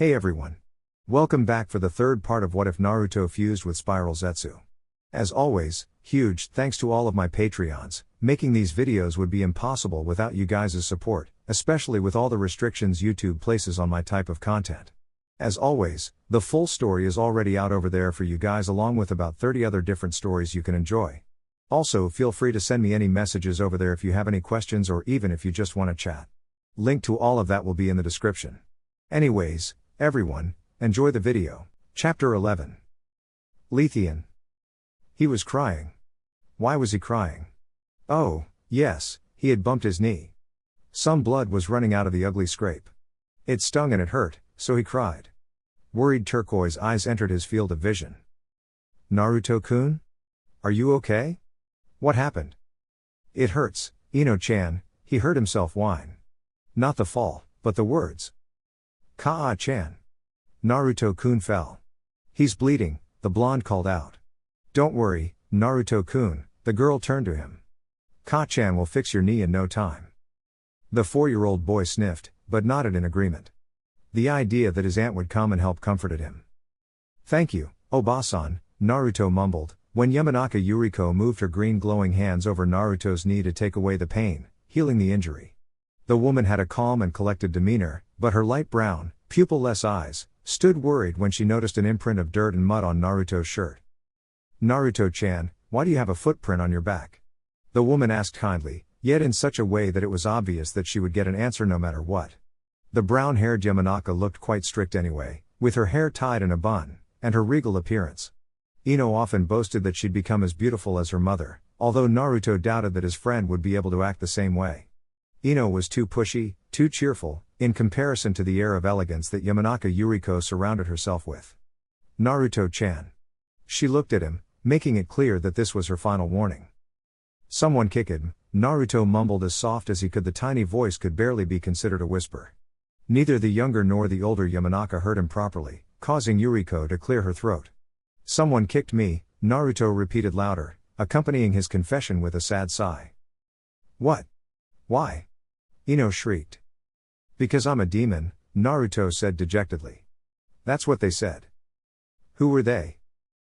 Hey everyone. Welcome back for the third part of What If Naruto Fused with Spiral Zetsu. As always, huge thanks to all of my Patreons. Making these videos would be impossible without you guys' support, especially with all the restrictions YouTube places on my type of content. As always, the full story is already out over there for you guys along with about 30 other different stories you can enjoy. Also, feel free to send me any messages over there if you have any questions or even if you just want to chat. Link to all of that will be in the description. Anyways, everyone, enjoy the video. Chapter 11. Lethean. He was crying. Why was he crying? Oh, yes, he had bumped his knee. Some blood was running out of the ugly scrape. It stung and it hurt, so he cried. Worried turquoise eyes entered his field of vision. Naruto-kun? Are you okay? What happened? It hurts, Ino-chan, he heard himself whine. Not the fall, but the words. Kaa-chan. Naruto-kun fell. He's bleeding, the blonde called out. Don't worry, Naruto-kun, the girl turned to him. Ka-chan will fix your knee in no time. The 4-year-old boy sniffed, but nodded in agreement. The idea that his aunt would come and help comforted him. Thank you, Oba-san, Naruto mumbled, when Yamanaka Yuriko moved her green glowing hands over Naruto's knee to take away the pain, healing the injury. The woman had a calm and collected demeanor, but her light brown, pupil-less eyes, stood worried when she noticed an imprint of dirt and mud on Naruto's shirt. Naruto-chan, why do you have a footprint on your back? The woman asked kindly, yet in such a way that it was obvious that she would get an answer no matter what. The brown-haired Yamanaka looked quite strict anyway, with her hair tied in a bun, and her regal appearance. Ino often boasted that she'd become as beautiful as her mother, although Naruto doubted that his friend would be able to act the same way. Ino was too pushy, too cheerful, in comparison to the air of elegance that Yamanaka Yuriko surrounded herself with. Naruto-chan. She looked at him, making it clear that this was her final warning. Someone kick him, Naruto mumbled as soft as he could. The tiny voice could barely be considered a whisper. Neither the younger nor the older Yamanaka heard him properly, causing Yuriko to clear her throat. Someone kicked me, Naruto repeated louder, accompanying his confession with a sad sigh. What? Why? Ino shrieked. Because I'm a demon, Naruto said dejectedly. That's what they said. Who were they?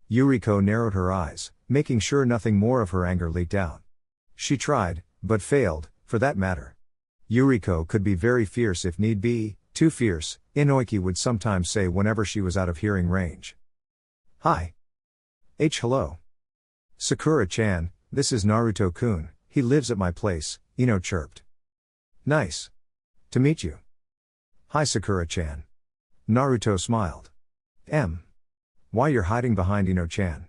Yuriko narrowed her eyes, making sure nothing more of her anger leaked out. She tried, but failed, for that matter. Yuriko could be very fierce if need be, too fierce, Inoiki would sometimes say whenever she was out of hearing range. Hi. Hello. Sakura-chan, this is Naruto-kun, he lives at my place, Ino chirped. Nice. To meet you. Hi Sakura-chan. Naruto smiled. Why you're hiding behind Ino-chan?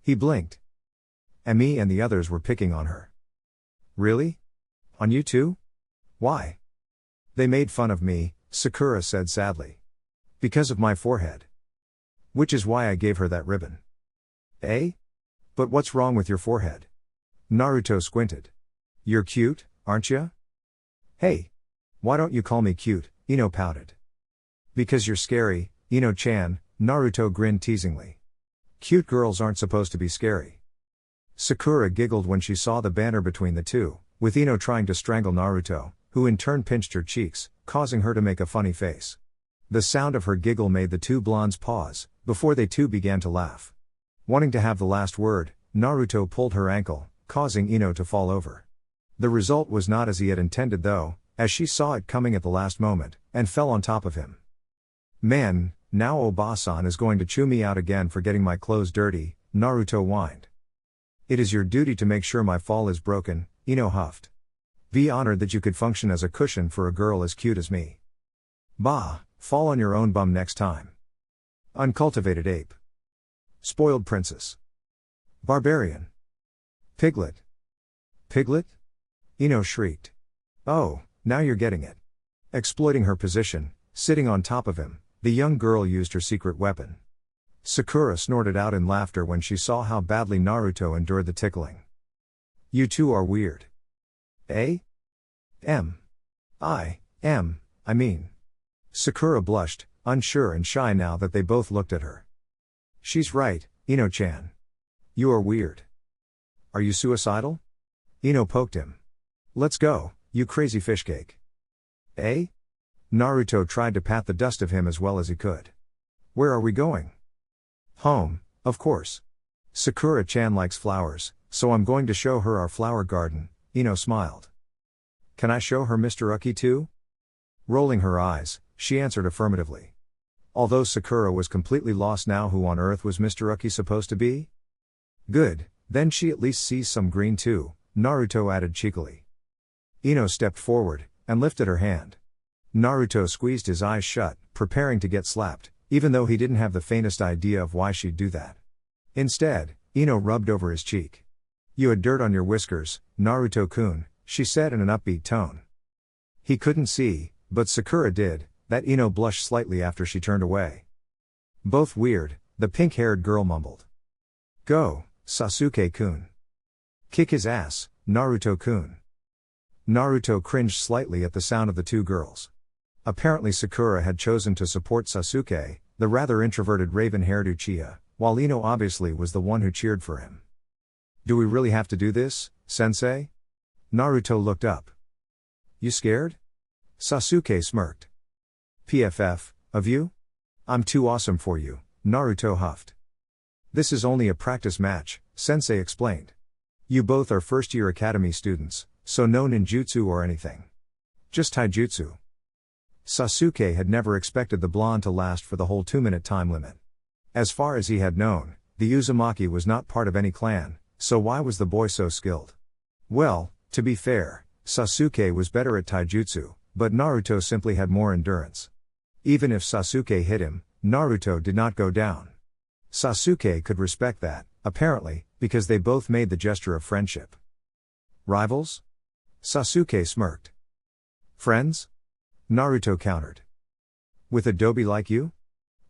He blinked. Me and the others were picking on her. Really? On you too? Why? They made fun of me, Sakura said sadly. Because of my forehead. Which is why I gave her that ribbon. Eh? But what's wrong with your forehead? Naruto squinted. You're cute, aren't ya? Hey. Why don't you call me cute, Ino pouted. Because you're scary, Ino-chan, Naruto grinned teasingly. Cute girls aren't supposed to be scary. Sakura giggled when she saw the banter between the two, with Ino trying to strangle Naruto, who in turn pinched her cheeks, causing her to make a funny face. The sound of her giggle made the two blondes pause, before they too began to laugh. Wanting to have the last word, Naruto pulled her ankle, causing Ino to fall over. The result was not as he had intended though, as she saw it coming at the last moment, and fell on top of him. Man, now Oba-san is going to chew me out again for getting my clothes dirty, Naruto whined. It is your duty to make sure my fall is broken, Ino huffed. Be honored that you could function as a cushion for a girl as cute as me. Bah, fall on your own bum next time. Uncultivated ape. Spoiled princess. Barbarian. Piglet. Piglet? Ino shrieked. Oh, now you're getting it. Exploiting her position, sitting on top of him, the young girl used her secret weapon. Sakura snorted out in laughter when she saw how badly Naruto endured the tickling. You two are weird. Eh? I mean. Sakura blushed, unsure and shy now that they both looked at her. She's right, Ino-chan. You are weird. Are you suicidal? Ino poked him. Let's go, you crazy fish cake. Eh? Naruto tried to pat the dust of him as well as he could. Where are we going? Home, of course. Sakura-chan likes flowers, so I'm going to show her our flower garden, Ino smiled. Can I show her Mr. Uki too? Rolling her eyes, she answered affirmatively. Although Sakura was completely lost now, who on earth was Mr. Uki supposed to be? Good, then she at least sees some green too, Naruto added cheekily. Ino stepped forward, and lifted her hand. Naruto squeezed his eyes shut, preparing to get slapped, even though he didn't have the faintest idea of why she'd do that. Instead, Ino rubbed over his cheek. You had dirt on your whiskers, Naruto-kun, she said in an upbeat tone. He couldn't see, but Sakura did, that Ino blushed slightly after she turned away. Both weird, the pink-haired girl mumbled. Go, Sasuke-kun. Kick his ass, Naruto-kun. Naruto cringed slightly at the sound of the two girls. Apparently Sakura had chosen to support Sasuke, the rather introverted raven-haired Uchiha, while Ino obviously was the one who cheered for him. Do we really have to do this, sensei? Naruto looked up. You scared? Sasuke smirked. PFF, of you? I'm too awesome for you, Naruto huffed. This is only a practice match, sensei explained. You both are first-year academy students, so no ninjutsu or anything. Just taijutsu. Sasuke had never expected the blonde to last for the whole 2-minute time limit. As far as he had known, the Uzumaki was not part of any clan, so why was the boy so skilled? Well, to be fair, Sasuke was better at taijutsu, but Naruto simply had more endurance. Even if Sasuke hit him, Naruto did not go down. Sasuke could respect that, apparently, because they both made the gesture of friendship. Rivals? Sasuke smirked. Friends? Naruto countered. With a doby like you?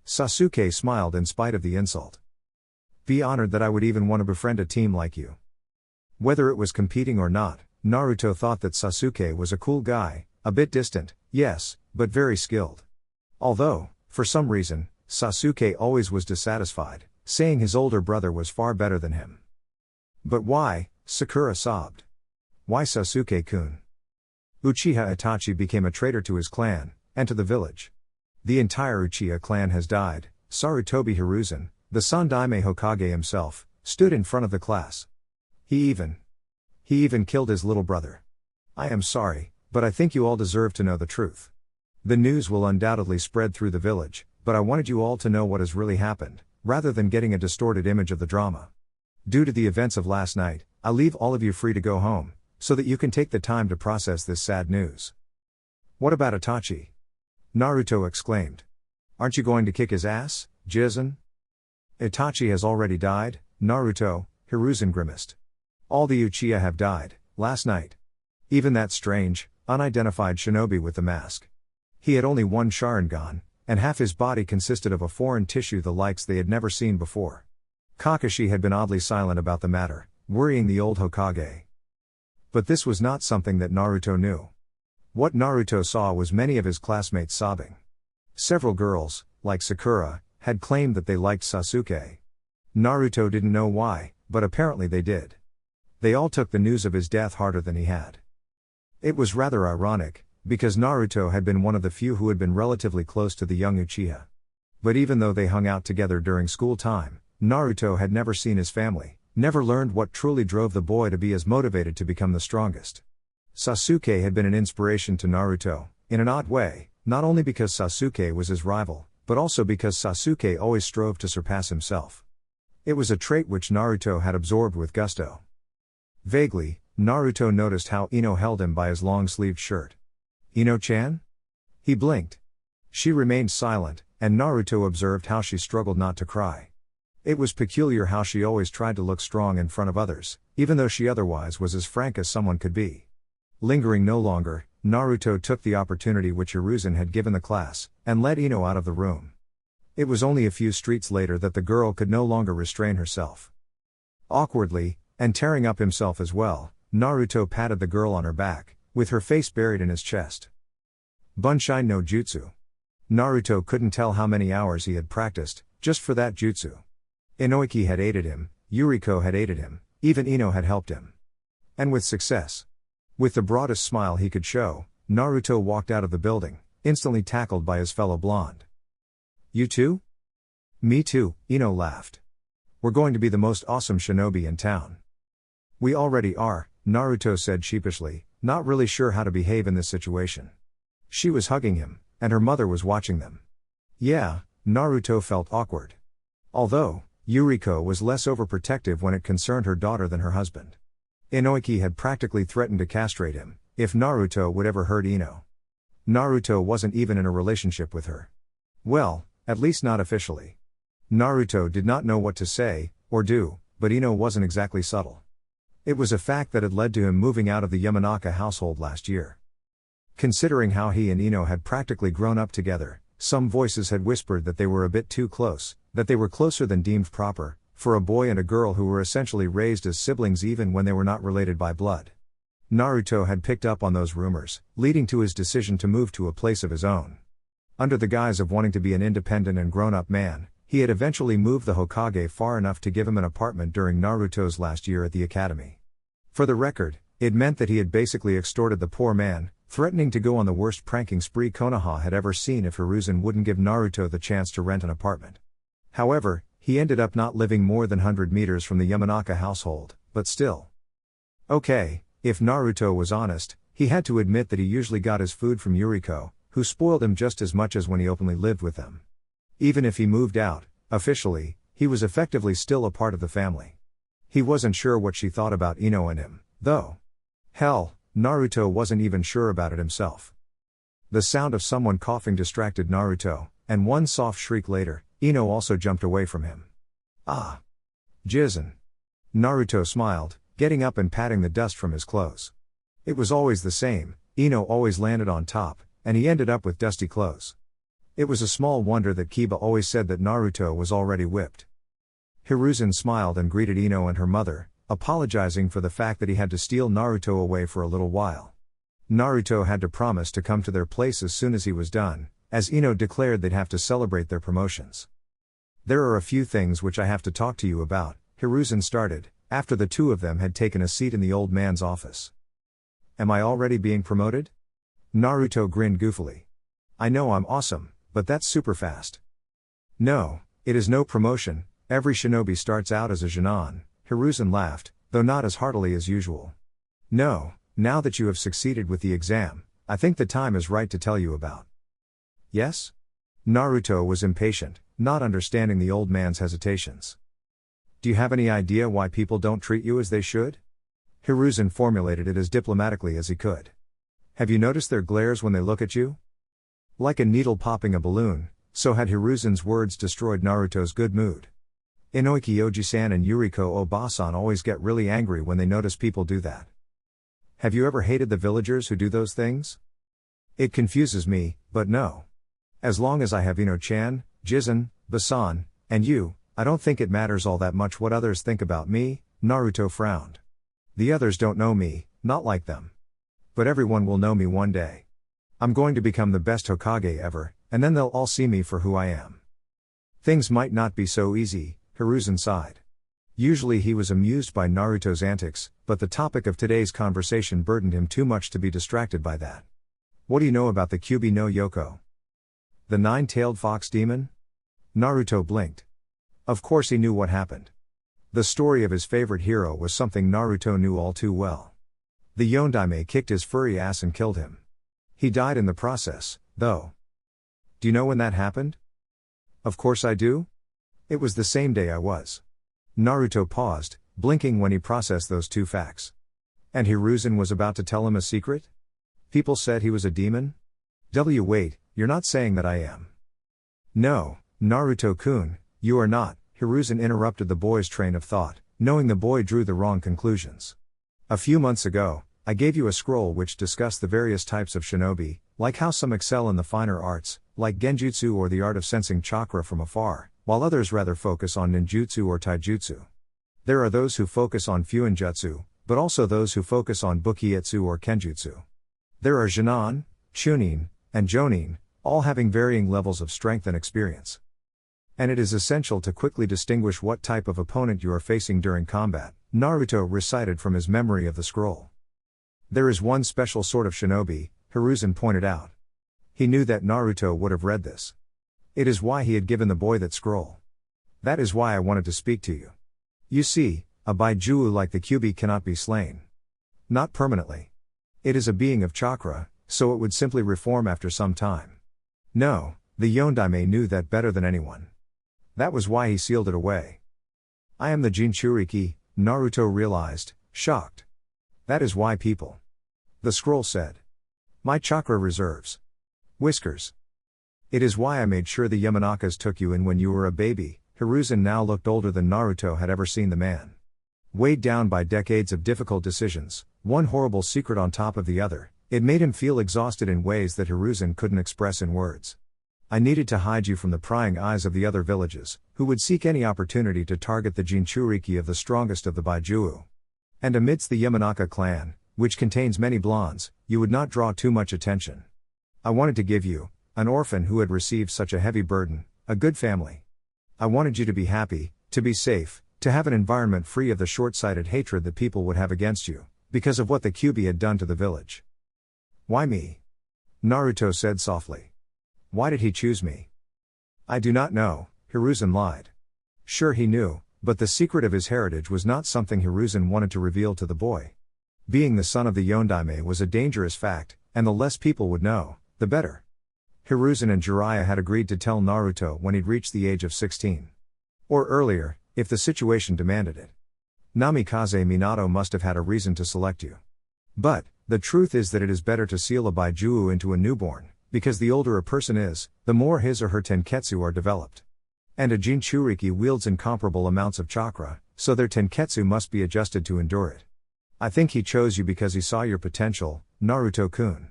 Sasuke smiled in spite of the insult. Be honored that I would even want to befriend a team like you. Whether it was competing or not, Naruto thought that Sasuke was a cool guy, a bit distant, yes, but very skilled. Although, for some reason, Sasuke always was dissatisfied, saying his older brother was far better than him. But why? Sakura sobbed. Why Sasuke-kun? Uchiha Itachi became a traitor to his clan, and to the village. The entire Uchiha clan has died. Sarutobi Hiruzen, the Sandaime Hokage himself, stood in front of the class. He even killed his little brother. I am sorry, but I think you all deserve to know the truth. The news will undoubtedly spread through the village, but I wanted you all to know what has really happened, rather than getting a distorted image of the drama. Due to the events of last night, I leave all of you free to go home, so that you can take the time to process this sad news. What about Itachi? Naruto exclaimed. Aren't you going to kick his ass, Jizen? Itachi has already died, Naruto, Hiruzen grimaced. All the Uchiha have died, last night. Even that strange, unidentified shinobi with the mask. He had only one Sharingan, and half his body consisted of a foreign tissue the likes they had never seen before. Kakashi had been oddly silent about the matter, worrying the old Hokage. But this was not something that Naruto knew. What Naruto saw was many of his classmates sobbing. Several girls, like Sakura, had claimed that they liked Sasuke. Naruto didn't know why, but apparently they did. They all took the news of his death harder than he had. It was rather ironic, because Naruto had been one of the few who had been relatively close to the young Uchiha. But even though they hung out together during school time, Naruto had never seen his family, never learned what truly drove the boy to be as motivated to become the strongest. Sasuke had been an inspiration to Naruto, in an odd way, not only because Sasuke was his rival, but also because Sasuke always strove to surpass himself. It was a trait which Naruto had absorbed with gusto. Vaguely, Naruto noticed how Ino held him by his long-sleeved shirt. Ino-chan? He blinked. She remained silent, and Naruto observed how she struggled not to cry. It was peculiar how she always tried to look strong in front of others, even though she otherwise was as frank as someone could be. Lingering no longer, Naruto took the opportunity which Hiruzen had given the class, and led Ino out of the room. It was only a few streets later that the girl could no longer restrain herself. Awkwardly, and tearing up himself as well, Naruto patted the girl on her back, with her face buried in his chest. Bunshai no Jutsu. Naruto couldn't tell how many hours he had practiced, just for that jutsu. Inoiki had aided him, Yuriko had aided him, even Ino had helped him. And with success. With the broadest smile he could show, Naruto walked out of the building, instantly tackled by his fellow blonde. You too? Me too, Ino laughed. We're going to be the most awesome shinobi in town. We already are, Naruto said sheepishly, not really sure how to behave in this situation. She was hugging him, and her mother was watching them. Yeah, Naruto felt awkward. Although, Yuriko was less overprotective when it concerned her daughter than her husband. Inoiki had practically threatened to castrate him, if Naruto would ever hurt Ino. Naruto wasn't even in a relationship with her. Well, at least not officially. Naruto did not know what to say, or do, but Ino wasn't exactly subtle. It was a fact that had led to him moving out of the Yamanaka household last year. Considering how he and Ino had practically grown up together, some voices had whispered that they were a bit too close, that they were closer than deemed proper, for a boy and a girl who were essentially raised as siblings even when they were not related by blood. Naruto had picked up on those rumors, leading to his decision to move to a place of his own. Under the guise of wanting to be an independent and grown-up man, he had eventually moved the Hokage far enough to give him an apartment during Naruto's last year at the academy. For the record, it meant that he had basically extorted the poor man, threatening to go on the worst pranking spree Konoha had ever seen if Hiruzen wouldn't give Naruto the chance to rent an apartment. However, he ended up not living more than 100 meters from the Yamanaka household, but still. Okay, if Naruto was honest, he had to admit that he usually got his food from Yuriko, who spoiled him just as much as when he openly lived with them. Even if he moved out, officially, he was effectively still a part of the family. He wasn't sure what she thought about Ino and him, though. Hell, Naruto wasn't even sure about it himself. The sound of someone coughing distracted Naruto, and one soft shriek later, Ino also jumped away from him. Ah! Jizen. Naruto smiled, getting up and patting the dust from his clothes. It was always the same, Ino always landed on top, and he ended up with dusty clothes. It was a small wonder that Kiba always said that Naruto was already whipped. Hiruzen smiled and greeted Ino and her mother, apologizing for the fact that he had to steal Naruto away for a little while. Naruto had to promise to come to their place as soon as he was done, as Ino declared they'd have to celebrate their promotions. There are a few things which I have to talk to you about, Hiruzen started, after the two of them had taken a seat in the old man's office. Am I already being promoted? Naruto grinned goofily. I know I'm awesome, but that's super fast. No, it is no promotion, every shinobi starts out as a Genin, Hiruzen laughed, though not as heartily as usual. No, now that you have succeeded with the exam, I think the time is right to tell you about. Yes? Naruto was impatient, not understanding the old man's hesitations. Do you have any idea why people don't treat you as they should? Hiruzen formulated it as diplomatically as he could. Have you noticed their glares when they look at you? Like a needle popping a balloon, so had Hiruzen's words destroyed Naruto's good mood. Inoiki Oji-san and Yuriko Oba-san always get really angry when they notice people do that. Have you ever hated the villagers who do those things? It confuses me, but no. As long as I have Ino-chan, Jizen, Basan, and you, I don't think it matters all that much what others think about me, Naruto frowned. The others don't know me, not like them. But everyone will know me one day. I'm going to become the best Hokage ever, and then they'll all see me for who I am. Things might not be so easy, Hiruzen sighed. Usually he was amused by Naruto's antics, but the topic of today's conversation burdened him too much to be distracted by that. What do you know about the Kyubi no Yoko? The nine-tailed fox demon? Naruto blinked. Of course he knew what happened. The story of his favorite hero was something Naruto knew all too well. The Yondaime kicked his furry ass and killed him. He died in the process, though. Do you know when that happened? Of course I do. It was the same day I was. Naruto paused, blinking when he processed those two facts. And Hiruzen was about to tell him a secret? People said he was a demon? Wait, you're not saying that I am. No, Naruto-kun, you are not, Hiruzen interrupted the boy's train of thought, knowing the boy drew the wrong conclusions. A few months ago, I gave you a scroll which discussed the various types of shinobi, like how some excel in the finer arts, like genjutsu or the art of sensing chakra from afar, while others rather focus on ninjutsu or taijutsu. There are those who focus on fuinjutsu, but also those who focus on bukietsu or kenjutsu. There are Genin, Chunin, and Jonin, all having varying levels of strength and experience. And it is essential to quickly distinguish what type of opponent you are facing during combat, Naruto recited from his memory of the scroll. There is one special sort of shinobi, Hiruzen pointed out. He knew that Naruto would have read this. It is why he had given the boy that scroll. That is why I wanted to speak to you. You see, a Baijuu like the Kyuubi cannot be slain. Not permanently. It is a being of chakra, so it would simply reform after some time. No, the Yondaime knew that better than anyone. That was why he sealed it away. I am the Jinchuriki, Naruto realized, shocked. That is why people. The scroll said. My chakra reserves. Whiskers. It is why I made sure the Yamanakas took you in when you were a baby. Hiruzen now looked older than Naruto had ever seen the man. Weighed down by decades of difficult decisions, one horrible secret on top of the other, it made him feel exhausted in ways that Hiruzen couldn't express in words. I needed to hide you from the prying eyes of the other villages, who would seek any opportunity to target the Jinchuriki of the strongest of the Baijuu. And amidst the Yamanaka clan, which contains many blondes, you would not draw too much attention. I wanted to give you, an orphan who had received such a heavy burden, a good family. I wanted you to be happy, to be safe, to have an environment free of the short-sighted hatred that people would have against you, because of what the Kyuubi had done to the village. Why me? Naruto said softly. Why did he choose me? I do not know, Hiruzen lied. Sure he knew, but the secret of his heritage was not something Hiruzen wanted to reveal to the boy. Being the son of the Yondaime was a dangerous fact, and the less people would know, the better. Hiruzen and Jiraiya had agreed to tell Naruto when he'd reached the age of 16. Or earlier, if the situation demanded it. Namikaze Minato must have had a reason to select you. But, the truth is that it is better to seal a Baijuu into a newborn, because the older a person is, the more his or her tenketsu are developed. And a Jinchuriki wields incomparable amounts of chakra, so their tenketsu must be adjusted to endure it. I think he chose you because he saw your potential, Naruto-kun.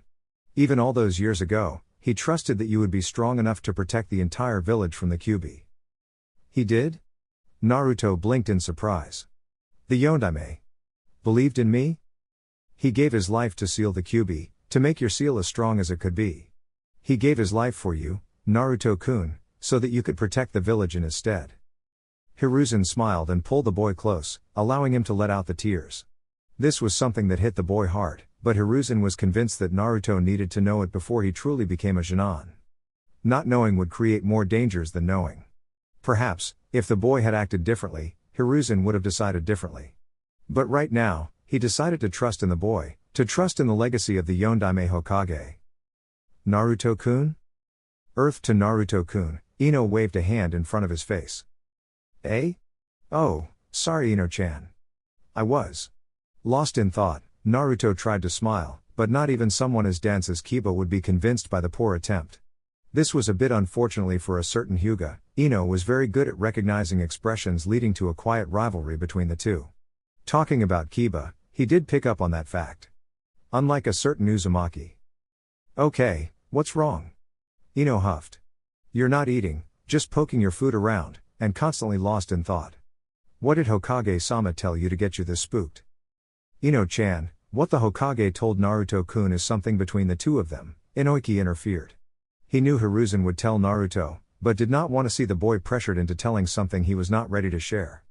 Even all those years ago, he trusted that you would be strong enough to protect the entire village from the Kyuubi. He did? Naruto blinked in surprise. The Yondaime believed in me? He gave his life to seal the Kyuubi, to make your seal as strong as it could be. He gave his life for you, Naruto-kun, so that you could protect the village in his stead. Hiruzen smiled and pulled the boy close, allowing him to let out the tears. This was something that hit the boy hard, but Hiruzen was convinced that Naruto needed to know it before he truly became a Jonin. Not knowing would create more dangers than knowing. Perhaps, if the boy had acted differently, Hiruzen would have decided differently. But right now, he decided to trust in the boy, to trust in the legacy of the Yondaime Hokage. Naruto-kun? Earth to Naruto-kun, Ino waved a hand in front of his face. Eh? Oh, sorry Ino-chan. I was lost in thought. Naruto tried to smile, but not even someone as dense as Kiba would be convinced by the poor attempt. This was a bit unfortunately for a certain Hyuga. Ino was very good at recognizing expressions leading to a quiet rivalry between the two. Talking about Kiba, he did pick up on that fact. Unlike a certain Uzumaki. Okay, what's wrong? Ino huffed. You're not eating, just poking your food around, and constantly lost in thought. What did Hokage-sama tell you to get you this spooked? Ino-chan, what the Hokage told Naruto-kun is something between the two of them, Inoiki interfered. He knew Hiruzen would tell Naruto, but did not want to see the boy pressured into telling something he was not ready to share.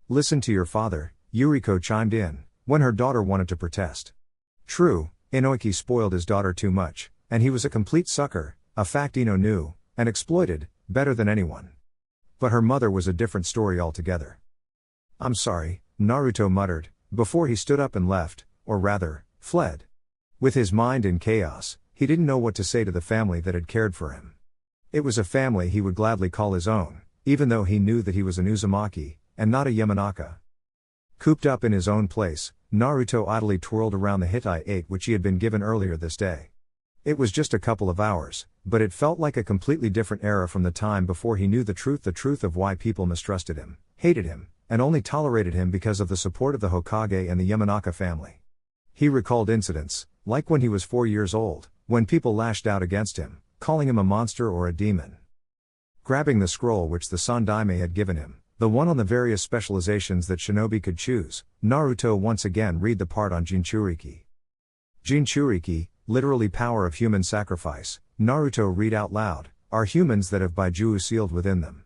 Listen to your father, Yuriko chimed in, when her daughter wanted to protest. True, Inoiki spoiled his daughter too much, and he was a complete sucker, a fact Ino knew, and exploited, better than anyone. But her mother was a different story altogether. I'm sorry, Naruto muttered, before he stood up and left, or rather, fled. With his mind in chaos, he didn't know what to say to the family that had cared for him. It was a family he would gladly call his own, even though he knew that he was an Uzumaki, and not a Yamanaka. Cooped up in his own place, Naruto idly twirled around the Hittite 8 which he had been given earlier this day. It was just a couple of hours, but it felt like a completely different era from the time before he knew the truth of why people mistrusted him, hated him, and only tolerated him because of the support of the Hokage and the Yamanaka family. He recalled incidents, like when he was 4 years old, when people lashed out against him, calling him a monster or a demon. Grabbing the scroll which the Sandaime had given him, the one on the various specializations that shinobi could choose, Naruto once again read the part on Jinchuriki. Jinchuriki, literally power of human sacrifice, Naruto read out loud, are humans that have Baijuu sealed within them.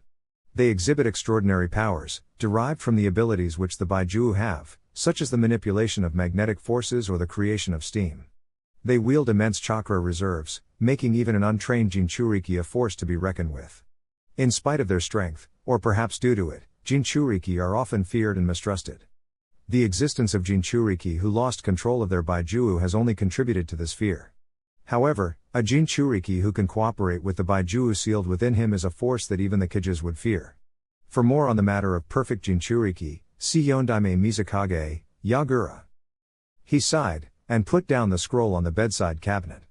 They exhibit extraordinary powers, derived from the abilities which the Baijuu have, such as the manipulation of magnetic forces or the creation of steam. They wield immense chakra reserves, making even an untrained Jinchuriki a force to be reckoned with. In spite of their strength, or perhaps due to it, Jinchuriki are often feared and mistrusted. The existence of Jinchuriki who lost control of their Baijuu has only contributed to this fear. However, a Jinchuriki who can cooperate with the Baijuu sealed within him is a force that even the Kijis would fear. For more on the matter of perfect Jinchuriki, see Yondaime Mizukage, Yagura. He sighed, and put down the scroll on the bedside cabinet.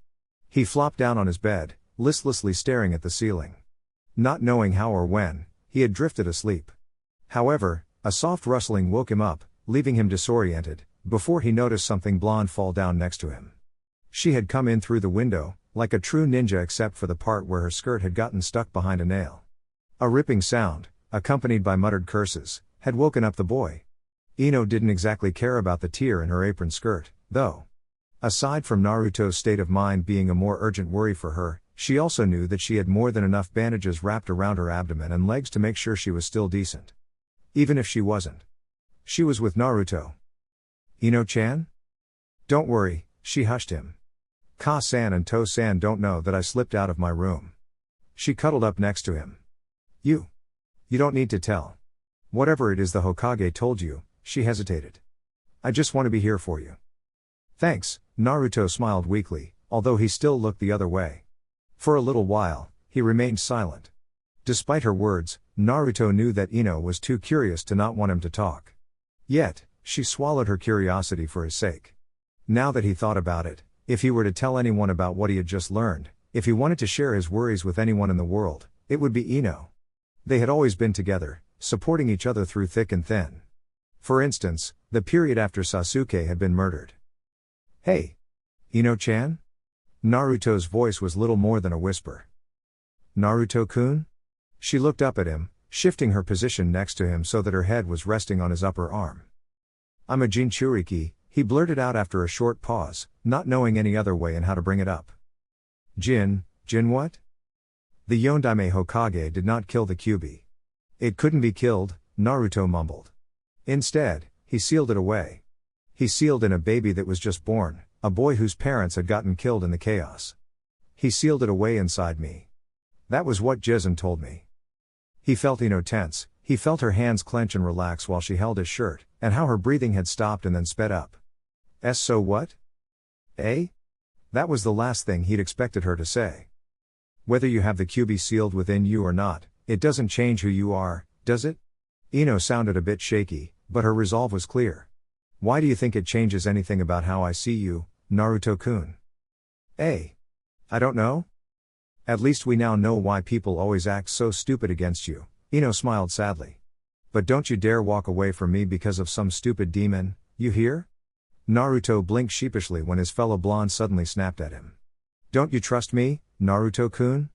He flopped down on his bed, listlessly staring at the ceiling. Not knowing how or when, he had drifted asleep. However, a soft rustling woke him up, leaving him disoriented, before he noticed something blonde fall down next to him. She had come in through the window, like a true ninja except for the part where her skirt had gotten stuck behind a nail. A ripping sound, accompanied by muttered curses, had woken up the boy. Ino didn't exactly care about the tear in her apron skirt, though. Aside from Naruto's state of mind being a more urgent worry for her, she also knew that she had more than enough bandages wrapped around her abdomen and legs to make sure she was still decent. Even if she wasn't. She was with Naruto. Ino-chan? Don't worry, she hushed him. Ka-san and To-san don't know that I slipped out of my room. She cuddled up next to him. You don't need to tell. Whatever it is the Hokage told you, she hesitated. I just want to be here for you. Thanks, Naruto smiled weakly, although he still looked the other way. For a little while, he remained silent. Despite her words, Naruto knew that Ino was too curious to not want him to talk. Yet, she swallowed her curiosity for his sake. Now that he thought about it, if he were to tell anyone about what he had just learned, if he wanted to share his worries with anyone in the world, it would be Ino. They had always been together, supporting each other through thick and thin. For instance, the period after Sasuke had been murdered. Hey! Ino-chan? Naruto's voice was little more than a whisper. Naruto-kun? She looked up at him, shifting her position next to him so that her head was resting on his upper arm. I'm a Jinchuriki, he blurted out after a short pause, not knowing any other way and how to bring it up. Jin what? The Yondaime Hokage did not kill the Kyuubi. It couldn't be killed, Naruto mumbled. Instead, he sealed it away. He sealed in a baby that was just born, a boy whose parents had gotten killed in the chaos. He sealed it away inside me. That was what Jizen told me. He felt Ino tense, he felt her hands clench and relax while she held his shirt, and how her breathing had stopped and then sped up. So what? Eh? That was the last thing he'd expected her to say. Whether you have the Kyuubi sealed within you or not, it doesn't change who you are, does it? Ino sounded a bit shaky, but her resolve was clear. Why do you think it changes anything about how I see you, Naruto-kun? I don't know? At least we now know why people always act so stupid against you, Ino smiled sadly. But don't you dare walk away from me because of some stupid demon, you hear? Naruto blinked sheepishly when his fellow blonde suddenly snapped at him. Don't you trust me, Naruto-kun?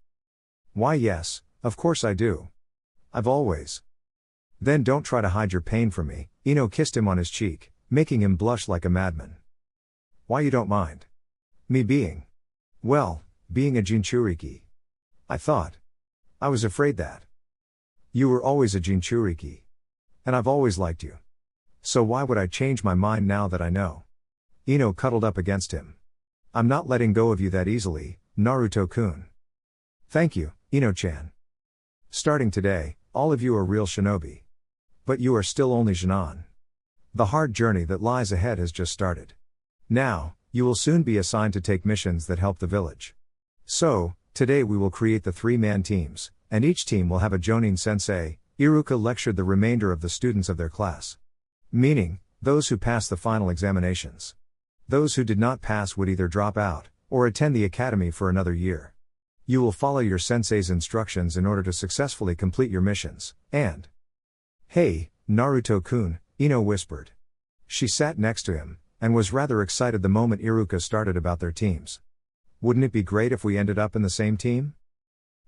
Why yes, of course I do. I've always. Then don't try to hide your pain from me, Ino kissed him on his cheek, making him blush like a madman. Why you don't mind? Me being. Well, being a Jinchuriki. I thought. I was afraid that. You were always a Jinchuriki. And I've always liked you. So why would I change my mind now that I know? Ino cuddled up against him. I'm not letting go of you that easily, Naruto-kun. Thank you, Ino-chan. Starting today, all of you are real shinobi. But you are still only Jinan. The hard journey that lies ahead has just started. Now, you will soon be assigned to take missions that help the village. So, today we will create the 3-man teams, and each team will have a Jonin sensei. Iruka lectured the remainder of the students of their class. Meaning, those who passed the final examinations. Those who did not pass would either drop out, or attend the academy for another year. You will follow your sensei's instructions in order to successfully complete your missions, and... Hey, Naruto-kun, Ino whispered. She sat next to him, and was rather excited the moment Iruka started about their teams. Wouldn't it be great if we ended up in the same team?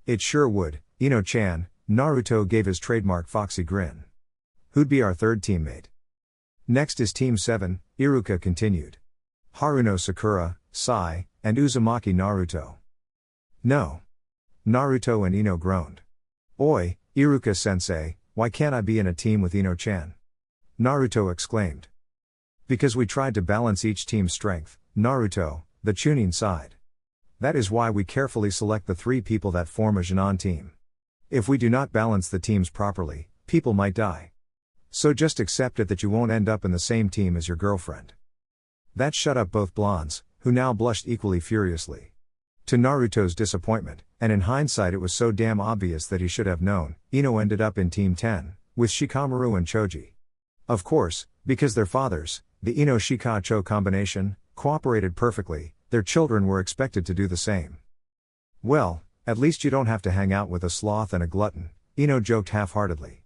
It sure would, Ino-chan, Naruto gave his trademark foxy grin. Who'd be our third teammate? Next is Team 7, Iruka continued. Haruno Sakura, Sai, and Uzumaki Naruto. No. Naruto and Ino groaned. Oi, Iruka-sensei, why can't I be in a team with Ino-chan? Naruto exclaimed. Because we tried to balance each team's strength, Naruto, the Chunin sighed. That is why we carefully select the 3 people that form a Genon team. If we do not balance the teams properly, people might die. So just accept it that you won't end up in the same team as your girlfriend. That shut up both blondes, who now blushed equally furiously. To Naruto's disappointment, and in hindsight it was so damn obvious that he should have known, Ino ended up in Team 10, with Shikamaru and Choji. Of course, because their fathers, the Ino-Shikacho combination, cooperated perfectly, their children were expected to do the same. Well, at least you don't have to hang out with a sloth and a glutton, Ino joked half-heartedly.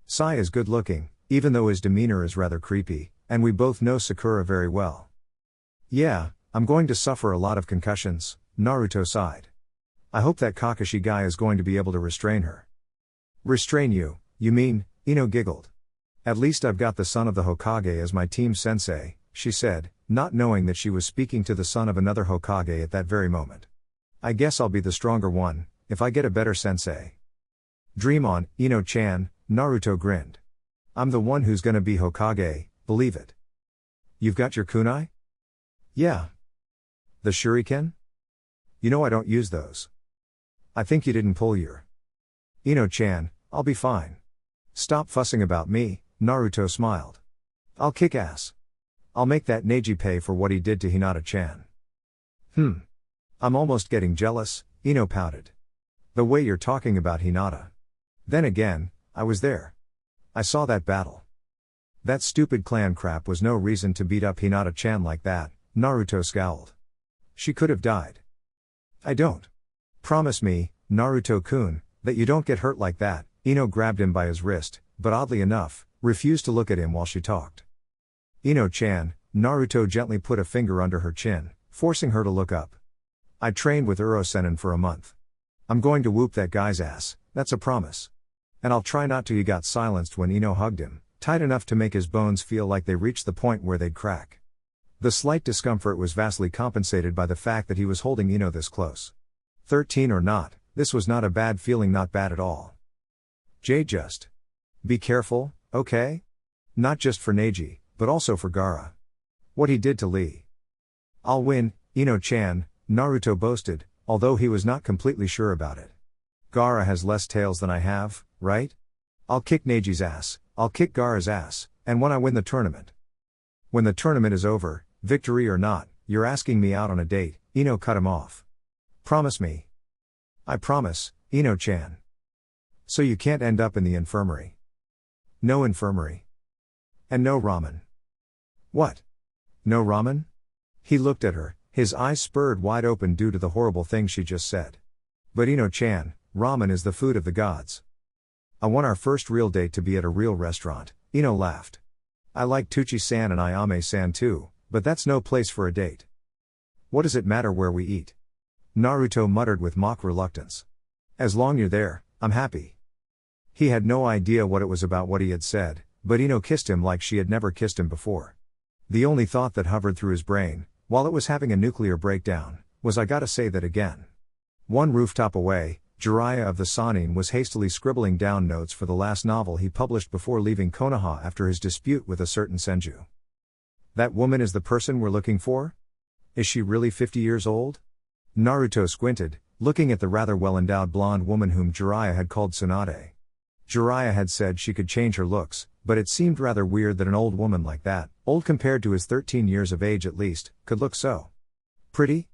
Sai is good looking, even though his demeanor is rather creepy, and we both know Sakura very well. Yeah, I'm going to suffer a lot of concussions, Naruto sighed. I hope that Kakashi guy is going to be able to restrain her. Restrain you, you mean? Ino giggled. At least I've got the son of the Hokage as my team sensei, she said, not knowing that she was speaking to the son of another Hokage at that very moment. I guess I'll be the stronger one, if I get a better sensei. Dream on, Ino-chan, Naruto grinned. I'm the one who's gonna be Hokage, believe it. You've got your kunai? Yeah. The shuriken? You know I don't use those. I think you didn't pull your. Ino-chan, I'll be fine. Stop fussing about me, Naruto smiled. I'll kick ass. I'll make that Neji pay for what he did to Hinata-chan. I'm almost getting jealous, Ino pouted. The way you're talking about Hinata. Then again, I was there. I saw that battle. That stupid clan crap was no reason to beat up Hinata-chan like that, Naruto scowled. She could have died. I don't. Promise me, Naruto-kun, that you don't get hurt like that. Ino grabbed him by his wrist, but oddly enough, refused to look at him while she talked. Ino-chan, Naruto gently put a finger under her chin, forcing her to look up. I trained with Uro-sennin for a month. I'm going to whoop that guy's ass, that's a promise. And I'll try not to. He got silenced when Ino hugged him, tight enough to make his bones feel like they reached the point where they'd crack. The slight discomfort was vastly compensated by the fact that he was holding Ino this close. 13 or not, this was not a bad feeling, not bad at all. Jay just. Be careful, okay? Not just for Neji, but also for Gaara. What he did to Lee. I'll win, Ino-chan, Naruto boasted, although he was not completely sure about it. Gaara has less tails than I have, right? I'll kick Neji's ass, I'll kick Gaara's ass, and when I win the tournament. When the tournament is over, victory or not, you're asking me out on a date, Ino cut him off. Promise me. I promise, Ino-chan. So you can't end up in the infirmary. No infirmary. And no ramen. What? No ramen? He looked at her, his eyes spurred wide open due to the horrible thing she just said. But Ino-chan, ramen is the food of the gods. I want our first real date to be at a real restaurant, Ino laughed. I like Tucci-san and Ayame-san too, but that's no place for a date. What does it matter where we eat? Naruto muttered with mock reluctance. As long you're there, I'm happy. He had no idea what it was about what he had said, but Ino kissed him like she had never kissed him before. The only thought that hovered through his brain, while it was having a nuclear breakdown, was I gotta say that again. One rooftop away, Jiraiya of the Sannin was hastily scribbling down notes for the last novel he published before leaving Konoha after his dispute with a certain Senju. That woman is the person we're looking for? Is she really 50 years old? Naruto squinted, looking at the rather well-endowed blonde woman whom Jiraiya had called Tsunade. Jiraiya had said she could change her looks, but it seemed rather weird that an old woman like that, old compared to his 13 years of age at least, could look so pretty?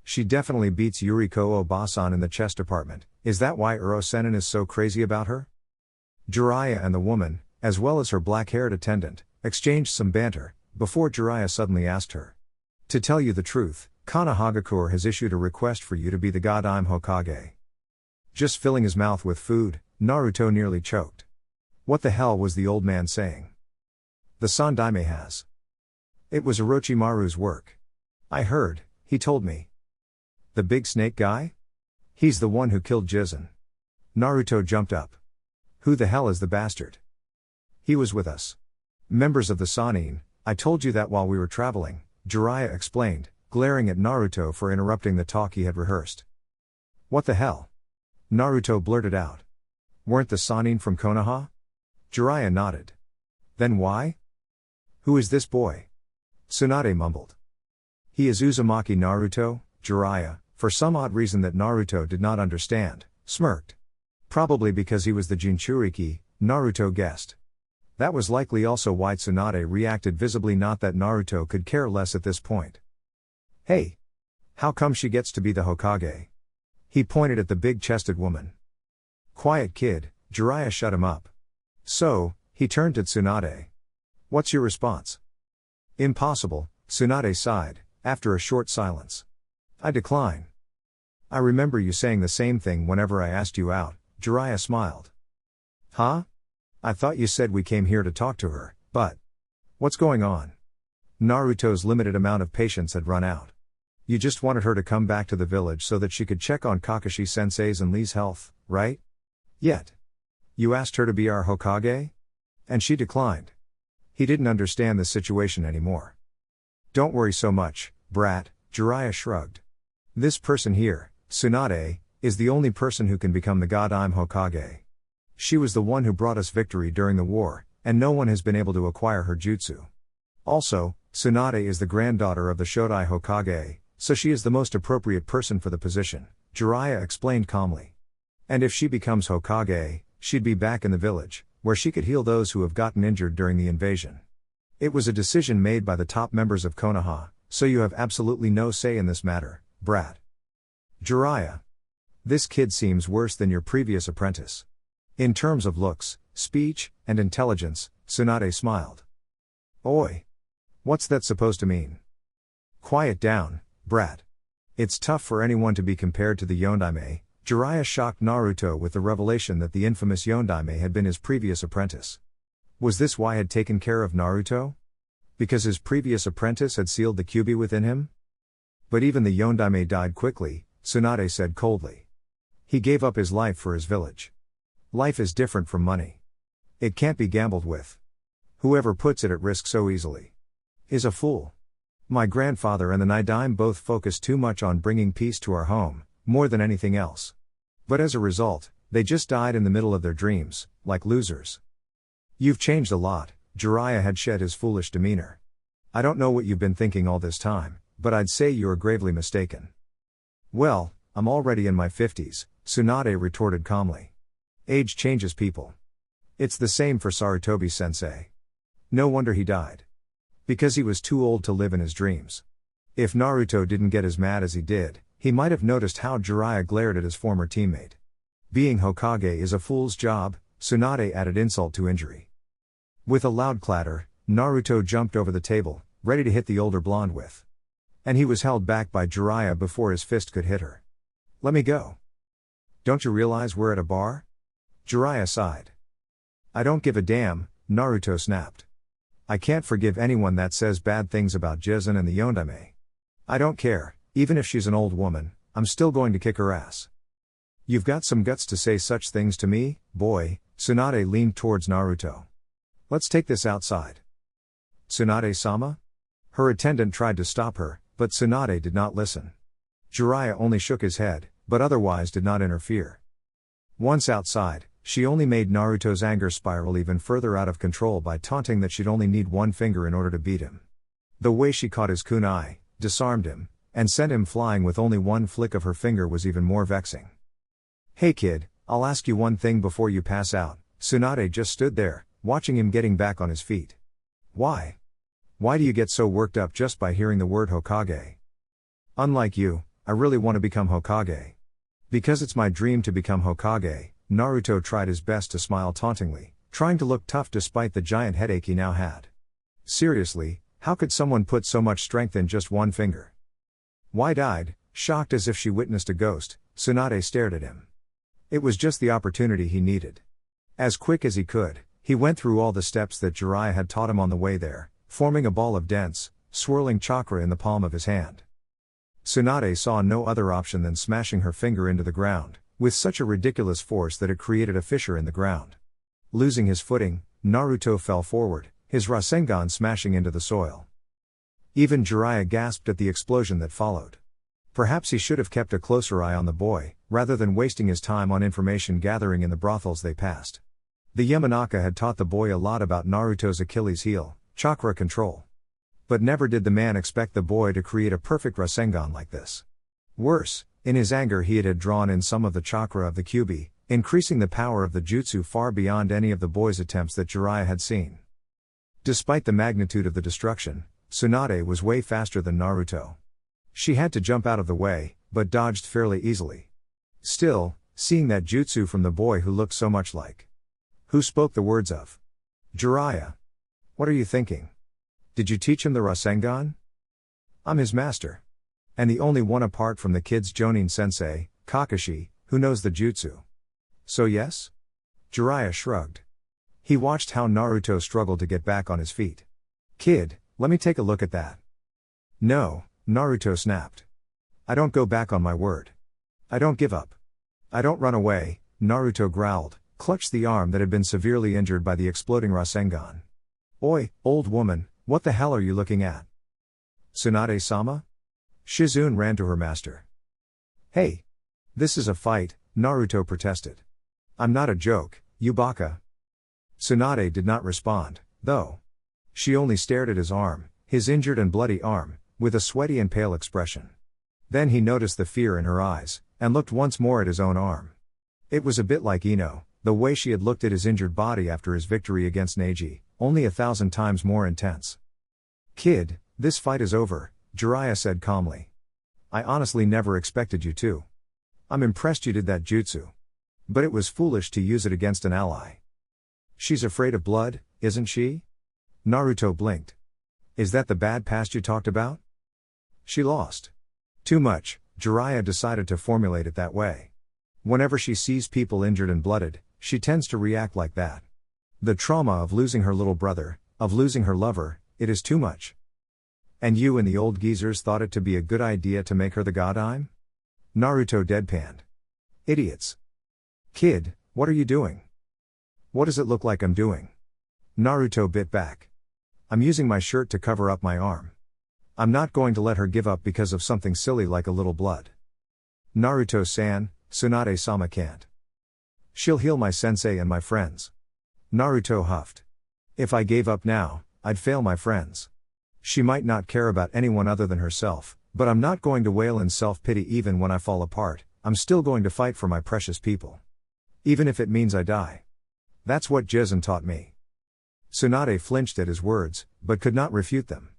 She definitely beats Yuriko Obasan in the chess department. Is that why Uro-sennin is so crazy about her? Jiraiya and the woman, as well as her black-haired attendant, exchanged some banter, before Jiraiya suddenly asked her. To tell you the truth, Kana Hagakure has issued a request for you to be the god I'm Hokage. Just filling his mouth with food, Naruto nearly choked. What the hell was the old man saying? The Sandaime has. It was Orochimaru's work. I heard, he told me. The big snake guy? He's the one who killed Jizen. Naruto jumped up. Who the hell is the bastard? He was with us. Members of the Sannin, I told you that while we were traveling, Jiraiya explained, glaring at Naruto for interrupting the talk he had rehearsed. What the hell? Naruto blurted out. Weren't the Sannin from Konoha? Jiraiya nodded. Then why? Who is this boy? Tsunade mumbled. He is Uzumaki Naruto, Jiraiya, for some odd reason that Naruto did not understand, smirked. Probably because he was the Jinchuriki, Naruto guessed. That was likely also why Tsunade reacted visibly, not that Naruto could care less at this point. Hey! How come she gets to be the Hokage? He pointed at the big-chested woman. Quiet kid, Jiraiya shut him up. So, he turned to Tsunade. What's your response? Impossible, Tsunade sighed, after a short silence. I decline. I remember you saying the same thing whenever I asked you out, Jiraiya smiled. Huh? I thought you said we came here to talk to her, but... What's going on? Naruto's limited amount of patience had run out. You just wanted her to come back to the village so that she could check on Kakashi-sensei's and Lee's health, right? Yet. You asked her to be our Hokage? And she declined. He didn't understand the situation anymore. Don't worry so much, brat, Jiraiya shrugged. This person here, Tsunade, is the only person who can become the god I'm Hokage. She was the one who brought us victory during the war, and no one has been able to acquire her jutsu. Also, Tsunade is the granddaughter of the Shodai Hokage, so she is the most appropriate person for the position, Jiraiya explained calmly. And if she becomes Hokage, she'd be back in the village, where she could heal those who have gotten injured during the invasion. It was a decision made by the top members of Konoha, so you have absolutely no say in this matter, brat. Jiraiya. This kid seems worse than your previous apprentice. In terms of looks, speech, and intelligence, Tsunade smiled. Oi! What's that supposed to mean? Quiet down, brat. It's tough for anyone to be compared to the Yondaime. Jiraiya shocked Naruto with the revelation that the infamous Yondaime had been his previous apprentice. Was this why he had taken care of Naruto? Because his previous apprentice had sealed the Kyuubi within him? But even the Yondaime died quickly, Tsunade said coldly. He gave up his life for his village. Life is different from money. It can't be gambled with. Whoever puts it at risk so easily is a fool. My grandfather and the Nidaime both focused too much on bringing peace to our home, more than anything else. But as a result, they just died in the middle of their dreams, like losers. You've changed a lot, Jiraiya had shed his foolish demeanor. I don't know what you've been thinking all this time, but I'd say you're gravely mistaken. Well, I'm already in my 50s, Tsunade retorted calmly. Age changes people. It's the same for Sarutobi-sensei. No wonder he died. Because he was too old to live in his dreams. If Naruto didn't get as mad as he did, he might have noticed how Jiraiya glared at his former teammate. Being Hokage is a fool's job, Tsunade added insult to injury. With a loud clatter, Naruto jumped over the table, ready to hit the older blonde with. And he was held back by Jiraiya before his fist could hit her. Let me go. Don't you realize we're at a bar? Jiraiya sighed. I don't give a damn, Naruto snapped. I can't forgive anyone that says bad things about Jizen and the Yondaime. I don't care, even if she's an old woman, I'm still going to kick her ass. You've got some guts to say such things to me, boy, Tsunade leaned towards Naruto. Let's take this outside. Tsunade-sama? Her attendant tried to stop her, but Tsunade did not listen. Jiraiya only shook his head, but otherwise did not interfere. Once outside, she only made Naruto's anger spiral even further out of control by taunting that she'd only need one finger in order to beat him. The way she caught his kunai, disarmed him, and sent him flying with only one flick of her finger was even more vexing. Hey kid, I'll ask you one thing before you pass out. Tsunade just stood there, watching him getting back on his feet. Why? Why do you get so worked up just by hearing the word Hokage? Unlike you, I really want to become Hokage. Because it's my dream to become Hokage. Naruto tried his best to smile tauntingly, trying to look tough despite the giant headache he now had. Seriously, how could someone put so much strength in just one finger? Wide-eyed, shocked as if she witnessed a ghost, Tsunade stared at him. It was just the opportunity he needed. As quick as he could, he went through all the steps that Jiraiya had taught him on the way there, forming a ball of dense, swirling chakra in the palm of his hand. Tsunade saw no other option than smashing her finger into the ground, with such a ridiculous force that it created a fissure in the ground. Losing his footing, Naruto fell forward, his Rasengan smashing into the soil. Even Jiraiya gasped at the explosion that followed. Perhaps he should have kept a closer eye on the boy, rather than wasting his time on information gathering in the brothels they passed. The Yamanaka had taught the boy a lot about Naruto's Achilles heel, chakra control. But never did the man expect the boy to create a perfect Rasengan like this. Worse, In his anger he had drawn in some of the chakra of the Kyuubi, increasing the power of the jutsu far beyond any of the boy's attempts that Jiraiya had seen. Despite the magnitude of the destruction, Tsunade was way faster than Naruto. She had to jump out of the way, but dodged fairly easily. Still, seeing that jutsu from the boy who looked so much like. Who spoke the words of Jiraiya? What are you thinking? Did you teach him the Rasengan? I'm his master. And the only one apart from the kid's Jonin sensei, Kakashi, who knows the jutsu. So yes? Jiraiya shrugged. He watched how Naruto struggled to get back on his feet. Kid, let me take a look at that. No, Naruto snapped. I don't go back on my word. I don't give up. I don't run away, Naruto growled, clutched the arm that had been severely injured by the exploding Rasengan. Oi, old woman, what the hell are you looking at? Tsunade-sama? Shizune ran to her master. Hey! This is a fight, Naruto protested. I'm not a joke, you baka. Tsunade did not respond, though. She only stared at his arm, his injured and bloody arm, with a sweaty and pale expression. Then he noticed the fear in her eyes, and looked once more at his own arm. It was a bit like Ino, the way she had looked at his injured body after his victory against Neji, only 1,000 times more intense. Kid, this fight is over, Jiraiya said calmly. I honestly never expected you to. I'm impressed you did that jutsu. But it was foolish to use it against an ally. She's afraid of blood, isn't she? Naruto blinked. Is that the bad past you talked about? She lost. Too much, Jiraiya decided to formulate it that way. Whenever she sees people injured and blooded, she tends to react like that. The trauma of losing her little brother, of losing her lover, it is too much. And you and the old geezers thought it to be a good idea to make her the godime? Naruto deadpanned. Idiots. Kid, what are you doing? What does it look like I'm doing? Naruto bit back. I'm using my shirt to cover up my arm. I'm not going to let her give up because of something silly like a little blood. Naruto-san, Tsunade-sama can't. She'll heal my sensei and my friends. Naruto huffed. If I gave up now, I'd fail my friends. She might not care about anyone other than herself, but I'm not going to wail in self-pity even when I fall apart. I'm still going to fight for my precious people. Even if it means I die. That's what Jizen taught me. Tsunade flinched at his words, but could not refute them.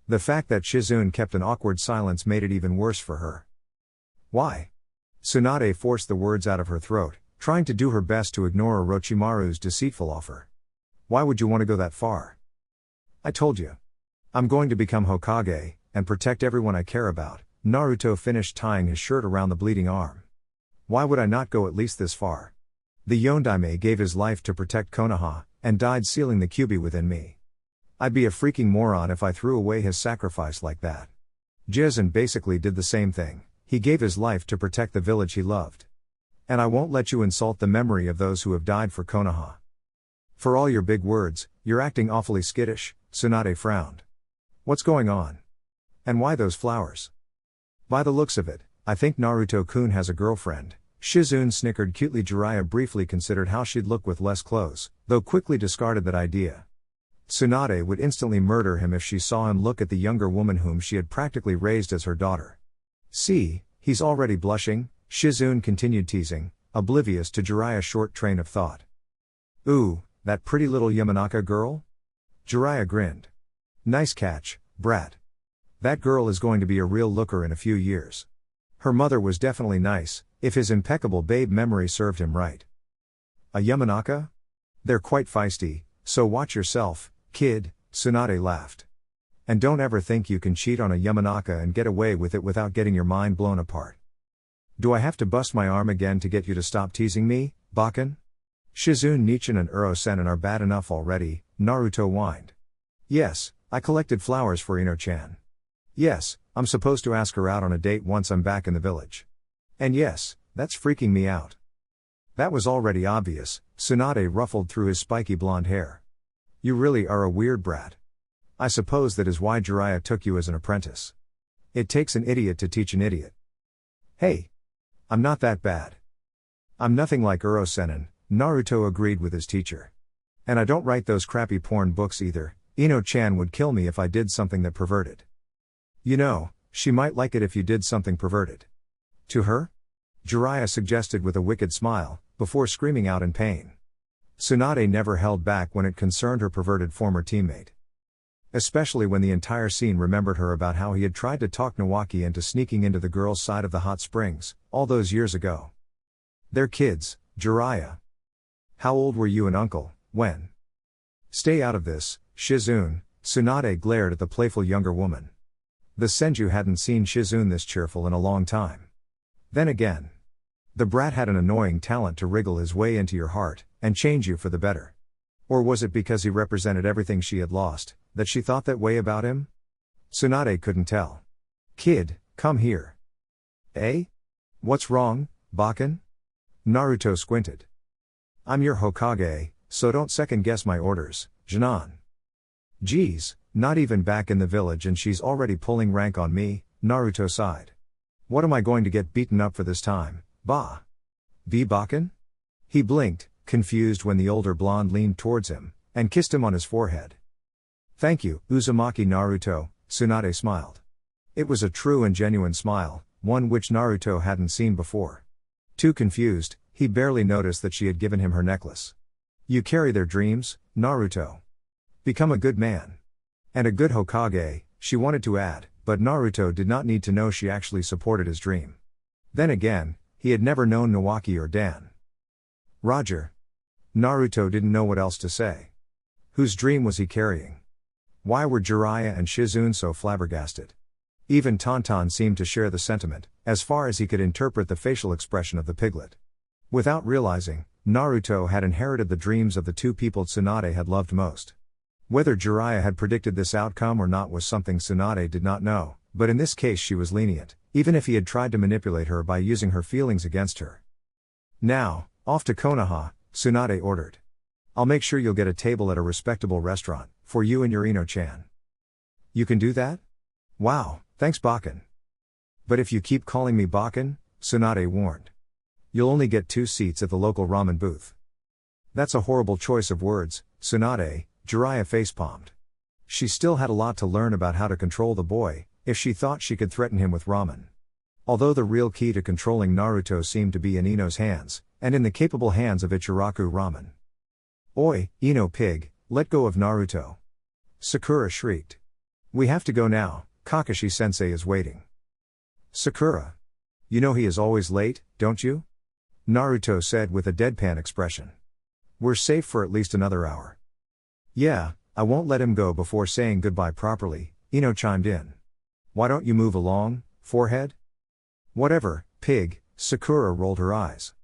The fact that Shizune kept an awkward silence made it even worse for her. Why? Tsunade forced the words out of her throat, trying to do her best to ignore Orochimaru's deceitful offer. Why would you want to go that far? I told you. I'm going to become Hokage, and protect everyone I care about. Naruto finished tying his shirt around the bleeding arm. Why would I not go at least this far? The Yondaime gave his life to protect Konoha, and died sealing the Kyuubi within me. I'd be a freaking moron if I threw away his sacrifice like that. Jizen basically did the same thing, he gave his life to protect the village he loved. And I won't let you insult the memory of those who have died for Konoha. For all your big words, you're acting awfully skittish, Tsunade frowned. What's going on? And why those flowers? By the looks of it, I think Naruto-kun has a girlfriend. Shizune snickered cutely. Jiraiya briefly considered how she'd look with less clothes, though quickly discarded that idea. Tsunade would instantly murder him if she saw him look at the younger woman whom she had practically raised as her daughter. See, he's already blushing, Shizune continued teasing, oblivious to Jiraiya's short train of thought. Ooh, that pretty little Yamanaka girl? Jiraiya grinned. Nice catch, brat. That girl is going to be a real looker in a few years. Her mother was definitely nice, if his impeccable babe memory served him right. A Yamanaka? They're quite feisty, so watch yourself, kid, Tsunade laughed. And don't ever think you can cheat on a Yamanaka and get away with it without getting your mind blown apart. Do I have to bust my arm again to get you to stop teasing me, Bakken? Shizune Nichin and Uro-Senin are bad enough already, Naruto whined. Yes, I collected flowers for Ino-chan. Yes, I'm supposed to ask her out on a date once I'm back in the village. And yes, that's freaking me out. That was already obvious, Tsunade ruffled through his spiky blonde hair. You really are a weird brat. I suppose that is why Jiraiya took you as an apprentice. It takes an idiot to teach an idiot. Hey! I'm not that bad. I'm nothing like Uro-Senin, Naruto agreed with his teacher. And I don't write those crappy porn books either. Ino-chan would kill me if I did something that perverted. You know, she might like it if you did something perverted. To her? Jiraiya suggested with a wicked smile, before screaming out in pain. Tsunade never held back when it concerned her perverted former teammate. Especially when the entire scene remembered her about how he had tried to talk Nawaki into sneaking into the girl's side of the hot springs, all those years ago. They're kids, Jiraiya. How old were you and uncle, when? Stay out of this, Shizune, Tsunade glared at the playful younger woman. The Senju hadn't seen Shizune this cheerful in a long time. Then again, the brat had an annoying talent to wriggle his way into your heart, and change you for the better. Or was it because he represented everything she had lost, that she thought that way about him? Tsunade couldn't tell. Kid, come here. Eh? What's wrong, Bakken? Naruto squinted. I'm your Hokage, so don't second guess my orders, Jinan. Geez, not even back in the village and she's already pulling rank on me, Naruto sighed. What am I going to get beaten up for this time, Ba? Be Bakken? He blinked, confused when the older blonde leaned towards him, and kissed him on his forehead. Thank you, Uzumaki Naruto, Tsunade smiled. It was a true and genuine smile, one which Naruto hadn't seen before. Too confused, he barely noticed that she had given him her necklace. You carry their dreams, Naruto. Become a good man. And a good Hokage, she wanted to add, but Naruto did not need to know she actually supported his dream. Then again, he had never known Nawaki or Dan. Roger. Naruto didn't know what else to say. Whose dream was he carrying? Why were Jiraiya and Shizune so flabbergasted? Even Tauntaun seemed to share the sentiment, as far as he could interpret the facial expression of the piglet. Without realizing, Naruto had inherited the dreams of the two people Tsunade had loved most. Whether Jiraiya had predicted this outcome or not was something Tsunade did not know, but in this case she was lenient, even if he had tried to manipulate her by using her feelings against her. Now, off to Konoha, Tsunade ordered. I'll make sure you'll get a table at a respectable restaurant, for you and your Ino-chan. You can do that? Wow, thanks Bakken. But if you keep calling me Bakken, Tsunade warned. You'll only get 2 seats at the local ramen booth. That's a horrible choice of words, Tsunade, Jiraiya facepalmed. She still had a lot to learn about how to control the boy, if she thought she could threaten him with ramen. Although the real key to controlling Naruto seemed to be in Ino's hands, and in the capable hands of Ichiraku Ramen. Oi, Ino pig, let go of Naruto. Sakura shrieked. We have to go now, Kakashi-sensei is waiting. Sakura. You know he is always late, don't you? Naruto said with a deadpan expression. We're safe for at least another hour. Yeah, I won't let him go before saying goodbye properly, Ino chimed in. Why don't you move along, forehead? Whatever, pig, Sakura rolled her eyes.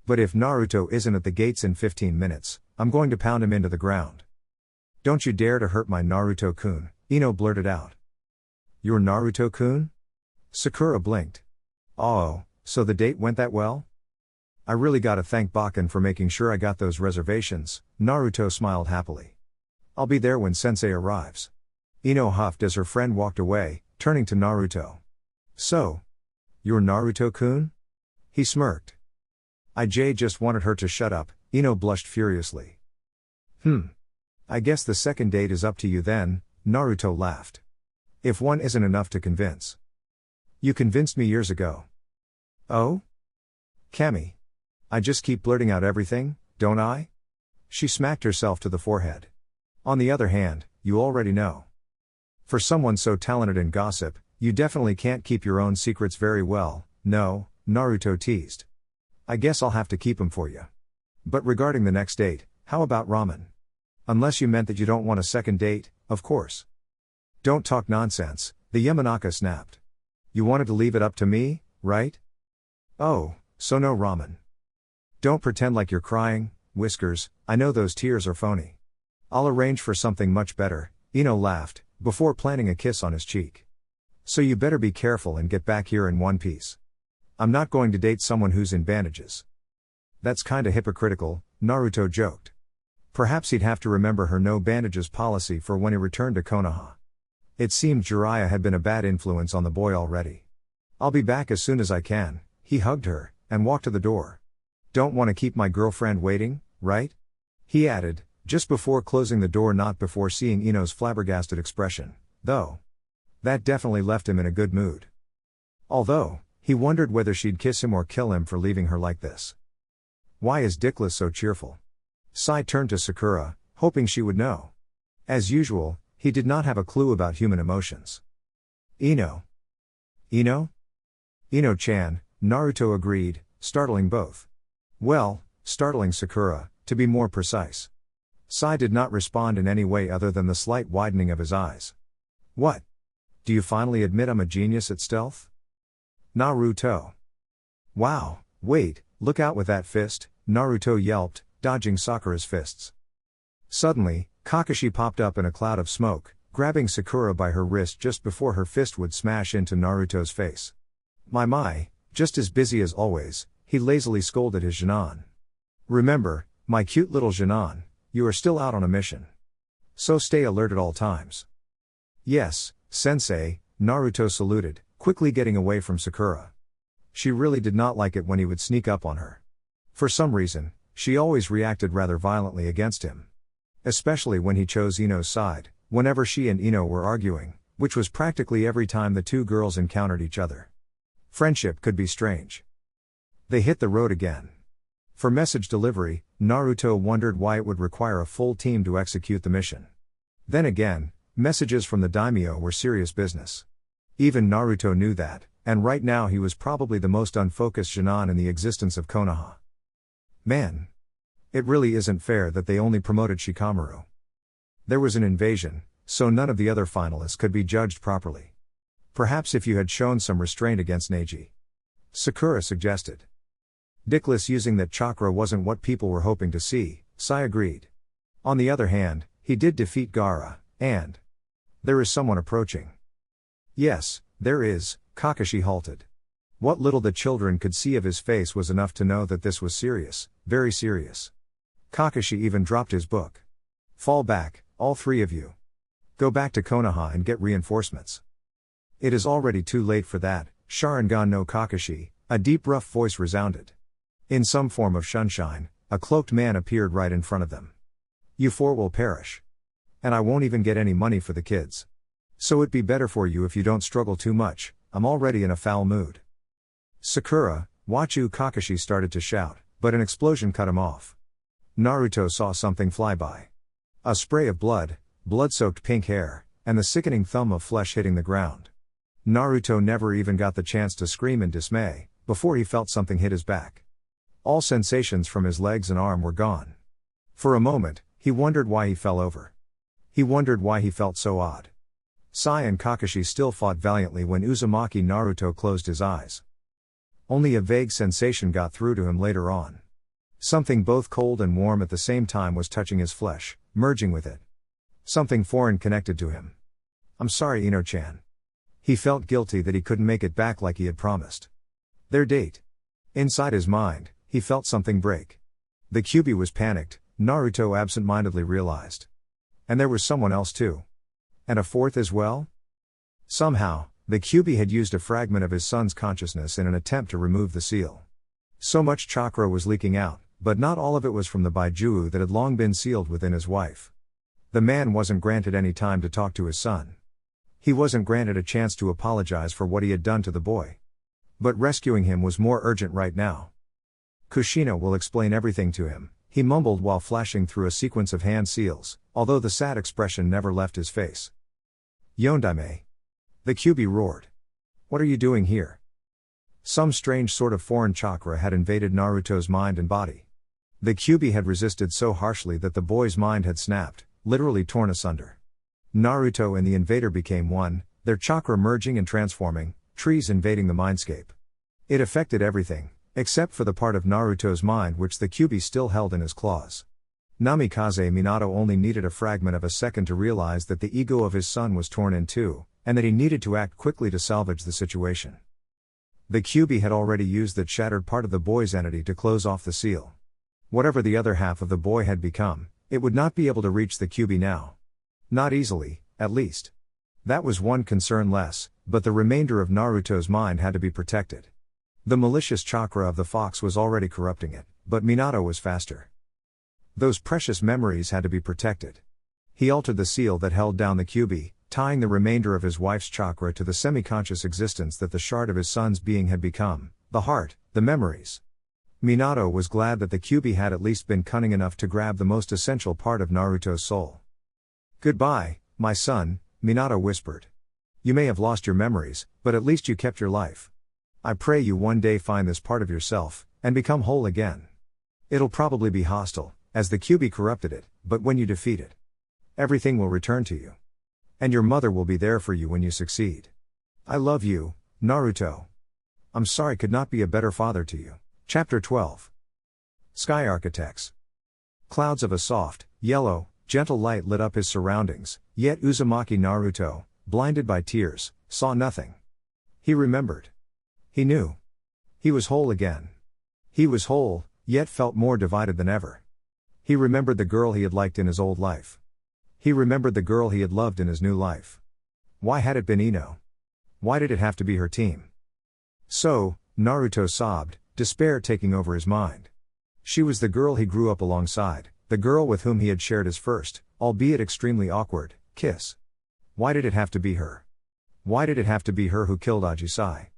But if Naruto isn't at the gates in 15 minutes, I'm going to pound him into the ground. Don't you dare to hurt my Naruto-kun, Ino blurted out. Your Naruto-kun? Sakura blinked. Oh, so the date went that well? I really gotta thank Bakken for making sure I got those reservations, Naruto smiled happily. I'll be there when sensei arrives. Ino huffed as her friend walked away, turning to Naruto. So? You're Naruto-kun? He smirked. I just wanted her to shut up, Ino blushed furiously. I guess the second date is up to you then, Naruto laughed. If one isn't enough to convince. You convinced me years ago. Oh? Cammy. I just keep blurting out everything, don't I? She smacked herself to the forehead. On the other hand, you already know. For someone so talented in gossip, you definitely can't keep your own secrets very well, no, Naruto teased. I guess I'll have to keep 'em for you. But regarding the next date, how about ramen? Unless you meant that you don't want a second date, of course. Don't talk nonsense, the Yamanaka snapped. You wanted to leave it up to me, right? Oh, so no ramen. Don't pretend like you're crying, Whiskers, I know those tears are phony. I'll arrange for something much better, Ino laughed, before planting a kiss on his cheek. So you better be careful and get back here in one piece. I'm not going to date someone who's in bandages. That's kinda hypocritical, Naruto joked. Perhaps he'd have to remember her no bandages policy for when he returned to Konoha. It seemed Jiraiya had been a bad influence on the boy already. I'll be back as soon as I can, he hugged her, and walked to the door. Don't want to keep my girlfriend waiting, right? He added, just before closing the door, not before seeing Ino's flabbergasted expression, though. That definitely left him in a good mood. Although, He wondered whether she'd kiss him or kill him for leaving her like this. Why is Dickless so cheerful? Sai turned to Sakura, hoping she would know. As usual, he did not have a clue about human emotions. Ino. Ino? Ino-chan, Naruto agreed, startling both. Well, startling Sakura, to be more precise. Sai did not respond in any way other than the slight widening of his eyes. What? Do you finally admit I'm a genius at stealth? Naruto. Wow, wait, look out with that fist, Naruto yelped, dodging Sakura's fists. Suddenly, Kakashi popped up in a cloud of smoke, grabbing Sakura by her wrist just before her fist would smash into Naruto's face. My, just as busy as always, he lazily scolded his Genon. Remember, my cute little Genon, you are still out on a mission. So stay alert at all times. Yes, sensei, Naruto saluted, quickly getting away from Sakura. She really did not like it when he would sneak up on her. For some reason, she always reacted rather violently against him. Especially when he chose Ino's side, whenever she and Ino were arguing, which was practically every time the two girls encountered each other. Friendship could be strange. They hit the road again. For message delivery, Naruto wondered why it would require a full team to execute the mission. Then again, messages from the daimyo were serious business. Even Naruto knew that, and right now he was probably the most unfocused Genon in the existence of Konoha. Man. It really isn't fair that they only promoted Shikamaru. There was an invasion, so none of the other finalists could be judged properly. Perhaps if you had shown some restraint against Neji. Sakura suggested. Dickless using that chakra wasn't what people were hoping to see, Sai agreed. On the other hand, he did defeat Gaara, and there is someone approaching. Yes, there is, Kakashi halted. What little the children could see of his face was enough to know that this was serious, very serious. Kakashi even dropped his book. Fall back, all three of you. Go back to Konoha and get reinforcements. It is already too late for that, Sharingan no Kakashi, a deep rough voice resounded. In some form of sunshine, a cloaked man appeared right in front of them. You four will perish. And I won't even get any money for the kids. So it'd be better for you if you don't struggle too much, I'm already in a foul mood. Sakura, Wachu Kakashi started to shout, but an explosion cut him off. Naruto saw something fly by. A spray of blood-soaked pink hair, and the sickening thumb of flesh hitting the ground. Naruto never even got the chance to scream in dismay, before he felt something hit his back. All sensations from his legs and arm were gone. For a moment, he wondered why he fell over. He wondered why he felt so odd. Sai and Kakashi still fought valiantly when Uzumaki Naruto closed his eyes. Only a vague sensation got through to him later on. Something both cold and warm at the same time was touching his flesh, merging with it. Something foreign connected to him. I'm sorry, Ino-chan. He felt guilty that he couldn't make it back like he had promised. Their date. Inside his mind, he felt something break. The Kyuubi was panicked, Naruto absent-mindedly realized. And there was someone else too. And a fourth as well? Somehow, the Kyuubi had used a fragment of his son's consciousness in an attempt to remove the seal. So much chakra was leaking out, but not all of it was from the Baijuu that had long been sealed within his wife. The man wasn't granted any time to talk to his son. He wasn't granted a chance to apologize for what he had done to the boy. But rescuing him was more urgent right now. Kushina will explain everything to him, he mumbled while flashing through a sequence of hand seals, although the sad expression never left his face. Yondaime. The Kyuubi roared. What are you doing here? Some strange sort of foreign chakra had invaded Naruto's mind and body. The Kyuubi had resisted so harshly that the boy's mind had snapped, literally torn asunder. Naruto and the invader became one, their chakra merging and transforming, trees invading the mindscape. It affected everything, except for the part of Naruto's mind which the Kyuubi still held in his claws. Namikaze Minato only needed a fragment of a second to realize that the ego of his son was torn in two, and that he needed to act quickly to salvage the situation. The Kyuubi had already used that shattered part of the boy's entity to close off the seal. Whatever the other half of the boy had become, it would not be able to reach the Kyuubi now. Not easily, at least. That was one concern less, but the remainder of Naruto's mind had to be protected. The malicious chakra of the fox was already corrupting it, but Minato was faster. Those precious memories had to be protected. He altered the seal that held down the Kyuubi, tying the remainder of his wife's chakra to the semi-conscious existence that the shard of his son's being had become, the heart, the memories. Minato was glad that the Kyuubi had at least been cunning enough to grab the most essential part of Naruto's soul. "Goodbye, my son," Minato whispered. "You may have lost your memories, but at least you kept your life. I pray you one day find this part of yourself, and become whole again. It'll probably be hostile, as the Kyuubi corrupted it, but when you defeat it, everything will return to you. And your mother will be there for you when you succeed. I love you, Naruto. I'm sorry could not be a better father to you." Chapter 12. Sky Architects. Clouds of a soft, yellow, gentle light lit up his surroundings, yet Uzumaki Naruto, blinded by tears, saw nothing. He remembered. He knew. He was whole again. He was whole, yet felt more divided than ever. He remembered the girl he had liked in his old life. He remembered the girl he had loved in his new life. Why had it been Ino? Why did it have to be her team? So, Naruto sobbed, despair taking over his mind. She was the girl he grew up alongside, the girl with whom he had shared his first, albeit extremely awkward, kiss. Why did it have to be her? Why did it have to be her who killed Ajisai?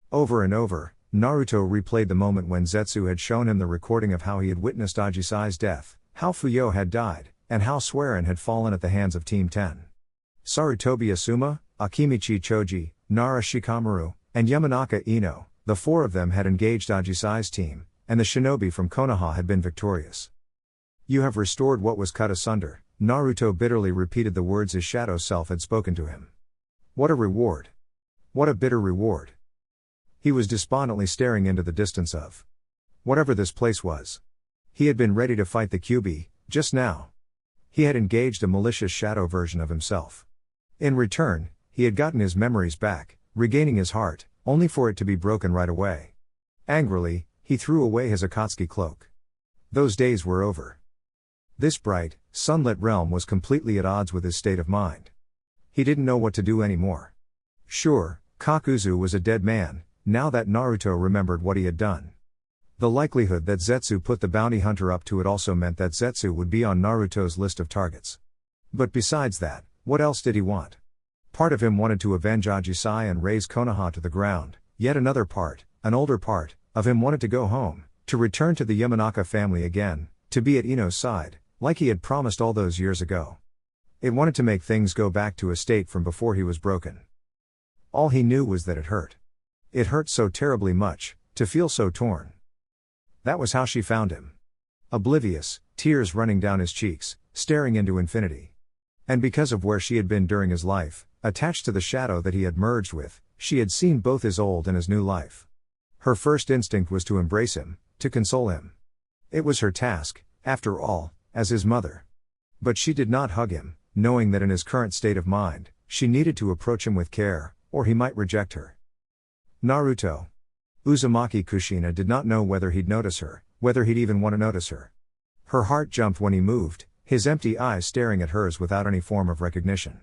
Over and over, Naruto replayed the moment when Zetsu had shown him the recording of how he had witnessed Ajisai's death, how Fuyo had died, and how Swearin had fallen at the hands of Team 10. Sarutobi Asuma, Akimichi Choji, Nara Shikamaru, and Yamanaka Ino, the four of them had engaged Ajisai's team, and the shinobi from Konoha had been victorious. "You have restored what was cut asunder," Naruto bitterly repeated the words his shadow self had spoken to him. What a reward! What a bitter reward! He was despondently staring into the distance of whatever this place was. He had been ready to fight the Kyuubi, just now. He had engaged a malicious shadow version of himself. In return, he had gotten his memories back, regaining his heart, only for it to be broken right away. Angrily, he threw away his Akatsuki cloak. Those days were over. This bright, sunlit realm was completely at odds with his state of mind. He didn't know what to do anymore. Sure, Kakuzu was a dead man, now that Naruto remembered what he had done. The likelihood that Zetsu put the bounty hunter up to it also meant that Zetsu would be on Naruto's list of targets. But besides that, what else did he want? Part of him wanted to avenge Ajisai and raze Konoha to the ground, yet another part, an older part, of him wanted to go home, to return to the Yamanaka family again, to be at Ino's side, like he had promised all those years ago. It wanted to make things go back to a state from before he was broken. All he knew was that it hurt. It hurt so terribly much, to feel so torn. That was how she found him. Oblivious, tears running down his cheeks, staring into infinity. And because of where she had been during his life, attached to the shadow that he had merged with, she had seen both his old and his new life. Her first instinct was to embrace him, to console him. It was her task, after all, as his mother. But she did not hug him, knowing that in his current state of mind, she needed to approach him with care, or he might reject her. Naruto. Uzumaki Kushina did not know whether he'd notice her, whether he'd even want to notice her. Her heart jumped when he moved, his empty eyes staring at hers without any form of recognition.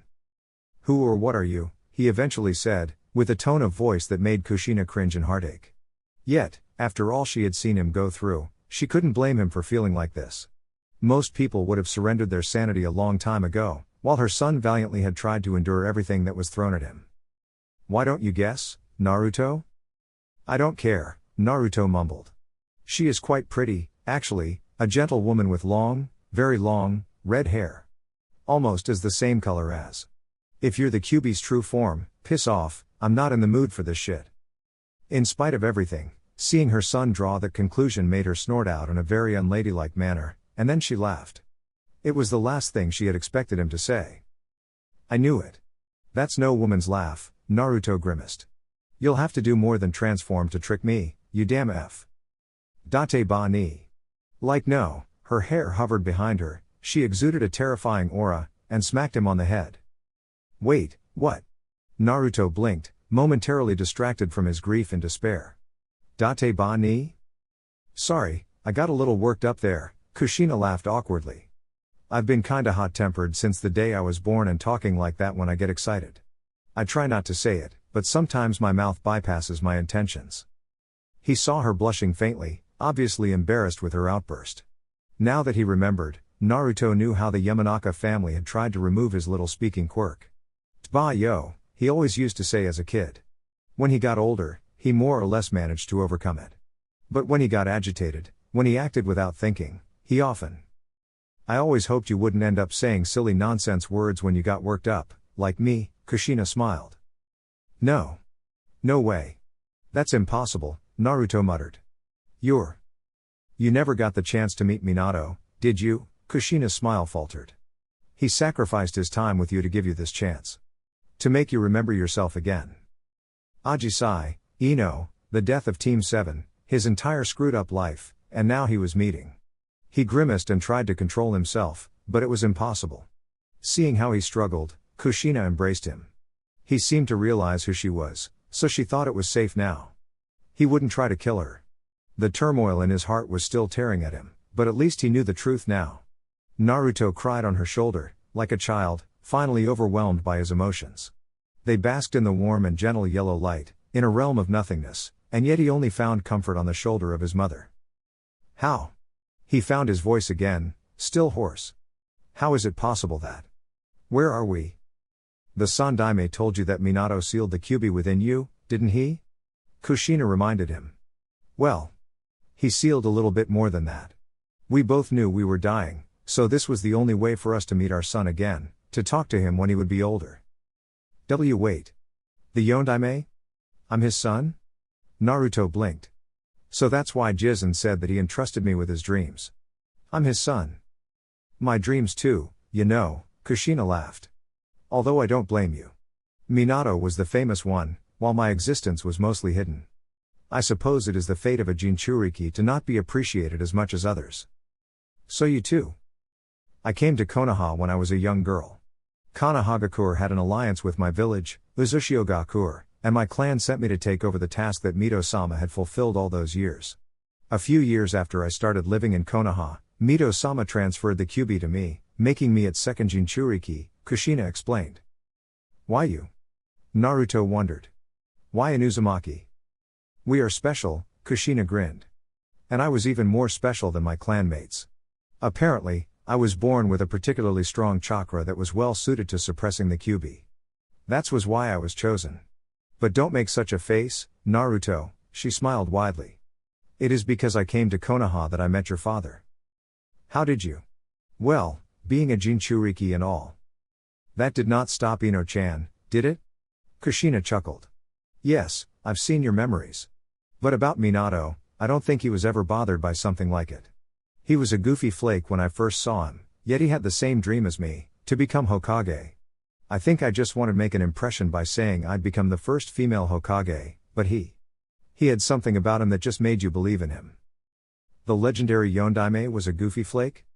"Who or what are you?" he eventually said, with a tone of voice that made Kushina cringe and heartache. Yet, after all she had seen him go through, she couldn't blame him for feeling like this. Most people would have surrendered their sanity a long time ago, while her son valiantly had tried to endure everything that was thrown at him. "Why don't you guess, Naruto?" "I don't care," Naruto mumbled. "She is quite pretty, actually, a gentle woman with long, very long, red hair. Almost as the same color as. If you're the Kyuubi's true form, piss off, I'm not in the mood for this shit." In spite of everything, seeing her son draw that conclusion made her snort out in a very unladylike manner, and then she laughed. It was the last thing she had expected him to say. "I knew it. That's no woman's laugh," Naruto grimaced. "You'll have to do more than transform to trick me, you damn F. Date ba ni." Like no, her hair hovered behind her, she exuded a terrifying aura, and smacked him on the head. "Wait, what?" Naruto blinked, momentarily distracted from his grief and despair. "Date ba ni?" "Sorry, I got a little worked up there," Kushina laughed awkwardly. "I've been kinda hot-tempered since the day I was born and talking like that when I get excited. I try not to say it, but sometimes my mouth bypasses my intentions." He saw her blushing faintly, obviously embarrassed with her outburst. Now that he remembered, Naruto knew how the Yamanaka family had tried to remove his little speaking quirk. Bah yo, he always used to say as a kid. When he got older, he more or less managed to overcome it. But when he got agitated, when he acted without thinking, he often. I always hoped you wouldn't end up saying silly nonsense words when you got worked up, like me, Kushina smiled. No. No way. That's impossible, Naruto muttered. You never got the chance to meet Minato, did you? Kushina's smile faltered. He sacrificed his time with you to give you this chance. To make you remember yourself again. Ajisai, Ino, the death of Team 7, his entire screwed up life, and now he was meeting. He grimaced and tried to control himself, but it was impossible. Seeing how he struggled, Kushina embraced him. He seemed to realize who she was, so she thought it was safe now. He wouldn't try to kill her. The turmoil in his heart was still tearing at him, but at least he knew the truth now. Naruto cried on her shoulder, like a child, finally overwhelmed by his emotions. They basked in the warm and gentle yellow light, in a realm of nothingness, and yet he only found comfort on the shoulder of his mother. How? He found his voice again, still hoarse. How is it possible that? Where are we? The Sandaime told you that Minato sealed the Kyuubi within you, didn't he? Kushina reminded him. Well. He sealed a little bit more than that. We both knew we were dying, so this was the only way for us to meet our son again, to talk to him when he would be older. Wait. The Yondaime? I'm his son? Naruto blinked. So that's why Jizen said that he entrusted me with his dreams. I'm his son. My dreams too, you know, Kushina laughed. Although I don't blame you. Minato was the famous one, while my existence was mostly hidden. I suppose it is the fate of a Jinchuriki to not be appreciated as much as others. So you too. I came to Konoha when I was a young girl. Konohagakure had an alliance with my village, Uzushio-gakure, and my clan sent me to take over the task that Mito-sama had fulfilled all those years. A few years after I started living in Konoha, Mito-sama transferred the Kyuubi to me, making me its second Jinchuriki, Kushina explained. Why you? Naruto wondered. Why an Uzumaki? We are special, Kushina grinned. And I was even more special than my clanmates. Apparently, I was born with a particularly strong chakra that was well suited to suppressing the Kyuubi. That was why I was chosen. But don't make such a face, Naruto, she smiled widely. It is because I came to Konoha that I met your father. How did you? Well, being a Jinchuriki and all. That did not stop Ino-chan, did it? Kushina chuckled. Yes, I've seen your memories. But about Minato, I don't think he was ever bothered by something like it. He was a goofy flake when I first saw him, yet he had the same dream as me, to become Hokage. I think I just wanted to make an impression by saying I'd become the first female Hokage, but he had something about him that just made you believe in him. The legendary Yondaime was a goofy flake?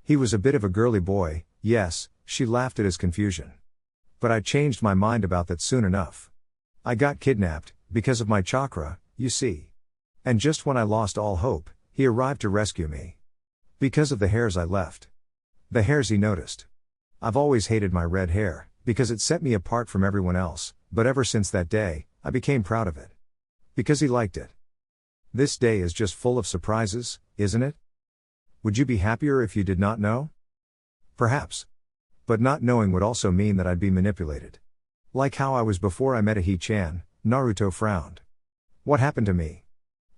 He was a bit of a girly boy, yes, she laughed at his confusion. But I changed my mind about that soon enough. I got kidnapped, because of my chakra, you see. And just when I lost all hope, he arrived to rescue me. Because of the hairs I left. The hairs he noticed. I've always hated my red hair, because it set me apart from everyone else, but ever since that day, I became proud of it. Because he liked it. This day is just full of surprises, isn't it? Would you be happier if you did not know? Perhaps. But not knowing would also mean that I'd be manipulated. Like how I was before I met Ahi-chan, Naruto frowned. What happened to me?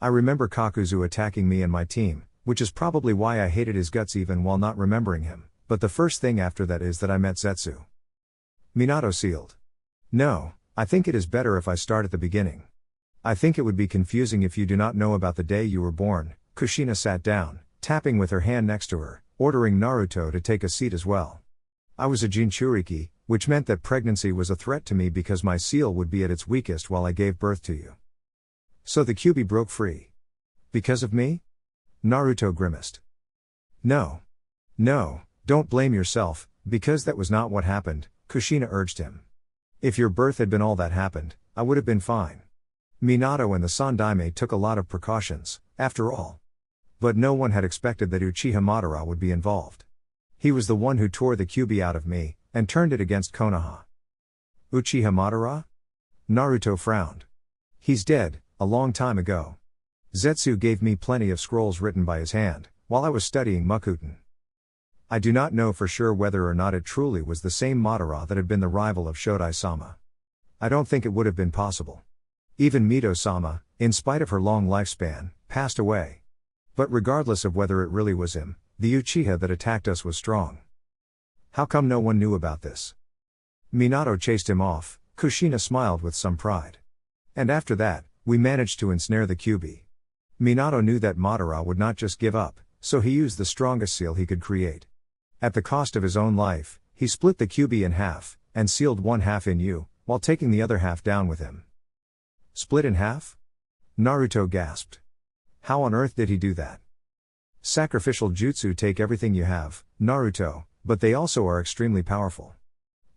I remember Kakuzu attacking me and my team, which is probably why I hated his guts even while not remembering him, but the first thing after that is that I met Zetsu. Minato sealed. No, I think it is better if I start at the beginning. I think it would be confusing if you do not know about the day you were born. Kushina sat down, tapping with her hand next to her, ordering Naruto to take a seat as well. I was a Jinchuriki, which meant that pregnancy was a threat to me because my seal would be at its weakest while I gave birth to you. So the Kyuubi broke free. Because of me? Naruto grimaced. No, don't blame yourself, because that was not what happened, Kushina urged him. If your birth had been all that happened, I would have been fine. Minato and the Sandaime took a lot of precautions, after all. But no one had expected that Uchiha Madara would be involved. He was the one who tore the Kyuubi out of me, and turned it against Konoha. Uchiha Madara? Naruto frowned. He's dead, a long time ago. Zetsu gave me plenty of scrolls written by his hand, while I was studying Mokuton. I do not know for sure whether or not it truly was the same Madara that had been the rival of Shodai-sama. I don't think it would have been possible. Even Mito-sama, in spite of her long lifespan, passed away. But regardless of whether it really was him, the Uchiha that attacked us was strong. How come no one knew about this? Minato chased him off. Kushina smiled with some pride. And after that, we managed to ensnare the Kyuubi. Minato knew that Madara would not just give up, so he used the strongest seal he could create. At the cost of his own life, he split the Kyuubi in half, and sealed one half in you, while taking the other half down with him. Split in half? Naruto gasped. How on earth did he do that? Sacrificial jutsu take everything you have, Naruto, but they also are extremely powerful.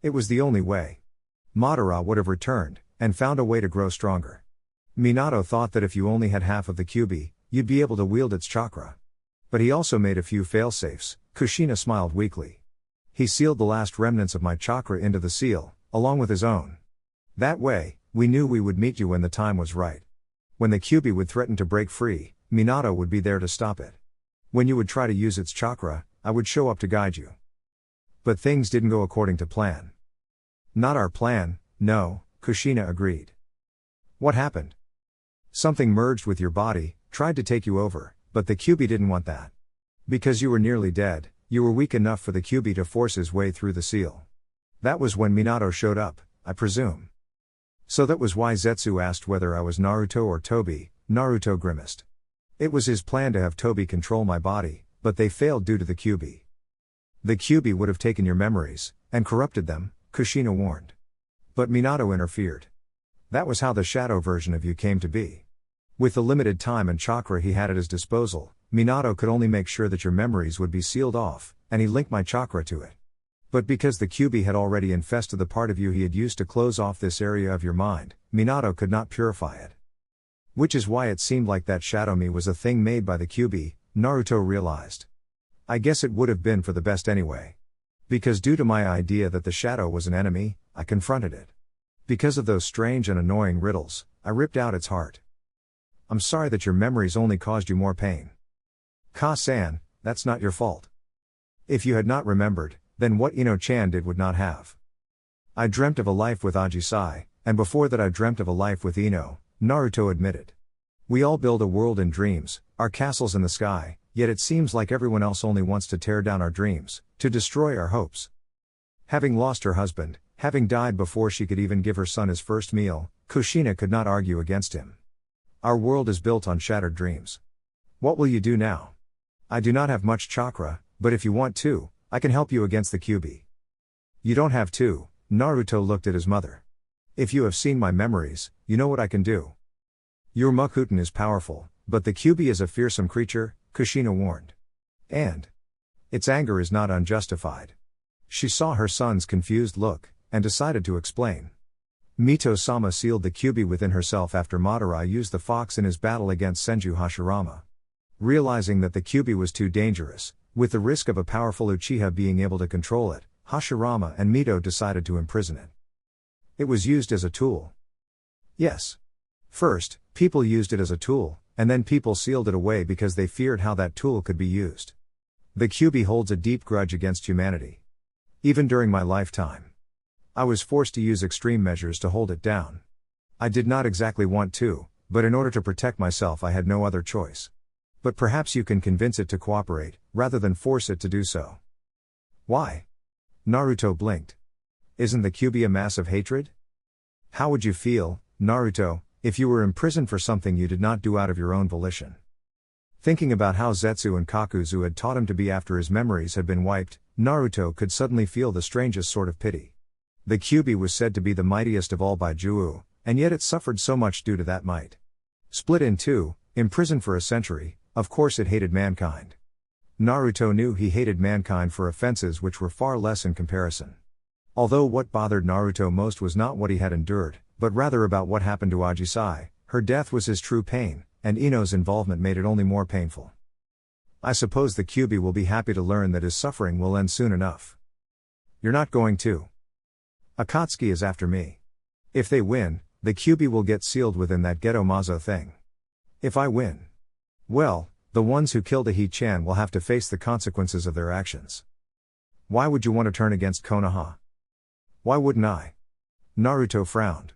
It was the only way. Madara would have returned, and found a way to grow stronger. Minato thought that if you only had half of the Kyuubi, you'd be able to wield its chakra. But he also made a few failsafes. Kushina smiled weakly. He sealed the last remnants of my chakra into the seal, along with his own. That way, we knew we would meet you when the time was right. When the Kyuubi would threaten to break free, Minato would be there to stop it. When you would try to use its chakra, I would show up to guide you. But things didn't go according to plan. Not our plan, no, Kushina agreed. What happened? Something merged with your body, tried to take you over, but the Kyuubi didn't want that. Because you were nearly dead, you were weak enough for the Kyuubi to force his way through the seal. That was when Minato showed up, I presume. So that was why Zetsu asked whether I was Naruto or Tobi. Naruto grimaced. It was his plan to have Tobi control my body, but they failed due to the Kyuubi. The Kyuubi would have taken your memories, and corrupted them, Kushina warned. But Minato interfered. That was how the shadow version of you came to be. With the limited time and chakra he had at his disposal, Minato could only make sure that your memories would be sealed off, and he linked my chakra to it. But because the Kyuubi had already infested the part of you he had used to close off this area of your mind, Minato could not purify it. Which is why it seemed like that shadow me was a thing made by the Kyuubi, Naruto realized. I guess it would have been for the best anyway. Because due to my idea that the shadow was an enemy, I confronted it. Because of those strange and annoying riddles, I ripped out its heart. I'm sorry that your memories only caused you more pain. Ka-san, that's not your fault. If you had not remembered, then what Ino-chan did would not have. I dreamt of a life with Ajisai, and before that I dreamt of a life with Ino, Naruto admitted. We all build a world in dreams, our castles in the sky, yet it seems like everyone else only wants to tear down our dreams, to destroy our hopes. Having lost her husband, having died before she could even give her son his first meal, Kushina could not argue against him. Our world is built on shattered dreams. What will you do now? I do not have much chakra, but if you want to, I can help you against the Kyuubi. You don't have to, Naruto looked at his mother. If you have seen my memories, you know what I can do. Your Mokuton is powerful, but the Kyuubi is a fearsome creature, Kushina warned. And its anger is not unjustified. She saw her son's confused look, and decided to explain. Mito-sama sealed the Kyuubi within herself after Madara used the fox in his battle against Senju Hashirama. Realizing that the Kyuubi was too dangerous, with the risk of a powerful Uchiha being able to control it, Hashirama and Mito decided to imprison it. It was used as a tool. Yes. First, people used it as a tool, and then people sealed it away because they feared how that tool could be used. The Kyuubi holds a deep grudge against humanity. Even during my lifetime, I was forced to use extreme measures to hold it down. I did not exactly want to, but in order to protect myself I had no other choice. But perhaps you can convince it to cooperate, rather than force it to do so. Why? Naruto blinked. Isn't the Kyuubi a mass of hatred? How would you feel, Naruto, if you were imprisoned for something you did not do out of your own volition? Thinking about how Zetsu and Kakuzu had taught him to be after his memories had been wiped, Naruto could suddenly feel the strangest sort of pity. The Kyuubi was said to be the mightiest of all by Juu, and yet it suffered so much due to that might. Split in two, imprisoned for a century, of course it hated mankind. Naruto knew he hated mankind for offenses which were far less in comparison. Although what bothered Naruto most was not what he had endured, but rather about what happened to Ajisai. Her death was his true pain, and Ino's involvement made it only more painful. I suppose the Kyuubi will be happy to learn that his suffering will end soon enough. You're not going to. Akatsuki is after me. If they win, the Kyuubi will get sealed within that Geto Mazo thing. If I win, well, the ones who killed Ahi-chan will have to face the consequences of their actions. Why would you want to turn against Konoha? Why wouldn't I? Naruto frowned.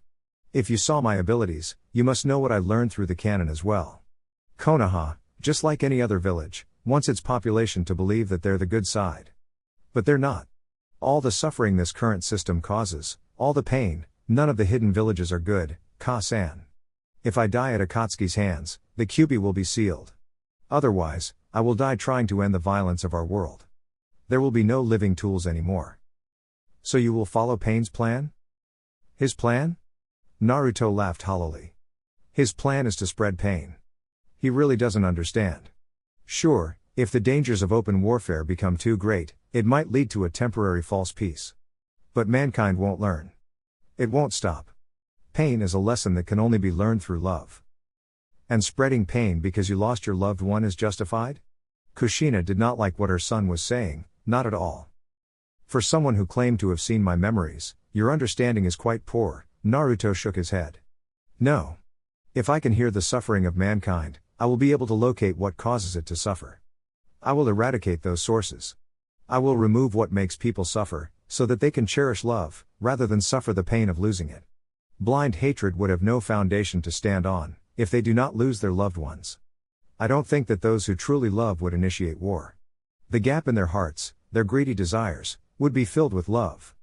If you saw my abilities, you must know what I learned through the canon as well. Konoha, just like any other village, wants its population to believe that they're the good side. But they're not. All the suffering this current system causes, all the pain, none of the hidden villages are good, Ka-san. If I die at Akatsuki's hands, the Kyuubi will be sealed. Otherwise, I will die trying to end the violence of our world. There will be no living tools anymore. So you will follow Pain's plan? His plan? Naruto laughed hollowly. His plan is to spread pain. He really doesn't understand. Sure, if the dangers of open warfare become too great, it might lead to a temporary false peace. But mankind won't learn. It won't stop. Pain is a lesson that can only be learned through love. And spreading pain because you lost your loved one is justified? Kushina did not like what her son was saying, not at all. For someone who claimed to have seen my memories, your understanding is quite poor. Naruto shook his head. No. If I can hear the suffering of mankind, I will be able to locate what causes it to suffer. I will eradicate those sources. I will remove what makes people suffer, so that they can cherish love, rather than suffer the pain of losing it. Blind hatred would have no foundation to stand on, if they do not lose their loved ones. I don't think that those who truly love would initiate war. The gap in their hearts, their greedy desires, would be filled with love.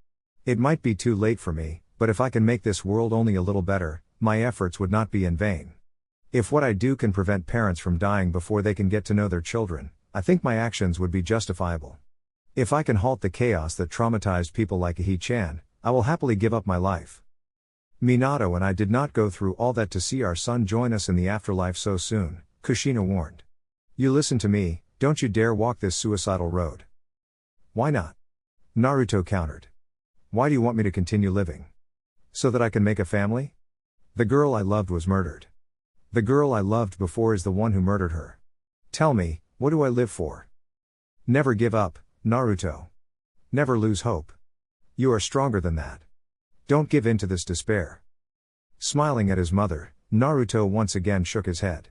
It might be too late for me, but if I can make this world only a little better, my efforts would not be in vain. If what I do can prevent parents from dying before they can get to know their children, I think my actions would be justifiable. If I can halt the chaos that traumatized people like Ahi-chan, I will happily give up my life. Minato and I did not go through all that to see our son join us in the afterlife so soon, Kushina warned. You listen to me, don't you dare walk this suicidal road. Why not? Naruto countered. Why do you want me to continue living? So that I can make a family? The girl I loved was murdered. The girl I loved before is the one who murdered her. Tell me, what do I live for? Never give up, Naruto. Never lose hope. You are stronger than that. Don't give in to this despair. Smiling at his mother, Naruto once again shook his head.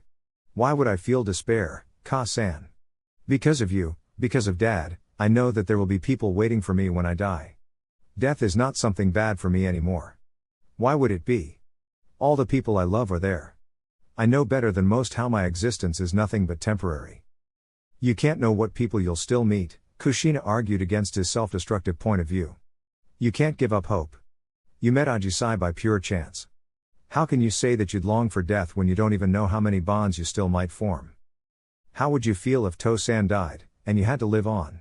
Why would I feel despair, Ka-san? Because of you, because of Dad, I know that there will be people waiting for me when I die. Death is not something bad for me anymore. Why would it be? All the people I love are there. I know better than most how my existence is nothing but temporary. You can't know what people you'll still meet, Kushina argued against his self-destructive point of view. You can't give up hope. You met Ajisai by pure chance. How can you say that you'd long for death when you don't even know how many bonds you still might form? How would you feel if To-san died, and you had to live on?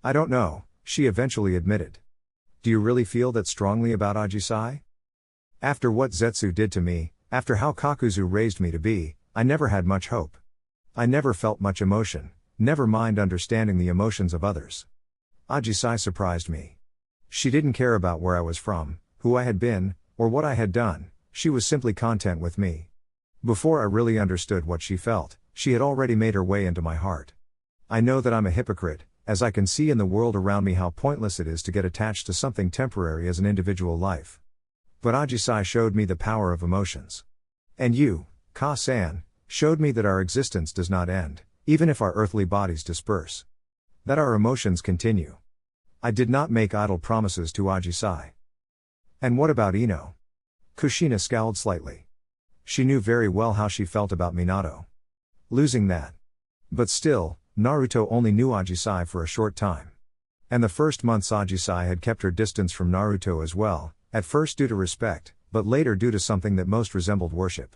I don't know, she eventually admitted. Do you really feel that strongly about Ajisai? After what Zetsu did to me, after how Kakuzu raised me to be, I never had much hope. I never felt much emotion, never mind understanding the emotions of others. Ajisai surprised me. She didn't care about where I was from, who I had been, or what I had done, she was simply content with me. Before I really understood what she felt, she had already made her way into my heart. I know that I'm a hypocrite, as I can see in the world around me how pointless it is to get attached to something temporary as an individual life. But Ajisai showed me the power of emotions. And you, Ka-san, showed me that our existence does not end, even if our earthly bodies disperse. That our emotions continue. I did not make idle promises to Ajisai. And what about Ino? Kushina scowled slightly. She knew very well how she felt about Minato. Losing that. But still, Naruto only knew Ajisai for a short time. And the first months Ajisai had kept her distance from Naruto as well, at first due to respect, but later due to something that most resembled worship.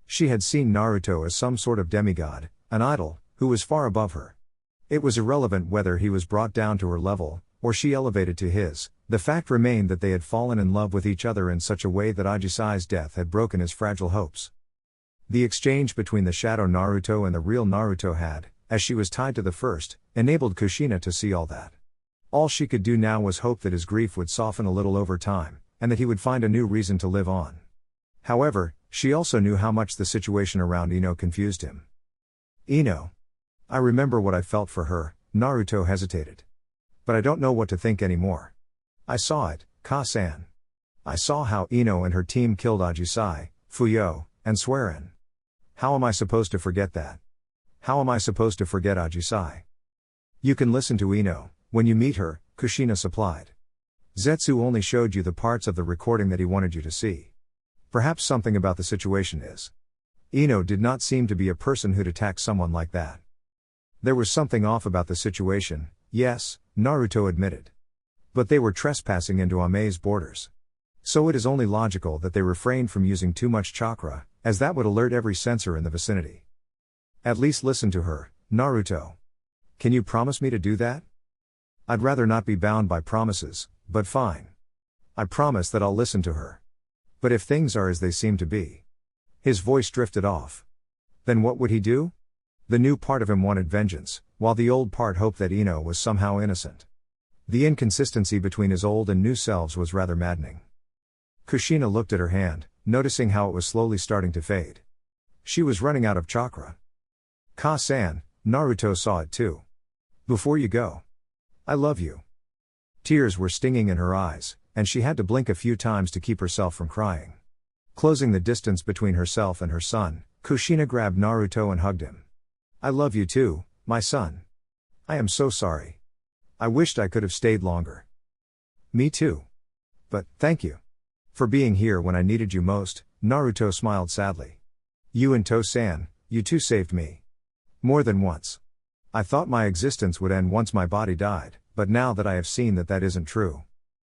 She had seen Naruto as some sort of demigod, an idol, who was far above her. It was irrelevant whether he was brought down to her level, or she elevated to his, the fact remained that they had fallen in love with each other in such a way that Ajisai's death had broken his fragile hopes. The exchange between the shadow Naruto and the real Naruto had, as she was tied to the first, enabled Kushina to see all that. All she could do now was hope that his grief would soften a little over time, and that he would find a new reason to live on. However, she also knew how much the situation around Ino confused him. Ino. I remember what I felt for her, Naruto hesitated. But I don't know what to think anymore. I saw it, Ka-san. I saw how Ino and her team killed Ajisai, Fuyo, and Swearin. How am I supposed to forget that? How am I supposed to forget Ajisai? You can listen to Ino, When you meet her, Kushina supplied. Zetsu only showed you the parts of the recording that he wanted you to see. Perhaps something about the situation is. Ino did not seem to be a person who'd attack someone like that. There was something off about the situation, yes, Naruto admitted. But they were trespassing into Ame's borders. So it is only logical that they refrained from using too much chakra, as that would alert every sensor in the vicinity. At least listen to her, Naruto. Can you promise me to do that? I'd rather not be bound by promises, but fine. I promise that I'll listen to her. But if things are as they seem to be. His voice drifted off. Then what would he do? The new part of him wanted vengeance, while the old part hoped that Ino was somehow innocent. The inconsistency between his old and new selves was rather maddening. Kushina looked at her hand, noticing how it was slowly starting to fade. She was running out of chakra. Ka-san, Naruto saw it too. Before you go. I love you. Tears were stinging in her eyes, and she had to blink a few times to keep herself from crying. Closing the distance between herself and her son, Kushina grabbed Naruto and hugged him. I love you too, my son. I am so sorry. I wished I could have stayed longer. Me too. But, thank you. For being here when I needed you most, Naruto smiled sadly. You and To-san, you two saved me. More than once. I thought my existence would end once my body died, but now that I have seen that that isn't true.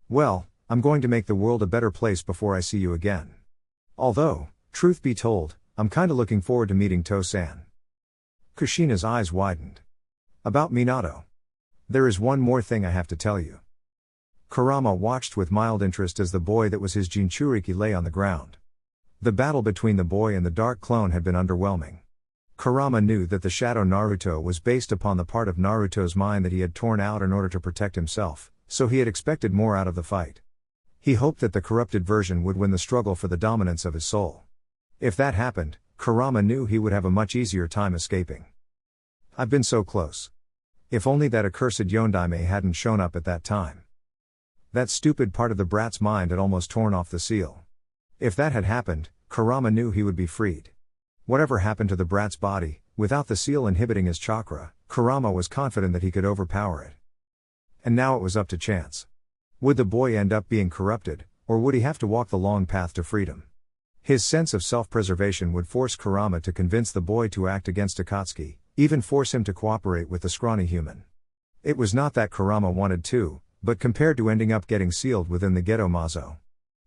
Well, I'm going to make the world a better place before I see you again. Although, truth be told, I'm kinda looking forward to meeting To-san. Kushina's eyes widened. About Minato. There is one more thing I have to tell you. Kurama watched with mild interest as the boy that was his Jinchuriki lay on the ground. The battle between the boy and the dark clone had been underwhelming. Kurama knew that the Shadow Naruto was based upon the part of Naruto's mind that he had torn out in order to protect himself, so he had expected more out of the fight. He hoped that the corrupted version would win the struggle for the dominance of his soul. If that happened, Kurama knew he would have a much easier time escaping. I've been so close. If only that accursed Yondaime hadn't shown up at that time. That stupid part of the brat's mind had almost torn off the seal. If that had happened, Kurama knew he would be freed. Whatever happened to the brat's body, without the seal inhibiting his chakra, Kurama was confident that he could overpower it. And now it was up to chance. Would the boy end up being corrupted, or would he have to walk the long path to freedom? His sense of self-preservation would force Kurama to convince the boy to act against Akatsuki, even force him to cooperate with the scrawny human. It was not that Kurama wanted to, but compared to ending up getting sealed within the Geto Mazo.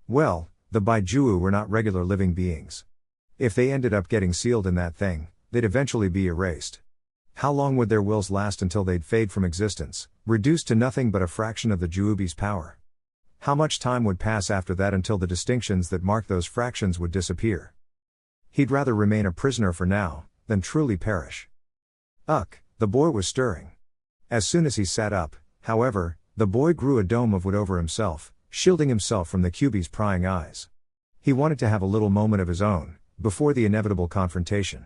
Well, the Baijuu were not regular living beings. If they ended up getting sealed in that thing, they'd eventually be erased. How long would their wills last until they'd fade from existence, reduced to nothing but a fraction of the Juubi's power? How much time would pass after that until the distinctions that mark those fractions would disappear? He'd rather remain a prisoner for now, than truly perish. The boy was stirring. As soon as he sat up, however, the boy grew a dome of wood over himself, shielding himself from the Kyuubi's prying eyes. He wanted to have a little moment of his own, before the inevitable confrontation.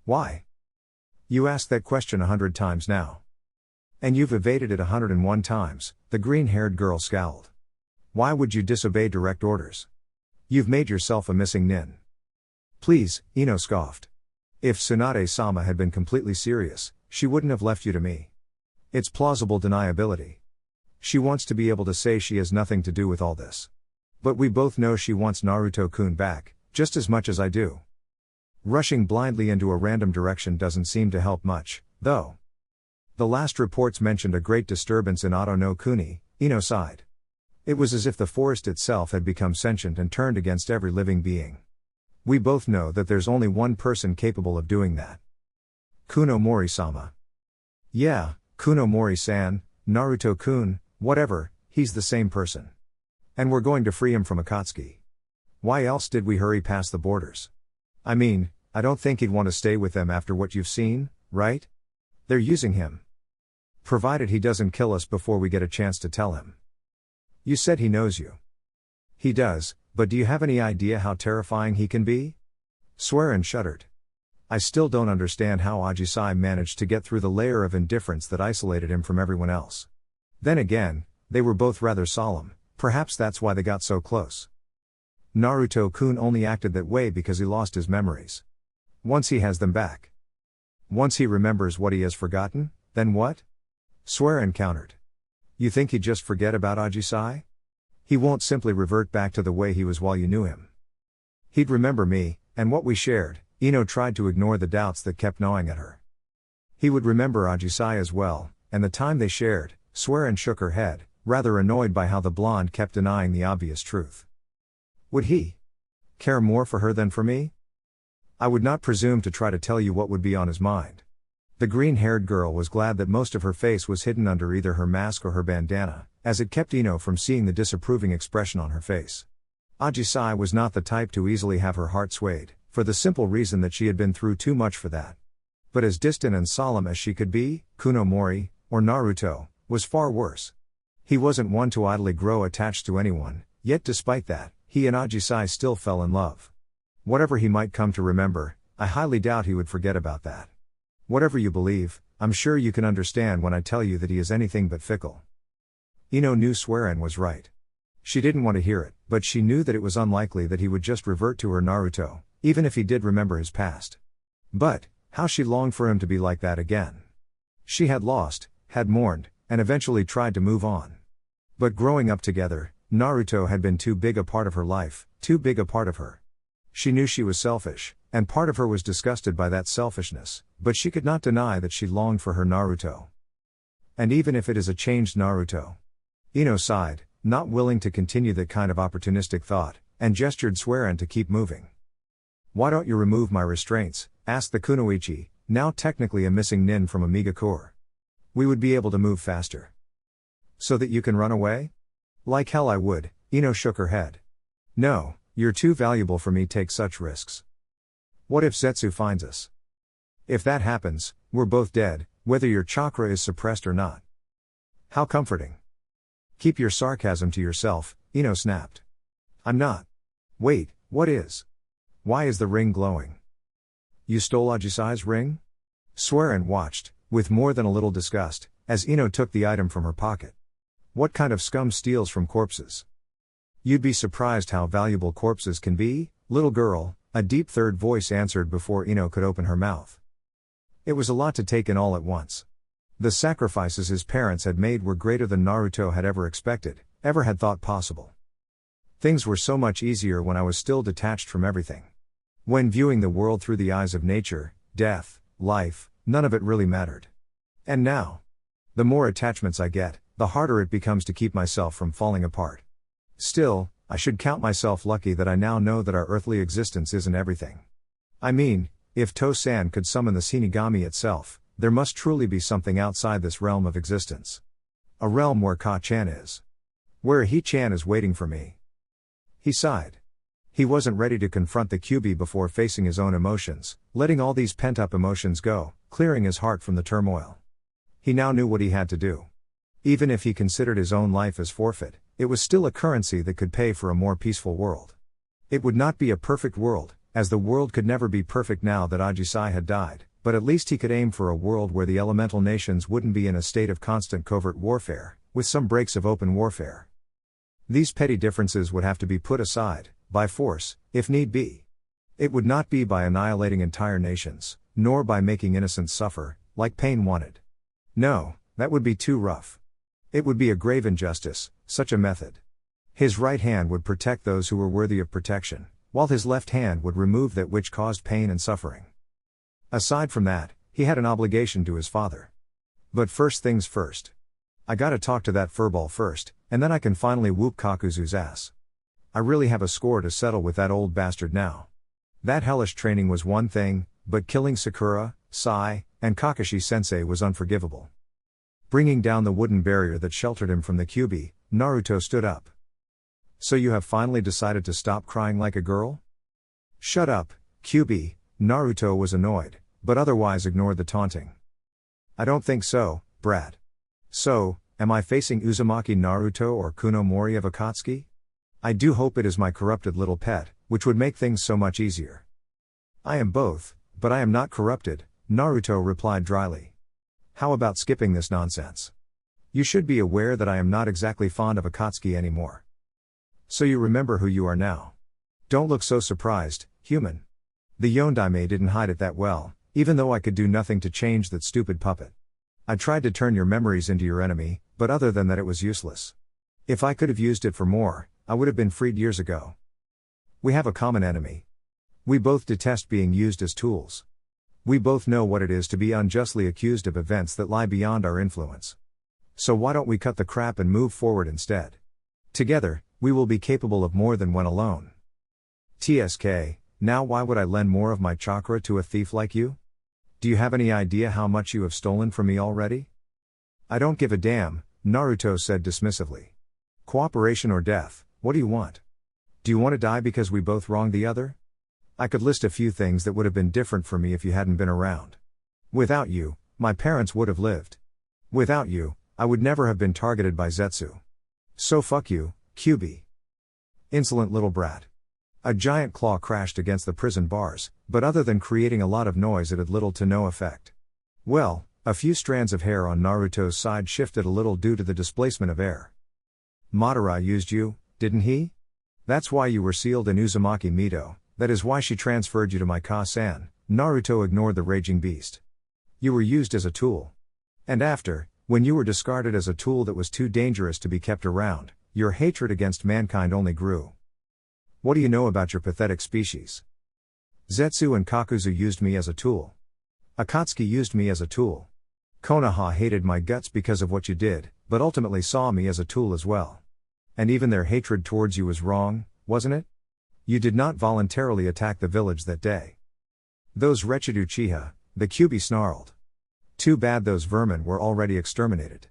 Why? You asked that question 100 times now. And you've evaded it 101 times, the green-haired girl scowled. Why would you disobey direct orders? You've made yourself a missing nin. Please, Ino scoffed. If Tsunade-sama had been completely serious, she wouldn't have left you to me. It's plausible deniability. She wants to be able to say she has nothing to do with all this. But we both know she wants Naruto-kun back, just as much as I do. Rushing blindly into a random direction doesn't seem to help much, though. The last reports mentioned a great disturbance in Oto no Kuni, Ino sighed. It was as if the forest itself had become sentient and turned against every living being. We both know that there's only one person capable of doing that. Kuno Mori-sama. Yeah, Kuno Mori-san, Naruto-kun, whatever, he's the same person. And we're going to free him from Akatsuki. Why else did we hurry past the borders? I mean, I don't think he'd want to stay with them after what you've seen, right? They're using him. Provided he doesn't kill us before we get a chance to tell him. You said he knows you. He does, but do you have any idea how terrifying he can be? Swearin shuddered. I still don't understand how Ajisai managed to get through the layer of indifference that isolated him from everyone else. Then again, they were both rather solemn, perhaps that's why they got so close. Naruto-kun only acted that way because he lost his memories. Once he has them back. Once he remembers what he has forgotten, then what? Sueren countered. You think he'd just forget about Ajisai? He won't simply revert back to the way he was while you knew him. He'd remember me, and what we shared. Ino tried to ignore the doubts that kept gnawing at her. He would remember Ajisai as well, and the time they shared. Sueren shook her head, rather annoyed by how the blonde kept denying the obvious truth. Would he care more for her than for me? I would not presume to try to tell you what would be on his mind. The green-haired girl was glad that most of her face was hidden under either her mask or her bandana, as it kept Ino from seeing the disapproving expression on her face. Ajisai was not the type to easily have her heart swayed, for the simple reason that she had been through too much for that. But as distant and solemn as she could be, Kunomori, or Naruto, was far worse. He wasn't one to idly grow attached to anyone, yet despite that, he and Ajisai still fell in love. Whatever he might come to remember, I highly doubt he would forget about that. Whatever you believe, I'm sure you can understand when I tell you that he is anything but fickle. Ino knew Sueren was right. She didn't want to hear it, but she knew that it was unlikely that he would just revert to her Naruto, even if he did remember his past. But, how she longed for him to be like that again. She had lost, had mourned, and eventually tried to move on. But growing up together, Naruto had been too big a part of her life, too big a part of her. She knew she was selfish, and part of her was disgusted by that selfishness, but she could not deny that she longed for her Naruto. And even if it is a changed Naruto. Ino sighed, not willing to continue that kind of opportunistic thought, and gestured Sueren to keep moving. Why don't you remove my restraints? Asked the kunoichi, now technically a missing nin from Amigakure. We would be able to move faster. So that you can run away? Like hell I would, Ino shook her head. No, you're too valuable for me to take such risks. What if Zetsu finds us? If that happens, we're both dead, whether your chakra is suppressed or not. How comforting. Keep your sarcasm to yourself, Ino snapped. I'm not. Wait, what is? Why is the ring glowing? You stole Ajisai's ring? Sueren watched, with more than a little disgust, as Ino took the item from her pocket. What kind of scum steals from corpses? You'd be surprised how valuable corpses can be, little girl, a deep third voice answered before Ino could open her mouth. It was a lot to take in all at once. The sacrifices his parents had made were greater than Naruto had ever expected, ever had thought possible. Things were so much easier when I was still detached from everything. When viewing the world through the eyes of nature, death, life, none of it really mattered. And now? The more attachments I get, the harder it becomes to keep myself from falling apart. Still, I should count myself lucky that I now know that our earthly existence isn't everything. I mean, if To-san could summon the Shinigami itself, there must truly be something outside this realm of existence. A realm where Ka-chan is. Where He-chan is waiting for me. He sighed. He wasn't ready to confront the Kyuubi before facing his own emotions, letting all these pent-up emotions go, clearing his heart from the turmoil. He now knew what he had to do. Even if he considered his own life as forfeit, it was still a currency that could pay for a more peaceful world. It would not be a perfect world, as the world could never be perfect now that Ajisai had died, but at least he could aim for a world where the elemental nations wouldn't be in a state of constant covert warfare, with some breaks of open warfare. These petty differences would have to be put aside, by force, if need be. It would not be by annihilating entire nations, nor by making innocents suffer, like Pain wanted. No, that would be too rough. It would be a grave injustice, such a method. His right hand would protect those who were worthy of protection, while his left hand would remove that which caused pain and suffering. Aside from that, he had an obligation to his father. But first things first. I gotta talk to that furball first, and then I can finally whoop Kakuzu's ass. I really have a score to settle with that old bastard now. That hellish training was one thing, but killing Sakura, Sai, and Kakashi-sensei was unforgivable. Bringing down the wooden barrier that sheltered him from the Kyuubi, Naruto stood up. So you have finally decided to stop crying like a girl? Shut up, Kyuubi, Naruto was annoyed, but otherwise ignored the taunting. I don't think so, brat. So, am I facing Uzumaki Naruto or Kunomori of Akatsuki? I do hope it is my corrupted little pet, which would make things so much easier. I am both, but I am not corrupted, Naruto replied dryly. How about skipping this nonsense? You should be aware that I am not exactly fond of Akatsuki anymore. So you remember who you are now. Don't look so surprised, human. The Yondaime didn't hide it that well, even though I could do nothing to change that stupid puppet. I tried to turn your memories into your enemy, but other than that it was useless. If I could have used it for more, I would have been freed years ago. We have a common enemy. We both detest being used as tools. We both know what it is to be unjustly accused of events that lie beyond our influence. So why don't we cut the crap and move forward instead? Together, we will be capable of more than when alone. TSK, now why would I lend more of my chakra to a thief like you? Do you have any idea how much you have stolen from me already? I don't give a damn, Naruto said dismissively. Cooperation or death, what do you want? Do you want to die because we both wronged the other? I could list a few things that would have been different for me if you hadn't been around. Without you, my parents would have lived. Without you, I would never have been targeted by Zetsu. So fuck you, QB. Insolent little brat. A giant claw crashed against the prison bars, but other than creating a lot of noise it had little to no effect. Well, a few strands of hair on Naruto's side shifted a little due to the displacement of air. Madara used you, didn't he? That's why you were sealed in Uzumaki Mido, that is why she transferred you to my Ka-san. Naruto ignored the raging beast. You were used as a tool. And after, when you were discarded as a tool that was too dangerous to be kept around, your hatred against mankind only grew. What do you know about your pathetic species? Zetsu and Kakuzu used me as a tool. Akatsuki used me as a tool. Konoha hated my guts because of what you did, but ultimately saw me as a tool as well. And even their hatred towards you was wrong, wasn't it? You did not voluntarily attack the village that day. Those wretched Uchiha, the Kyuubi snarled. Too bad those vermin were already exterminated.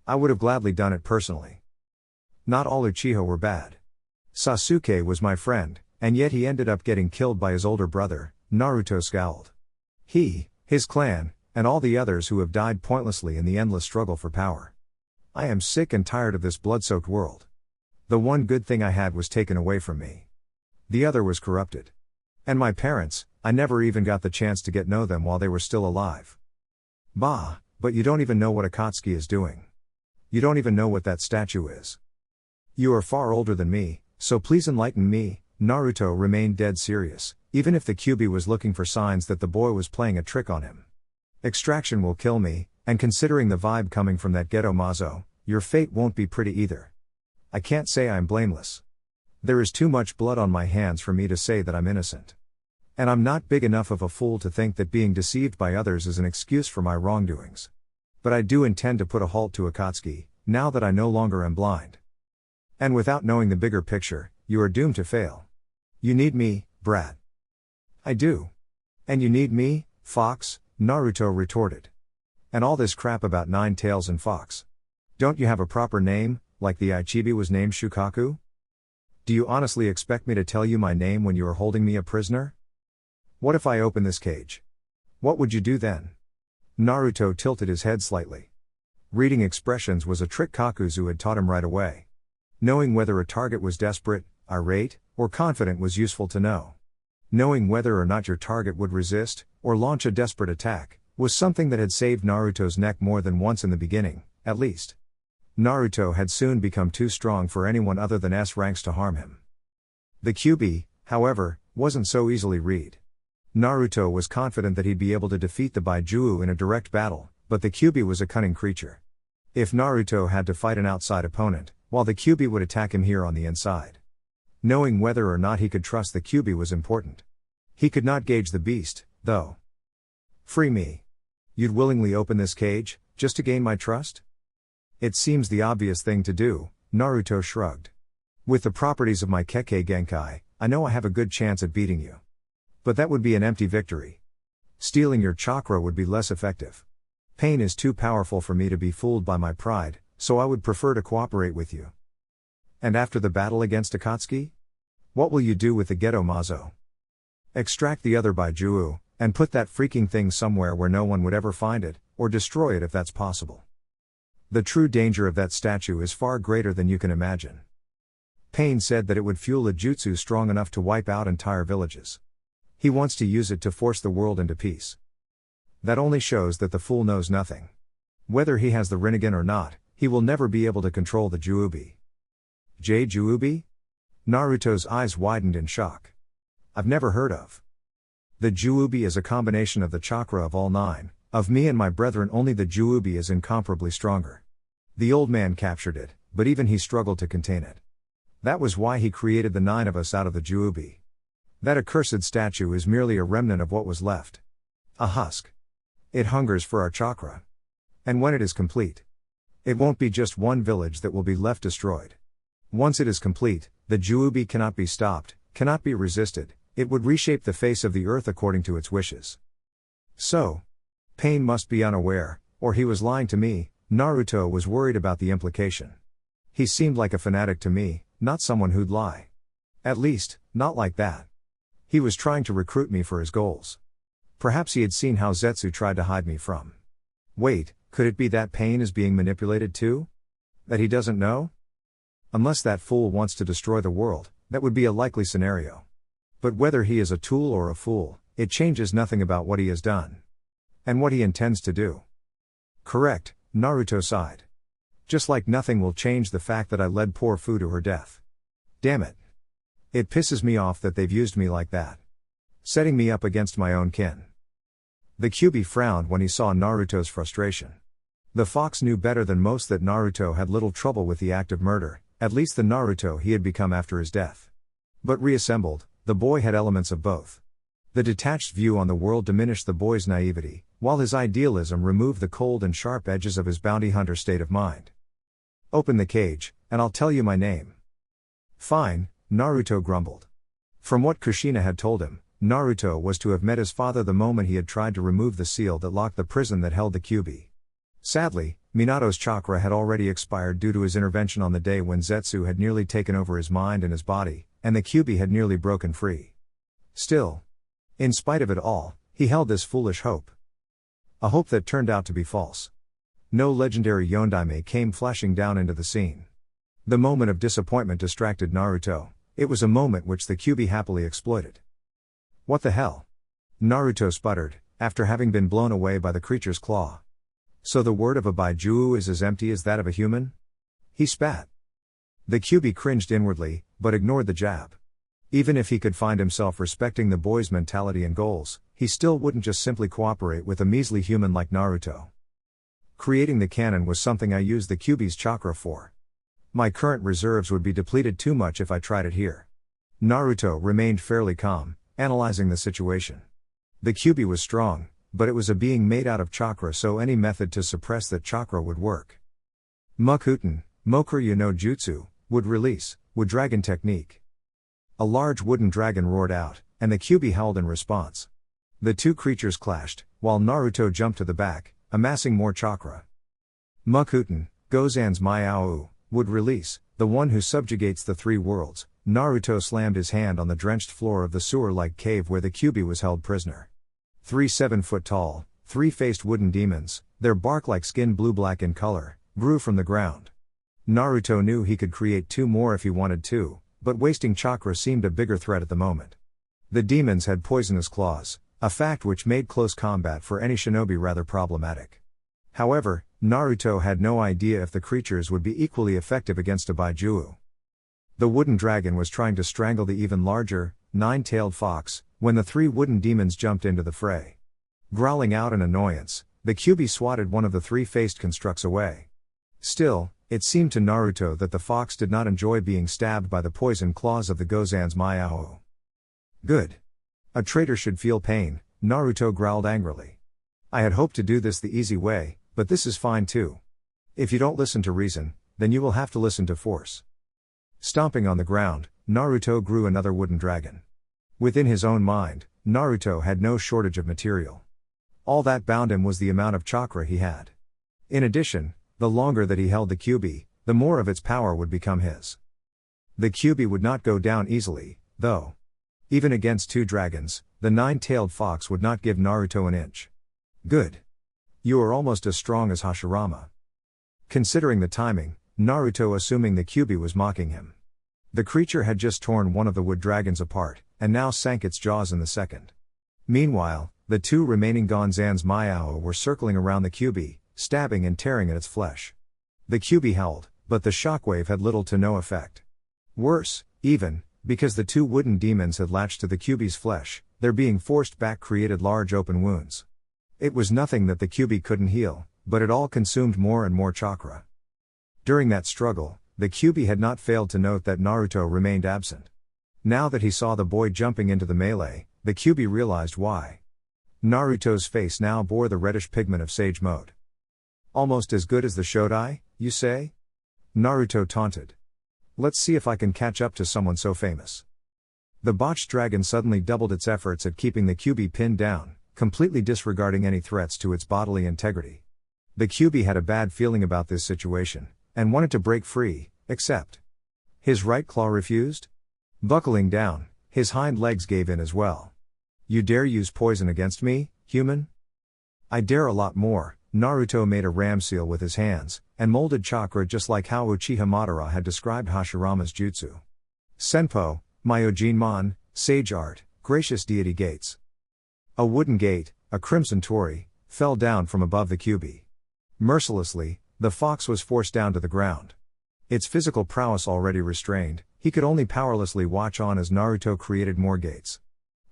I would have gladly done it personally. Not all Uchiha were bad. Sasuke was my friend, and yet he ended up getting killed by his older brother, Naruto scowled. He, his clan, and all the others who have died pointlessly in the endless struggle for power. I am sick and tired of this blood-soaked world. The one good thing I had was taken away from me. The other was corrupted. And my parents, I never even got the chance to get know them while they were still alive. Bah, but you don't even know what Akatsuki is doing. You don't even know what that statue is. You are far older than me, so please enlighten me. Naruto remained dead serious, even if the Kyuubi was looking for signs that the boy was playing a trick on him. Extraction will kill me, and considering the vibe coming from that ghetto Mazo, your fate won't be pretty either. I can't say I'm blameless. There is too much blood on my hands for me to say that I'm innocent. And I'm not big enough of a fool to think that being deceived by others is an excuse for my wrongdoings. But I do intend to put a halt to Akatsuki, now that I no longer am blind. And without knowing the bigger picture, you are doomed to fail. You need me, brat. I do. And you need me, fox, Naruto retorted. And all this crap about 9 tails and fox. Don't you have a proper name, like the Ichibi was named Shukaku? Do you honestly expect me to tell you my name when you are holding me a prisoner? What if I open this cage? What would you do then? Naruto tilted his head slightly. Reading expressions was a trick Kakuzu had taught him right away. Knowing whether a target was desperate, irate, or confident was useful to know. Knowing whether or not your target would resist, or launch a desperate attack, was something that had saved Naruto's neck more than once in the beginning, at least. Naruto had soon become too strong for anyone other than S ranks to harm him. The Kyuubi, however, wasn't so easily read. Naruto was confident that he'd be able to defeat the Baijuo in a direct battle, but the Kyuubi was a cunning creature. If Naruto had to fight an outside opponent, while the Kyuubi would attack him here on the inside. Knowing whether or not he could trust the Kyuubi was important. He could not gauge the beast, though. Free me. You'd willingly open this cage, just to gain my trust? It seems the obvious thing to do, Naruto shrugged. With the properties of my Kekkei Genkai, I know I have a good chance at beating you. But that would be an empty victory. Stealing your chakra would be less effective. Pain is too powerful for me to be fooled by my pride, so I would prefer to cooperate with you. And after the battle against Akatsuki? What will you do with the Ghetto Mazo? Extract the other Baijuo, and put that freaking thing somewhere where no one would ever find it, or destroy it if that's possible. The true danger of that statue is far greater than you can imagine. Pain said that it would fuel a jutsu strong enough to wipe out entire villages. He wants to use it to force the world into peace. That only shows that the fool knows nothing. Whether he has the Rinnegan or not, he will never be able to control the Juubi. Juubi? Naruto's eyes widened in shock. I've never heard of. The Juubi is a combination of the chakra of all 9, Of me and my brethren only the Juubi is incomparably stronger. The old man captured it, but even he struggled to contain it. That was why he created the 9 of us out of the Juubi. That accursed statue is merely a remnant of what was left. A husk. It hungers for our chakra. And when it is complete, it won't be just one village that will be left destroyed. Once it is complete, the Juubi cannot be stopped, cannot be resisted, it would reshape the face of the earth according to its wishes. So, Pain must be unaware, or he was lying to me. Naruto was worried about the implication. He seemed like a fanatic to me, not someone who'd lie. At least, not like that. He was trying to recruit me for his goals. Perhaps he had seen how Zetsu tried to hide me from. Wait, could it be that Pain is being manipulated too? That he doesn't know? Unless that fool wants to destroy the world, that would be a likely scenario. But whether he is a tool or a fool, it changes nothing about what he has done. And what he intends to do. Correct, Naruto sighed. Just like nothing will change the fact that I led poor Fu to her death. Damn it. It pisses me off that they've used me like that. Setting me up against my own kin. The Kyuubi frowned when he saw Naruto's frustration. The fox knew better than most that Naruto had little trouble with the act of murder, at least the Naruto he had become after his death. But reassembled, the boy had elements of both. The detached view on the world diminished the boy's naivety, while his idealism removed the cold and sharp edges of his bounty hunter state of mind. Open the cage, and I'll tell you my name. Fine, Naruto grumbled. From what Kushina had told him, Naruto was to have met his father the moment he had tried to remove the seal that locked the prison that held the Kyuubi. Sadly, Minato's chakra had already expired due to his intervention on the day when Zetsu had nearly taken over his mind and his body, and the Kyuubi had nearly broken free. Still, in spite of it all, he held this foolish hope. A hope that turned out to be false. No legendary Yondaime came flashing down into the scene. The moment of disappointment distracted Naruto. It was a moment which the Kyuubi happily exploited. What the hell? Naruto sputtered, after having been blown away by the creature's claw. So the word of a Baijuu is as empty as that of a human? He spat. The Kyuubi cringed inwardly, but ignored the jab. Even if he could find himself respecting the boy's mentality and goals, he still wouldn't just simply cooperate with a measly human like Naruto. Creating the canon was something I used the Kyuubi's chakra for. My current reserves would be depleted too much if I tried it here. Naruto remained fairly calm, analyzing the situation. The Kyuubi was strong, but it was a being made out of chakra, so any method to suppress that chakra would work. Mokuton, Mokuryu no Jutsu, would dragon technique. A large wooden dragon roared out, and the Kyuubi howled in response. The two creatures clashed, while Naruto jumped to the back, amassing more chakra. Mokuton, Gozan's Myao, the one who subjugates the 3 worlds. Naruto slammed his hand on the drenched floor of the sewer-like cave where the Kyuubi was held prisoner. 3 7-foot-tall, 3-faced wooden demons, their bark like skin blue-black in color, grew from the ground. Naruto knew he could create 2 more if he wanted to, but wasting chakra seemed a bigger threat at the moment. The demons had poisonous claws, a fact which made close combat for any shinobi rather problematic. However, Naruto had no idea if the creatures would be equally effective against a Baijuu. The wooden dragon was trying to strangle the even larger, 9-tailed fox, when the 3 wooden demons jumped into the fray. Growling out in annoyance, the Kyuubi swatted one of the 3-faced constructs away. Still, it seemed to Naruto that the fox did not enjoy being stabbed by the poison claws of the Gozan's Myao. Good. A traitor should feel pain, Naruto growled angrily. I had hoped to do this the easy way, but this is fine too. If you don't listen to reason, then you will have to listen to force. Stomping on the ground, Naruto grew another wooden dragon. Within his own mind, Naruto had no shortage of material. All that bound him was the amount of chakra he had. In addition, the longer that he held the Kyuubi, the more of its power would become his. The Kyuubi would not go down easily, though. Even against 2 dragons, the 9-tailed fox would not give Naruto an inch. Good. You are almost as strong as Hashirama. Considering the timing, Naruto assuming the Kyuubi was mocking him. The creature had just torn one of the wood dragons apart, and now sank its jaws in the second. Meanwhile, the 2 remaining Gonzan's Myao were circling around the Kyuubi, stabbing and tearing at its flesh. The Kyuubi howled, but the shockwave had little to no effect. Worse, even, because the 2 wooden demons had latched to the Kyuubi's flesh, their being forced back created large open wounds. It was nothing that the Kyuubi couldn't heal, but it all consumed more and more chakra. During that struggle, the Kyuubi had not failed to note that Naruto remained absent. Now that he saw the boy jumping into the melee, the Kyuubi realized why. Naruto's face now bore the reddish pigment of Sage Mode. Almost as good as the Shodai, you say? Naruto taunted. Let's see if I can catch up to someone so famous. The botched dragon suddenly doubled its efforts at keeping the Kyuubi pinned down, completely disregarding any threats to its bodily integrity. The Kyuubi had a bad feeling about this situation, and wanted to break free, except his right claw refused? Buckling down, his hind legs gave in as well. You dare use poison against me, human? I dare a lot more. Naruto made a ram seal with his hands, and molded chakra just like how Uchiha Madara had described Hashirama's jutsu. Senpo, Myojinmon, Sage Art, Gracious Deity Gates. A wooden gate, a crimson torii, fell down from above the Kyuubi. Mercilessly, the fox was forced down to the ground. Its physical prowess already restrained, he could only powerlessly watch on as Naruto created more gates.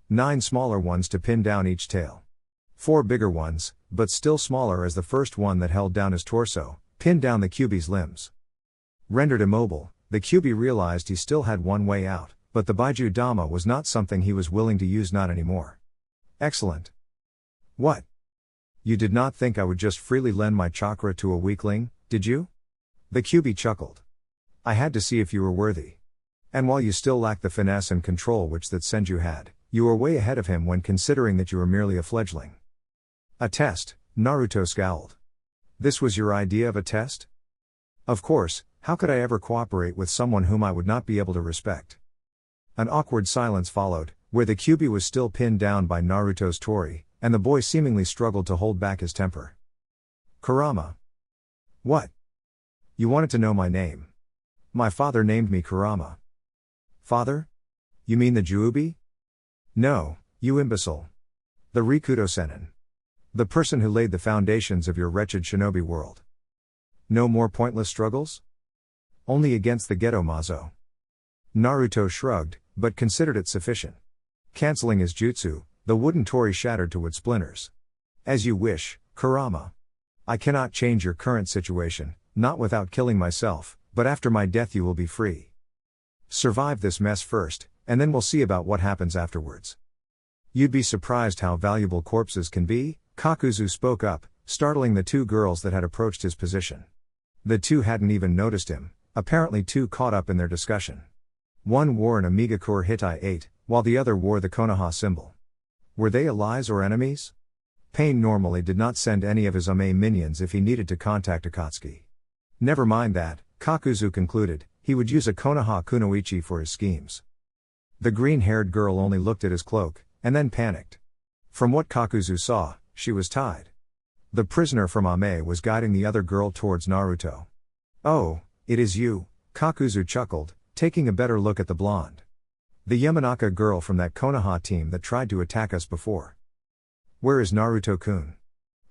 9 smaller ones to pin down each tail. 4 bigger ones, but still smaller as the first one that held down his torso, pinned down the Kyuubi's limbs. Rendered immobile, the Kyuubi realized he still had one way out, but the Baiju Dama was not something he was willing to use, not anymore. Excellent. What? You did not think I would just freely lend my chakra to a weakling, did you? The Kyuubi chuckled. I had to see if you were worthy. And while you still lack the finesse and control which that Senju had, you were way ahead of him when considering that you were merely a fledgling. A test, Naruto scowled. This was your idea of a test? Of course, how could I ever cooperate with someone whom I would not be able to respect? An awkward silence followed, where the Kyuubi was still pinned down by Naruto's torii, and the boy seemingly struggled to hold back his temper. Kurama. What? You wanted to know my name. My father named me Kurama. Father? You mean the Juubi? No, you imbecile. The Rikudo Sennin. The person who laid the foundations of your wretched shinobi world. No more pointless struggles? Only against the Geto Mazo. Naruto shrugged, but considered it sufficient. Canceling his jutsu, the wooden torii shattered to wood splinters. As you wish, Kurama. I cannot change your current situation, not without killing myself, but after my death you will be free. Survive this mess first, and then we'll see about what happens afterwards. You'd be surprised how valuable corpses can be, Kakuzu spoke up, startling the 2 girls that had approached his position. The 2 hadn't even noticed him, apparently too caught up in their discussion. One wore an Amigakur Hitai 8, while the other wore the Konoha symbol. Were they allies or enemies? Pain normally did not send any of his Ame minions if he needed to contact Akatsuki. Never mind that, Kakuzu concluded, he would use a Konoha Kunoichi for his schemes. The green-haired girl only looked at his cloak, and then panicked. From what Kakuzu saw, she was tied. The prisoner from Ame was guiding the other girl towards Naruto. Oh, it is you, Kakuzu chuckled, taking a better look at the blonde. The Yamanaka girl from that Konoha team that tried to attack us before. Where is Naruto-kun?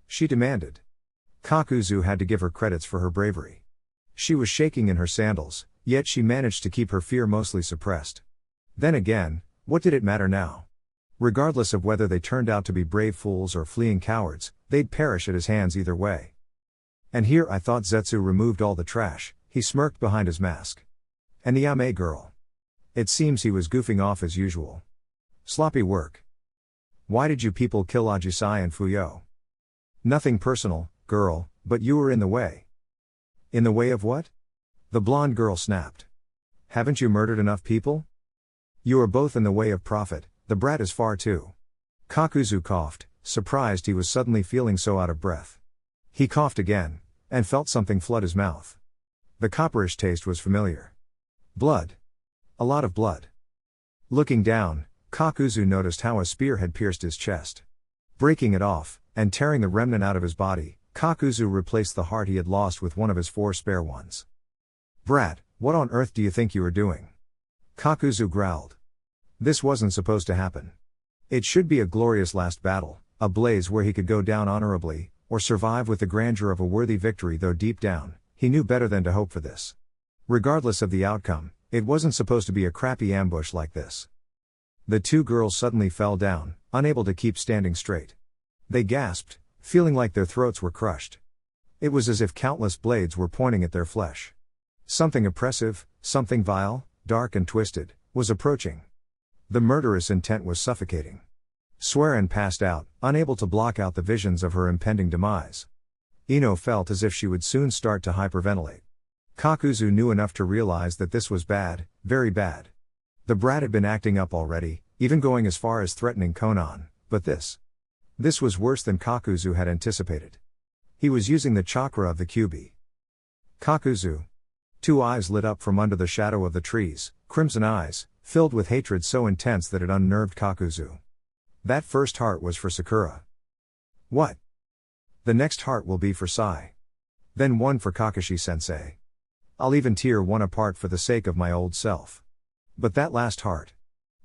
She demanded. Kakuzu had to give her credits for her bravery. She was shaking in her sandals, yet she managed to keep her fear mostly suppressed. Then again, what did it matter now? Regardless of whether they turned out to be brave fools or fleeing cowards, they'd perish at his hands either way. And here I thought Zetsu removed all the trash, he smirked behind his mask. And the Ame girl. It seems he was goofing off as usual. Sloppy work. Why did you people kill Ajisai and Fuyo? Nothing personal, girl, but you were in the way. In the way of what? The blonde girl snapped. Haven't you murdered enough people? You are both in the way of profit, the brat is far too. Kakuzu coughed, surprised he was suddenly feeling so out of breath. He coughed again, and felt something flood his mouth. The copperish taste was familiar. Blood. A lot of blood. Looking down, Kakuzu noticed how a spear had pierced his chest. Breaking it off, and tearing the remnant out of his body, Kakuzu replaced the heart he had lost with one of his 4 spare ones. Brat, what on earth do you think you are doing? Kakuzu growled. This wasn't supposed to happen. It should be a glorious last battle, a blaze where he could go down honorably, or survive with the grandeur of a worthy victory, though deep down, he knew better than to hope for this. Regardless of the outcome, it wasn't supposed to be a crappy ambush like this. The 2 girls suddenly fell down, unable to keep standing straight. They gasped, feeling like their throats were crushed. It was as if countless blades were pointing at their flesh. Something oppressive, something vile, dark and twisted, was approaching. The murderous intent was suffocating. Swearin passed out, unable to block out the visions of her impending demise. Ino felt as if she would soon start to hyperventilate. Kakuzu knew enough to realize that this was bad, very bad. The brat had been acting up already, even going as far as threatening Konan, but this was worse than Kakuzu had anticipated. He was using the chakra of the Kyubi. Kakuzu. Two eyes lit up from under the shadow of the trees, crimson eyes, filled with hatred so intense that it unnerved Kakuzu. That first heart was for Sakura. What? The next heart will be for Sai. Then one for Kakashi-sensei. I'll even tear one apart for the sake of my old self. But that last heart.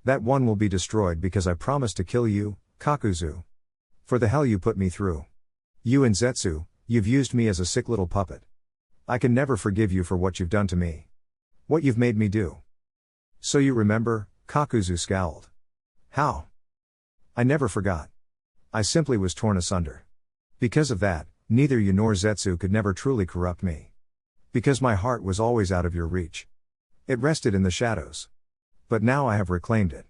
That one will be destroyed because I promised to kill you, Kakuzu. For the hell you put me through. You and Zetsu, you've used me as a sick little puppet. I can never forgive you for what you've done to me. What you've made me do. So you remember, Kakuzu scowled. How? I never forgot. I simply was torn asunder. Because of that, neither you nor Zetsu could never truly corrupt me. Because my heart was always out of your reach. It rested in the shadows. But now I have reclaimed it.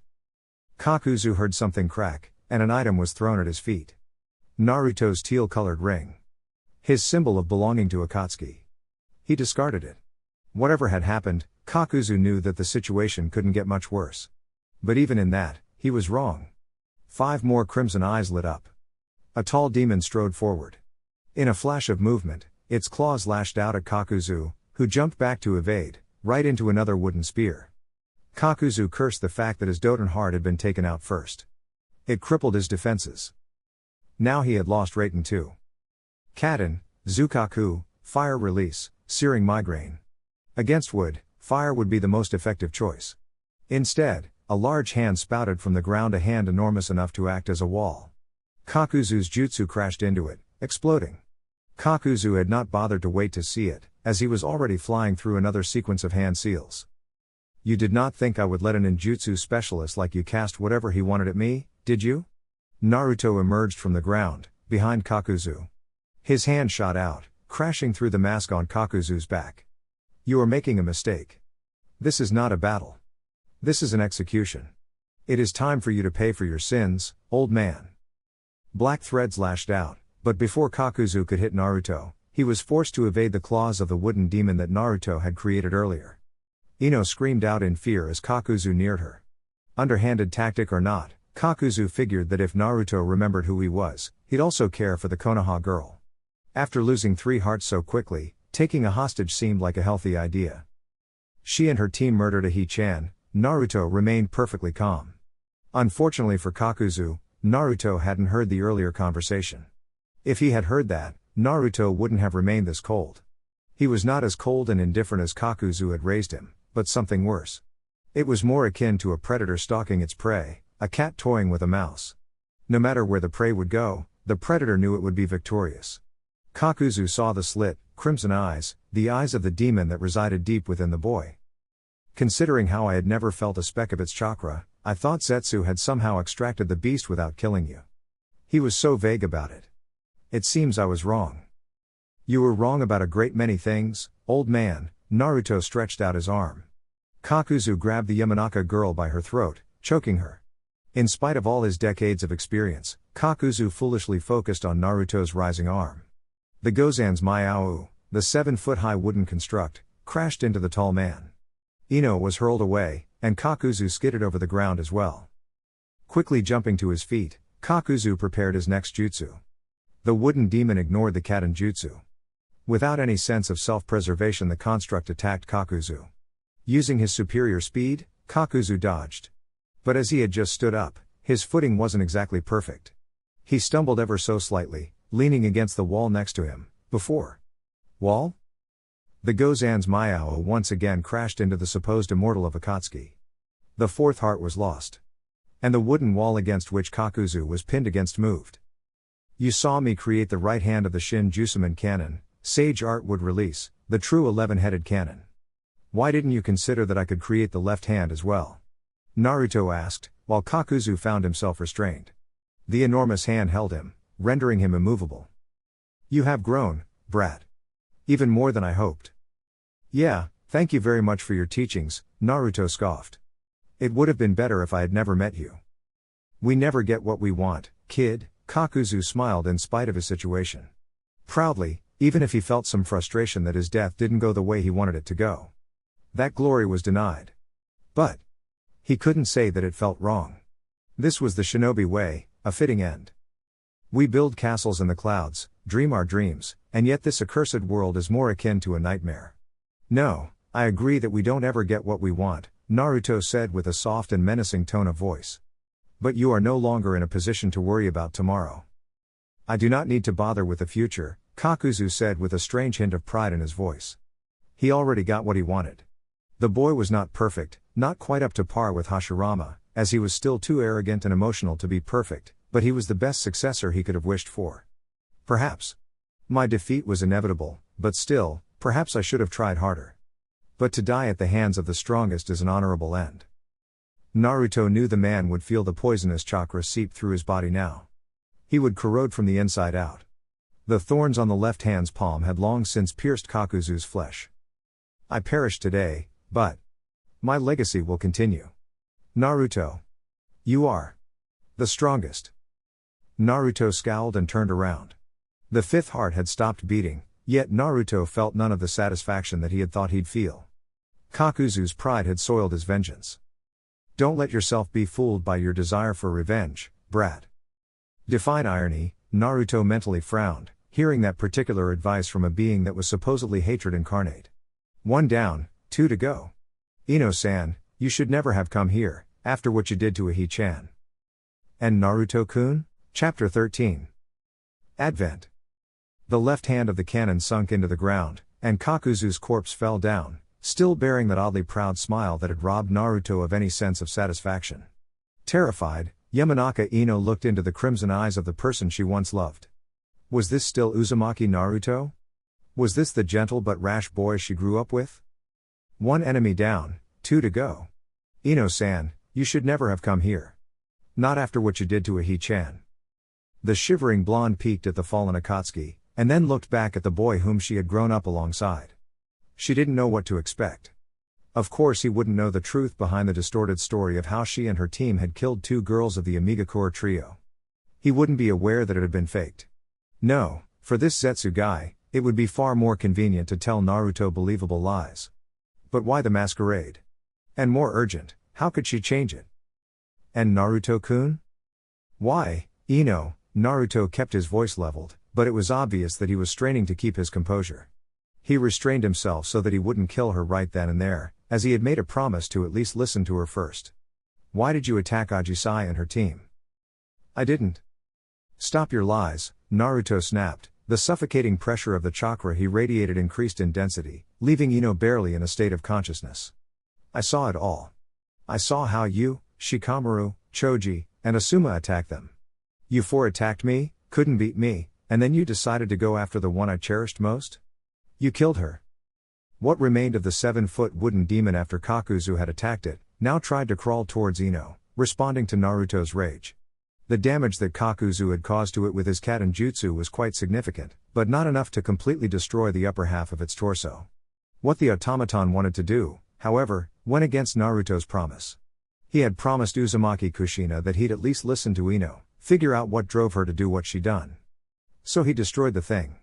Kakuzu heard something crack, and an item was thrown at his feet. Naruto's teal-colored ring. His symbol of belonging to Akatsuki. He discarded it. Whatever had happened, Kakuzu knew that the situation couldn't get much worse. But even in that, he was wrong. 5 more crimson eyes lit up. A tall demon strode forward. In a flash of movement, its claws lashed out at Kakuzu, who jumped back to evade, right into another wooden spear. Kakuzu cursed the fact that his Doton heart had been taken out first. It crippled his defenses. Now he had lost Raten too. Kaden, Zukaku, fire release, searing migraine. Against wood, fire would be the most effective choice. Instead, a large hand spouted from the ground, a hand enormous enough to act as a wall. Kakuzu's jutsu crashed into it, exploding. Kakuzu had not bothered to wait to see it, as he was already flying through another sequence of hand seals. You did not think I would let an ninjutsu specialist like you cast whatever he wanted at me, did you? Naruto emerged from the ground, behind Kakuzu. His hand shot out, crashing through the mask on Kakuzu's back. You are making a mistake. This is not a battle. This is an execution. It is time for you to pay for your sins, old man. Black threads lashed out, but before Kakuzu could hit Naruto, he was forced to evade the claws of the wooden demon that Naruto had created earlier. Ino screamed out in fear as Kakuzu neared her. Underhanded tactic or not, Kakuzu figured that if Naruto remembered who he was, he'd also care for the Konoha girl. After losing 3 hearts so quickly, taking a hostage seemed like a healthy idea. She and her team murdered a He-chan. Naruto remained perfectly calm. Unfortunately for Kakuzu, Naruto hadn't heard the earlier conversation. If he had heard that, Naruto wouldn't have remained this cold. He was not as cold and indifferent as Kakuzu had raised him, but something worse. It was more akin to a predator stalking its prey, a cat toying with a mouse. No matter where the prey would go, the predator knew it would be victorious. Kakuzu saw the slit, crimson eyes, the eyes of the demon that resided deep within the boy. Considering how I had never felt a speck of its chakra, I thought Zetsu had somehow extracted the beast without killing you. He was so vague about it. It seems I was wrong. You were wrong about a great many things, old man. Naruto stretched out his arm. Kakuzu grabbed the Yamanaka girl by her throat, choking her. In spite of all his decades of experience, Kakuzu foolishly focused on Naruto's rising arm. The Gozan's Myao, the 7-foot-high wooden construct, crashed into the tall man. Ino was hurled away, and Kakuzu skidded over the ground as well. Quickly jumping to his feet, Kakuzu prepared his next jutsu. The wooden demon ignored the Kaden jutsu. Without any sense of self-preservation, the construct attacked Kakuzu. Using his superior speed, Kakuzu dodged. But as he had just stood up, his footing wasn't exactly perfect. He stumbled ever so slightly, leaning against the wall next to him. Before. Wall? The Gozan's Myao once again crashed into the supposed immortal of Akatsuki. The 4th heart was lost. And the wooden wall against which Kakuzu was pinned against moved. You saw me create the right hand of the Shin Jusaman cannon, Sage Art would release, the true 11-headed cannon. Why didn't you consider that I could create the left hand as well? Naruto asked, while Kakuzu found himself restrained. The enormous hand held him, rendering him immovable. You have grown, brat. Even more than I hoped. Yeah, thank you very much for your teachings, Naruto scoffed. It would have been better if I had never met you. We never get what we want, kid, Kakuzu smiled in spite of his situation. Proudly, even if he felt some frustration that his death didn't go the way he wanted it to go. That glory was denied. But he couldn't say that it felt wrong. This was the shinobi way, a fitting end. We build castles in the clouds, dream our dreams, and yet this accursed world is more akin to a nightmare. No, I agree that we don't ever get what we want, Naruto said with a soft and menacing tone of voice. But you are no longer in a position to worry about tomorrow. I do not need to bother with the future, Kakuzu said with a strange hint of pride in his voice. He already got what he wanted. The boy was not perfect, not quite up to par with Hashirama, as he was still too arrogant and emotional to be perfect, but he was the best successor he could have wished for. Perhaps. My defeat was inevitable, but still, perhaps I should have tried harder. But to die at the hands of the strongest is an honorable end. Naruto knew the man would feel the poisonous chakra seep through his body now. He would corrode from the inside out. The thorns on the left hand's palm had long since pierced Kakuzu's flesh. I perished today, but my legacy will continue. Naruto. You are the strongest. Naruto scowled and turned around. The fifth heart had stopped beating, yet Naruto felt none of the satisfaction that he had thought he'd feel. Kakuzu's pride had soiled his vengeance. Don't let yourself be fooled by your desire for revenge, brat. Define irony, Naruto mentally frowned, hearing that particular advice from a being that was supposedly hatred incarnate. 1 down, 2 to go. Ino-san, you should never have come here, after what you did to Ahi-chan. And Naruto-kun? Chapter 13. Advent. The left hand of the cannon sunk into the ground, and Kakuzu's corpse fell down, still bearing that oddly proud smile that had robbed Naruto of any sense of satisfaction. Terrified, Yamanaka Ino looked into the crimson eyes of the person she once loved. Was this still Uzumaki Naruto? Was this the gentle but rash boy she grew up with? 1 enemy down, 2 to go. Ino-san, you should never have come here. Not after what you did to Ahi-chan. The shivering blonde peeked at the fallen Akatsuki, and then looked back at the boy whom she had grown up alongside. She didn't know what to expect. Of course he wouldn't know the truth behind the distorted story of how she and her team had killed 2 girls of the Amigakure trio. He wouldn't be aware that it had been faked. No, for this Zetsu guy, it would be far more convenient to tell Naruto believable lies. But why the masquerade? And more urgent, how could she change it? And Naruto-kun? Why, Ino, Naruto kept his voice leveled, but it was obvious that he was straining to keep his composure. He restrained himself so that he wouldn't kill her right then and there, as he had made a promise to at least listen to her first. Why did you attack Ajisai and her team? I didn't. Stop your lies, Naruto snapped. The suffocating pressure of the chakra he radiated increased in density, leaving Ino barely in a state of consciousness. I saw it all. I saw how you, Shikamaru, Choji, and Asuma attacked them. You 4 attacked me, couldn't beat me, and then you decided to go after the one I cherished most? You killed her. What remained of the 7-foot wooden demon after Kakuzu had attacked it, now tried to crawl towards Ino, responding to Naruto's rage. The damage that Kakuzu had caused to it with his Katen Jutsu was quite significant, but not enough to completely destroy the upper half of its torso. What the automaton wanted to do, however, went against Naruto's promise. He had promised Uzumaki Kushina that he'd at least listen to Ino, figure out what drove her to do what she done. So he destroyed the thing.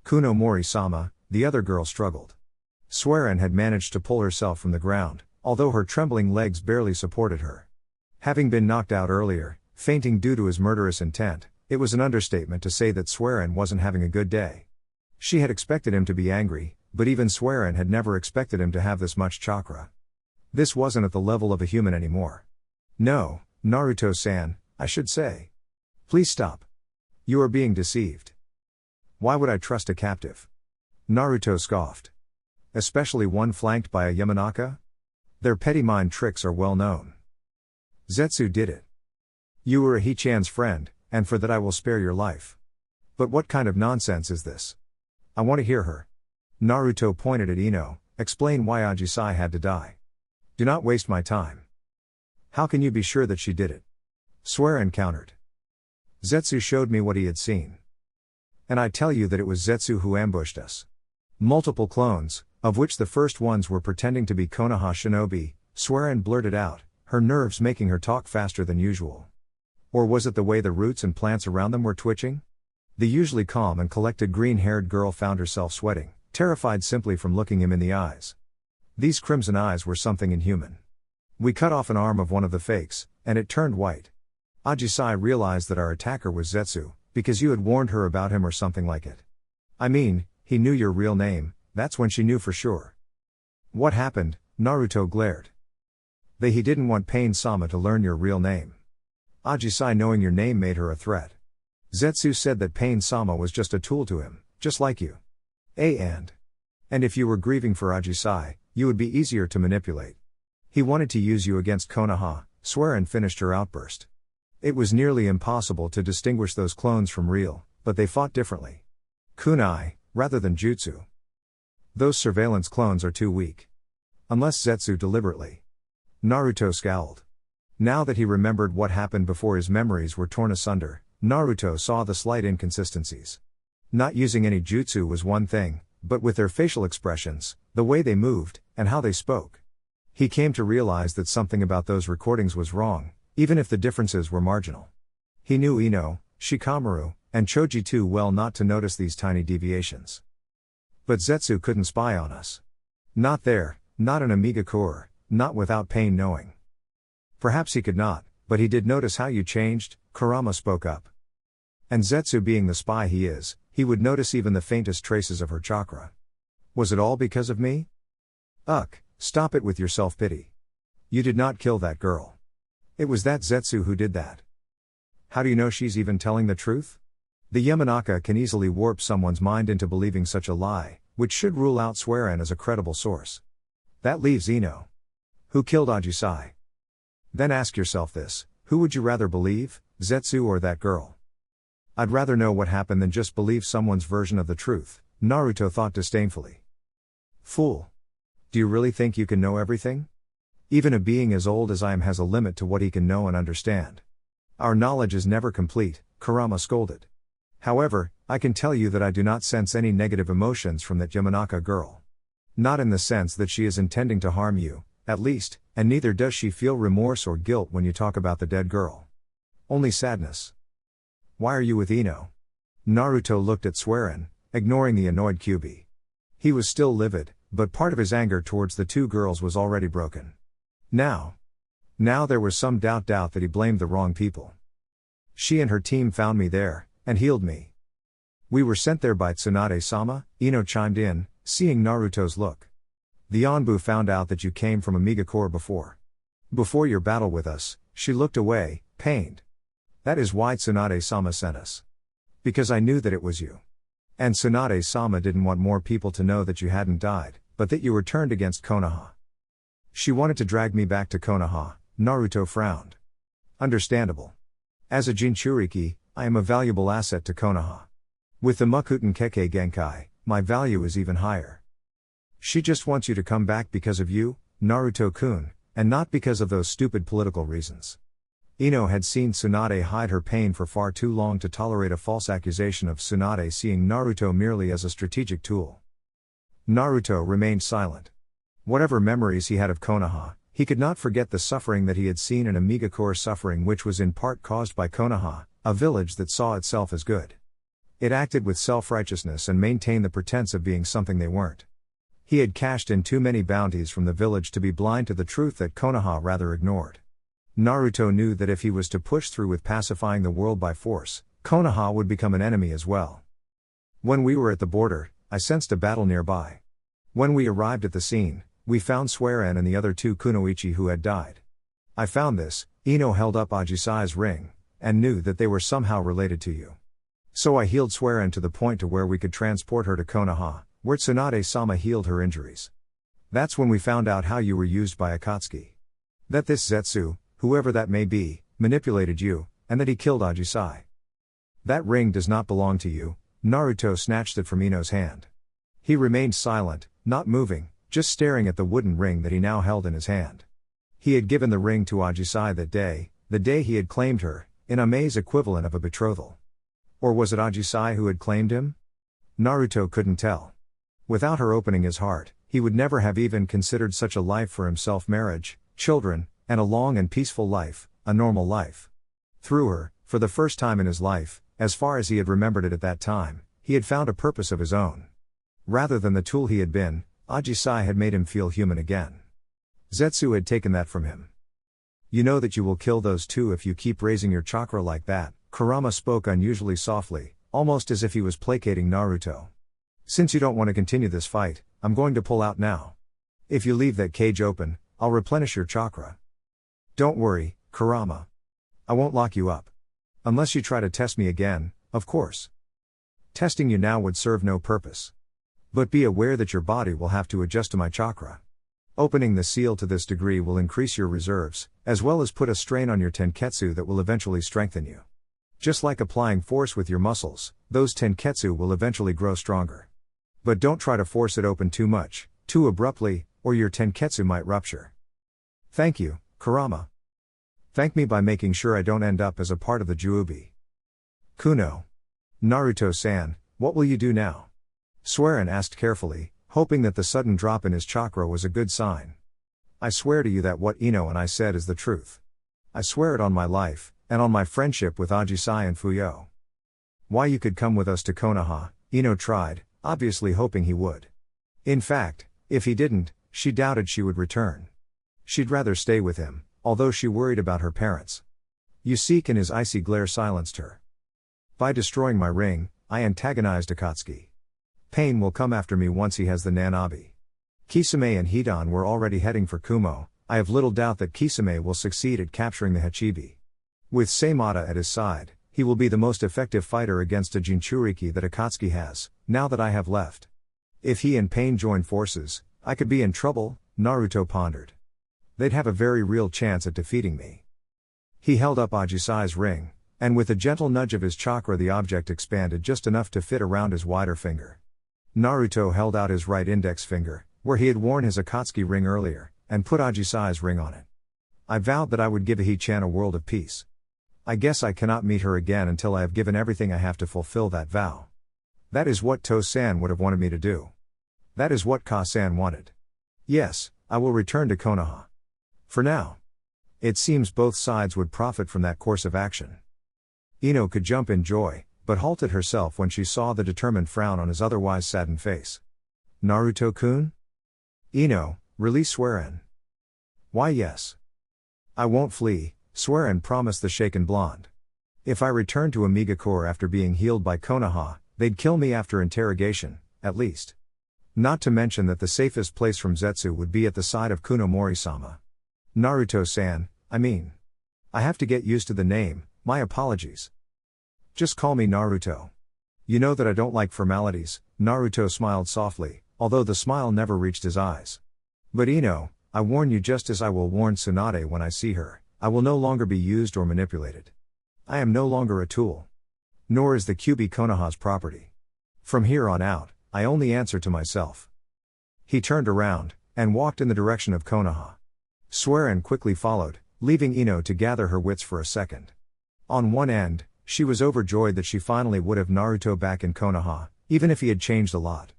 Kuno Mori-sama, the other girl struggled. Swearin had managed to pull herself from the ground, although her trembling legs barely supported her. Having been knocked out earlier, fainting due to his murderous intent, it was an understatement to say that Swearin wasn't having a good day. She had expected him to be angry, but even Swearin had never expected him to have this much chakra. This wasn't at the level of a human anymore. No, Naruto-san, I should say. Please stop. You are being deceived. Why would I trust a captive? Naruto scoffed. Especially one flanked by a Yamanaka? Their petty mind tricks are well known. Zetsu did it. You were Ahi-chan's friend, and for that I will spare your life. But what kind of nonsense is this? I want to hear her. Naruto pointed at Ino, explain why Ajisai had to die. Do not waste my time. How can you be sure that she did it? Swearin countered. Zetsu showed me what he had seen. And I tell you that it was Zetsu who ambushed us. Multiple clones, of which the first ones were pretending to be Konoha shinobi, Swearin blurted out, her nerves making her talk faster than usual. Or was it the way the roots and plants around them were twitching? The usually calm and collected green-haired girl found herself sweating, terrified simply from looking him in the eyes. These crimson eyes were something inhuman. We cut off an arm of one of the fakes, and it turned white. Ajisai realized that our attacker was Zetsu, because you had warned her about him or something like it. I mean, he knew your real name, that's when she knew for sure. What happened? Naruto glared. He didn't want Pain-sama to learn your real name. Ajisai knowing your name made her a threat. Zetsu said that Pain-sama was just a tool to him, just like you. And if you were grieving for Ajisai, you would be easier to manipulate. He wanted to use you against Konoha, Swearin finished her outburst. It was nearly impossible to distinguish those clones from real, but they fought differently. Kunai, rather than jutsu. Those surveillance clones are too weak. Unless Zetsu deliberately. Naruto scowled. Now that he remembered what happened before his memories were torn asunder, Naruto saw the slight inconsistencies. Not using any jutsu was one thing, but with their facial expressions, the way they moved, and how they spoke. He came to realize that something about those recordings was wrong, even if the differences were marginal. He knew Ino, Shikamaru, and Choji too well not to notice these tiny deviations. But Zetsu couldn't spy on us. Not there, not in Amiga Core, not without Pain knowing. Perhaps he could not, but he did notice how you changed, Kurama spoke up. And Zetsu being the spy he is, he would notice even the faintest traces of her chakra. Was it all because of me? Stop it with your self-pity. You did not kill that girl. It was that Zetsu who did that. How do you know she's even telling the truth? The Yamanaka can easily warp someone's mind into believing such a lie, which should rule out Swearin as a credible source. That leaves Ino. Who killed Ajisai? Then ask yourself this, who would you rather believe, Zetsu or that girl? I'd rather know what happened than just believe someone's version of the truth, Naruto thought disdainfully. Fool. Do you really think you can know everything? Even a being as old as I am has a limit to what he can know and understand. Our knowledge is never complete, Kurama scolded. However, I can tell you that I do not sense any negative emotions from that Yamanaka girl. Not in the sense that she is intending to harm you, at least, and neither does she feel remorse or guilt when you talk about the dead girl. Only sadness. Why are you with Ino? Naruto looked at Swearin, ignoring the annoyed Kyuubi. He was still livid, but part of his anger towards the two girls was already broken. Now there was some doubt that he blamed the wrong people. She and her team found me there, and healed me. We were sent there by Tsunade-sama, Ino chimed in, seeing Naruto's look. The Anbu found out that you came from Amiga Core before. Before your battle with us, she looked away, pained. That is why Tsunade-sama sent us. Because I knew that it was you. And Tsunade-sama didn't want more people to know that you hadn't died, but that you were turned against Konoha. She wanted to drag me back to Konoha, Naruto frowned. Understandable. As a Jinchuriki, I am a valuable asset to Konoha. With the Mokuton Kekkei Genkai, my value is even higher. She just wants you to come back because of you, Naruto-kun, and not because of those stupid political reasons. Ino had seen Tsunade hide her pain for far too long to tolerate a false accusation of Tsunade seeing Naruto merely as a strategic tool. Naruto remained silent. Whatever memories he had of Konoha, he could not forget the suffering that he had seen in Amiga Core, suffering which was in part caused by Konoha, a village that saw itself as good. It acted with self-righteousness and maintained the pretense of being something they weren't. He had cashed in too many bounties from the village to be blind to the truth that Konoha rather ignored. Naruto knew that if he was to push through with pacifying the world by force, Konoha would become an enemy as well. When we were at the border, I sensed a battle nearby. When we arrived at the scene, we found Swearin and the other two kunoichi who had died. I found this, Ino held up Ajisai's ring, and knew that they were somehow related to you. So I healed Swearin to the point to where we could transport her to Konoha, where Tsunade-sama healed her injuries. That's when we found out how you were used by Akatsuki. That this Zetsu, whoever that may be, manipulated you, and that he killed Ajisai. That ring does not belong to you, Naruto snatched it from Ino's hand. He remained silent, not moving, just staring at the wooden ring that he now held in his hand. He had given the ring to Ajisai that day, the day he had claimed her. Iname's equivalent of a betrothal. Or was it Ajisai who had claimed him? Naruto couldn't tell. Without her opening his heart, he would never have even considered such a life for himself: marriage, children, and a long and peaceful life, a normal life. Through her, for the first time in his life, as far as he had remembered it at that time, he had found a purpose of his own. Rather than the tool he had been, Ajisai had made him feel human again. Zetsu had taken that from him. You know that you will kill those two if you keep raising your chakra like that, Kurama spoke unusually softly, almost as if he was placating Naruto. Since you don't want to continue this fight, I'm going to pull out now. If you leave that cage open, I'll replenish your chakra. Don't worry, Kurama. I won't lock you up. Unless you try to test me again, of course. Testing you now would serve no purpose. But be aware that your body will have to adjust to my chakra. Opening the seal to this degree will increase your reserves, as well as put a strain on your tenketsu that will eventually strengthen you. Just like applying force with your muscles, those tenketsu will eventually grow stronger. But don't try to force it open too much, too abruptly, or your tenketsu might rupture. Thank you, Kurama. Thank me by making sure I don't end up as a part of the Juubi. Kuno. Naruto-san, what will you do now? Swearin asked carefully, hoping that the sudden drop in his chakra was a good sign. I swear to you that what Ino and I said is the truth. I swear it on my life, and on my friendship with Ajisai and Fuyo. Why, you could come with us to Konoha, Ino tried, obviously hoping he would. In fact, if he didn't, she doubted she would return. She'd rather stay with him, although she worried about her parents. Yusik and his icy glare silenced her. By destroying my ring, I antagonized Akatsuki. Pain will come after me once he has the Nanabi. Kisame and Hidan were already heading for Kumo. I have little doubt that Kisame will succeed at capturing the Hachibi. With Seimata at his side, he will be the most effective fighter against a Jinchuriki that Akatsuki has, now that I have left. If he and Pain join forces, I could be in trouble, Naruto pondered. They'd have a very real chance at defeating me. He held up Ajisai's ring, and with a gentle nudge of his chakra the object expanded just enough to fit around his wider finger. Naruto held out his right index finger, where he had worn his Akatsuki ring earlier, and put Ajisai's ring on it. I vowed that I would give Ahi-chan a world of peace. I guess I cannot meet her again until I have given everything I have to fulfill that vow. That is what To-san would have wanted me to do. That is what Ka-san wanted. Yes, I will return to Konoha. For now. It seems both sides would profit from that course of action. Ino could jump in joy, but halted herself when she saw the determined frown on his otherwise saddened face. Naruto-kun? Ino, release Swearin. Why, yes. I won't flee, Swearin promised the shaken blonde. If I return to Amigakure after being healed by Konoha, they'd kill me after interrogation, at least. Not to mention that the safest place from Zetsu would be at the side of Kuno Mori-sama. Naruto-san, I have to get used to the name, my apologies. Just call me Naruto. You know that I don't like formalities, Naruto smiled softly, although the smile never reached his eyes. But Ino, I warn you, just as I will warn Tsunade when I see her, I will no longer be used or manipulated. I am no longer a tool. Nor is the Kyuubi Konoha's property. From here on out, I only answer to myself. He turned around, and walked in the direction of Konoha. Swearin quickly followed, leaving Ino to gather her wits for a second. On one end, she was overjoyed that she finally would have Naruto back in Konoha, even if he had changed a lot.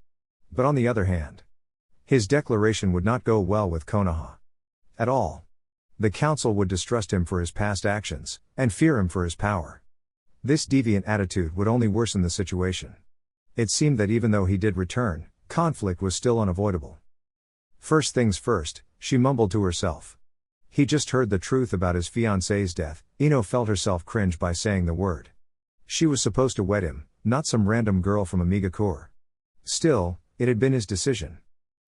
But on the other hand, his declaration would not go well with Konoha. At all. The council would distrust him for his past actions, and fear him for his power. This deviant attitude would only worsen the situation. It seemed that even though he did return, conflict was still unavoidable. First things first, she mumbled to herself. He just heard the truth about his fiancée's death. Ino felt herself cringe by saying the word. She was supposed to wed him, not some random girl from Amigakure. Still, it had been his decision.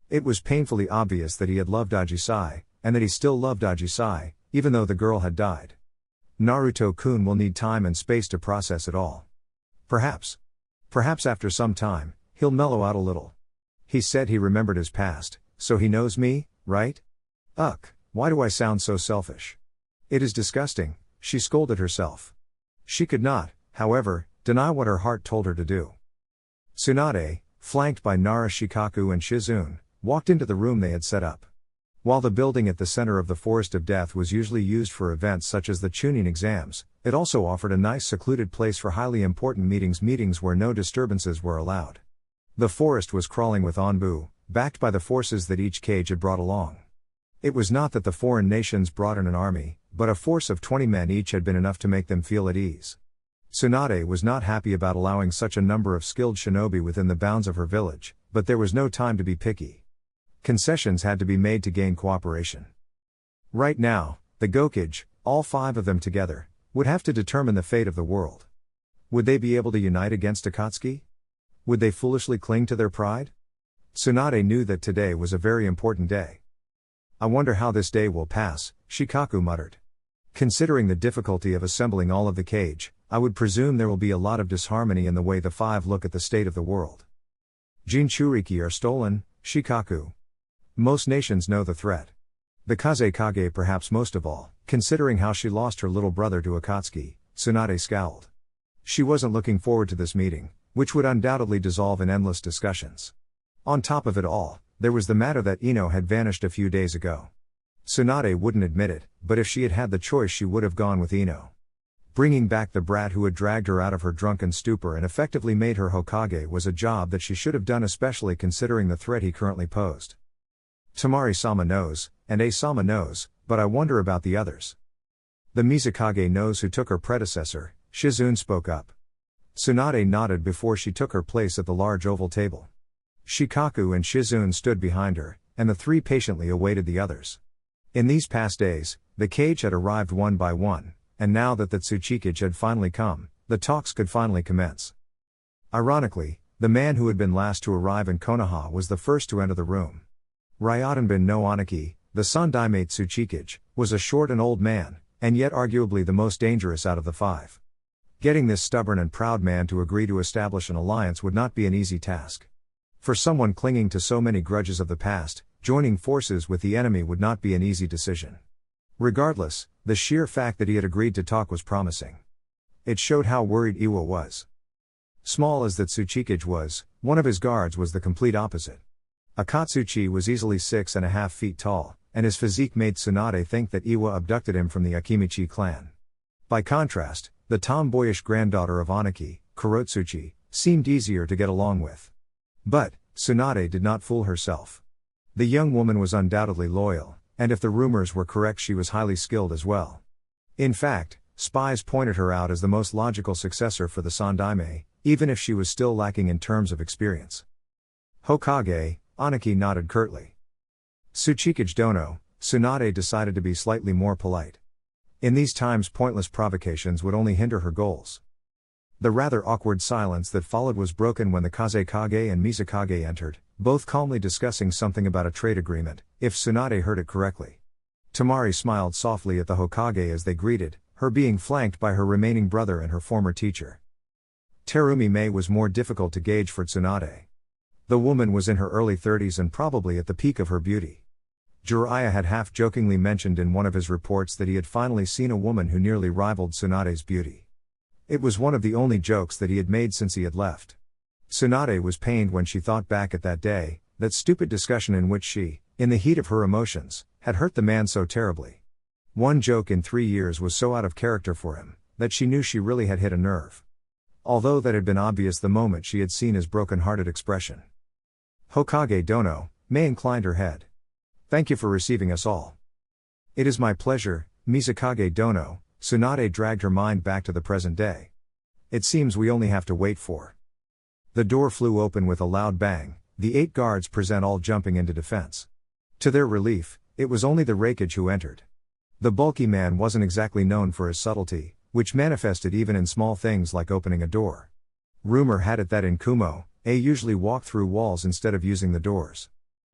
It was painfully obvious that he had loved Ajisai, and that he still loved Ajisai, even though the girl had died. Naruto-kun will need time and space to process it all. Perhaps after some time, he'll mellow out a little. He said he remembered his past, so he knows me, right? Why do I sound so selfish? It is disgusting, she scolded herself. She could not, however, deny what her heart told her to do. Tsunade, flanked by Nara Shikaku and Shizune, walked into the room they had set up. While the building at the center of the Forest of Death was usually used for events such as the Chunin exams, it also offered a nice secluded place for highly important meetings where no disturbances were allowed. The forest was crawling with Onbu, backed by the forces that each cage had brought along. It was not that the foreign nations brought in an army, but a force of 20 men each had been enough to make them feel at ease. Tsunade was not happy about allowing such a number of skilled shinobi within the bounds of her village, but there was no time to be picky. Concessions had to be made to gain cooperation. Right now, the Gokage, all 5 of them together, would have to determine the fate of the world. Would they be able to unite against Akatsuki? Would they foolishly cling to their pride? Tsunade knew that today was a very important day. I wonder how this day will pass, Shikaku muttered. Considering the difficulty of assembling all of the cage, I would presume there will be a lot of disharmony in the way the 5 look at the state of the world. Jinchuriki are stolen, Shikaku. Most nations know the threat. The Kazekage perhaps most of all, considering how she lost her little brother to Akatsuki. Tsunade scowled. She wasn't looking forward to this meeting, which would undoubtedly dissolve in endless discussions. On top of it all, there was the matter that Ino had vanished a few days ago. Tsunade wouldn't admit it, but if she had had the choice she would have gone with Ino. Bringing back the brat who had dragged her out of her drunken stupor and effectively made her Hokage was a job that she should have done, especially considering the threat he currently posed. Tamari-sama knows, and A-sama knows, but I wonder about the others. The Mizukage knows who took her predecessor, Shizune spoke up. Tsunade nodded before she took her place at the large oval table. Shikaku and Shizune stood behind her, and the 3 patiently awaited the others. In these past days, the cage had arrived one by one, and now that the Tsuchikage had finally come, the talks could finally commence. Ironically, the man who had been last to arrive in Konoha was the first to enter the room. Ryotenbin no Aniki, the Sandaime Tsuchikage, was a short and old man, and yet arguably the most dangerous out of the 5. Getting this stubborn and proud man to agree to establish an alliance would not be an easy task. For someone clinging to so many grudges of the past, joining forces with the enemy would not be an easy decision. Regardless, the sheer fact that he had agreed to talk was promising. It showed how worried Iwa was. Small as that Tsuchikage was, one of his guards was the complete opposite. Akatsuchi was easily 6.5 feet tall, and his physique made Tsunade think that Iwa abducted him from the Akimichi clan. By contrast, the tomboyish granddaughter of Aniki, Kurotsuchi, seemed easier to get along with. But, Tsunade did not fool herself. The young woman was undoubtedly loyal, and if the rumors were correct she was highly skilled as well. In fact, spies pointed her out as the most logical successor for the Sandaime, even if she was still lacking in terms of experience. Hokage, Aniki nodded curtly. Tsuchikage dono, Tsunade decided to be slightly more polite. In these times pointless provocations would only hinder her goals. The rather awkward silence that followed was broken when the Kazekage and Mizukage entered, both calmly discussing something about a trade agreement, if Tsunade heard it correctly. Tamari smiled softly at the Hokage as they greeted, her being flanked by her remaining brother and her former teacher. Terumi Mei was more difficult to gauge for Tsunade. The woman was in her early 30s and probably at the peak of her beauty. Jiraiya had half-jokingly mentioned in one of his reports that he had finally seen a woman who nearly rivaled Tsunade's beauty. It was one of the only jokes that he had made since he had left. Tsunade was pained when she thought back at that day, that stupid discussion in which she, in the heat of her emotions, had hurt the man so terribly. One joke in 3 years was so out of character for him, that she knew she really had hit a nerve. Although that had been obvious the moment she had seen his broken-hearted expression. Hokage dono, Mei inclined her head. Thank you for receiving us all. It is my pleasure, Mizukage dono. Tsunade dragged her mind back to the present day. It seems we only have to wait for. The door flew open with a loud bang, the 8 guards present all jumping into defense. To their relief, it was only the Reikage who entered. The bulky man wasn't exactly known for his subtlety, which manifested even in small things like opening a door. Rumor had it that in Kumo, A usually walked through walls instead of using the doors.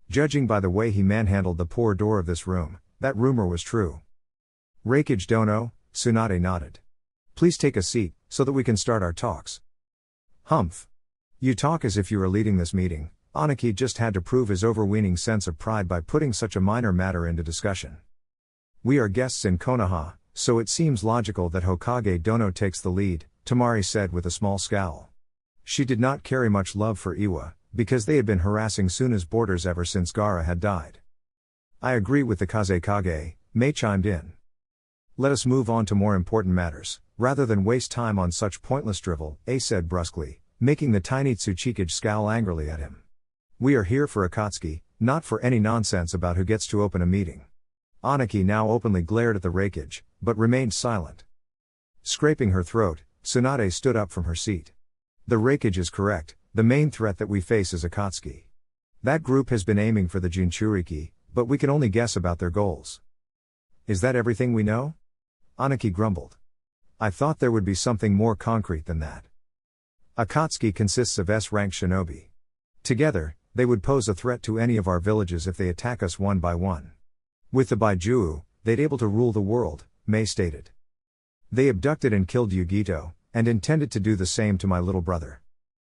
Judging by the way he manhandled the poor door of this room, that rumor was true. Reikage dono, Tsunade nodded. Please take a seat, so that we can start our talks. Humph. You talk as if you are leading this meeting. Aniki just had to prove his overweening sense of pride by putting such a minor matter into discussion. We are guests in Konoha, so it seems logical that Hokage dono takes the lead, Tamari said with a small scowl. She did not carry much love for Iwa, because they had been harassing Suna's borders ever since Gaara had died. I agree with the Kazekage, Mei chimed in. Let us move on to more important matters, rather than waste time on such pointless drivel, A said brusquely, making the tiny Tsuchikage scowl angrily at him. We are here for Akatsuki, not for any nonsense about who gets to open a meeting. Aniki now openly glared at the rakage, but remained silent. Scraping her throat, Tsunade stood up from her seat. The rakage is correct, the main threat that we face is Akatsuki. That group has been aiming for the Jinchuriki, but we can only guess about their goals. Is that everything we know? Aniki grumbled. I thought there would be something more concrete than that. Akatsuki consists of S-rank shinobi. Together, they would pose a threat to any of our villages if they attack us one by one. With the Baijuu, they'd able to rule the world, Mei stated. They abducted and killed Yugito, and intended to do the same to my little brother.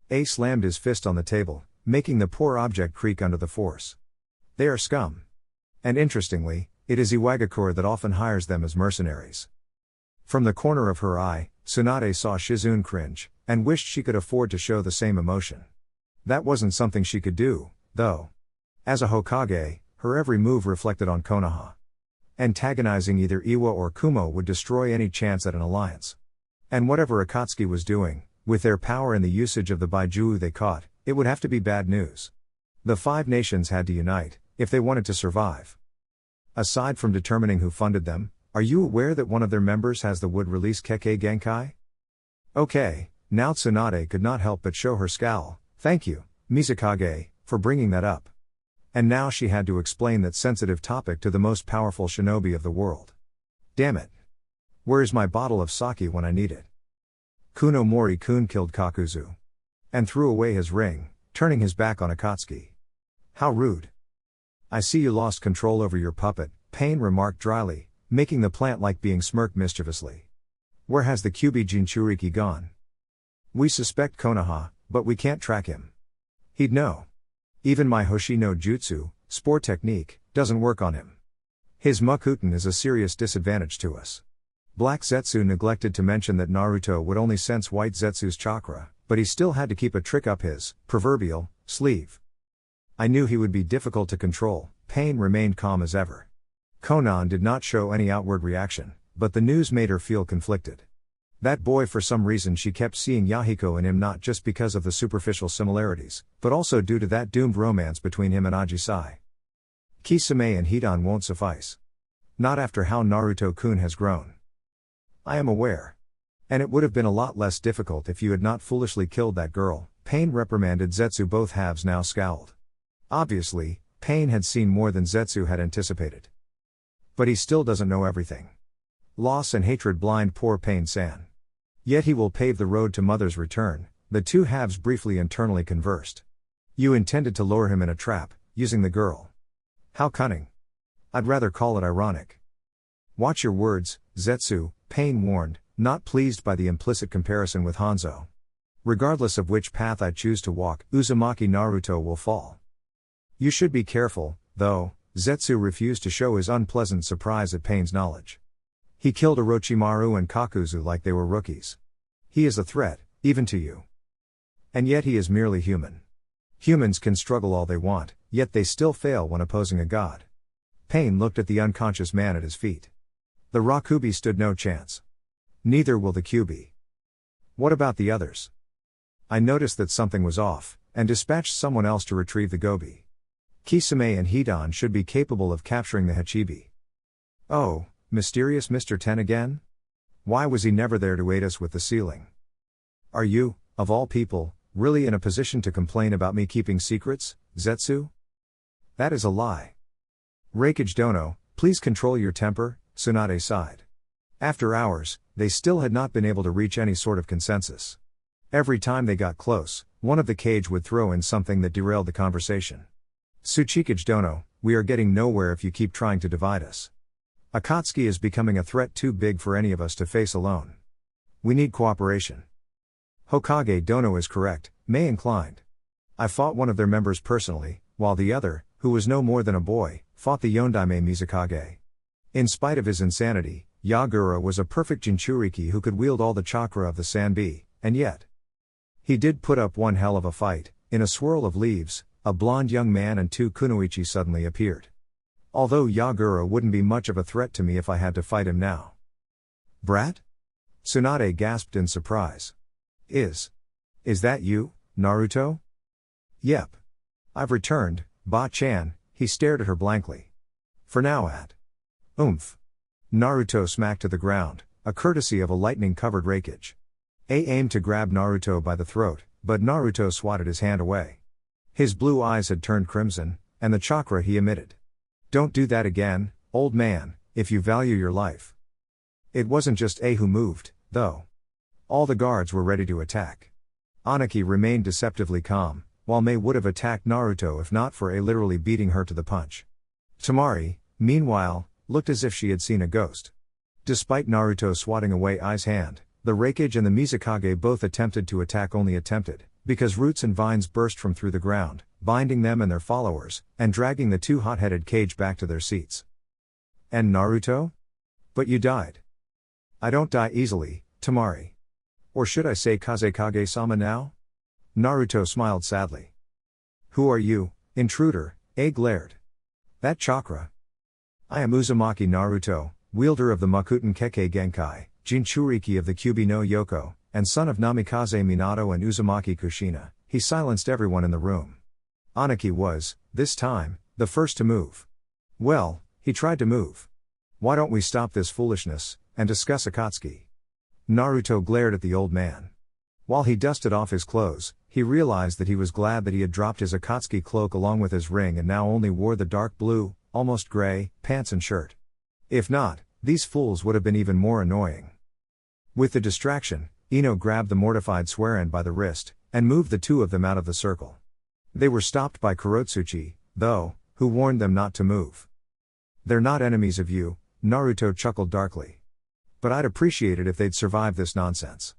A slammed his fist on the table, making the poor object creak under the force. They are scum. And interestingly, it is Iwagakure that often hires them as mercenaries. From the corner of her eye, Tsunade saw Shizune cringe, and wished she could afford to show the same emotion. That wasn't something she could do, though. As a Hokage, her every move reflected on Konoha. Antagonizing either Iwa or Kumo would destroy any chance at an alliance. And whatever Akatsuki was doing, with their power and the usage of the Baijuu they caught, it would have to be bad news. The 5 nations had to unite, if they wanted to survive. Aside from determining who funded them, are you aware that one of their members has the would-release Kekkei Genkai? Okay, now Tsunade could not help but show her scowl. Thank you, Mizukage, for bringing that up. And now she had to explain that sensitive topic to the most powerful shinobi of the world. Damn it. Where's my bottle of sake when I need it? Kuno Mori-kun killed Kakuzu. And threw away his ring, turning his back on Akatsuki. How rude. I see you lost control over your puppet, Pain remarked dryly, making the plant-like being smirk mischievously. Where has the Kyubi Jinchuriki gone? We suspect Konoha, but we can't track him. He'd know. Even my Hoshi no Jutsu, Spore Technique, doesn't work on him. His Mokuton is a serious disadvantage to us. Black Zetsu neglected to mention that Naruto would only sense white Zetsu's chakra, but he still had to keep a trick up his, proverbial, sleeve. I knew he would be difficult to control. Pain remained calm as ever. Konan did not show any outward reaction, but the news made her feel conflicted. That boy, for some reason she kept seeing Yahiko in him, not just because of the superficial similarities, but also due to that doomed romance between him and Ajisai. Kisame and Hidan won't suffice. Not after how Naruto-kun has grown. I am aware. And it would have been a lot less difficult if you had not foolishly killed that girl, Pain reprimanded Zetsu. Both halves now scowled. Obviously, Pain had seen more than Zetsu had anticipated. But he still doesn't know everything. Loss and hatred blind poor Pain-san. Yet he will pave the road to Mother's return. The two halves briefly internally conversed. You intended to lure him in a trap, using the girl. How cunning. I'd rather call it ironic. Watch your words, Zetsu, Pain warned, not pleased by the implicit comparison with Hanzo. Regardless of which path I choose to walk, Uzumaki Naruto will fall. You should be careful, though. Zetsu refused to show his unpleasant surprise at Pain's knowledge. He killed Orochimaru and Kakuzu like they were rookies. He is a threat, even to you. And yet he is merely human. Humans can struggle all they want, yet they still fail when opposing a god. Pain looked at the unconscious man at his feet. The Rakubi stood no chance. Neither will the Kyubi. What about the others? I noticed that something was off, and dispatched someone else to retrieve the Gobi. Kisame and Hidan should be capable of capturing the Hachibi. Oh, mysterious Mr. Ten again? Why was he never there to aid us with the sealing? Are you, of all people, really in a position to complain about me keeping secrets, Zetsu? That is a lie. Rakage Dono, please control your temper, Tsunade sighed. After hours, they still had not been able to reach any sort of consensus. Every time they got close, one of the cage would throw in something that derailed the conversation. Tsuchikage Dono, we are getting nowhere if you keep trying to divide us. Akatsuki is becoming a threat too big for any of us to face alone. We need cooperation. Hokage Dono is correct, Mei inclined. I fought one of their members personally, while the other, who was no more than a boy, fought the Yondaime Mizukage. In spite of his insanity, Yagura was a perfect Jinchuriki who could wield all the chakra of the Sanbi, and yet he did put up one hell of a fight. In a swirl of leaves, a blonde young man and two kunoichi suddenly appeared. Although Yagura wouldn't be much of a threat to me if I had to fight him now. Brat? Tsunade gasped in surprise. Is that you, Naruto? Yep. I've returned, Ba-chan. He stared at her blankly. For now at. Oomph. Naruto smacked to the ground, a courtesy of a lightning-covered raikage. Aimed to grab Naruto by the throat, but Naruto swatted his hand away. His blue eyes had turned crimson, and the chakra he emitted. Don't do that again, old man, if you value your life. It wasn't just A who moved, though. All the guards were ready to attack. Anaki remained deceptively calm, while Mei would have attacked Naruto if not for A literally beating her to the punch. Temari, meanwhile, looked as if she had seen a ghost. Despite Naruto swatting away Ai's hand, the Raikage and the Mizukage both attempted to attack, only attempted, because roots and vines burst from through the ground, binding them and their followers, and dragging the two hot-headed Kage back to their seats. And Naruto? But you died. I don't die easily, Temari. Or should I say Kazekage-sama now? Naruto smiled sadly. Who are you, intruder? A glared. That chakra. I am Uzumaki Naruto, wielder of the Mokuton Kekkei Genkai, Jinchuriki of the Kyubi no Yoko, and son of Namikaze Minato and Uzumaki Kushina. He silenced everyone in the room. Anaki was, this time, the first to move. Well, he tried to move. Why don't we stop this foolishness, and discuss Akatsuki? Naruto glared at the old man. While he dusted off his clothes, he realized that he was glad that he had dropped his Akatsuki cloak along with his ring and now only wore the dark blue, almost gray, pants and shirt. If not, these fools would have been even more annoying. With the distraction, Ino grabbed the mortified Swearin by the wrist, and moved the two of them out of the circle. They were stopped by Kurotsuchi, though, who warned them not to move. They're not enemies of you, Naruto chuckled darkly. But I'd appreciate it if they'd survive this nonsense.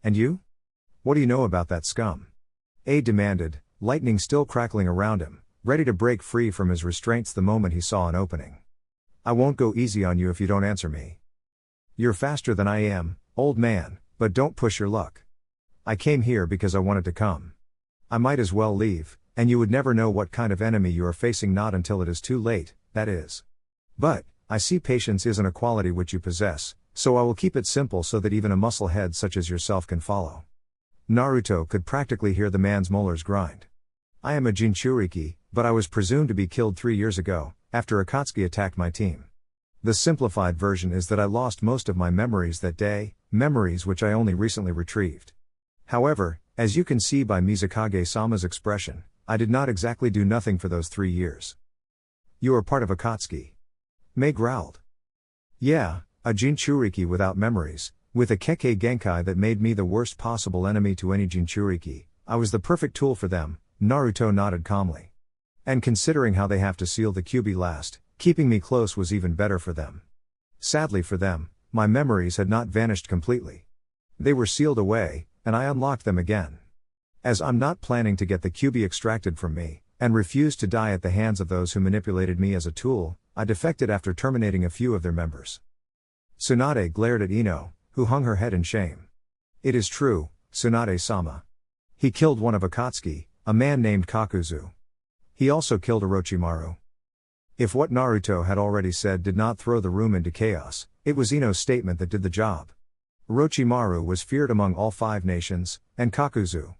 And you? What do you know about that scum? A demanded, lightning still crackling around him, ready to break free from his restraints the moment he saw an opening. I won't go easy on you if you don't answer me. You're faster than I am, old man, but don't push your luck. I came here because I wanted to come. I might as well leave, and you would never know what kind of enemy you are facing, not until it is too late, that is. But, I see patience isn't a quality which you possess, so I will keep it simple so that even a musclehead such as yourself can follow. Naruto could practically hear the man's molars grind. I am a Jinchuriki, but I was presumed to be killed 3 years ago, after Akatsuki attacked my team. The simplified version is that I lost most of my memories that day, memories which I only recently retrieved. However, as you can see by Mizukage-sama's expression, I did not exactly do nothing for those 3 years. You are part of Akatsuki. Mei growled. Yeah, a Jinchuriki without memories, with a Kekkei Genkai that made me the worst possible enemy to any Jinchuriki. I was the perfect tool for them, Naruto nodded calmly. And considering how they have to seal the Kyubi last, keeping me close was even better for them. Sadly for them, my memories had not vanished completely. They were sealed away, and I unlocked them again. As I'm not planning to get the Kyubi extracted from me, and refused to die at the hands of those who manipulated me as a tool, I defected after terminating a few of their members. Tsunade glared at Ino, who hung her head in shame. It is true, Tsunade-sama. He killed one of Akatsuki, a man named Kakuzu. He also killed Orochimaru. If what Naruto had already said did not throw the room into chaos, it was Ino's statement that did the job. Orochimaru was feared among all 5 nations, and Kakuzu.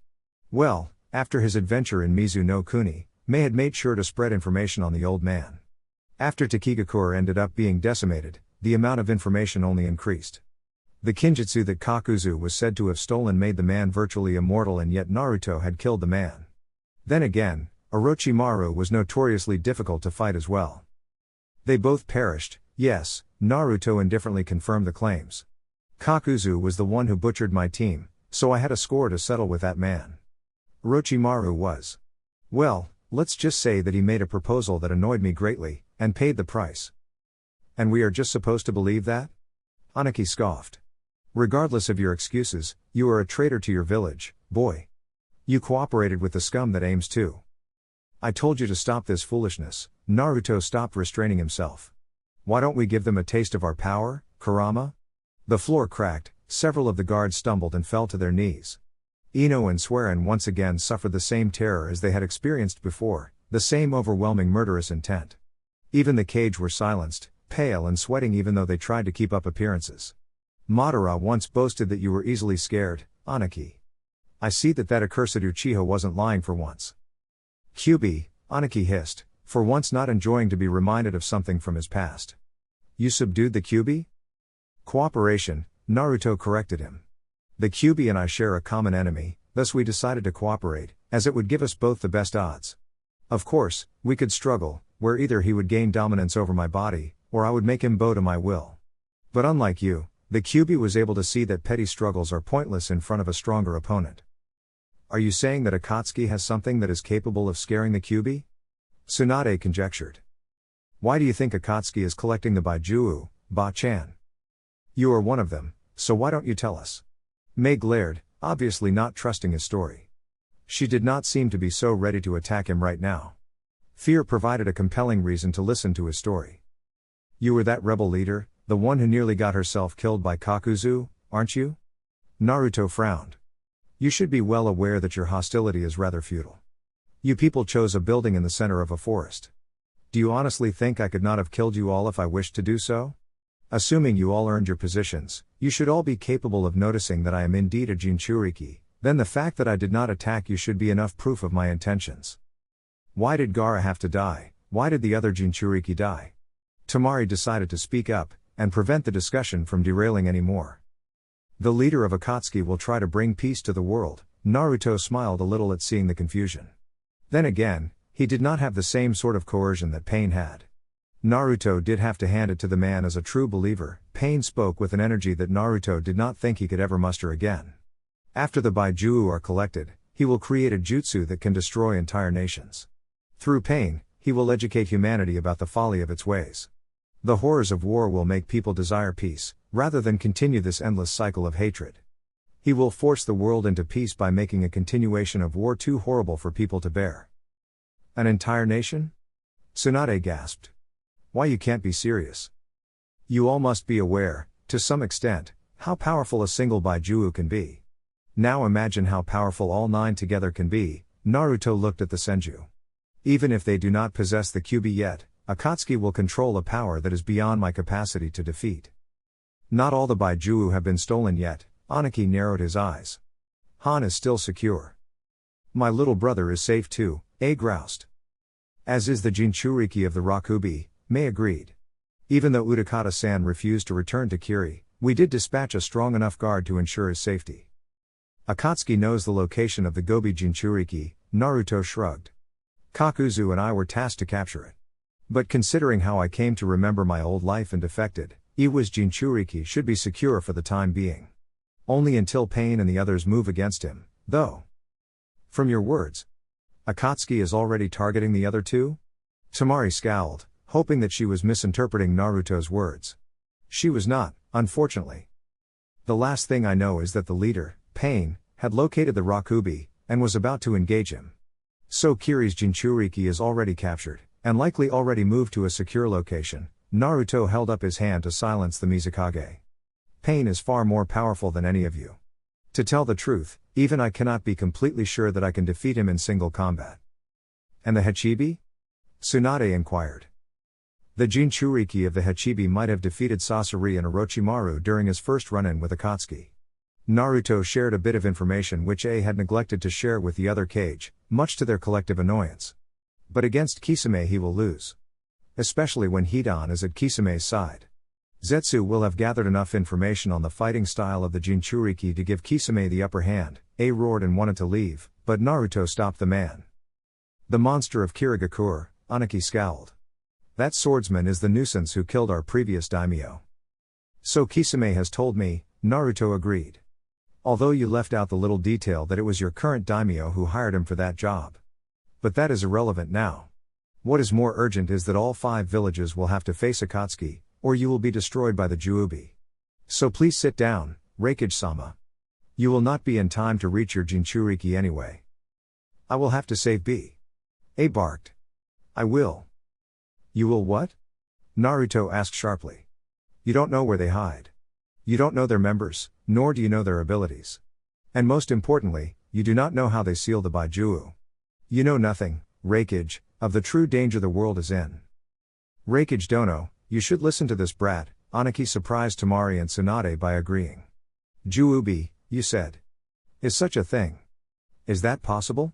Well, after his adventure in Mizu no Kuni, Mei had made sure to spread information on the old man. After Takigakure ended up being decimated, the amount of information only increased. The kinjutsu that Kakuzu was said to have stolen made the man virtually immortal, and yet Naruto had killed the man. Then again, Orochimaru was notoriously difficult to fight as well. They both perished, yes, Naruto indifferently confirmed the claims. Kakuzu was the one who butchered my team, so I had a score to settle with that man. Orochimaru was. Well, let's just say that he made a proposal that annoyed me greatly, and paid the price. And we are just supposed to believe that? Anaki scoffed. Regardless of your excuses, you are a traitor to your village, boy. You cooperated with the scum that aims to. I told you to stop this foolishness. Naruto stopped restraining himself. Why don't we give them a taste of our power, Kurama? The floor cracked, several of the guards stumbled and fell to their knees. Ino and Swearin once again suffered the same terror as they had experienced before, the same overwhelming murderous intent. Even the cage were silenced, pale and sweating even though they tried to keep up appearances. Madara once boasted that you were easily scared, Aniki. I see that accursed Uchiha wasn't lying for once. Kyuubi, Aniki hissed, for once not enjoying to be reminded of something from his past. You subdued the Kyuubi? Cooperation, Naruto corrected him. The Kyuubi and I share a common enemy, thus we decided to cooperate, as it would give us both the best odds. Of course, we could struggle, where either he would gain dominance over my body, or I would make him bow to my will. But unlike you, the Kyuubi was able to see that petty struggles are pointless in front of a stronger opponent. Are you saying that Akatsuki has something that is capable of scaring the Kyuubi? Tsunade conjectured. Why do you think Akatsuki is collecting the Baijuu, Ba-chan? You are one of them, so why don't you tell us? Mei glared, obviously not trusting his story. She did not seem to be so ready to attack him right now. Fear provided a compelling reason to listen to his story. You were that rebel leader, the one who nearly got herself killed by Kakuzu, aren't you? Naruto frowned. You should be well aware that your hostility is rather futile. You people chose a building in the center of a forest. Do you honestly think I could not have killed you all if I wished to do so? Assuming you all earned your positions, you should all be capable of noticing that I am indeed a Jinchuriki, then the fact that I did not attack you should be enough proof of my intentions. Why did Gaara have to die? Why did the other Jinchuriki die? Temari decided to speak up, and prevent the discussion from derailing any more. The leader of Akatsuki will try to bring peace to the world. Naruto smiled a little at seeing the confusion. Then again, he did not have the same sort of coercion that Pain had. Naruto did have to hand it to the man as a true believer. Pain spoke with an energy that Naruto did not think he could ever muster again. After the Baijuu are collected, he will create a jutsu that can destroy entire nations. Through Pain, he will educate humanity about the folly of its ways. The horrors of war will make people desire peace, rather than continue this endless cycle of hatred. He will force the world into peace by making a continuation of war too horrible for people to bear. An entire nation? Tsunade gasped. Why, you can't be serious. You all must be aware, to some extent, how powerful a single Baijuu can be. Now imagine how powerful all 9 together can be. Naruto looked at the Senju. Even if they do not possess the Kyuubi yet, Akatsuki will control a power that is beyond my capacity to defeat. Not all the Baijuu have been stolen yet. Aniki narrowed his eyes. Han is still secure. My little brother is safe too, groused. As is the Jinchuriki of the Rakubi, Mei agreed. Even though Utakata-san refused to return to Kiri, we did dispatch a strong enough guard to ensure his safety. Akatsuki knows the location of the Gobi Jinchuriki, Naruto shrugged. Kakuzu and I were tasked to capture it. But considering how I came to remember my old life and defected, Iwa's Jinchuriki should be secure for the time being. Only until Pain and the others move against him, though. From your words, Akatsuki is already targeting the other 2? Temari scowled, hoping that she was misinterpreting Naruto's words. She was not, unfortunately. The last thing I know is that the leader, Pain, had located the Rakubi, and was about to engage him. So Kiri's Jinchuriki is already captured, and likely already moved to a secure location. Naruto held up his hand to silence the Mizukage. Pain is far more powerful than any of you. To tell the truth, even I cannot be completely sure that I can defeat him in single combat. And the Hachibi? Tsunade inquired. The Jinchuriki of the Hachibi might have defeated Sasori and Orochimaru during his first run-in with Akatsuki. Naruto shared a bit of information which A had neglected to share with the other cage, much to their collective annoyance. But against Kisame he will lose. Especially when Hidan is at Kisame's side. Zetsu will have gathered enough information on the fighting style of the Jinchuriki to give Kisame the upper hand. A roared and wanted to leave, but Naruto stopped the man. The monster of Kirigakure, Aniki scowled. That swordsman is the nuisance who killed our previous daimyo. So Kisame has told me, Naruto agreed. Although you left out the little detail that it was your current daimyo who hired him for that job. But that is irrelevant now. What is more urgent is that all 5 villages will have to face Akatsuki, or you will be destroyed by the Juubi. So please sit down, Raikage-sama. You will not be in time to reach your Jinchuriki anyway. I will have to save B. A barked. I will. You will what? Naruto asked sharply. You don't know where they hide. You don't know their members, nor do you know their abilities. And most importantly, you do not know how they seal the Baijuu. You know nothing, Raikage, of the true danger the world is in. Reikage Dono, you should listen to this brat, Aniki surprised Temari and Tsunade by agreeing. Juubi, you said. Is such a thing? Is that possible?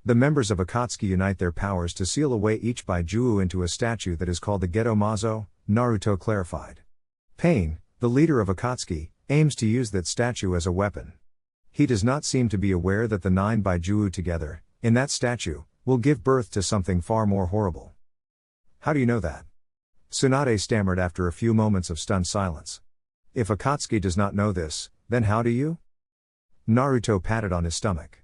The members of Akatsuki unite their powers to seal away each by Juu into a statue that is called the Geto Mazo, Naruto clarified. Pain, the leader of Akatsuki, aims to use that statue as a weapon. He does not seem to be aware that the 9 by Juu together, in that statue, will give birth to something far more horrible. How do you know that? Tsunade stammered after a few moments of stunned silence. If Akatsuki does not know this, then how do you? Naruto patted on his stomach.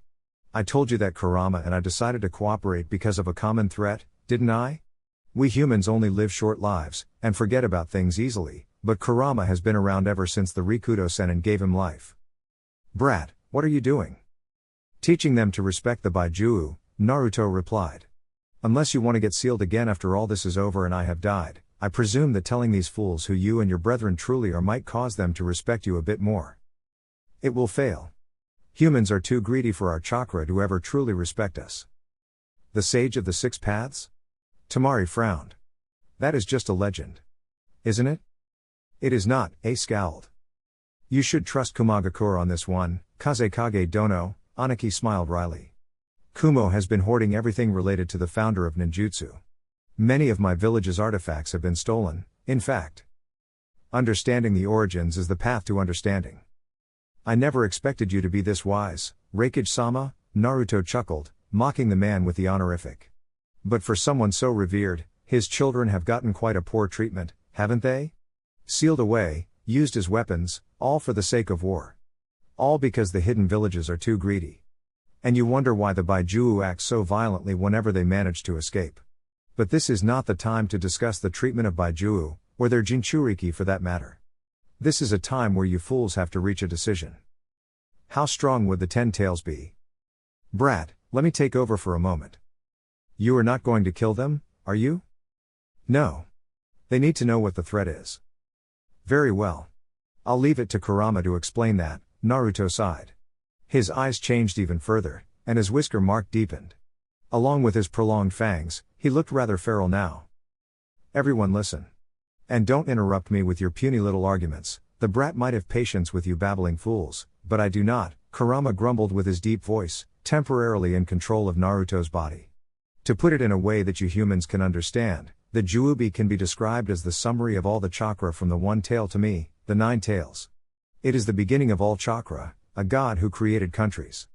I told you that Kurama and I decided to cooperate because of a common threat, didn't I? We humans only live short lives, and forget about things easily, but Kurama has been around ever since the Rikudo Sennin gave him life. Brat, what are you doing? Teaching them to respect the Baijuu, Naruto replied. Unless you want to get sealed again after all this is over and I have died, I presume that telling these fools who you and your brethren truly are might cause them to respect you a bit more. It will fail. Humans are too greedy for our chakra to ever truly respect us. The Sage of the Six Paths? Temari frowned. That is just a legend. Isn't it? It is not, scowled. You should trust Kumagakure on this one, Kazekage Dono, Aniki smiled wryly. Kumo has been hoarding everything related to the founder of ninjutsu. Many of my village's artifacts have been stolen, in fact. Understanding the origins is the path to understanding. I never expected you to be this wise, Reikage-sama, Naruto chuckled, mocking the man with the honorific. But for someone so revered, his children have gotten quite a poor treatment, haven't they? Sealed away, used as weapons, all for the sake of war. All because the hidden villages are too greedy. And you wonder why the Baijuu act so violently whenever they manage to escape. But this is not the time to discuss the treatment of Baijuu, or their Jinchuriki for that matter. This is a time where you fools have to reach a decision. How strong would the 10 tails be? Brat, let me take over for a moment. You are not going to kill them, are you? No. They need to know what the threat is. Very well. I'll leave it to Kurama to explain that, Naruto sighed. His eyes changed even further, and his whisker mark deepened. Along with his prolonged fangs, he looked rather feral now. Everyone listen. And don't interrupt me with your puny little arguments. The brat might have patience with you babbling fools, but I do not, Kurama grumbled with his deep voice, temporarily in control of Naruto's body. To put it in a way that you humans can understand, the Juubi can be described as the summary of all the chakra from the one tail to me, the 9 tails. It is the beginning of all chakra, a god who created countries.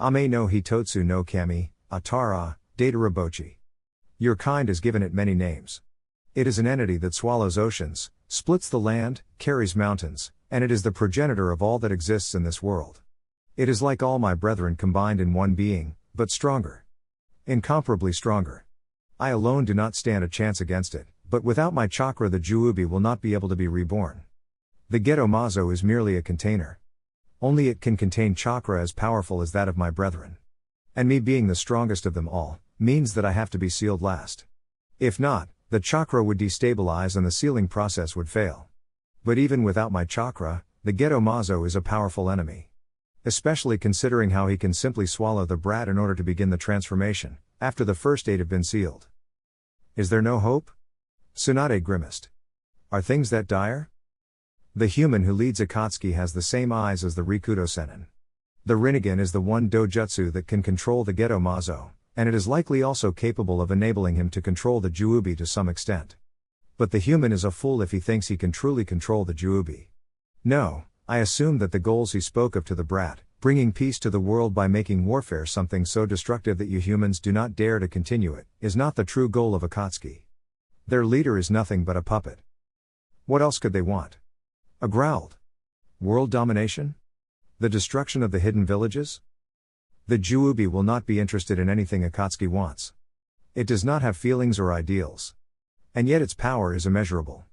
Ame no Hitotsu no Kami, Atara, Datarabochi. Your kind has given it many names. It is an entity that swallows oceans, splits the land, carries mountains, and it is the progenitor of all that exists in this world. It is like all my brethren combined in one being, but stronger. Incomparably stronger. I alone do not stand a chance against it, but without my chakra the Juubi will not be able to be reborn. The Geto Mazo is merely a container. Only it can contain chakra as powerful as that of my brethren. And me being the strongest of them all, means that I have to be sealed last. If not, the chakra would destabilize and the sealing process would fail. But even without my chakra, the Geto Mazo is a powerful enemy. Especially considering how he can simply swallow the brat in order to begin the transformation, after the first 8 have been sealed. Is there no hope? Tsunade grimaced. Are things that dire? The human who leads Akatsuki has the same eyes as the Rikudo Sennin. The Rinnegan is the one dojutsu that can control the Geto Mazo, and it is likely also capable of enabling him to control the Juubi to some extent. But the human is a fool if he thinks he can truly control the Juubi. No, I assume that the goals he spoke of to the brat, bringing peace to the world by making warfare something so destructive that you humans do not dare to continue it, is not the true goal of Akatsuki. Their leader is nothing but a puppet. What else could they want? A growled. World domination? The destruction of the hidden villages? The Juubi will not be interested in anything Akatsuki wants. It does not have feelings or ideals. And yet its power is immeasurable.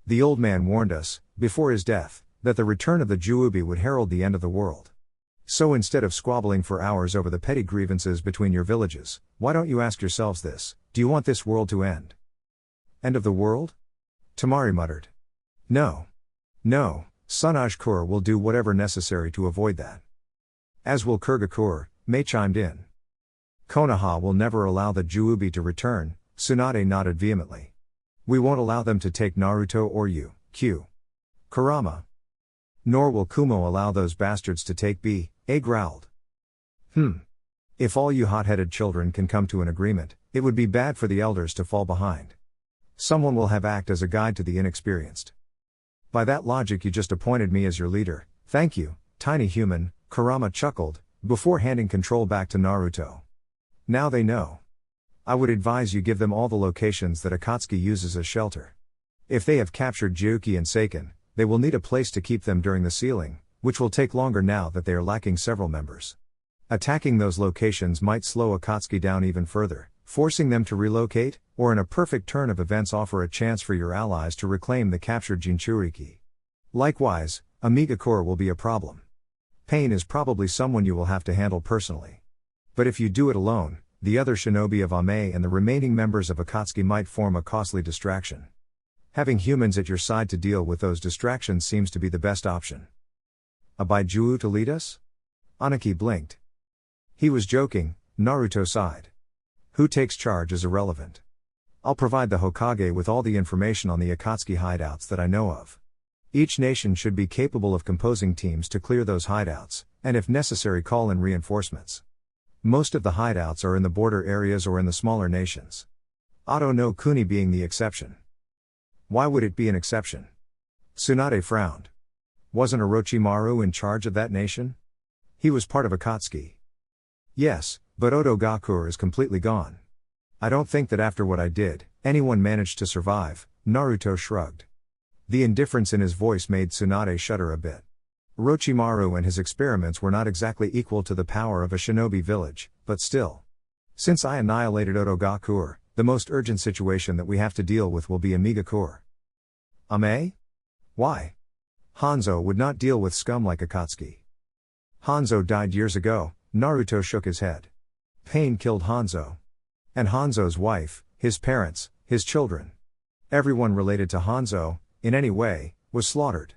The old man warned us, before his death, that the return of the Juubi would herald the end of the world. So instead of squabbling for hours over the petty grievances between your villages, why don't you ask yourselves this: do you want this world to end? End of the world? Temari muttered. No. No, Sunage-kur will do whatever necessary to avoid that. As will Kurgakure, Mei chimed in. Konoha will never allow the Juubi to return, Tsunade nodded vehemently. We won't allow them to take Naruto or you, Q. Kurama. Nor will Kumo allow those bastards to take B, A growled. If all you hot-headed children can come to an agreement, it would be bad for the elders to fall behind. Someone will have act as a guide to the inexperienced. By that logic you just appointed me as your leader, thank you, tiny human, Kurama chuckled, before handing control back to Naruto. Now they know. I would advise you give them all the locations that Akatsuki uses as shelter. If they have captured Juki and Seiken, they will need a place to keep them during the sealing, which will take longer now that they are lacking several members. Attacking those locations might slow Akatsuki down even further, forcing them to relocate, or in a perfect turn of events offer a chance for your allies to reclaim the captured Jinchuriki. Likewise, Amigakure will be a problem. Pain is probably someone you will have to handle personally. But if you do it alone, the other shinobi of Ame and the remaining members of Akatsuki might form a costly distraction. Having humans at your side to deal with those distractions seems to be the best option. A Baijuu to lead us? Anaki blinked. He was joking, Naruto sighed. Who takes charge is irrelevant. I'll provide the Hokage with all the information on the Akatsuki hideouts that I know of. Each nation should be capable of composing teams to clear those hideouts, and if necessary call in reinforcements. Most of the hideouts are in the border areas or in the smaller nations. Oto no Kuni being the exception. Why would it be an exception? Tsunade frowned. Wasn't Orochimaru in charge of that nation? He was part of Akatsuki. Yes, but Otogakure is completely gone. I don't think that after what I did, anyone managed to survive, Naruto shrugged. The indifference in his voice made Tsunade shudder a bit. Orochimaru and his experiments were not exactly equal to the power of a shinobi village, but still. Since I annihilated Otogakure, the most urgent situation that we have to deal with will be Amigakure. Ame? Why? Hanzo would not deal with scum like Akatsuki. Hanzo died years ago, Naruto shook his head. Pain killed Hanzo. And Hanzo's wife, his parents, his children. Everyone related to Hanzo, in any way, was slaughtered.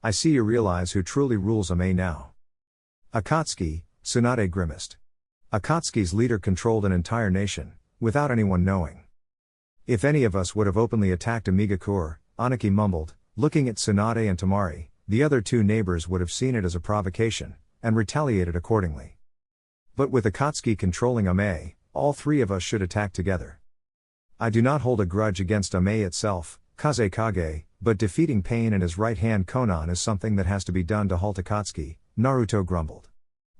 I see you realize who truly rules Ame now. Akatsuki, Tsunade grimaced. Akatsuki's leader controlled an entire nation, without anyone knowing. If any of us would have openly attacked Amigakure, Anaki mumbled, looking at Tsunade and Tamari, the other two neighbors would have seen it as a provocation, and retaliated accordingly. But with Akatsuki controlling Ame, all three of us should attack together. I do not hold a grudge against Ame itself, Kazekage, but defeating Pain and his right-hand Konan is something that has to be done to halt Akatsuki, Naruto grumbled.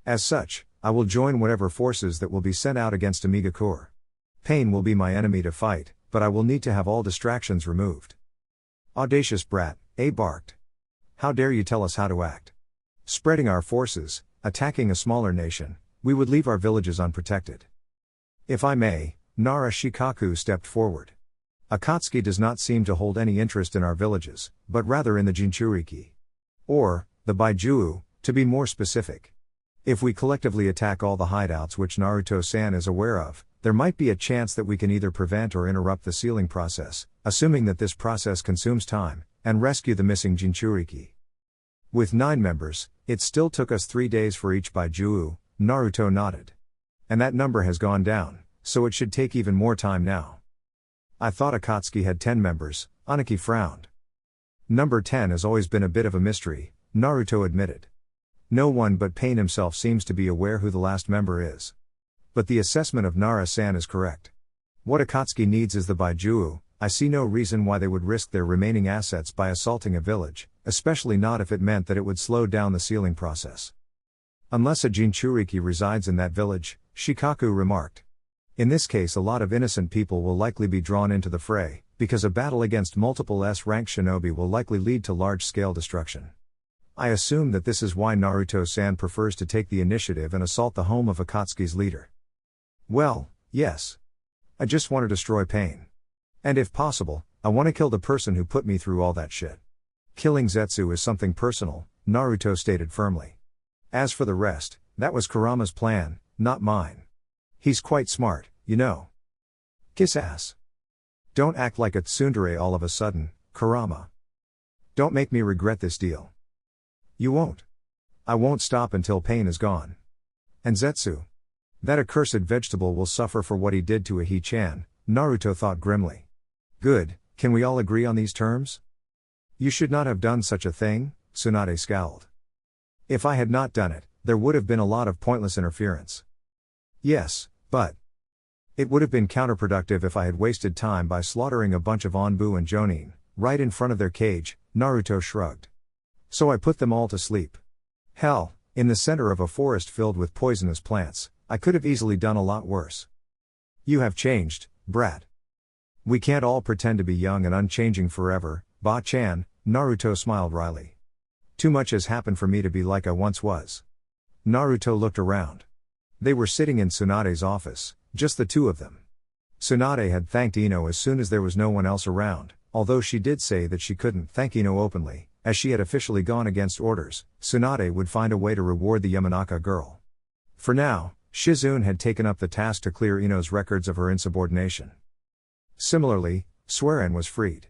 As such, I will join whatever forces that will be sent out against Amigakure. Pain will be my enemy to fight, but I will need to have all distractions removed. Audacious brat, A barked. How dare you tell us how to act? Spreading our forces, attacking a smaller nation, we would leave our villages unprotected. If I may, Nara Shikaku stepped forward. Akatsuki does not seem to hold any interest in our villages, but rather in the Jinchuriki. Or, the Baijuu, to be more specific. If we collectively attack all the hideouts which Naruto-san is aware of, there might be a chance that we can either prevent or interrupt the sealing process, assuming that this process consumes time, and rescue the missing Jinchuriki. With 9 members, it still took us 3 days for each Baijuu, Naruto nodded. And that number has gone down, so it should take even more time now. I thought Akatsuki had 10 members, Anaki frowned. Number 10 has always been a bit of a mystery, Naruto admitted. No one but Pain himself seems to be aware who the last member is. But the assessment of Nara-san is correct. What Akatsuki needs is the Baijuu. I see no reason why they would risk their remaining assets by assaulting a village, especially not if it meant that it would slow down the sealing process. Unless a Jinchuriki resides in that village, Shikaku remarked. In this case a lot of innocent people will likely be drawn into the fray, because a battle against multiple S-rank shinobi will likely lead to large-scale destruction. I assume that this is why Naruto-san prefers to take the initiative and assault the home of Akatsuki's leader. Well, yes. I just want to destroy Pain. And if possible, I want to kill the person who put me through all that shit. Killing Zetsu is something personal, Naruto stated firmly. As for the rest, that was Kurama's plan, not mine. He's quite smart, you know. Kiss ass. Don't act like a tsundere all of a sudden, Kurama. Don't make me regret this deal. You won't. I won't stop until Pain is gone. And Zetsu. That accursed vegetable will suffer for what he did to Ahi-chan, Naruto thought grimly. Good, Can we all agree on these terms? You should not have done such a thing, Tsunade scowled. If I had not done it, there would have been a lot of pointless interference. Yes, but it would have been counterproductive if I had wasted time by slaughtering a bunch of Onbu and Jonin, right in front of their cage, Naruto shrugged. So I put them all to sleep. Hell, in the center of a forest filled with poisonous plants, I could have easily done a lot worse. You have changed, brat. We can't all pretend to be young and unchanging forever, Ba-chan, Naruto smiled wryly. Too much has happened for me to be like I once was. Naruto looked around. They were sitting in Tsunade's office, just the two of them. Tsunade had thanked Ino as soon as there was no one else around, although she did say that she couldn't thank Ino openly, as she had officially gone against orders. Tsunade would find a way to reward the Yamanaka girl. For now, Shizune had taken up the task to clear Ino's records of her insubordination. Similarly, Sueren was freed.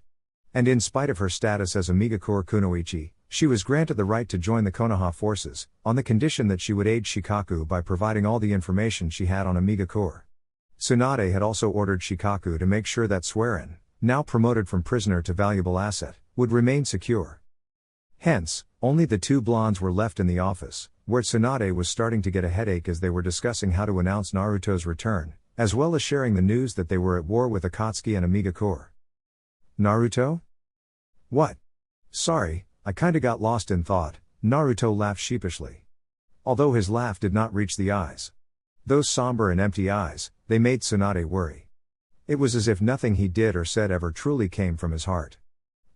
And in spite of her status as a Megakure Kunoichi, she was granted the right to join the Konoha forces, on the condition that she would aid Shikaku by providing all the information she had on a Megakure. Tsunade had also ordered Shikaku to make sure that Sueren, now promoted from prisoner to valuable asset, would remain secure. Hence, only the two blondes were left in the office, where Tsunade was starting to get a headache as they were discussing how to announce Naruto's return, as well as sharing the news that they were at war with Akatsuki and a Megakure. Naruto? What? Sorry, I kinda got lost in thought, Naruto laughed sheepishly. Although his laugh did not reach the eyes. Those somber and empty eyes, they made Tsunade worry. It was as if nothing he did or said ever truly came from his heart.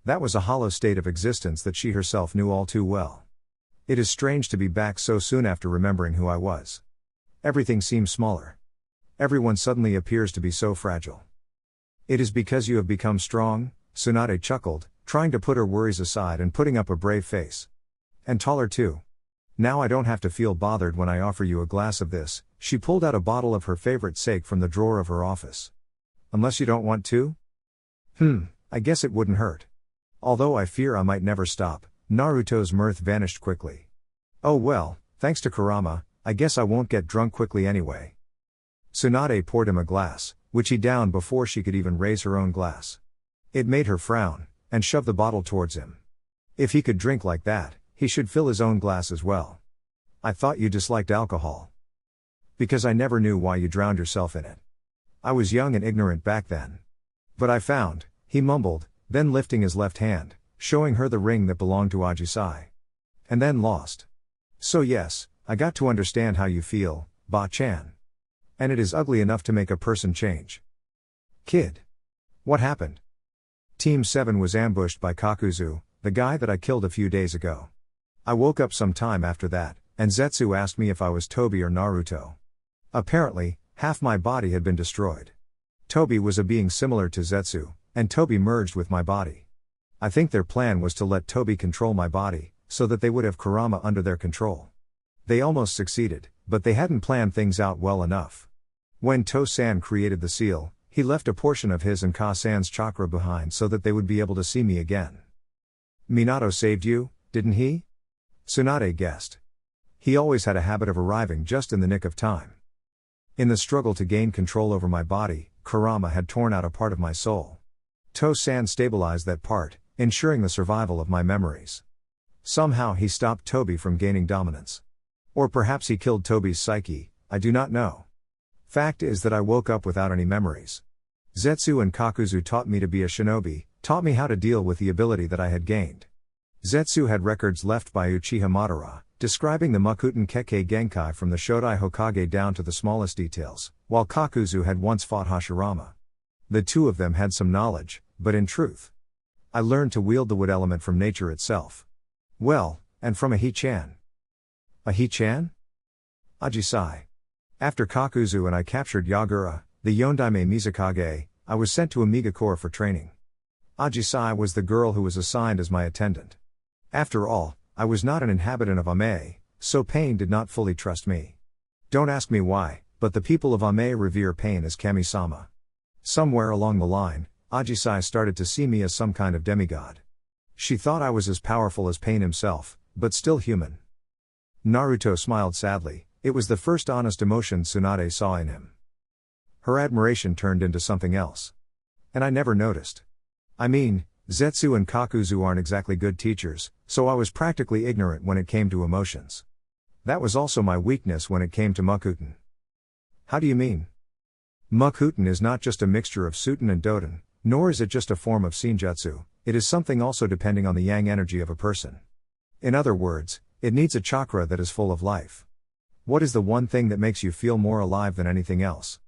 That was a hollow state of existence that she herself knew all too well. It is strange to be back so soon after remembering who I was. Everything seems smaller. Everyone suddenly appears to be so fragile. It is because you have become strong, Tsunade chuckled, trying to put her worries aside and putting up a brave face. And taller too. Now I don't have to feel bothered when I offer you a glass of this. She pulled out a bottle of her favorite sake from the drawer of her office. Unless you don't want to? I guess it wouldn't hurt. Although I fear I might never stop, Naruto's mirth vanished quickly. Oh well, thanks to Kurama, I guess I won't get drunk quickly anyway. Tsunade poured him a glass, which he downed before she could even raise her own glass. It made her frown, and shove the bottle towards him. If he could drink like that, he should fill his own glass as well. I thought you disliked alcohol. Because I never knew why you drowned yourself in it. I was young and ignorant back then. But I found, he mumbled, then lifting his left hand, showing her the ring that belonged to Ajisai. And then lost. So yes, I got to understand how you feel, Ba-chan. And it is ugly enough to make a person change. Kid. What happened? Team 7 was ambushed by Kakuzu, the guy that I killed a few days ago. I woke up some time after that, and Zetsu asked me if I was Tobi or Naruto. Apparently, half my body had been destroyed. Tobi was a being similar to Zetsu, and Tobi merged with my body. I think their plan was to let Tobi control my body, so that they would have Kurama under their control. They almost succeeded, but they hadn't planned things out well enough. When To-san created the seal, he left a portion of his and Ka-san's chakra behind so that they would be able to see me again. Minato saved you, didn't he? Tsunade guessed. He always had a habit of arriving just in the nick of time. In the struggle to gain control over my body, Kurama had torn out a part of my soul. To-san stabilized that part, ensuring the survival of my memories. Somehow he stopped Tobi from gaining dominance. Or perhaps he killed Tobi's psyche, I do not know. Fact is that I woke up without any memories. Zetsu and Kakuzu taught me to be a shinobi, taught me how to deal with the ability that I had gained. Zetsu had records left by Uchiha Madara, describing the Mokuton Kekkei Genkai from the Shodai Hokage down to the smallest details, while Kakuzu had once fought Hashirama. The two of them had some knowledge, but in truth, I learned to wield the wood element from nature itself. Well, and from a He-chan. A He-chan? Ajisai. After Kakuzu and I captured Yagura, the Yondaime Mizukage, I was sent to Amiga Corps for training. Ajisai was the girl who was assigned as my attendant. After all, I was not an inhabitant of Ame, so Pain did not fully trust me. Don't ask me why, but the people of Ame revere Pain as Kami-sama. Somewhere along the line, Ajisai started to see me as some kind of demigod. She thought I was as powerful as Pain himself, but still human. Naruto smiled sadly, it was the first honest emotion Tsunade saw in him. Her admiration turned into something else. And I never noticed. I mean, Zetsu and Kakuzu aren't exactly good teachers, so I was practically ignorant when it came to emotions. That was also my weakness when it came to Mokuton. How do you mean? Mokuton is not just a mixture of Suten and Doten, nor is it just a form of Senjutsu, it is something also depending on the yang energy of a person. In other words, it needs a chakra that is full of life. What is the one thing that makes you feel more alive than anything else?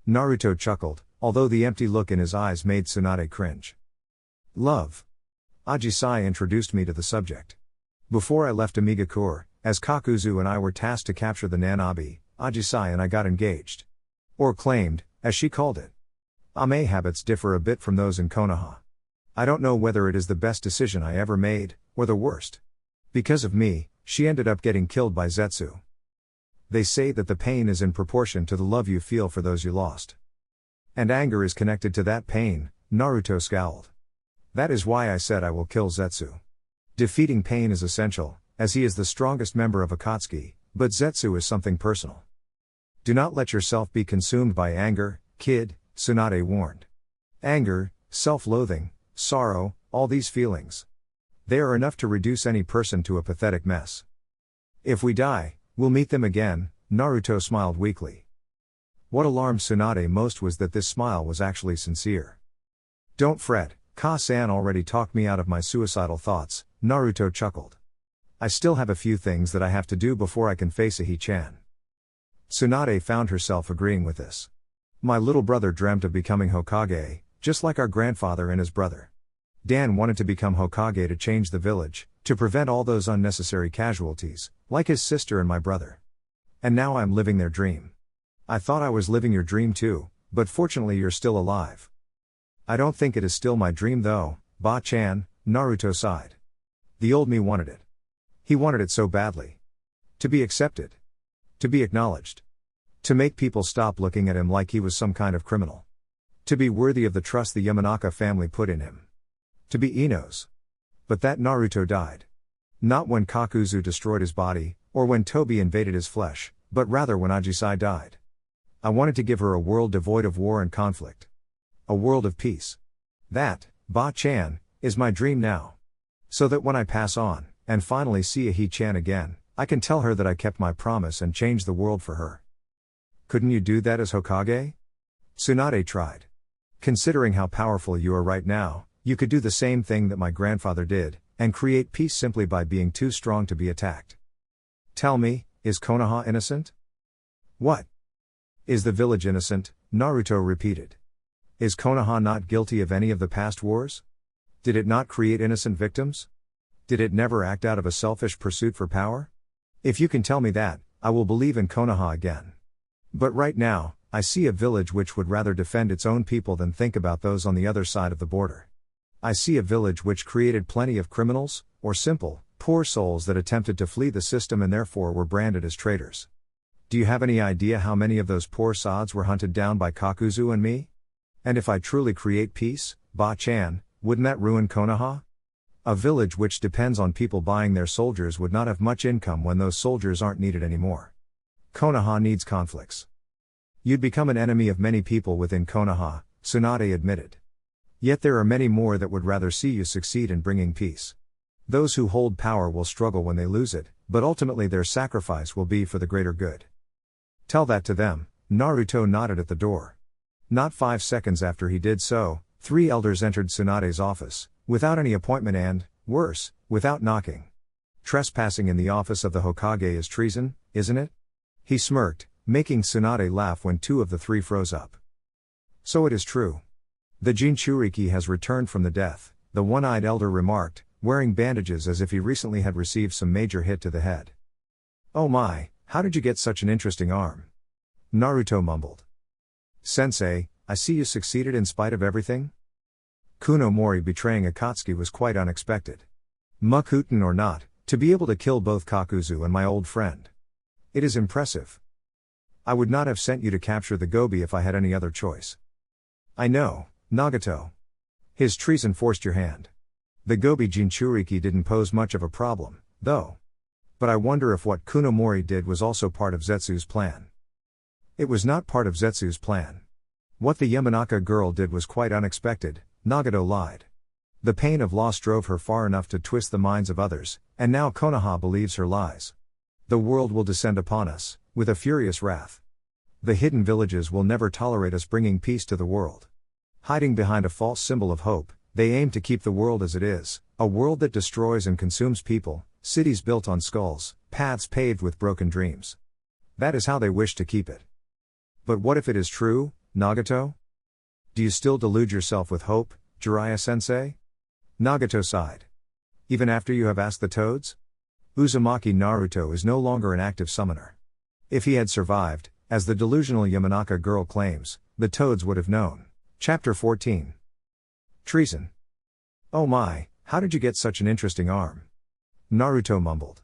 Naruto chuckled, although the empty look in his eyes made Tsunade cringe. Love. Ajisai introduced me to the subject. Before I left Amigakure, as Kakuzu and I were tasked to capture the Nanabi, Ajisai and I got engaged. Or claimed, as she called it. Ame habits differ a bit from those in Konoha. I don't know whether it is the best decision I ever made, or the worst. Because of me, she ended up getting killed by Zetsu. They say that the pain is in proportion to the love you feel for those you lost. And anger is connected to that pain, Naruto scowled. That is why I said I will kill Zetsu. Defeating pain is essential, as he is the strongest member of Akatsuki, but Zetsu is something personal. Do not let yourself be consumed by anger, kid, Tsunade warned. Anger, self-loathing, sorrow, all these feelings. They are enough to reduce any person to a pathetic mess. If we die, we'll meet them again, Naruto smiled weakly. What alarmed Tsunade most was that this smile was actually sincere. Don't fret, Ka-san already talked me out of my suicidal thoughts, Naruto chuckled. I still have a few things that I have to do before I can face Ahi-chan. Tsunade found herself agreeing with this. My little brother dreamt of becoming Hokage, just like our grandfather and his brother. Dan wanted to become Hokage to change the village, to prevent all those unnecessary casualties, like his sister and my brother. And now I'm living their dream. I thought I was living your dream too, but fortunately you're still alive. I don't think it is still my dream though, Ba-chan, Naruto sighed. The old me wanted it. He wanted it so badly. To be accepted. To be acknowledged. To make people stop looking at him like he was some kind of criminal. To be worthy of the trust the Yamanaka family put in him. To be Ino's. But that Naruto died. Not when Kakuzu destroyed his body, or when Tobi invaded his flesh, but rather when Ajisai died. I wanted to give her a world devoid of war and conflict. A world of peace. That, Ba-chan, is my dream now. So that when I pass on, and finally see Ahi-chan again, I can tell her that I kept my promise and changed the world for her. Couldn't you do that as Hokage? Tsunade tried. Considering how powerful you are right now, you could do the same thing that my grandfather did, and create peace simply by being too strong to be attacked. Tell me, is Konoha innocent? What? Is the village innocent? Naruto repeated. Is Konoha not guilty of any of the past wars? Did it not create innocent victims? Did it never act out of a selfish pursuit for power? If you can tell me that, I will believe in Konoha again. But right now, I see a village which would rather defend its own people than think about those on the other side of the border. I see a village which created plenty of criminals, or simple, poor souls that attempted to flee the system and therefore were branded as traitors. Do you have any idea how many of those poor sods were hunted down by Kakuzu and me? And if I truly create peace, Ba-chan, wouldn't that ruin Konoha? A village which depends on people buying their soldiers would not have much income when those soldiers aren't needed anymore. Konoha needs conflicts. You'd become an enemy of many people within Konoha, Tsunade admitted. Yet there are many more that would rather see you succeed in bringing peace. Those who hold power will struggle when they lose it, but ultimately their sacrifice will be for the greater good. Tell that to them, Naruto nodded at the door. Not 5 seconds after he did so, 3 elders entered Tsunade's office, without any appointment and, worse, without knocking. Trespassing in the office of the Hokage is treason, isn't it? He smirked, making Tsunade laugh when 2 of the 3 froze up. So it is true. The Jinchuriki has returned from the death, the one-eyed elder remarked, wearing bandages as if he recently had received some major hit to the head. Oh my, how did you get such an interesting arm? Naruto mumbled. Sensei, I see you succeeded in spite of everything? Kunomori betraying Akatsuki was quite unexpected. Mokuton or not, to be able to kill both Kakuzu and my old friend. It is impressive. I would not have sent you to capture the Gobi if I had any other choice. I know, Nagato. His treason forced your hand. The Gobi Jinchuriki didn't pose much of a problem, though. But I wonder if what Kunomori did was also part of Zetsu's plan. It was not part of Zetsu's plan. What the Yamanaka girl did was quite unexpected, Nagato lied. The pain of loss drove her far enough to twist the minds of others, and now Konoha believes her lies. The world will descend upon us, with a furious wrath. The hidden villages will never tolerate us bringing peace to the world. Hiding behind a false symbol of hope, they aim to keep the world as it is, a world that destroys and consumes people, cities built on skulls, paths paved with broken dreams. That is how they wish to keep it. But what if it is true, Nagato? Do you still delude yourself with hope, Jiraiya-sensei? Nagato sighed. Even after you have asked the toads? Uzumaki Naruto is no longer an active summoner. If he had survived, as the delusional Yamanaka girl claims, the toads would have known. Chapter 14. Treason. Oh my, how did you get such an interesting arm? Naruto mumbled.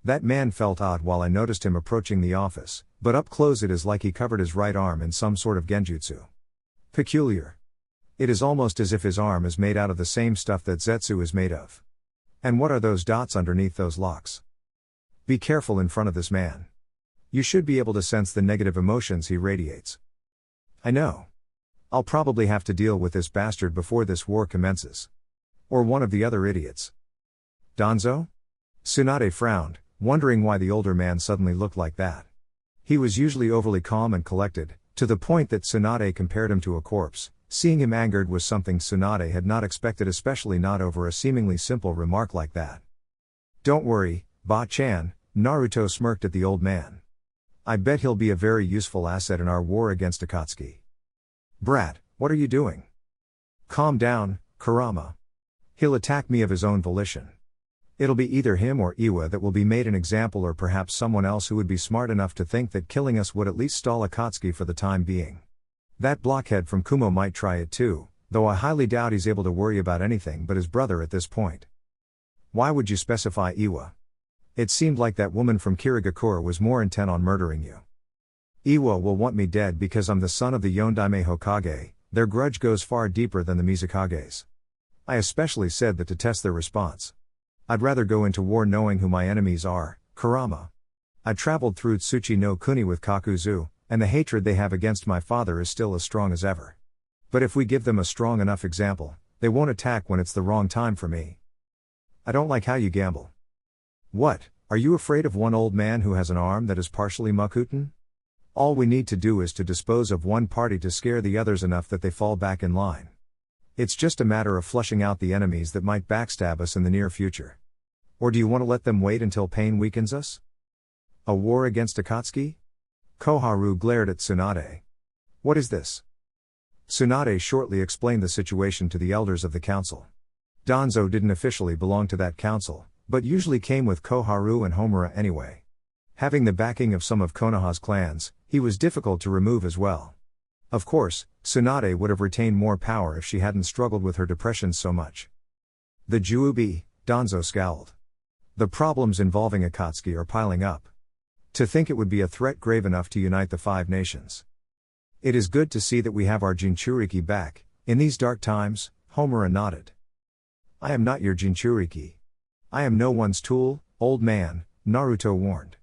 That man felt odd while I noticed him approaching the office, but up close it is like he covered his right arm in some sort of genjutsu. Peculiar. It is almost as if his arm is made out of the same stuff that Zetsu is made of. And what are those dots underneath those locks? Be careful in front of this man. You should be able to sense the negative emotions he radiates. I know. I'll probably have to deal with this bastard before this war commences. Or one of the other idiots. Danzo? Tsunade frowned, wondering why the older man suddenly looked like that. He was usually overly calm and collected, to the point that Tsunade compared him to a corpse. Seeing him angered was something Tsunade had not expected, especially not over a seemingly simple remark like that. Don't worry, Ba-chan, Naruto smirked at the old man. I bet he'll be a very useful asset in our war against Akatsuki. Brat, what are you doing? Calm down, Kurama. He'll attack me of his own volition. It'll be either him or Iwa that will be made an example, or perhaps someone else who would be smart enough to think that killing us would at least stall Akatsuki for the time being. That blockhead from Kumo might try it too, though I highly doubt he's able to worry about anything but his brother at this point. Why would you specify Iwa? It seemed like that woman from Kirigakura was more intent on murdering you. Iwa will want me dead because I'm the son of the Yondaime Hokage. Their grudge goes far deeper than the Mizukages. I especially said that to test their response. I'd rather go into war knowing who my enemies are, Kurama. I traveled through Tsuchi no Kuni with Kakuzu, and the hatred they have against my father is still as strong as ever. But if we give them a strong enough example, they won't attack when it's the wrong time for me. I don't like how you gamble. What, are you afraid of one old man who has an arm that is partially Mokuton? All we need to do is to dispose of one party to scare the others enough that they fall back in line. It's just a matter of flushing out the enemies that might backstab us in the near future. Or do you want to let them wait until pain weakens us? A war against Akatsuki? Koharu glared at Tsunade. What is this? Tsunade shortly explained the situation to the elders of the council. Danzo didn't officially belong to that council, but usually came with Koharu and Homura anyway. Having the backing of some of Konoha's clans, he was difficult to remove as well. Of course, Tsunade would have retained more power if she hadn't struggled with her depression so much. The Juubi, Danzo scowled. The problems involving Akatsuki are piling up. To think it would be a threat grave enough to unite the 5 nations. It is good to see that we have our Jinchuriki back, in these dark times, Homura nodded. I am not your Jinchuriki. I am no one's tool, old man, Naruto warned.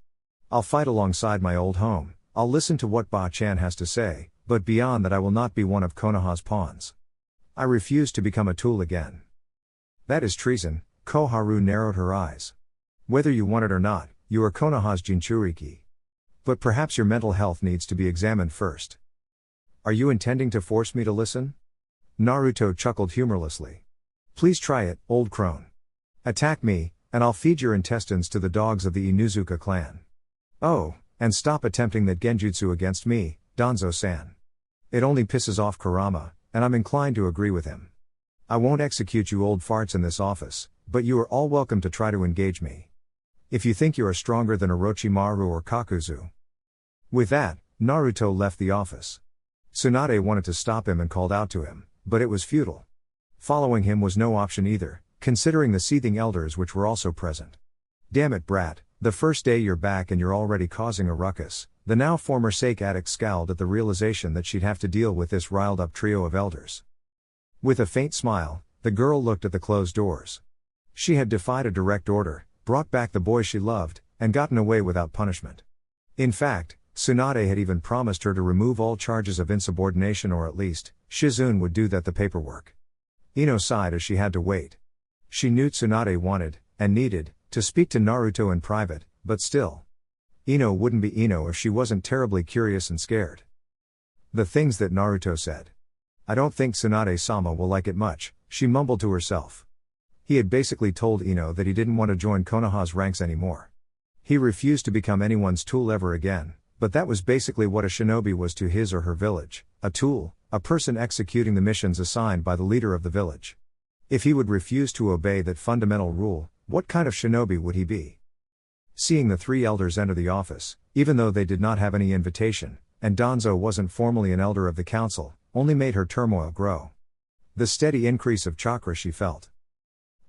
I'll fight alongside my old home, I'll listen to what Ba-chan has to say, but beyond that I will not be one of Konoha's pawns. I refuse to become a tool again. That is treason, Koharu narrowed her eyes. Whether you want it or not, you are Konoha's Jinchuriki. But perhaps your mental health needs to be examined first. Are you intending to force me to listen? Naruto chuckled humorlessly. Please try it, old crone. Attack me, and I'll feed your intestines to the dogs of the Inuzuka clan. Oh, and stop attempting that genjutsu against me, Danzo-san. It only pisses off Kurama, and I'm inclined to agree with him. I won't execute you old farts in this office, but you are all welcome to try to engage me. If you think you are stronger than Orochimaru or Kakuzu. With that, Naruto left the office. Tsunade wanted to stop him and called out to him, but it was futile. Following him was no option either, considering the seething elders which were also present. Damn it, brat, the first day you're back and you're already causing a ruckus. The now former Sake addict scowled at the realization that she'd have to deal with this riled up trio of elders. With a faint smile, the girl looked at the closed doors. She had defied a direct order, brought back the boy she loved, and gotten away without punishment. In fact, Tsunade had even promised her to remove all charges of insubordination, or at least, Shizune would do that the paperwork. Ino sighed as she had to wait. She knew Tsunade wanted, and needed, to speak to Naruto in private, but still. Ino wouldn't be Ino if she wasn't terribly curious and scared. The things that Naruto said. I don't think Tsunade-sama will like it much, she mumbled to herself. He had basically told Ino that he didn't want to join Konoha's ranks anymore. He refused to become anyone's tool ever again, but that was basically what a shinobi was to his or her village, a tool, a person executing the missions assigned by the leader of the village. If he would refuse to obey that fundamental rule, what kind of shinobi would he be? Seeing the three elders enter the office, even though they did not have any invitation, and Danzo wasn't formally an elder of the council, only made her turmoil grow. The steady increase of chakra she felt.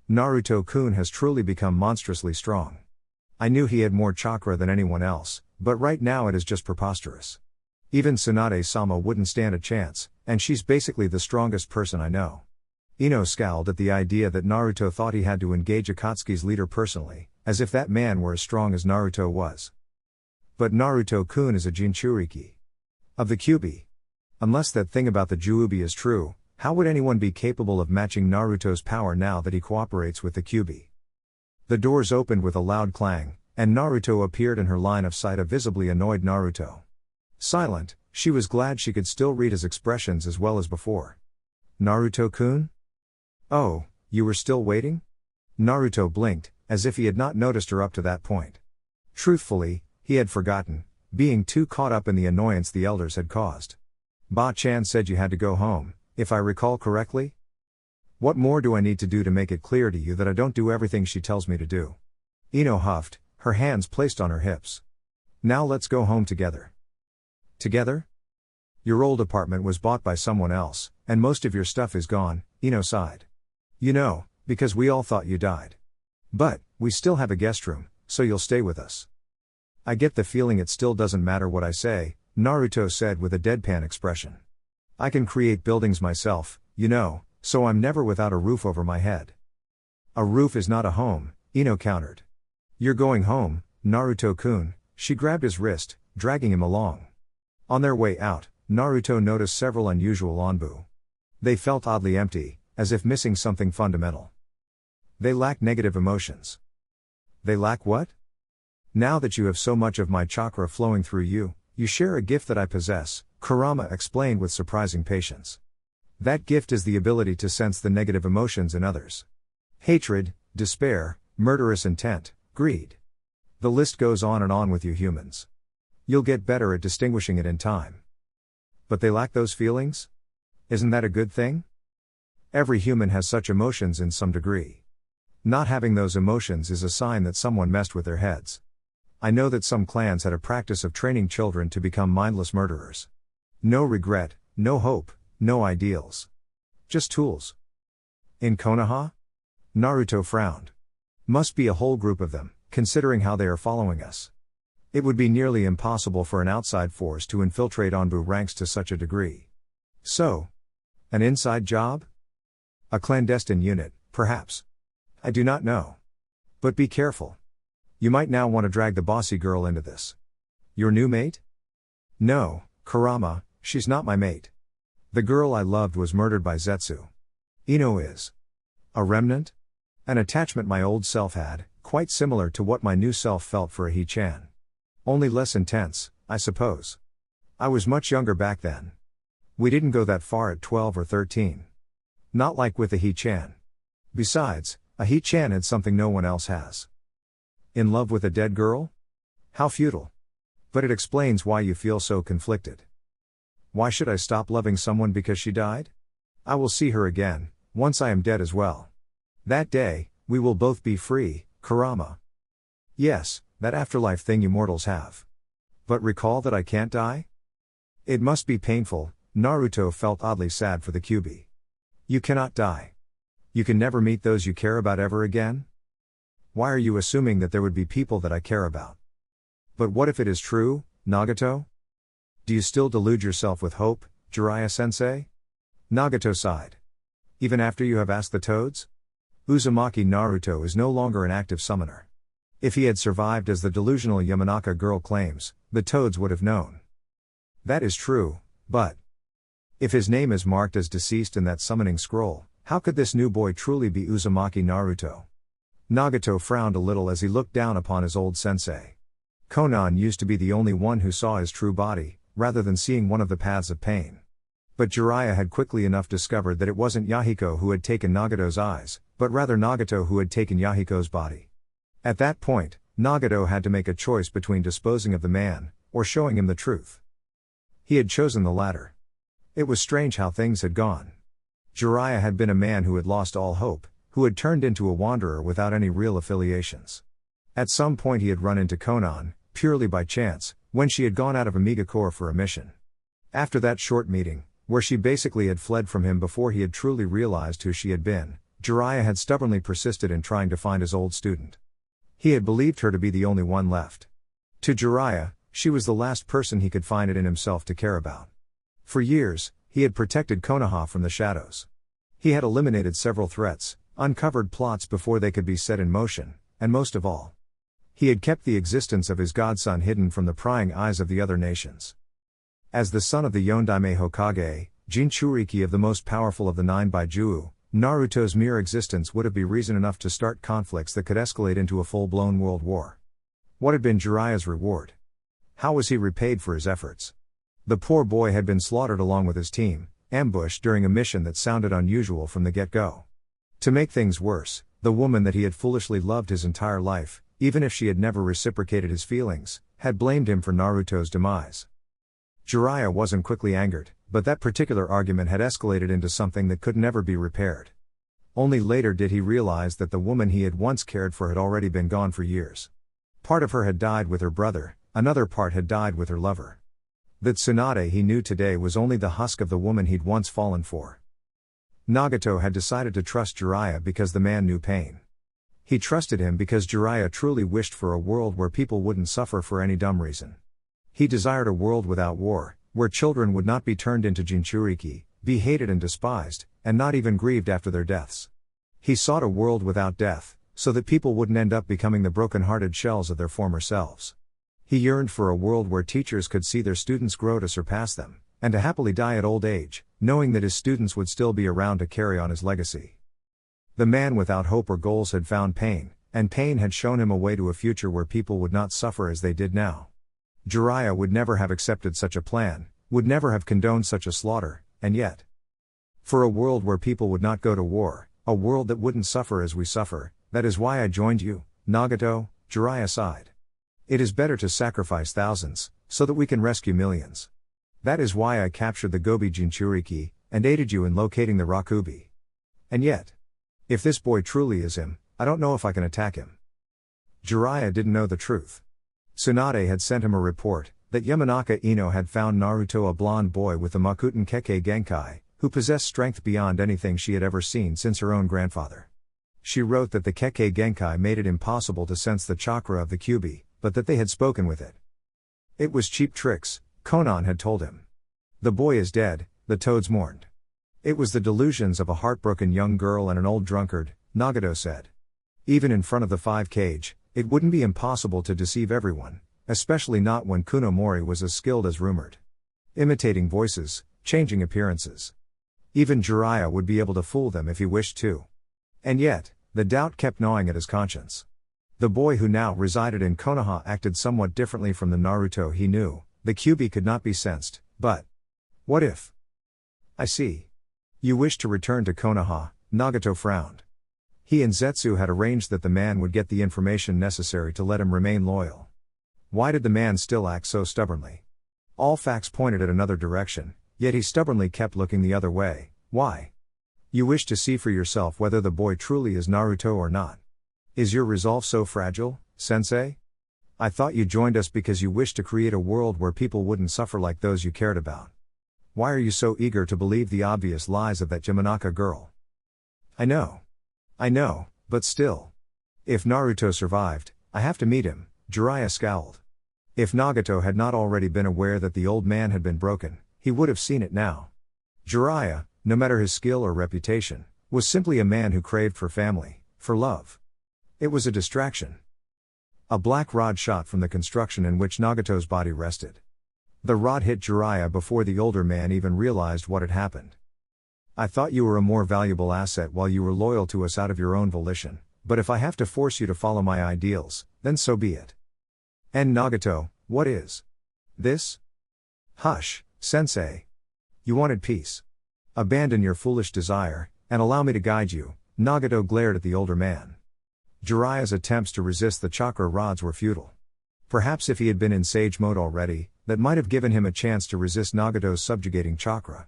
Naruto-kun has truly become monstrously strong. I knew he had more chakra than anyone else, but right now it is just preposterous. Even Tsunade-sama wouldn't stand a chance, and she's basically the strongest person I know. Ino scowled at the idea that Naruto thought he had to engage Akatsuki's leader personally, as if that man were as strong as Naruto was. But Naruto-kun is a Jinchuriki. Of the Kyuubi. Unless that thing about the Juubi is true, how would anyone be capable of matching Naruto's power now that he cooperates with the Kyuubi? The doors opened with a loud clang, and Naruto appeared in her line of sight, a visibly annoyed Naruto. Silent, she was glad she could still read his expressions as well as before. Naruto-kun? Oh, you were still waiting? Naruto blinked, as if he had not noticed her up to that point. Truthfully, he had forgotten, being too caught up in the annoyance the elders had caused. Ba-chan said you had to go home, if I recall correctly? What more do I need to do to make it clear to you that I don't do everything she tells me to do? Ino huffed, her hands placed on her hips. Now let's go home together. Together? Your old apartment was bought by someone else, and most of your stuff is gone, Ino sighed. You know, because we all thought you died. But, we still have a guest room, so you'll stay with us. I get the feeling it still doesn't matter what I say, Naruto said with a deadpan expression. I can create buildings myself, you know, so I'm never without a roof over my head. A roof is not a home, Ino countered. You're going home, Naruto-kun, she grabbed his wrist, dragging him along. On their way out, Naruto noticed several unusual onbu. They felt oddly empty, as if missing something fundamental. They lack negative emotions. They lack what? Now that you have so much of my chakra flowing through you, you share a gift that I possess, Kurama explained with surprising patience. That gift is the ability to sense the negative emotions in others. Hatred, despair, murderous intent, greed. The list goes on and on with you humans. You'll get better at distinguishing it in time. But they lack those feelings? Isn't that a good thing? Every human has such emotions in some degree. Not having those emotions is a sign that someone messed with their heads. I know that some clans had a practice of training children to become mindless murderers. No regret, no hope, no ideals. Just tools. In Konoha? Naruto frowned. Must be a whole group of them, considering how they are following us. It would be nearly impossible for an outside force to infiltrate Onbu ranks to such a degree. So? An inside job? A clandestine unit, perhaps. I do not know. But be careful. You might now want to drag the bossy girl into this. Your new mate? No, Kurama, she's not my mate. The girl I loved was murdered by Zetsu. Ino is. A remnant? An attachment my old self had, quite similar to what my new self felt for a He-chan. Only less intense, I suppose. I was much younger back then. We didn't go that far at 12 or 13. Not like with a He-chan. Besides, a He-chan had something no one else has. In love with a dead girl? How futile. But it explains why you feel so conflicted. Why should I stop loving someone because she died? I will see her again, once I am dead as well. That day, we will both be free, Kurama. Yes, that afterlife thing you mortals have. But recall that I can't die? It must be painful, Naruto felt oddly sad for the Kyuubi. You cannot die. You can never meet those you care about ever again? Why are you assuming that there would be people that I care about? But what if it is true, Nagato? Do you still delude yourself with hope, Jiraiya-sensei? Nagato sighed. Even after you have asked the toads? Uzumaki Naruto is no longer an active summoner. If he had survived as the delusional Yamanaka girl claims, the toads would have known. That is true, but if his name is marked as deceased in that summoning scroll, How could this new boy truly be Uzumaki Naruto? Nagato frowned a little as he looked down upon his old sensei. Konan used to be the only one who saw his true body, rather than seeing one of the paths of pain. But Jiraiya had quickly enough discovered that it wasn't Yahiko who had taken Nagato's eyes, but rather Nagato who had taken Yahiko's body. At that point, Nagato had to make a choice between disposing of the man, or showing him the truth. He had chosen the latter. It was strange how things had gone. Jiraiya had been a man who had lost all hope, who had turned into a wanderer without any real affiliations. At some point he had run into Konan, purely by chance, when she had gone out of Amiga Corps for a mission. After that short meeting, where she basically had fled from him before he had truly realized who she had been, Jiraiya had stubbornly persisted in trying to find his old student. He had believed her to be the only one left. To Jiraiya, she was the last person he could find it in himself to care about. For years, he had protected Konoha from the shadows. He had eliminated several threats, uncovered plots before they could be set in motion, and most of all, he had kept the existence of his godson hidden from the prying eyes of the other nations. As the son of the Yondaime Hokage, Jinchuriki of the most powerful of the 9 Baijuo, Naruto's mere existence would have been reason enough to start conflicts that could escalate into a full-blown world war. What had been Jiraiya's reward? How was he repaid for his efforts? The poor boy had been slaughtered along with his team, ambushed during a mission that sounded unusual from the get-go. To make things worse, the woman that he had foolishly loved his entire life, even if she had never reciprocated his feelings, had blamed him for Naruto's demise. Jiraiya wasn't quickly angered, but that particular argument had escalated into something that could never be repaired. Only later did he realize that the woman he had once cared for had already been gone for years. Part of her had died with her brother, another part had died with her lover. That Tsunade he knew today was only the husk of the woman he'd once fallen for. Nagato had decided to trust Jiraiya because the man knew pain. He trusted him because Jiraiya truly wished for a world where people wouldn't suffer for any dumb reason. He desired a world without war, where children would not be turned into Jinchuriki, be hated and despised, and not even grieved after their deaths. He sought a world without death, so that people wouldn't end up becoming the broken-hearted shells of their former selves. He yearned for a world where teachers could see their students grow to surpass them, and to happily die at old age, knowing that his students would still be around to carry on his legacy. The man without hope or goals had found pain, and pain had shown him a way to a future where people would not suffer as they did now. Jiraiya would never have accepted such a plan, would never have condoned such a slaughter, and yet, for a world where people would not go to war, a world that wouldn't suffer as we suffer, that is why I joined you, Nagato, Jiraiya sighed. It is better to sacrifice thousands, so that we can rescue millions. That is why I captured the Gobi Jinchuriki, and aided you in locating the Rakubi. And yet, if this boy truly is him, I don't know if I can attack him. Jiraiya didn't know the truth. Tsunade had sent him a report, that Yamanaka Ino had found Naruto a blonde boy with the Mokuton Kekkei Genkai, who possessed strength beyond anything she had ever seen since her own grandfather. She wrote that the Kekkei Genkai made it impossible to sense the chakra of the Kyuubi, but that they had spoken with it. It was cheap tricks, Konan had told him. The boy is dead, the toads mourned. It was the delusions of a heartbroken young girl and an old drunkard, Nagato said. Even in front of the 5 cage, it wouldn't be impossible to deceive everyone, especially not when Kunomori was as skilled as rumored. Imitating voices, changing appearances. Even Jiraiya would be able to fool them if he wished to. And yet, the doubt kept gnawing at his conscience. The boy who now resided in Konoha acted somewhat differently from the Naruto he knew. The Kyuubi could not be sensed, but what if? I see. You wish to return to Konoha, Nagato frowned. He and Zetsu had arranged that the man would get the information necessary to let him remain loyal. Why did the man still act so stubbornly? All facts pointed at another direction, yet he stubbornly kept looking the other way. Why? You wish to see for yourself whether the boy truly is Naruto or not. Is your resolve so fragile, sensei? I thought you joined us because you wished to create a world where people wouldn't suffer like those you cared about. Why are you so eager to believe the obvious lies of that Yamanaka girl? I know, but still. If Naruto survived, I have to meet him, Jiraiya scowled. If Nagato had not already been aware that the old man had been broken, he would have seen it now. Jiraiya, no matter his skill or reputation, was simply a man who craved for family, for love. It was a distraction. A black rod shot from the construction in which Nagato's body rested. The rod hit Jiraiya before the older man even realized what had happened. I thought you were a more valuable asset while you were loyal to us out of your own volition, but if I have to force you to follow my ideals, then so be it. And Nagato, what is this? Hush, sensei. You wanted peace. Abandon your foolish desire, and allow me to guide you. Nagato glared at the older man. Jiraiya's attempts to resist the chakra rods were futile. Perhaps if he had been in sage mode already, that might have given him a chance to resist Nagato's subjugating chakra.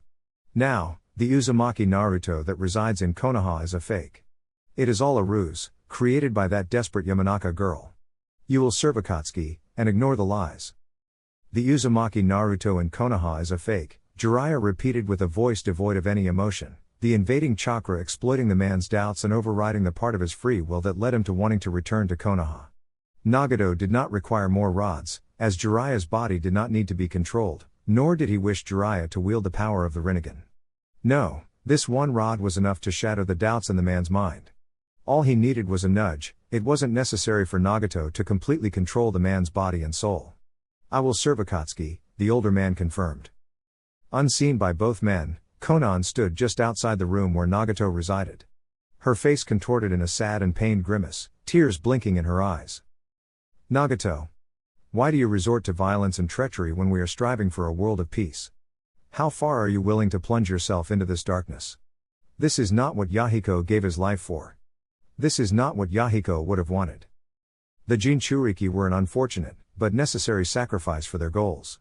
Now, the Uzumaki Naruto that resides in Konoha is a fake. It is all a ruse, created by that desperate Yamanaka girl. You will serve Akatsuki, and ignore the lies. The Uzumaki Naruto in Konoha is a fake, Jiraiya repeated with a voice devoid of any emotion, the invading chakra exploiting the man's doubts and overriding the part of his free will that led him to wanting to return to Konoha. Nagato did not require more rods, as Jiraiya's body did not need to be controlled, nor did he wish Jiraiya to wield the power of the Rinnegan. No, this one rod was enough to shatter the doubts in the man's mind. All he needed was a nudge. It wasn't necessary for Nagato to completely control the man's body and soul. I will serve Akatsuki, the older man confirmed. Unseen by both men, Konan stood just outside the room where Nagato resided. Her face contorted in a sad and pained grimace, tears blinking in her eyes. Nagato. Why do you resort to violence and treachery when we are striving for a world of peace? How far are you willing to plunge yourself into this darkness? This is not what Yahiko gave his life for. This is not what Yahiko would have wanted. The Jinchuriki were an unfortunate, but necessary sacrifice for their goals.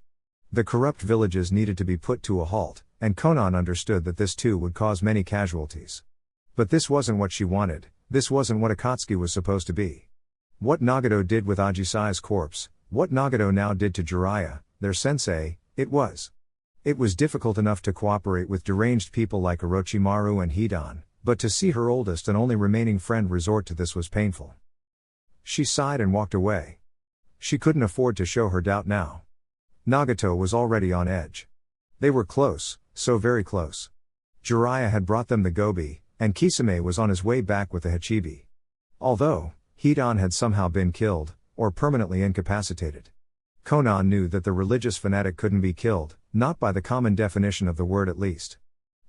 The corrupt villages needed to be put to a halt, and Konan understood that this too would cause many casualties. But this wasn't what she wanted, this wasn't what Akatsuki was supposed to be. What Nagato did with Ajisai's corpse, what Nagato now did to Jiraiya, their sensei, it was difficult enough to cooperate with deranged people like Orochimaru and Hidan, but to see her oldest and only remaining friend resort to this was painful. She sighed and walked away. She couldn't afford to show her doubt now. Nagato was already on edge. They were close, so very close. Jiraiya had brought them the Gobi, and Kisame was on his way back with the Hachibi. Although, Hidan had somehow been killed, or permanently incapacitated. Konan knew that the religious fanatic couldn't be killed, not by the common definition of the word at least.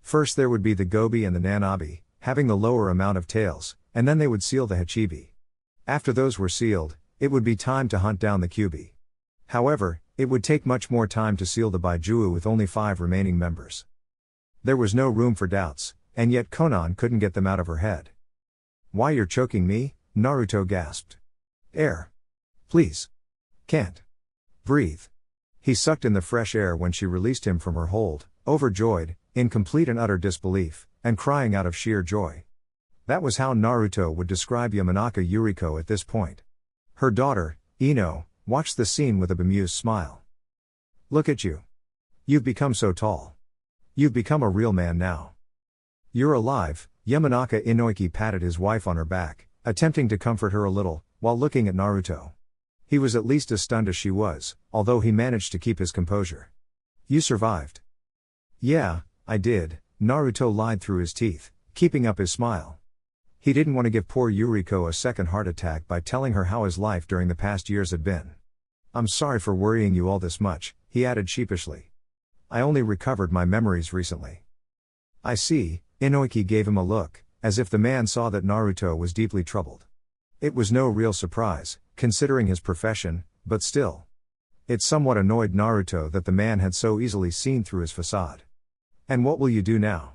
First there would be the Gobi and the Nanabi, having the lower amount of tails, and then they would seal the Hachibi. After those were sealed, it would be time to hunt down the Kyubi. However, it would take much more time to seal the Baijuu with only 5 remaining members. There was no room for doubts, and yet Konan couldn't get them out of her head. Why you're choking me? Naruto gasped. Air. Please. Can't. Breathe. He sucked in the fresh air when she released him from her hold, overjoyed, in complete and utter disbelief, and crying out of sheer joy. That was how Naruto would describe Yamanaka Yuriko at this point. Her daughter, Ino, watched the scene with a bemused smile. Look at you. You've become so tall. You've become a real man now. You're alive. Yamanaka Inoiki patted his wife on her back, attempting to comfort her a little, while looking at Naruto. He was at least as stunned as she was, although he managed to keep his composure. You survived. Yeah, I did, Naruto lied through his teeth, keeping up his smile. He didn't want to give poor Yuriko a second heart attack by telling her how his life during the past years had been. I'm sorry for worrying you all this much, he added sheepishly. I only recovered my memories recently. I see, Inoiki gave him a look, as if the man saw that Naruto was deeply troubled. It was no real surprise, considering his profession, but still. It somewhat annoyed Naruto that the man had so easily seen through his facade. And what will you do now?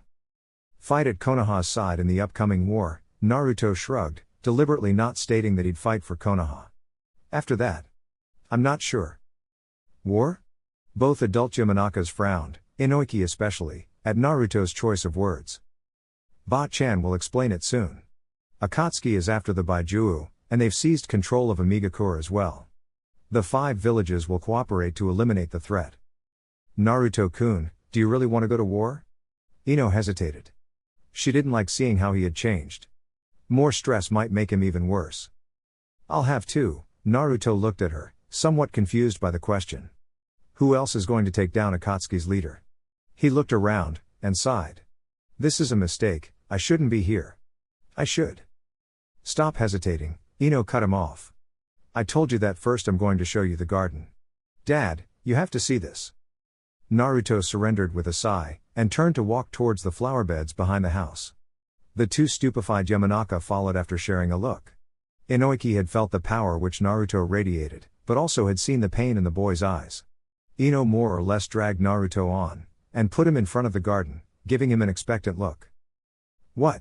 Fight at Konoha's side in the upcoming war, Naruto shrugged, deliberately not stating that he'd fight for Konoha. After that? I'm not sure. War? Both adult Yamanakas frowned, Inoiki especially, at Naruto's choice of words. Ba-chan will explain it soon. Akatsuki is after the Baijuu, and they've seized control of Amigakure as well. The 5 villages will cooperate to eliminate the threat. Naruto-kun, do you really want to go to war? Ino hesitated. She didn't like seeing how he had changed. More stress might make him even worse. I'll have to. Naruto looked at her, somewhat confused by the question. Who else is going to take down Akatsuki's leader? He looked around, and sighed. This is a mistake, I shouldn't be here. I should. Stop hesitating, Ino cut him off. I told you that first I'm going to show you the garden. Dad, you have to see this. Naruto surrendered with a sigh, and turned to walk towards the flower beds behind the house. The two stupefied Yamanaka followed after sharing a look. Inoiki had felt the power which Naruto radiated, but also had seen the pain in the boy's eyes. Ino more or less dragged Naruto on, and put him in front of the garden, giving him an expectant look. What?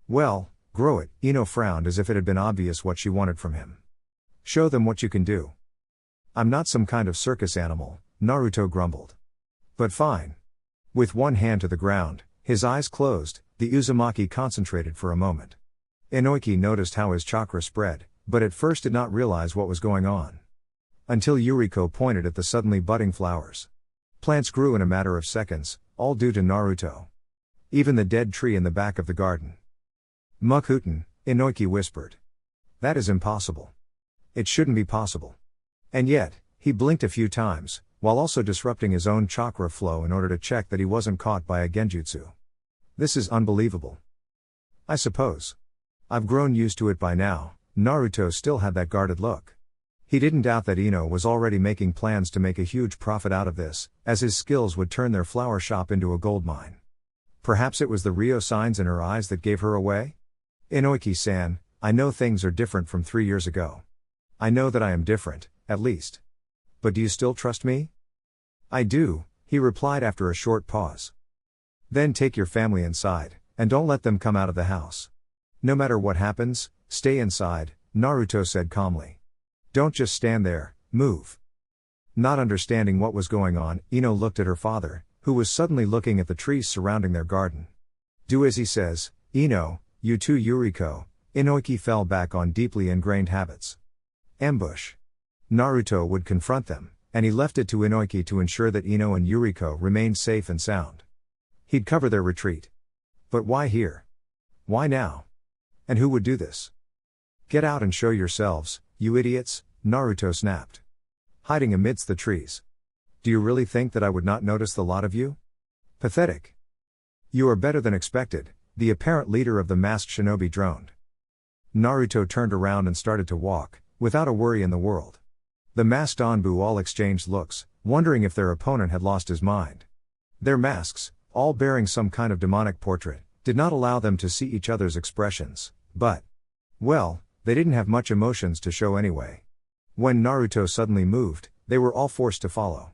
Well, grow it, Ino frowned as if it had been obvious what she wanted from him. Show them what you can do. I'm not some kind of circus animal, Naruto grumbled. But fine. With one hand to the ground, his eyes closed, the Uzumaki concentrated for a moment. Inoiki noticed how his chakra spread, but at first did not realize what was going on. Until Yuriko pointed at the suddenly budding flowers. Plants grew in a matter of seconds, all due to Naruto. Even the dead tree in the back of the garden. Mokuton, Inoiki whispered. That is impossible. It shouldn't be possible. And yet, he blinked a few times, while also disrupting his own chakra flow in order to check that he wasn't caught by a genjutsu. This is unbelievable. I suppose. I've grown used to it by now. Naruto still had that guarded look. He didn't doubt that Ino was already making plans to make a huge profit out of this, as his skills would turn their flower shop into a gold mine. Perhaps it was the Ryo signs in her eyes that gave her away? Inoiki-san, I know things are different from 3 years ago. I know that I am different, at least. But do you still trust me? I do, he replied after a short pause. Then take your family inside, and don't let them come out of the house. No matter what happens, stay inside, Naruto said calmly. Don't just stand there, move. Not understanding what was going on, Ino looked at her father, who was suddenly looking at the trees surrounding their garden. Do as he says, Ino, you too Yuriko. Inoiki fell back on deeply ingrained habits. Ambush. Naruto would confront them, and he left it to Inoiki to ensure that Ino and Yuriko remained safe and sound. He'd cover their retreat. But why here? Why now? And who would do this? Get out and show yourselves, you idiots, Naruto snapped. Hiding amidst the trees. Do you really think that I would not notice the lot of you? Pathetic. You are better than expected, the apparent leader of the masked shinobi droned. Naruto turned around and started to walk, without a worry in the world. The masked Anbu all exchanged looks, wondering if their opponent had lost his mind. Their masks, all bearing some kind of demonic portrait, did not allow them to see each other's expressions, but, well, they didn't have much emotions to show anyway. When Naruto suddenly moved, they were all forced to follow.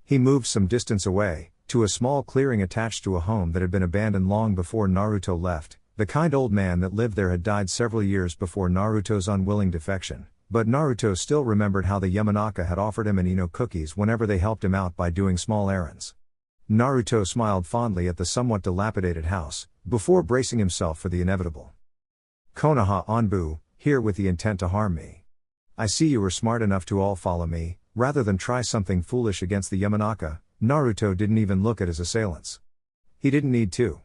He moved some distance away, to a small clearing attached to a home that had been abandoned long before Naruto left. The kind old man that lived there had died several years before Naruto's unwilling defection, but Naruto still remembered how the Yamanaka had offered him an Ino cookies whenever they helped him out by doing small errands. Naruto smiled fondly at the somewhat dilapidated house, before bracing himself for the inevitable. Konoha Anbu, here with the intent to harm me. I see you were smart enough to all follow me, rather than try something foolish against the Yamanaka. Naruto didn't even look at his assailants. He didn't need to.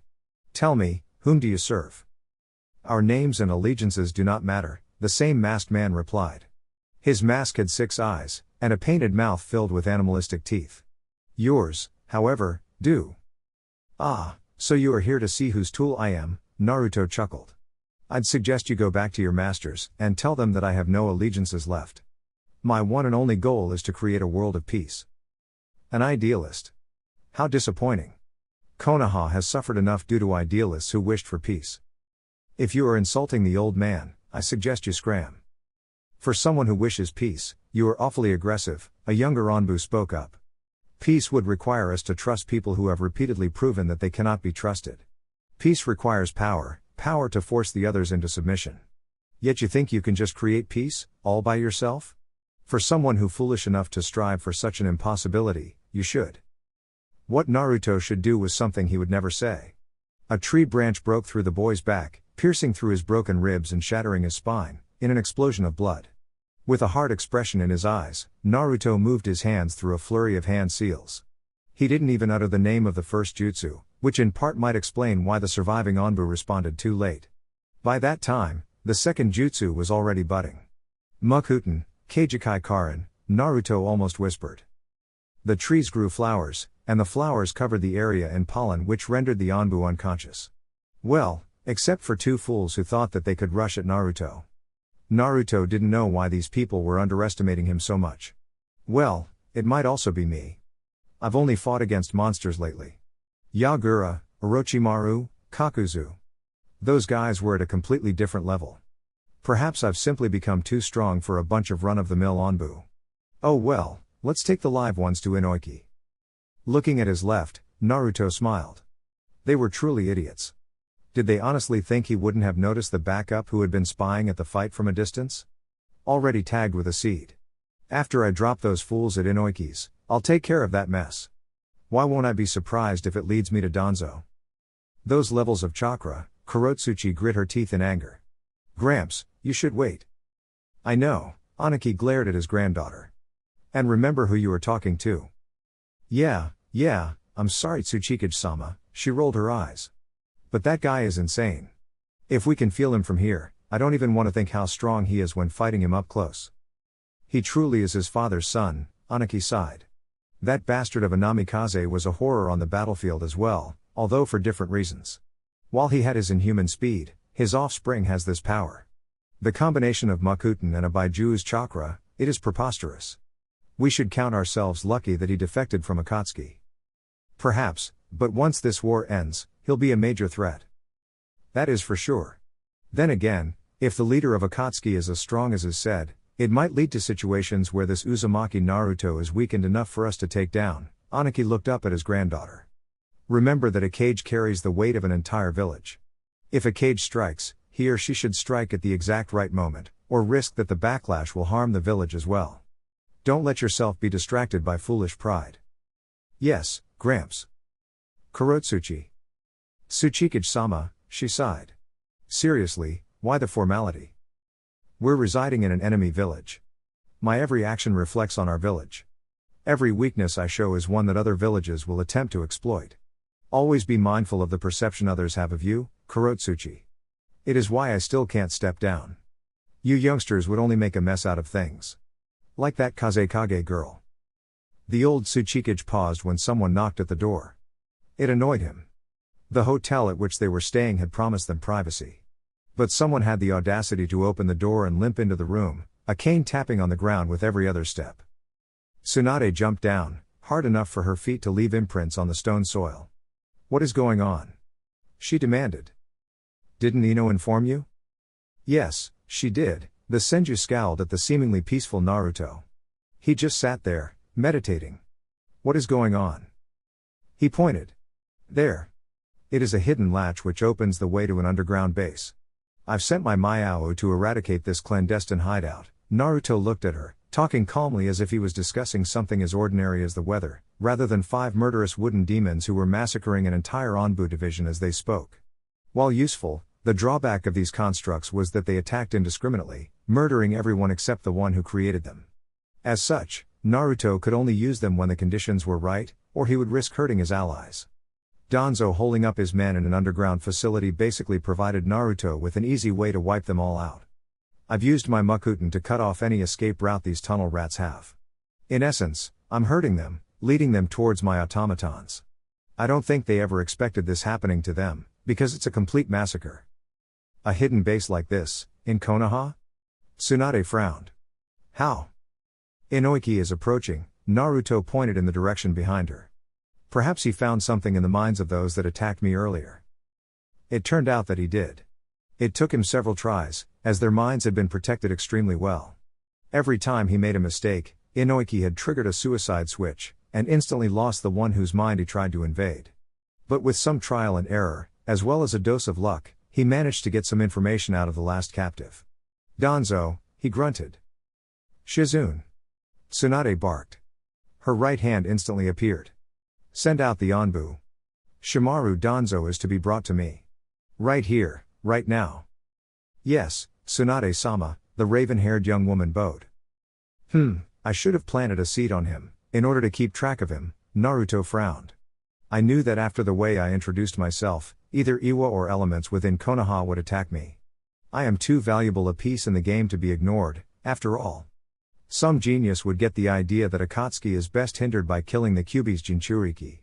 Tell me, whom do you serve? Our names and allegiances do not matter, the same masked man replied. His mask had 6 eyes, and a painted mouth filled with animalistic teeth. Yours, however, do. Ah, so you are here to see whose tool I am, Naruto chuckled. I'd suggest you go back to your masters, and tell them that I have no allegiances left. My one and only goal is to create a world of peace. An idealist. How disappointing. Konoha has suffered enough due to idealists who wished for peace. If you are insulting the old man, I suggest you scram. For someone who wishes peace, you are awfully aggressive, a younger Anbu spoke up. Peace would require us to trust people who have repeatedly proven that they cannot be trusted. Peace requires power, power to force the others into submission. Yet you think you can just create peace, all by yourself? For someone who foolish enough to strive for such an impossibility, you should. What Naruto should do was something he would never say. A tree branch broke through the boy's back, piercing through his broken ribs and shattering his spine, in an explosion of blood. With a hard expression in his eyes, Naruto moved his hands through a flurry of hand seals. He didn't even utter the name of the first jutsu, which in part might explain why the surviving Anbu responded too late. By that time, the second jutsu was already budding. Mokuton, Keijikai Karin, Naruto almost whispered. The trees grew flowers, and the flowers covered the area in pollen which rendered the Anbu unconscious. Well, except for 2 fools who thought that they could rush at Naruto. Naruto didn't know why these people were underestimating him so much. Well, it might also be me. I've only fought against monsters lately. Yagura, Orochimaru, Kakuzu. Those guys were at a completely different level. Perhaps I've simply become too strong for a bunch of run-of-the-mill Onbu. Oh well, let's take the live ones to Inoiki. Looking at his left, Naruto smiled. They were truly idiots. Did they honestly think he wouldn't have noticed the backup who had been spying at the fight from a distance? Already tagged with a seed. After I drop those fools at Inoiki's, I'll take care of that mess. Why won't I be surprised if it leads me to Danzo? Those levels of chakra, Kurotsuchi grit her teeth in anger. Gramps, you should wait. I know, Aniki glared at his granddaughter. And remember who you were talking to. Yeah, I'm sorry Tsuchikage-sama, she rolled her eyes. But that guy is insane. If we can feel him from here, I don't even want to think how strong he is when fighting him up close. He truly is his father's son, Aniki sighed. That bastard of a Namikaze was a horror on the battlefield as well, although for different reasons. While he had his inhuman speed, his offspring has this power. The combination of Mokuton and a Baiju's chakra, it is preposterous. We should count ourselves lucky that he defected from Akatsuki. Perhaps, but once this war ends, he'll be a major threat. That is for sure. Then again, if the leader of Akatsuki is as strong as is said, it might lead to situations where this Uzumaki Naruto is weakened enough for us to take down. Aniki looked up at his granddaughter. Remember that a cage carries the weight of an entire village. If a cage strikes, he or she should strike at the exact right moment, or risk that the backlash will harm the village as well. Don't let yourself be distracted by foolish pride. Yes, Gramps. Kurotsuchi. Tsuchikage-sama, she sighed. Seriously, why the formality? We're residing in an enemy village. My every action reflects on our village. Every weakness I show is one that other villages will attempt to exploit. Always be mindful of the perception others have of you, Kurotsuchi. It is why I still can't step down. You youngsters would only make a mess out of things. Like that Kazekage girl. The old Tsuchikage paused when someone knocked at the door. It annoyed him. The hotel at which they were staying had promised them privacy. But someone had the audacity to open the door and limp into the room, a cane tapping on the ground with every other step. Tsunade jumped down, hard enough for her feet to leave imprints on the stone soil. What is going on? She demanded. Didn't Ino inform you? Yes, she did. The Senju scowled at the seemingly peaceful Naruto. He just sat there, meditating. What is going on? He pointed. There. It is a hidden latch which opens the way to an underground base. I've sent my Mayao to eradicate this clandestine hideout. Naruto looked at her, talking calmly as if he was discussing something as ordinary as the weather, rather than 5 murderous wooden demons who were massacring an entire Onbu division as they spoke. While useful, the drawback of these constructs was that they attacked indiscriminately, murdering everyone except the one who created them. As such, Naruto could only use them when the conditions were right, or he would risk hurting his allies. Danzo holding up his men in an underground facility basically provided Naruto with an easy way to wipe them all out. I've used my Mokuton to cut off any escape route these tunnel rats have. In essence, I'm hurting them, leading them towards my automatons. I don't think they ever expected this happening to them, because it's a complete massacre. A hidden base like this, in Konoha? Tsunade frowned. How? Inoiki is approaching, Naruto pointed in the direction behind her. Perhaps he found something in the minds of those that attacked me earlier. It turned out that he did. It took him several tries, as their minds had been protected extremely well. Every time he made a mistake, Inoiki had triggered a suicide switch, and instantly lost the one whose mind he tried to invade. But with some trial and error, as well as a dose of luck, he managed to get some information out of the last captive. Danzo, he grunted. Shizune. Tsunade barked. Her right hand instantly appeared. Send out the Onbu. Shimaru Danzo is to be brought to me. Right here, right now. Yes, Tsunade-sama, the raven-haired young woman bowed. I should have planted a seed on him, in order to keep track of him, Naruto frowned. I knew that after the way I introduced myself, either Iwa or elements within Konoha would attack me. I am too valuable a piece in the game to be ignored, after all. Some genius would get the idea that Akatsuki is best hindered by killing the Kyuubi's Jinchuriki.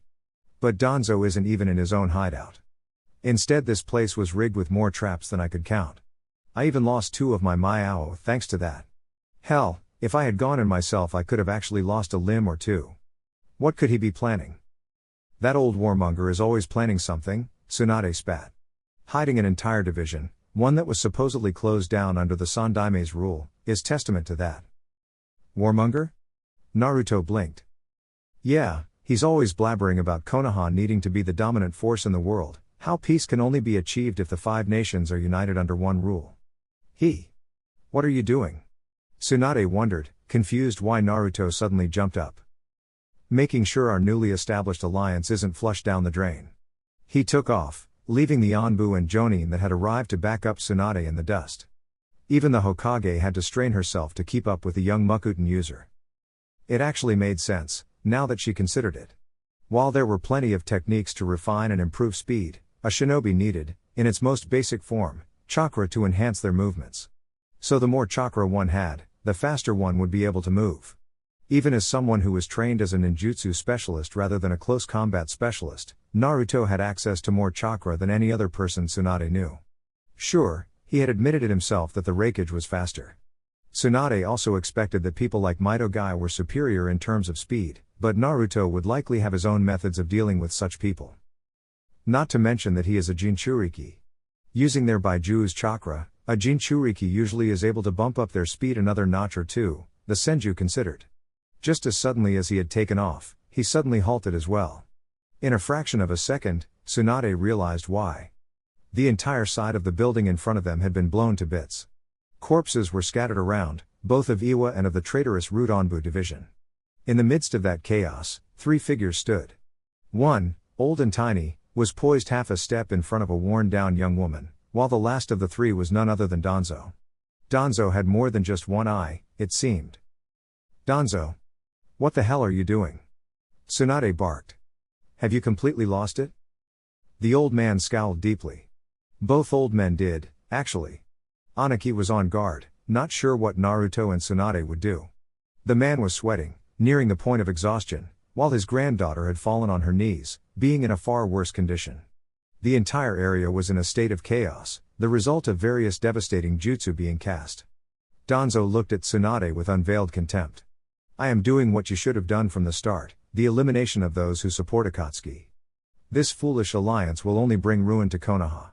But Danzo isn't even in his own hideout. Instead, this place was rigged with more traps than I could count. I even lost 2 of my Mayao thanks to that. Hell, if I had gone in myself I could have actually lost a limb or 2. What could he be planning? That old warmonger is always planning something, Tsunade spat. Hiding an entire division, one that was supposedly closed down under the Sandaime's rule, is testament to that. Warmonger? Naruto blinked. Yeah, he's always blabbering about Konoha needing to be the dominant force in the world, how peace can only be achieved if the 5 nations are united under one rule. What are you doing? Tsunade wondered, confused why Naruto suddenly jumped up. Making sure our newly established alliance isn't flushed down the drain. He took off, leaving the Anbu and Jonin that had arrived to back up Tsunade in the dust. Even the Hokage had to strain herself to keep up with the young Mokuton user. It actually made sense, now that she considered it. While there were plenty of techniques to refine and improve speed, a shinobi needed, in its most basic form, chakra to enhance their movements. So the more chakra one had, the faster one would be able to move. Even as someone who was trained as a ninjutsu specialist rather than a close combat specialist, Naruto had access to more chakra than any other person Tsunade knew. Sure, he had admitted it himself that the raikage was faster. Tsunade also expected that people like Mitogai were superior in terms of speed, but Naruto would likely have his own methods of dealing with such people. Not to mention that he is a Jinchuriki. Using their Baiju's chakra, a Jinchuriki usually is able to bump up their speed another notch or two, the Senju considered. Just as suddenly as he had taken off, he suddenly halted as well. In a fraction of a second, Tsunade realized why. The entire side of the building in front of them had been blown to bits. Corpses were scattered around, both of Iwa and of the traitorous Root Anbu division. In the midst of that chaos, 3 figures stood. One, old and tiny, was poised half a step in front of a worn-down young woman, while the last of the 3 was none other than Danzo. Danzo had more than just one eye, it seemed. Danzo. What the hell are you doing? Tsunade barked. Have you completely lost it? The old man scowled deeply. Both old men did, actually. Anaki was on guard, not sure what Naruto and Tsunade would do. The man was sweating, nearing the point of exhaustion, while his granddaughter had fallen on her knees, being in a far worse condition. The entire area was in a state of chaos, the result of various devastating jutsu being cast. Danzo looked at Tsunade with unveiled contempt. I am doing what you should have done from the start, the elimination of those who support Akatsuki. This foolish alliance will only bring ruin to Konoha.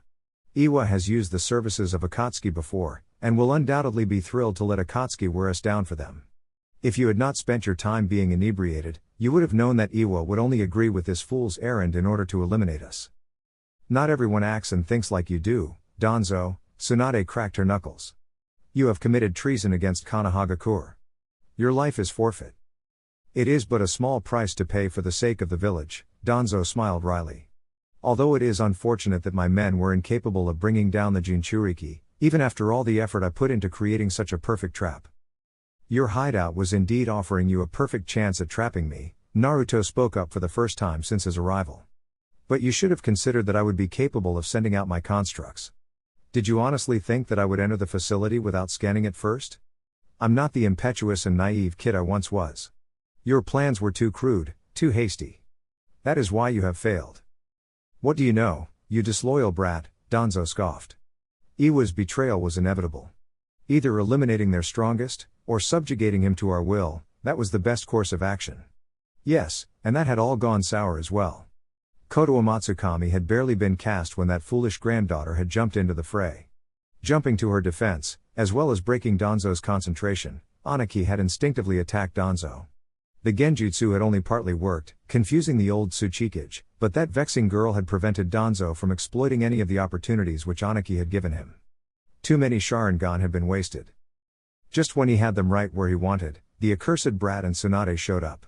Iwa has used the services of Akatsuki before, and will undoubtedly be thrilled to let Akatsuki wear us down for them. If you had not spent your time being inebriated, you would have known that Iwa would only agree with this fool's errand in order to eliminate us. Not everyone acts and thinks like you do, Danzo. Tsunade cracked her knuckles. You have committed treason against Konohagakure. Your life is forfeit. It is but a small price to pay for the sake of the village, Danzo smiled wryly. Although it is unfortunate that my men were incapable of bringing down the Jinchuriki, even after all the effort I put into creating such a perfect trap. Your hideout was indeed offering you a perfect chance at trapping me, Naruto spoke up for the first time since his arrival. But you should have considered that I would be capable of sending out my constructs. Did you honestly think that I would enter the facility without scanning it first? I'm not the impetuous and naive kid I once was. Your plans were too crude, too hasty. That is why you have failed. What do you know, you disloyal brat, Danzo scoffed. Iwa's betrayal was inevitable. Either eliminating their strongest, or subjugating him to our will, that was the best course of action. Yes, and that had all gone sour as well. Koto Amatsukami had barely been cast when that foolish granddaughter had jumped into the fray. Jumping to her defense, as well as breaking Danzo's concentration, Anaki had instinctively attacked Danzo. The genjutsu had only partly worked, confusing the old Tsuchikage, but that vexing girl had prevented Danzo from exploiting any of the opportunities which Anaki had given him. Too many Sharingan had been wasted. Just when he had them right where he wanted, the accursed brat and Tsunade showed up.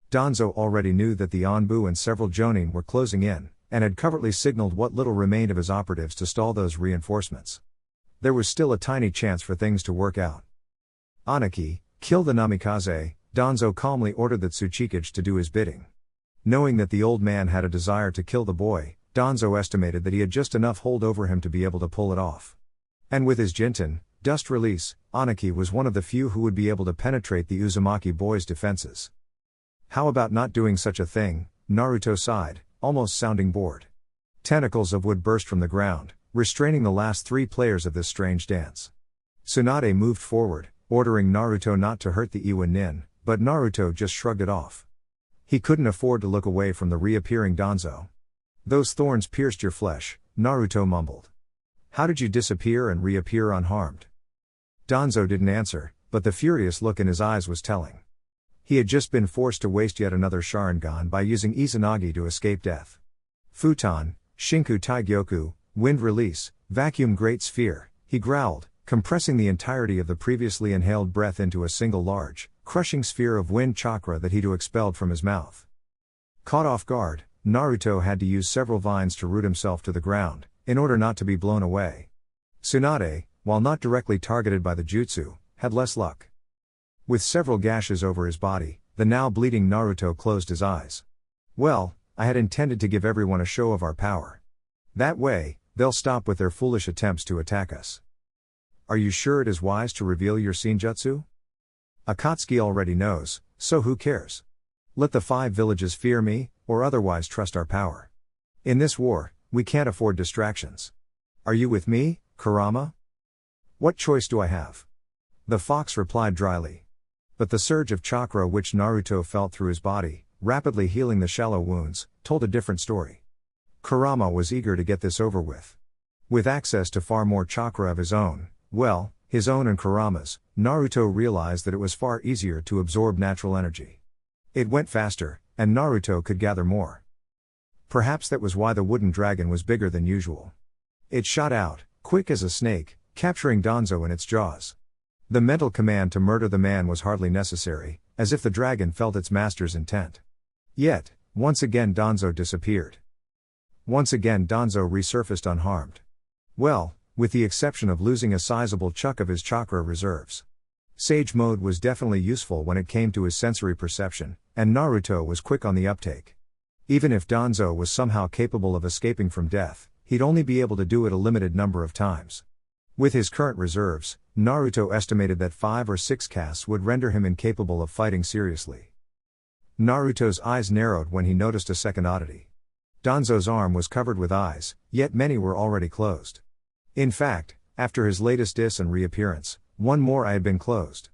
Danzo already knew that the Anbu and several Jonin were closing in, and had covertly signaled what little remained of his operatives to stall those reinforcements. There was still a tiny chance for things to work out. Anaki, kill the Namikaze, Danzo calmly ordered the Tsuchikage to do his bidding. Knowing that the old man had a desire to kill the boy, Danzo estimated that he had just enough hold over him to be able to pull it off. And with his Jinten, dust release, Anaki was one of the few who would be able to penetrate the Uzumaki boy's defenses. How about not doing such a thing, Naruto sighed, almost sounding bored. Tentacles of wood burst from the ground, restraining the last 3 players of this strange dance. Tsunade moved forward, ordering Naruto not to hurt the Iwa Nin, but Naruto just shrugged it off. He couldn't afford to look away from the reappearing Danzo. "Those thorns pierced your flesh," Naruto mumbled. "How did you disappear and reappear unharmed?" Danzo didn't answer, but the furious look in his eyes was telling. He had just been forced to waste yet another Sharingan by using Izanagi to escape death. "Futon, Shinku Taigyoku, wind release, vacuum great sphere," he growled, compressing the entirety of the previously inhaled breath into a single large, crushing sphere of wind chakra that he too expelled from his mouth. Caught off guard, Naruto had to use several vines to root himself to the ground, in order not to be blown away. Tsunade, while not directly targeted by the jutsu, had less luck. With several gashes over his body, the now bleeding Naruto closed his eyes. "Well, I had intended to give everyone a show of our power. That way, they'll stop with their foolish attempts to attack us. Are you sure it is wise to reveal your Senjutsu? Akatsuki already knows, so who cares? Let the 5 villages fear me, or otherwise trust our power. In this war, we can't afford distractions. Are you with me, Kurama? What choice do I have?" The fox replied dryly. But the surge of chakra which Naruto felt through his body, rapidly healing the shallow wounds, told a different story. Kurama was eager to get this over with. With access to far more chakra of his own, well, his own and Kurama's, Naruto realized that it was far easier to absorb natural energy. It went faster, and Naruto could gather more. Perhaps that was why the wooden dragon was bigger than usual. It shot out, quick as a snake, capturing Danzo in its jaws. The mental command to murder the man was hardly necessary, as if the dragon felt its master's intent. Yet, once again Danzo disappeared. Once again Danzo resurfaced unharmed. Well, with the exception of losing a sizable chunk of his chakra reserves. Sage mode was definitely useful when it came to his sensory perception, and Naruto was quick on the uptake. Even if Danzo was somehow capable of escaping from death, he'd only be able to do it a limited number of times. With his current reserves, Naruto estimated that 5 or 6 casts would render him incapable of fighting seriously. Naruto's eyes narrowed when he noticed a second oddity. Danzo's arm was covered with eyes, yet many were already closed. In fact, after his latest dis and reappearance, one more eye had been closed.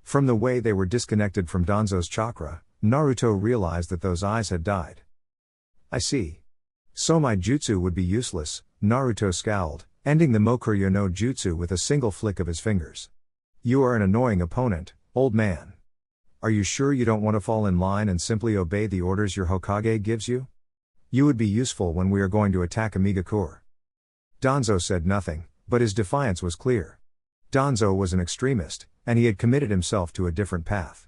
From the way they were disconnected from Danzo's chakra, Naruto realized that those eyes had died. "I see. So my jutsu would be useless," Naruto scowled, ending the Mokuton no jutsu with a single flick of his fingers. "You are an annoying opponent, old man. Are you sure you don't want to fall in line and simply obey the orders your Hokage gives you? You would be useful when we are going to attack Amigakure." Danzo said nothing, but his defiance was clear. Danzo was an extremist, and he had committed himself to a different path.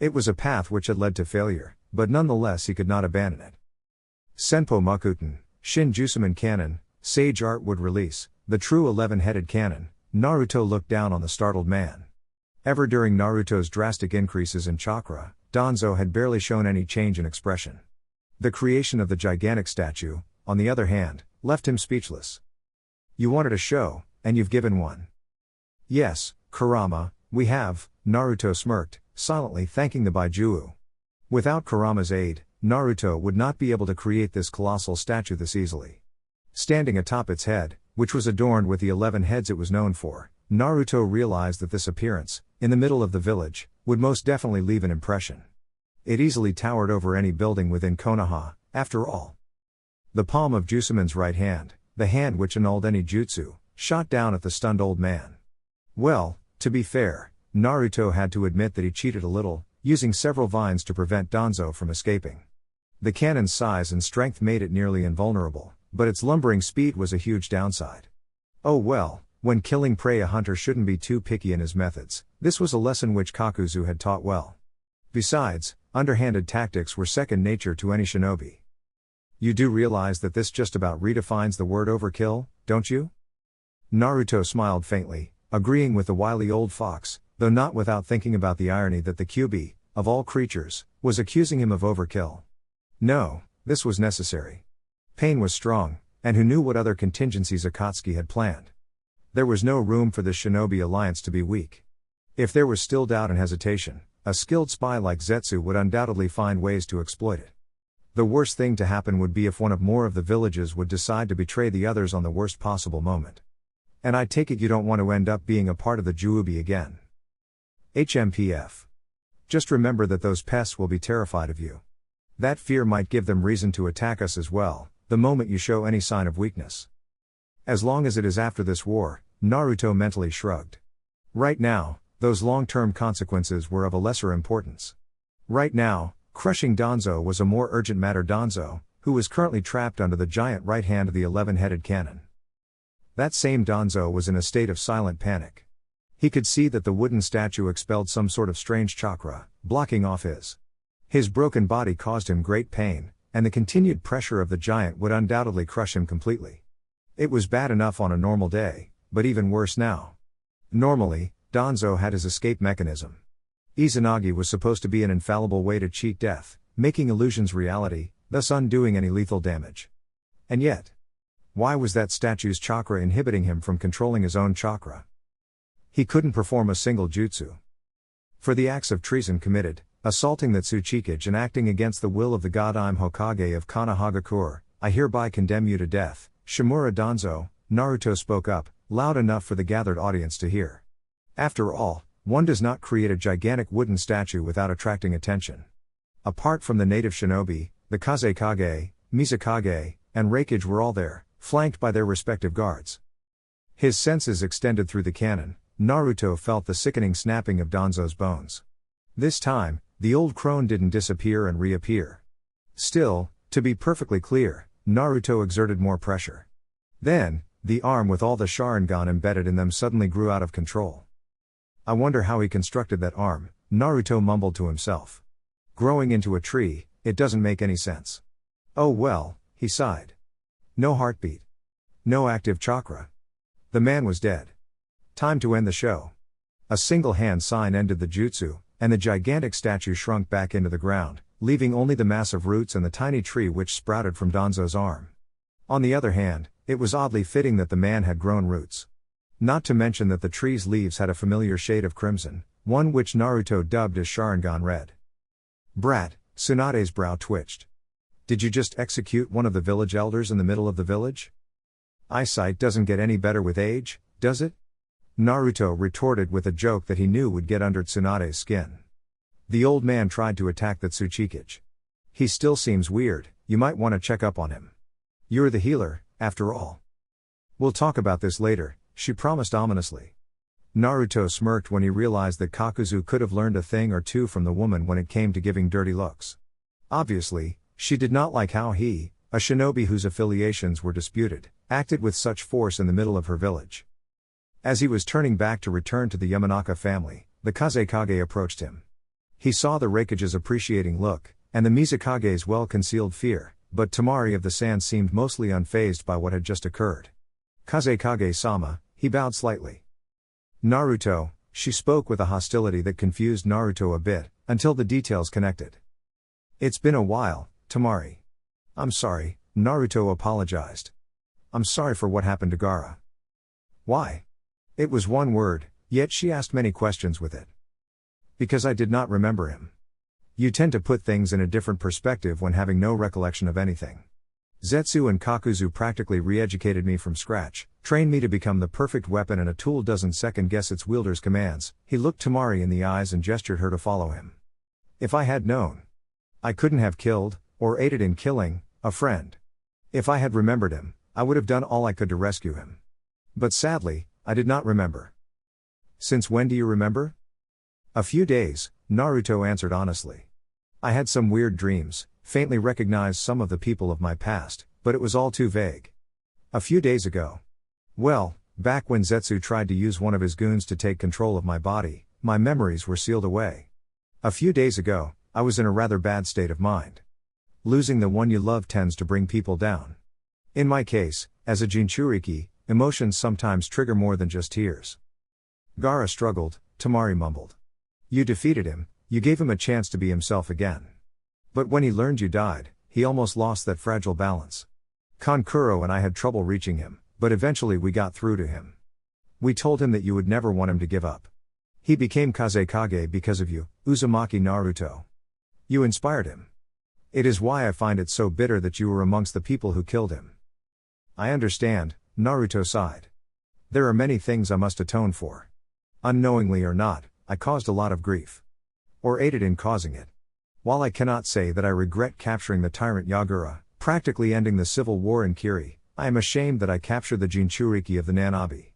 It was a path which had led to failure, but nonetheless he could not abandon it. Senpo Mokuton, Shin Jusuman Cannon, Sage Art would release, the true 11-headed cannon. Naruto looked down on the startled man. Ever during Naruto's drastic increases in chakra, Danzo had barely shown any change in expression. The creation of the gigantic statue, on the other hand, left him speechless. "You wanted a show, and you've given one." "Yes, Kurama, we have," Naruto smirked, silently thanking the Baijuo. Without Kurama's aid, Naruto would not be able to create this colossal statue this easily. Standing atop its head, which was adorned with the 11 heads it was known for, Naruto realized that this appearance, in the middle of the village, would most definitely leave an impression. It easily towered over any building within Konoha, after all. The palm of Jusuman's right hand, the hand which annulled any jutsu, shot down at the stunned old man. Well, to be fair, Naruto had to admit that he cheated a little, using several vines to prevent Danzo from escaping. The cannon's size and strength made it nearly invulnerable, but its lumbering speed was a huge downside. Oh well, when killing prey a hunter shouldn't be too picky in his methods. This was a lesson which Kakuzu had taught well. Besides, underhanded tactics were second nature to any shinobi. You do realize that this just about redefines the word overkill, don't you? Naruto smiled faintly, agreeing with the wily old fox, though not without thinking about the irony that the Kyuubi, of all creatures, was accusing him of overkill. No, this was necessary. Pain was strong, and who knew what other contingencies Akatsuki had planned. There was no room for this shinobi alliance to be weak. If there was still doubt and hesitation, a skilled spy like Zetsu would undoubtedly find ways to exploit it. The worst thing to happen would be if one of more of the villages would decide to betray the others on the worst possible moment. And I take it you don't want to end up being a part of the Juubi again. HMPF. Just remember that those pests will be terrified of you. That fear might give them reason to attack us as well, the moment you show any sign of weakness. As long as it is after this war, Naruto mentally shrugged. Right now, those long-term consequences were of a lesser importance. Right now, crushing Danzo was a more urgent matter. Danzo, who was currently trapped under the giant right hand of the 11-headed cannon. That same Danzo was in a state of silent panic. He could see that the wooden statue expelled some sort of strange chakra, blocking off his broken body caused him great pain, and the continued pressure of the giant would undoubtedly crush him completely. It was bad enough on a normal day, but even worse now. Normally, Danzo had his escape mechanism. Izanagi was supposed to be an infallible way to cheat death, making illusions reality, thus undoing any lethal damage. And yet, why was that statue's chakra inhibiting him from controlling his own chakra? He couldn't perform a single jutsu. For the acts of treason committed, assaulting the Tsuchikage and acting against the will of the god, I'm Hokage of Konohagakure, I hereby condemn you to death, Shimura Danzo, Naruto spoke up, loud enough for the gathered audience to hear. After all, one does not create a gigantic wooden statue without attracting attention. Apart from the native shinobi, the Kazekage, Mizukage, and Reikage were all there, flanked by their respective guards. His senses extended through the cannon. Naruto felt the sickening snapping of Danzo's bones. This time, the old crone didn't disappear and reappear. Still, to be perfectly clear, Naruto exerted more pressure. Then, the arm with all the Sharingan embedded in them suddenly grew out of control. I wonder how he constructed that arm, Naruto mumbled to himself. Growing into a tree, it doesn't make any sense. Oh well, he sighed. No heartbeat. No active chakra. The man was dead. Time to end the show. A single hand sign ended the jutsu, and the gigantic statue shrunk back into the ground, leaving only the massive roots and the tiny tree which sprouted from Danzo's arm. On the other hand, it was oddly fitting that the man had grown roots. Not to mention that the tree's leaves had a familiar shade of crimson, one which Naruto dubbed as Sharingan red. Brat, Tsunade's brow twitched. Did you just execute one of the village elders in the middle of the village? Eyesight doesn't get any better with age, does it? Naruto retorted with a joke that he knew would get under Tsunade's skin. The old man tried to attack the Tsuchikage. He still seems weird, you might want to check up on him. You're the healer, after all. We'll talk about this later, she promised ominously. Naruto smirked when he realized that Kakuzu could have learned a thing or two from the woman when it came to giving dirty looks. Obviously, she did not like how he, a shinobi whose affiliations were disputed, acted with such force in the middle of her village. As he was turning back to return to the Yamanaka family, the Kazekage approached him. He saw the Reikage's appreciating look, and the Mizukage's well-concealed fear, but Tamari of the Sand seemed mostly unfazed by what had just occurred. Kazekage-sama, he bowed slightly. Naruto, she spoke with a hostility that confused Naruto a bit, until the details connected. It's been a while, Tamari. I'm sorry, Naruto apologized. I'm sorry for what happened to Gaara. Why? It was one word, yet she asked many questions with it. Because I did not remember him. You tend to put things in a different perspective when having no recollection of anything. Zetsu and Kakuzu practically re-educated me from scratch, trained me to become the perfect weapon, and a tool doesn't second-guess its wielder's commands. He looked Tamari in the eyes and gestured her to follow him. If I had known, I couldn't have killed, or aided in killing, a friend. If I had remembered him, I would have done all I could to rescue him. But sadly, I did not remember. Since when do you remember? A few days, Naruto answered honestly. I had some weird dreams, faintly recognized some of the people of my past, but it was all too vague. A few days ago. Well, back when Zetsu tried to use one of his goons to take control of my body, my memories were sealed away. A few days ago, I was in a rather bad state of mind. Losing the one you love tends to bring people down. In my case, as a Jinchuriki, emotions sometimes trigger more than just tears. Gaara struggled, Tamari mumbled. You defeated him, you gave him a chance to be himself again. But when he learned you died, he almost lost that fragile balance. Kankuro and I had trouble reaching him, but eventually we got through to him. We told him that you would never want him to give up. He became Kazekage because of you, Uzumaki Naruto. You inspired him. It is why I find it so bitter that you were amongst the people who killed him. I understand, Naruto sighed. There are many things I must atone for. Unknowingly or not, I caused a lot of grief. Or aided in causing it. While I cannot say that I regret capturing the tyrant Yagura, practically ending the civil war in Kiri, I am ashamed that I captured the Jinchuriki of the Nanabi.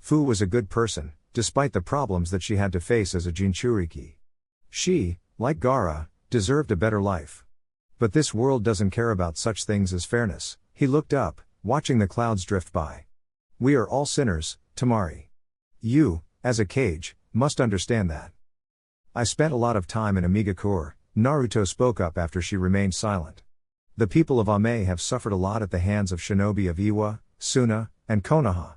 Fu was a good person, despite the problems that she had to face as a Jinchuriki. She, like Gaara, deserved a better life. But this world doesn't care about such things as fairness. He looked up, watching the clouds drift by. We are all sinners, Tamari. You, as a Kage, must understand that. I spent a lot of time in Amigakure, Naruto spoke up after she remained silent. The people of Ame have suffered a lot at the hands of shinobi of Iwa, Suna, and Konoha.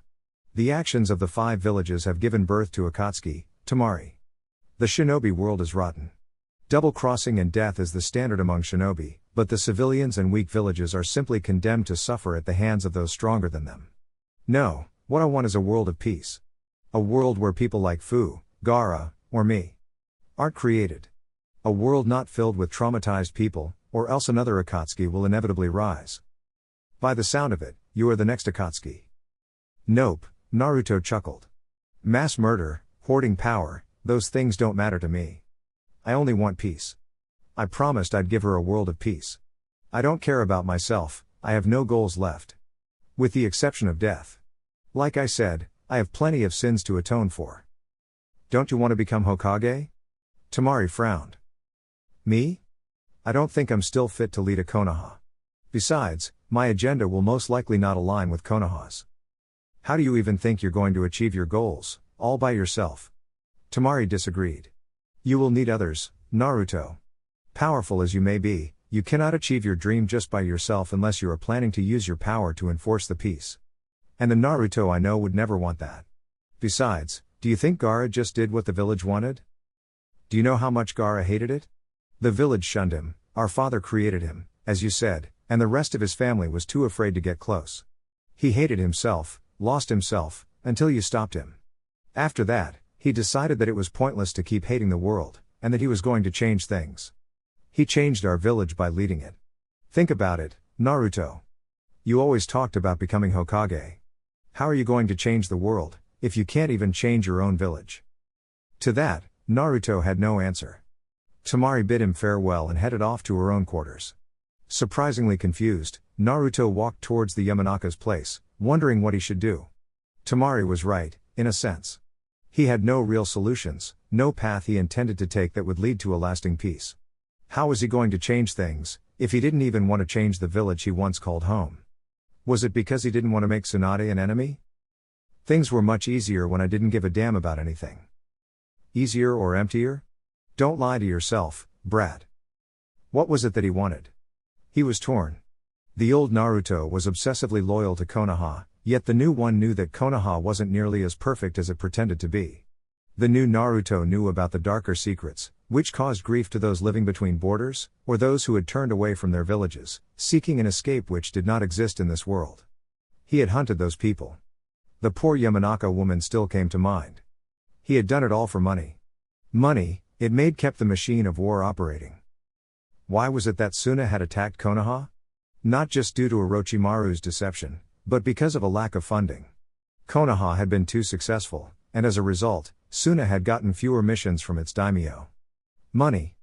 The actions of the 5 villages have given birth to Akatsuki, Tamari. The shinobi world is rotten. Double-crossing and death is the standard among shinobi, but the civilians and weak villages are simply condemned to suffer at the hands of those stronger than them. No, what I want is a world of peace. A world where people like Fu, Gaara, or me aren't created. A world not filled with traumatized people, or else another Akatsuki will inevitably rise. By the sound of it, you are the next Akatsuki. Nope, Naruto chuckled. Mass murder, hoarding power, those things don't matter to me. I only want peace. I promised I'd give her a world of peace. I don't care about myself, I have no goals left. With the exception of death. Like I said, I have plenty of sins to atone for. Don't you want to become Hokage? Tamari frowned. Me? I don't think I'm still fit to lead a Konoha. Besides, my agenda will most likely not align with Konoha's. How do you even think you're going to achieve your goals, all by yourself? Tamari disagreed. You will need others, Naruto. Powerful as you may be, you cannot achieve your dream just by yourself unless you are planning to use your power to enforce the peace. And the Naruto I know would never want that. Besides, do you think Gaara just did what the village wanted? Do you know how much Gaara hated it? The village shunned him, our father created him, as you said, and the rest of his family was too afraid to get close. He hated himself, lost himself, until you stopped him. After that, he decided that it was pointless to keep hating the world, and that he was going to change things. He changed our village by leading it. Think about it, Naruto. You always talked about becoming Hokage. How are you going to change the world, if you can't even change your own village? To that, Naruto had no answer. Tamari bid him farewell and headed off to her own quarters. Surprisingly confused, Naruto walked towards the Yamanaka's place, wondering what he should do. Tamari was right, in a sense. He had no real solutions, no path he intended to take that would lead to a lasting peace. How was he going to change things, if he didn't even want to change the village he once called home? Was it because he didn't want to make Tsunade an enemy? Things were much easier when I didn't give a damn about anything. Easier or emptier? Don't lie to yourself, brat. What was it that he wanted? He was torn. The old Naruto was obsessively loyal to Konoha, yet the new one knew that Konoha wasn't nearly as perfect as it pretended to be. The new Naruto knew about the darker secrets, which caused grief to those living between borders, or those who had turned away from their villages, seeking an escape which did not exist in this world. He had hunted those people. The poor Yamanaka woman still came to mind. He had done it all for money. Money, it made kept the machine of war operating. Why was it that Suna had attacked Konoha? Not just due to Orochimaru's deception, but because of a lack of funding. Konoha had been too successful, and as a result, Suna had gotten fewer missions from its daimyo. Money.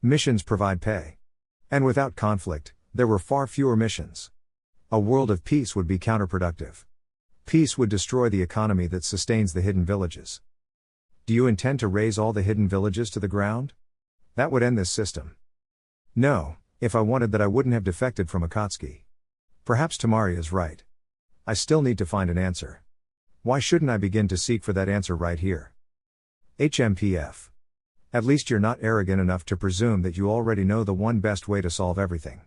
Missions provide pay. And without conflict, there were far fewer missions. A world of peace would be counterproductive. Peace would destroy the economy that sustains the hidden villages. Do you intend to raze all the hidden villages to the ground? That would end this system. No, if I wanted that I wouldn't have defected from Akatsuki. Perhaps Tamari is right. I still need to find an answer. Why shouldn't I begin to seek for that answer right here? HMPF. At least you're not arrogant enough to presume that you already know the one best way to solve everything.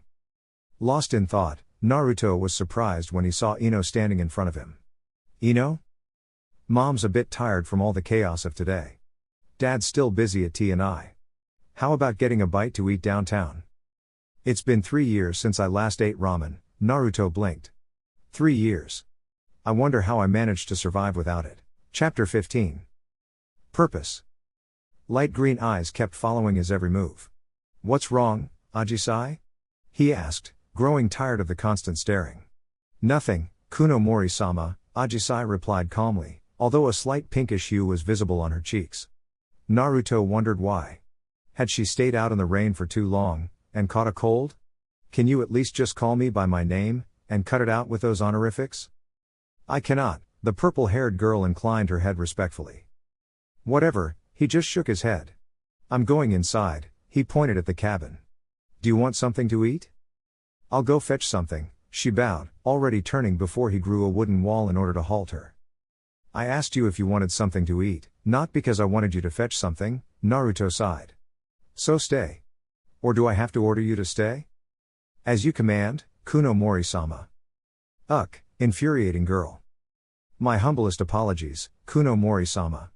Lost in thought, Naruto was surprised when he saw Ino standing in front of him. Ino? Mom's a bit tired from all the chaos of today. Dad's still busy at T&I. How about getting a bite to eat downtown? It's been 3 years since I last ate ramen, Naruto blinked. 3 years. I wonder how I managed to survive without it. Chapter 15. Purpose. Light green eyes kept following his every move. What's wrong, Ajisai? He asked, growing tired of the constant staring. Nothing, Kuno Mori-sama, Ajisai replied calmly, although a slight pinkish hue was visible on her cheeks. Naruto wondered why. Had she stayed out in the rain for too long, and caught a cold? Can you at least just call me by my name, and cut it out with those honorifics? I cannot, the purple-haired girl inclined her head respectfully. Whatever, he just shook his head. I'm going inside, he pointed at the cabin. Do you want something to eat? I'll go fetch something, she bowed, already turning before he grew a wooden wall in order to halt her. I asked you if you wanted something to eat, not because I wanted you to fetch something, Naruto sighed. So stay. Or do I have to order you to stay? As you command, Kuno Mori-sama. Infuriating girl. My humblest apologies, Kuno Mori-sama.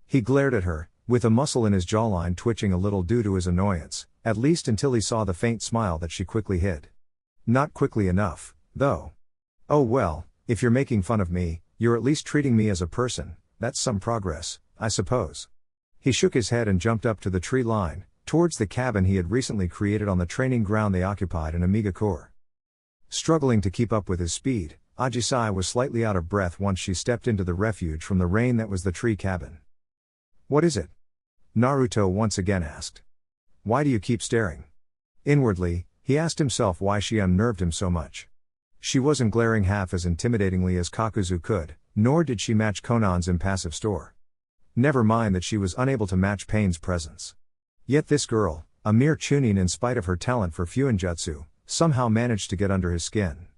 He glared at her, with a muscle in his jawline twitching a little due to his annoyance, at least until he saw the faint smile that she quickly hid. Not quickly enough, though. Oh well, if you're making fun of me, you're at least treating me as a person, that's some progress, I suppose. He shook his head and jumped up to the tree line, towards the cabin he had recently created on the training ground they occupied in Amigakure. Struggling to keep up with his speed, Ajisai was slightly out of breath once she stepped into the refuge from the rain that was the tree cabin. What is it? Naruto once again asked. Why do you keep staring? Inwardly, he asked himself why she unnerved him so much. She wasn't glaring half as intimidatingly as Kakuzu could, nor did she match Konan's impassive stare. Never mind that she was unable to match Pain's presence. Yet this girl, a mere chunin in spite of her talent for Fuinjutsu, somehow managed to get under his skin.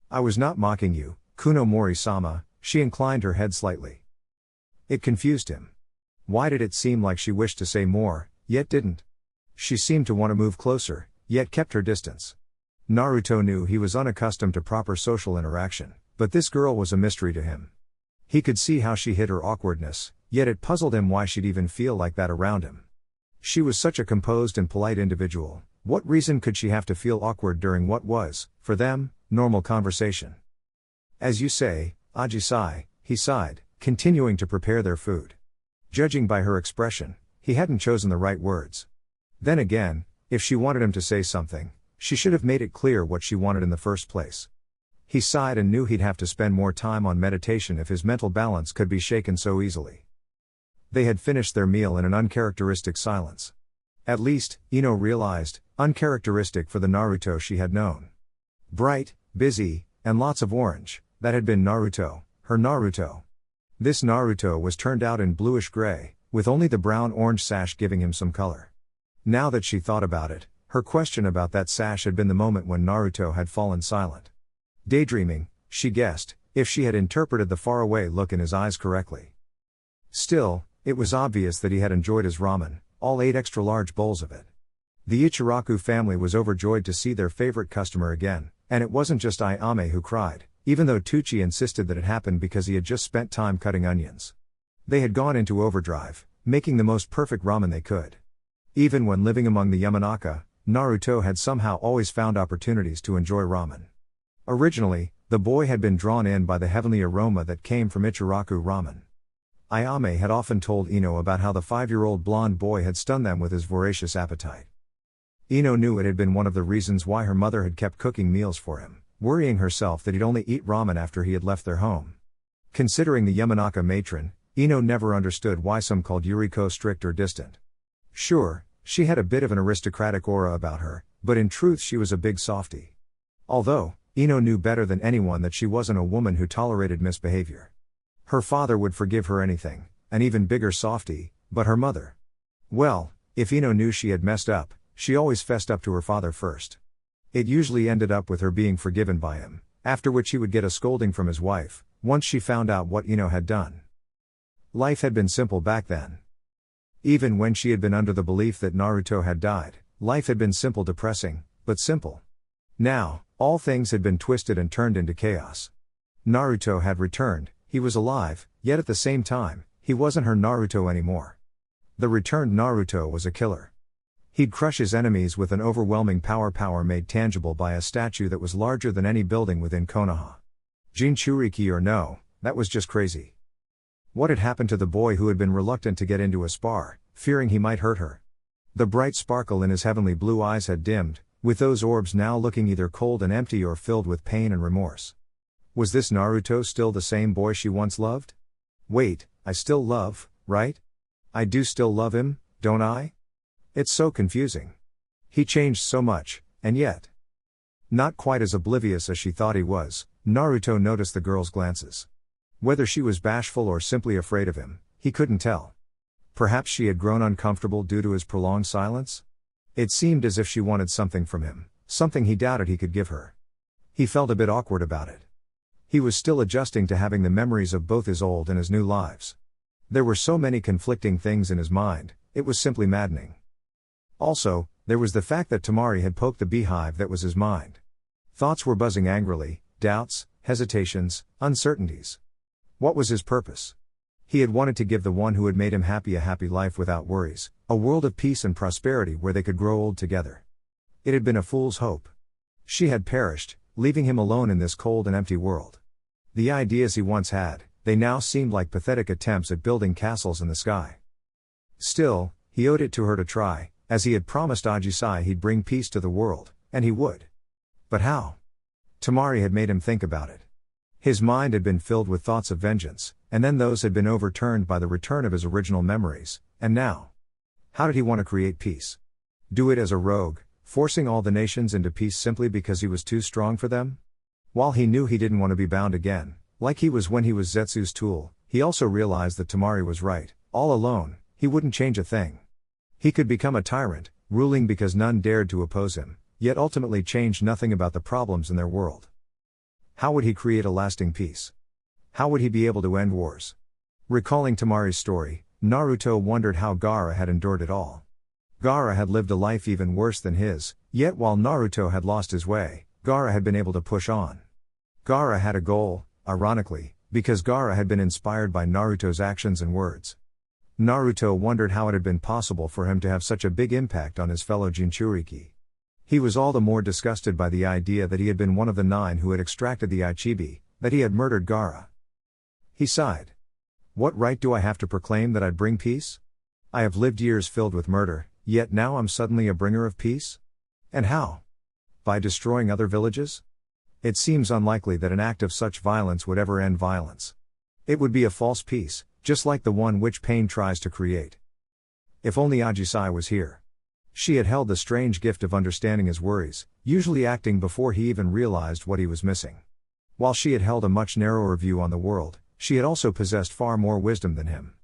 I was not mocking you, Kuno Mori-sama, she inclined her head slightly. It confused him. Why did it seem like she wished to say more, yet didn't? She seemed to want to move closer, yet kept her distance. Naruto knew he was unaccustomed to proper social interaction, but this girl was a mystery to him. He could see how she hid her awkwardness, yet it puzzled him why she'd even feel like that around him. She was such a composed and polite individual, what reason could she have to feel awkward during what was, for them, normal conversation? As you say, Ajisai, he sighed, continuing to prepare their food. Judging by her expression, he hadn't chosen the right words. Then again, if she wanted him to say something, she should have made it clear what she wanted in the first place. He sighed and knew he'd have to spend more time on meditation if his mental balance could be shaken so easily. They had finished their meal in an uncharacteristic silence. At least, Ino realized, uncharacteristic for the Naruto she had known. Bright, busy, and lots of orange, that had been Naruto, her Naruto. This Naruto was turned out in bluish gray, with only the brown-orange sash giving him some color. Now that she thought about it, her question about that sash had been the moment when Naruto had fallen silent. Daydreaming, she guessed, if she had interpreted the faraway look in his eyes correctly. Still, it was obvious that he had enjoyed his ramen, all 8 extra-large bowls of it. The Ichiraku family was overjoyed to see their favorite customer again, and it wasn't just Ayame who cried, even though Tucci insisted that it happened because he had just spent time cutting onions. They had gone into overdrive, making the most perfect ramen they could. Even when living among the Yamanaka, Naruto had somehow always found opportunities to enjoy ramen. Originally, the boy had been drawn in by the heavenly aroma that came from Ichiraku ramen. Ayame had often told Ino about how the 5-year-old blonde boy had stunned them with his voracious appetite. Ino knew it had been one of the reasons why her mother had kept cooking meals for him, worrying herself that he'd only eat ramen after he had left their home. Considering the Yamanaka matron, Ino never understood why some called Yuriko strict or distant. Sure, she had a bit of an aristocratic aura about her, but in truth she was a big softie. Although, Ino knew better than anyone that she wasn't a woman who tolerated misbehavior. Her father would forgive her anything, an even bigger softie, but her mother. Well, if Ino knew she had messed up, she always fessed up to her father first. It usually ended up with her being forgiven by him, after which he would get a scolding from his wife, once she found out what Ino had done. Life had been simple back then. Even when she had been under the belief that Naruto had died, life had been simple, depressing, but simple. Now, all things had been twisted and turned into chaos. Naruto had returned, he was alive, yet at the same time, he wasn't her Naruto anymore. The returned Naruto was a killer. He'd crush his enemies with an overwhelming power made tangible by a statue that was larger than any building within Konoha. Jinchuriki or no, that was just crazy. What had happened to the boy who had been reluctant to get into a spar, fearing he might hurt her? The bright sparkle in his heavenly blue eyes had dimmed, with those orbs now looking either cold and empty or filled with pain and remorse. Was this Naruto still the same boy she once loved? Wait, I still love, right? I do still love him, don't I? It's so confusing. He changed so much, and yet. Not quite as oblivious as she thought he was, Naruto noticed the girl's glances. Whether she was bashful or simply afraid of him, he couldn't tell. Perhaps she had grown uncomfortable due to his prolonged silence? It seemed as if she wanted something from him, something he doubted he could give her. He felt a bit awkward about it. He was still adjusting to having the memories of both his old and his new lives. There were so many conflicting things in his mind, it was simply maddening. Also, there was the fact that Temari had poked the beehive that was his mind. Thoughts were buzzing angrily, doubts, hesitations, uncertainties. What was his purpose? He had wanted to give the one who had made him happy a happy life without worries, a world of peace and prosperity where they could grow old together. It had been a fool's hope. She had perished, leaving him alone in this cold and empty world. The ideas he once had, they now seemed like pathetic attempts at building castles in the sky. Still, he owed it to her to try, as he had promised Ajisai he'd bring peace to the world, and he would. But how? Temari had made him think about it. His mind had been filled with thoughts of vengeance, and then those had been overturned by the return of his original memories, and now? How did he want to create peace? Do it as a rogue, forcing all the nations into peace simply because he was too strong for them? While he knew he didn't want to be bound again, like he was when he was Zetsu's tool, he also realized that Temari was right. All alone, he wouldn't change a thing. He could become a tyrant, ruling because none dared to oppose him, yet ultimately change nothing about the problems in their world. How would he create a lasting peace? How would he be able to end wars? Recalling Temari's story, Naruto wondered how Gaara had endured it all. Gaara had lived a life even worse than his, yet while Naruto had lost his way, Gaara had been able to push on. Gaara had a goal, ironically, because Gaara had been inspired by Naruto's actions and words. Naruto wondered how it had been possible for him to have such a big impact on his fellow Jinchuriki. He was all the more disgusted by the idea that he had been one of the 9 who had extracted the Ichibi, that he had murdered Gaara. He sighed. What right do I have to proclaim that I'd bring peace? I have lived years filled with murder, yet now I'm suddenly a bringer of peace? And how? By destroying other villages? It seems unlikely that an act of such violence would ever end violence. It would be a false peace, just like the one which pain tries to create. If only Ajisai was here. She had held the strange gift of understanding his worries, usually acting before he even realized what he was missing. While she had held a much narrower view on the world, she had also possessed far more wisdom than him.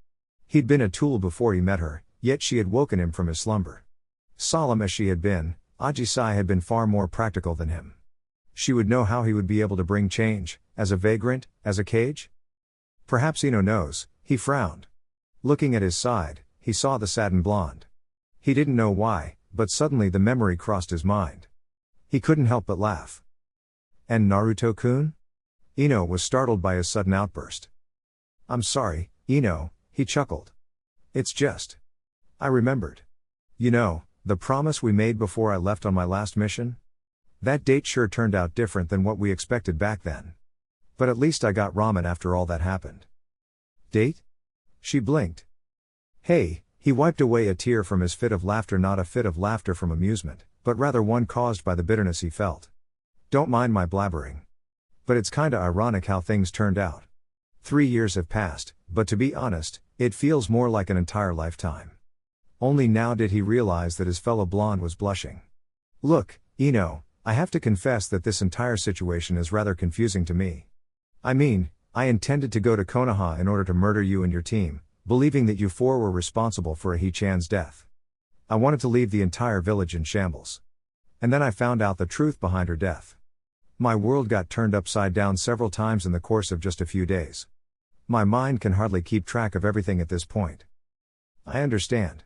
He'd been a tool before he met her, yet she had woken him from his slumber. Solemn as she had been, Ajisai had been far more practical than him. She would know how he would be able to bring change, as a vagrant, as a cage? Perhaps Ino knows, he frowned. Looking at his side, he saw the saddened blonde. He didn't know why, but suddenly the memory crossed his mind. He couldn't help but laugh. And Naruto-kun? Ino was startled by his sudden outburst. I'm sorry, Ino, he chuckled. It's just. I remembered. You know, the promise we made before I left on my last mission? That date sure turned out different than what we expected back then. But at least I got ramen after all that happened. Date? She blinked. Hey, he wiped away a tear from his fit of laughter, not a fit of laughter from amusement, but rather one caused by the bitterness he felt. Don't mind my blabbering. But it's kinda ironic how things turned out. 3 years have passed, but to be honest, it feels more like an entire lifetime. Only now did he realize that his fellow blonde was blushing. Look, Ino, I have to confess that this entire situation is rather confusing to me. I mean, I intended to go to Konoha in order to murder you and your team, believing that you 4 were responsible for Ahi-chan's death. I wanted to leave the entire village in shambles. And then I found out the truth behind her death. My world got turned upside down several times in the course of just a few days. My mind can hardly keep track of everything at this point. I understand.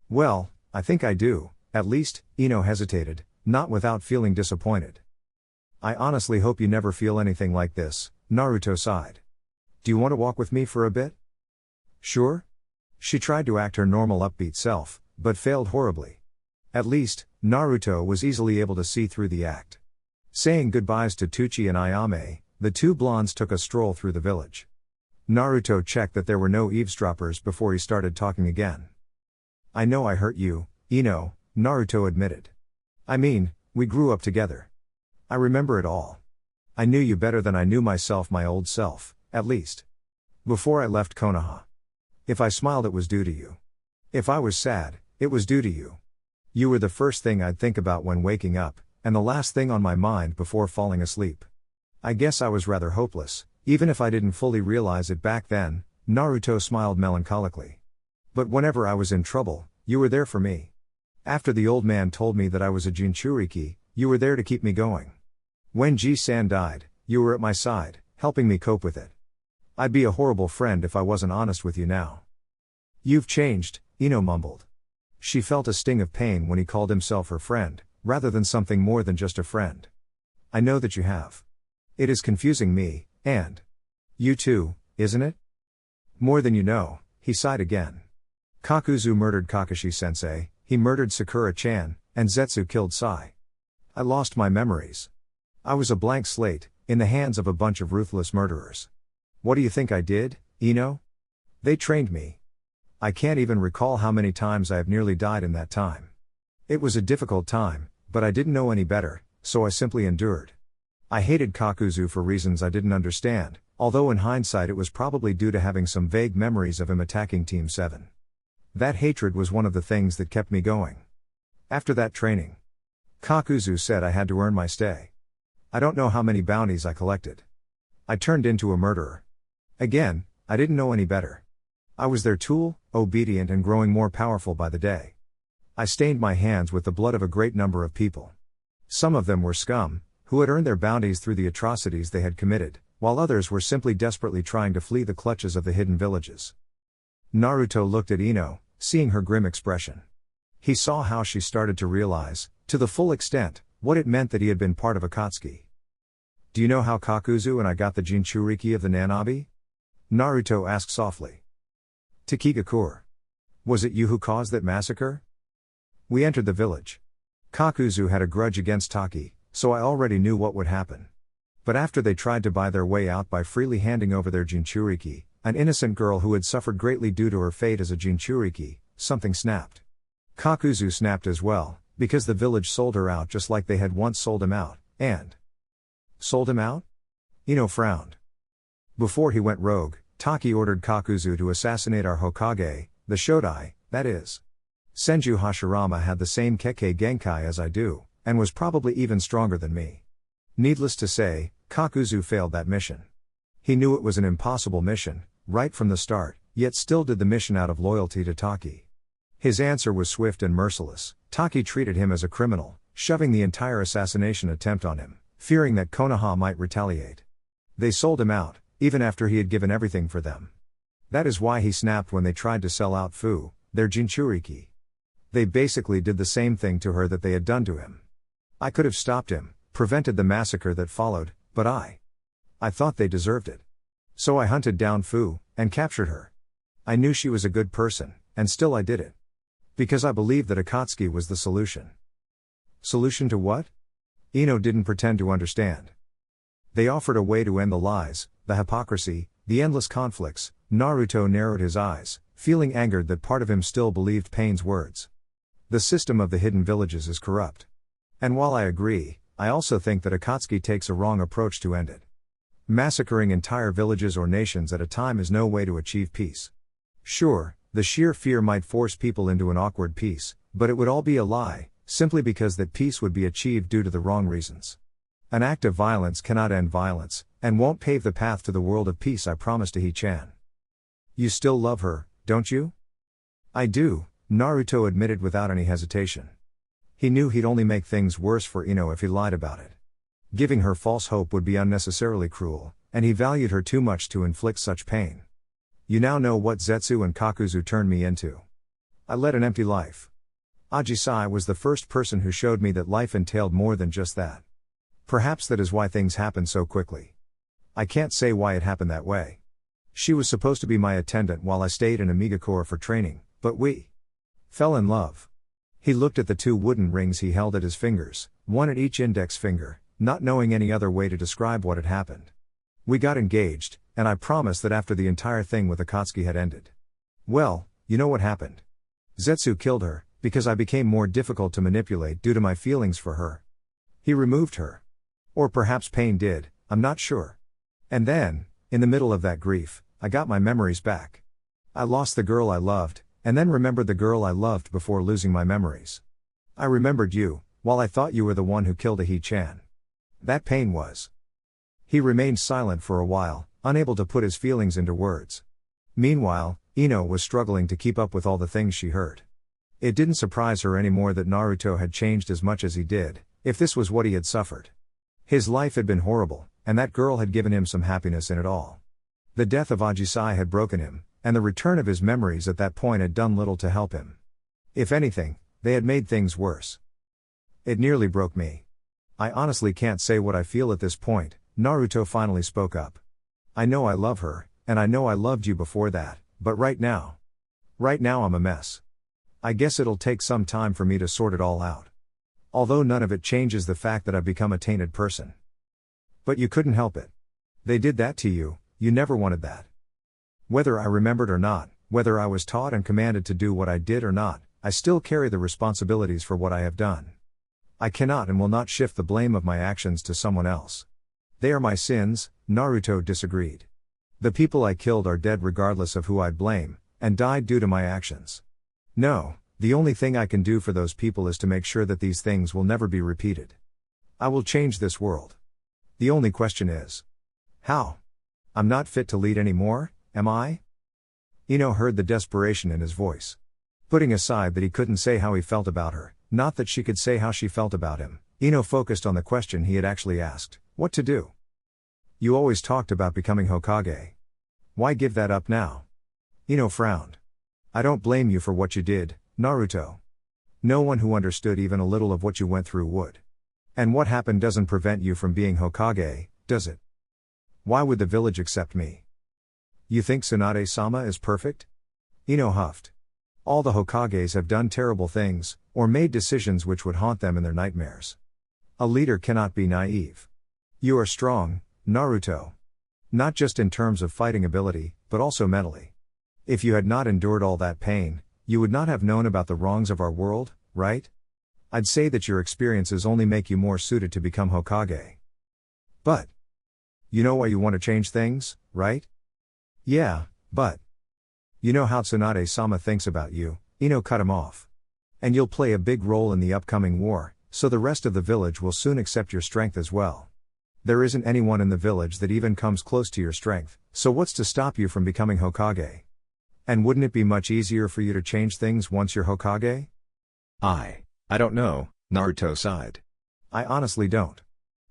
Well, I think I do, at least, Ino hesitated, not without feeling disappointed. I honestly hope you never feel anything like this, Naruto sighed. Do you want to walk with me for a bit? Sure? She tried to act her normal upbeat self, but failed horribly. At least, Naruto was easily able to see through the act. Saying goodbyes to Tuchi and Ayame, the 2 blondes took a stroll through the village. Naruto checked that there were no eavesdroppers before he started talking again. I know I hurt you, Ino, Naruto admitted. I mean, we grew up together. I remember it all. I knew you better than I knew myself, my old self, at least. Before I left Konoha. If I smiled, it was due to you. If I was sad, it was due to you. You were the first thing I'd think about when waking up, and the last thing on my mind before falling asleep. I guess I was rather hopeless, even if I didn't fully realize it back then. Naruto smiled melancholically. But whenever I was in trouble, you were there for me. After the old man told me that I was a Jinchuriki, you were there to keep me going. When Ji-san died, you were at my side, helping me cope with it. I'd be a horrible friend if I wasn't honest with you now. You've changed, Ino mumbled. She felt a sting of pain when he called himself her friend, rather than something more than just a friend. I know that you have. It is confusing me, and you too, isn't it? More than you know, he sighed again. Kakuzu murdered Kakashi-sensei, he murdered Sakura-chan, and Zetsu killed Sai. I lost my memories. I was a blank slate, in the hands of a bunch of ruthless murderers. What do you think I did, Ino? They trained me. I can't even recall how many times I have nearly died in that time. It was a difficult time, but I didn't know any better, so I simply endured. I hated Kakuzu for reasons I didn't understand, although in hindsight it was probably due to having some vague memories of him attacking Team 7. That hatred was one of the things that kept me going. After that training, Kakuzu said I had to earn my stay. I don't know how many bounties I collected. I turned into a murderer. Again, I didn't know any better. I was their tool, obedient and growing more powerful by the day. I stained my hands with the blood of a great number of people. Some of them were scum, who had earned their bounties through the atrocities they had committed, while others were simply desperately trying to flee the clutches of the hidden villages. Naruto looked at Ino, seeing her grim expression. He saw how she started to realize, to the full extent, what it meant that he had been part of Akatsuki. Do you know how Kakuzu and I got the Jinchuriki of the Nanabi? Naruto asked softly. Takigakure. Was it you who caused that massacre? We entered the village. Kakuzu had a grudge against Taki, so I already knew what would happen. But after they tried to buy their way out by freely handing over their Jinchuriki, an innocent girl who had suffered greatly due to her fate as a Jinchuriki, something snapped. Kakuzu snapped as well, because the village sold her out just like they had once sold him out, and... Sold him out? Ino frowned. Before he went rogue, Taki ordered Kakuzu to assassinate our Hokage, the Shodai, that is. Senju Hashirama had the same Kekkei Genkai as I do, and was probably even stronger than me. Needless to say, Kakuzu failed that mission. He knew it was an impossible mission, right from the start, yet still did the mission out of loyalty to Taki. His answer was swift and merciless. Taki treated him as a criminal, shoving the entire assassination attempt on him, fearing that Konoha might retaliate. They sold him out, even after he had given everything for them. That is why he snapped when they tried to sell out Fu, their Jinchuriki. They basically did the same thing to her that they had done to him. I could have stopped him, prevented the massacre that followed, but I thought they deserved it. So I hunted down Fu, and captured her. I knew she was a good person, and still I did it. Because I believed that Akatsuki was the solution. Solution to what? Ino didn't pretend to understand. They offered a way to end the lies, the hypocrisy, the endless conflicts. Naruto narrowed his eyes, feeling angered that part of him still believed Pain's words. The system of the hidden villages is corrupt. And while I agree, I also think that Akatsuki takes a wrong approach to end it. Massacring entire villages or nations at a time is no way to achieve peace. Sure, the sheer fear might force people into an awkward peace, but it would all be a lie, simply because that peace would be achieved due to the wrong reasons. An act of violence cannot end violence, and won't pave the path to the world of peace, I promise to He-chan. You still love her, don't you? I do, Naruto admitted without any hesitation. He knew he'd only make things worse for Ino if he lied about it. Giving her false hope would be unnecessarily cruel, and he valued her too much to inflict such pain. You now know what Zetsu and Kakuzu turned me into. I led an empty life. Ajisai was the first person who showed me that life entailed more than just that. Perhaps that is why things happened so quickly. I can't say why it happened that way. She was supposed to be my attendant while I stayed in Amigakura for training, but we fell in love. He looked at the 2 wooden rings he held at his fingers, one at each index finger, not knowing any other way to describe what had happened. We got engaged, and I promised that after the entire thing with Akatsuki had ended. Well, you know what happened. Zetsu killed her, because I became more difficult to manipulate due to my feelings for her. He removed her. Or perhaps Pain did, I'm not sure. And then, in the middle of that grief, I got my memories back. I lost the girl I loved, and then remembered the girl I loved before losing my memories. I remembered you, while I thought you were the one who killed Ahi-chan. That pain was. He remained silent for a while, unable to put his feelings into words. Meanwhile, Ino was struggling to keep up with all the things she heard. It didn't surprise her anymore that Naruto had changed as much as he did, if this was what he had suffered. His life had been horrible, and that girl had given him some happiness in it all. The death of Ajisai had broken him, and the return of his memories at that point had done little to help him. If anything, they had made things worse. It nearly broke me. I honestly can't say what I feel at this point, Naruto finally spoke up. I know I love her, and I know I loved you before that, but right now I'm a mess. I guess it'll take some time for me to sort it all out. Although none of it changes the fact that I've become a tainted person. But you couldn't help it. They did that to you, you never wanted that. Whether I remembered or not, whether I was taught and commanded to do what I did or not, I still carry the responsibilities for what I have done. I cannot and will not shift the blame of my actions to someone else. They are my sins, Naruto disagreed. The people I killed are dead regardless of who I blame, and died due to my actions. No, the only thing I can do for those people is to make sure that these things will never be repeated. I will change this world. The only question is, how? I'm not fit to lead anymore, am I? Ino heard the desperation in his voice. Putting aside that he couldn't say how he felt about her, not that she could say how she felt about him, Ino focused on the question he had actually asked, what to do? You always talked about becoming Hokage. Why give that up now? Ino frowned. I don't blame you for what you did, Naruto. No one who understood even a little of what you went through would. And what happened doesn't prevent you from being Hokage, does it? Why would the village accept me? You think Tsunade-sama is perfect? Ino huffed. All the Hokages have done terrible things, or made decisions which would haunt them in their nightmares. A leader cannot be naive. You are strong, Naruto. Not just in terms of fighting ability, but also mentally. If you had not endured all that pain, you would not have known about the wrongs of our world, right? I'd say that your experiences only make you more suited to become Hokage. But you know why you want to change things, right? Yeah, but you know how Tsunade-sama thinks about you, Ino cut him off. And you'll play a big role in the upcoming war, so the rest of the village will soon accept your strength as well. There isn't anyone in the village that even comes close to your strength, so what's to stop you from becoming Hokage? And wouldn't it be much easier for you to change things once you're Hokage? I don't know, Naruto sighed. I honestly don't.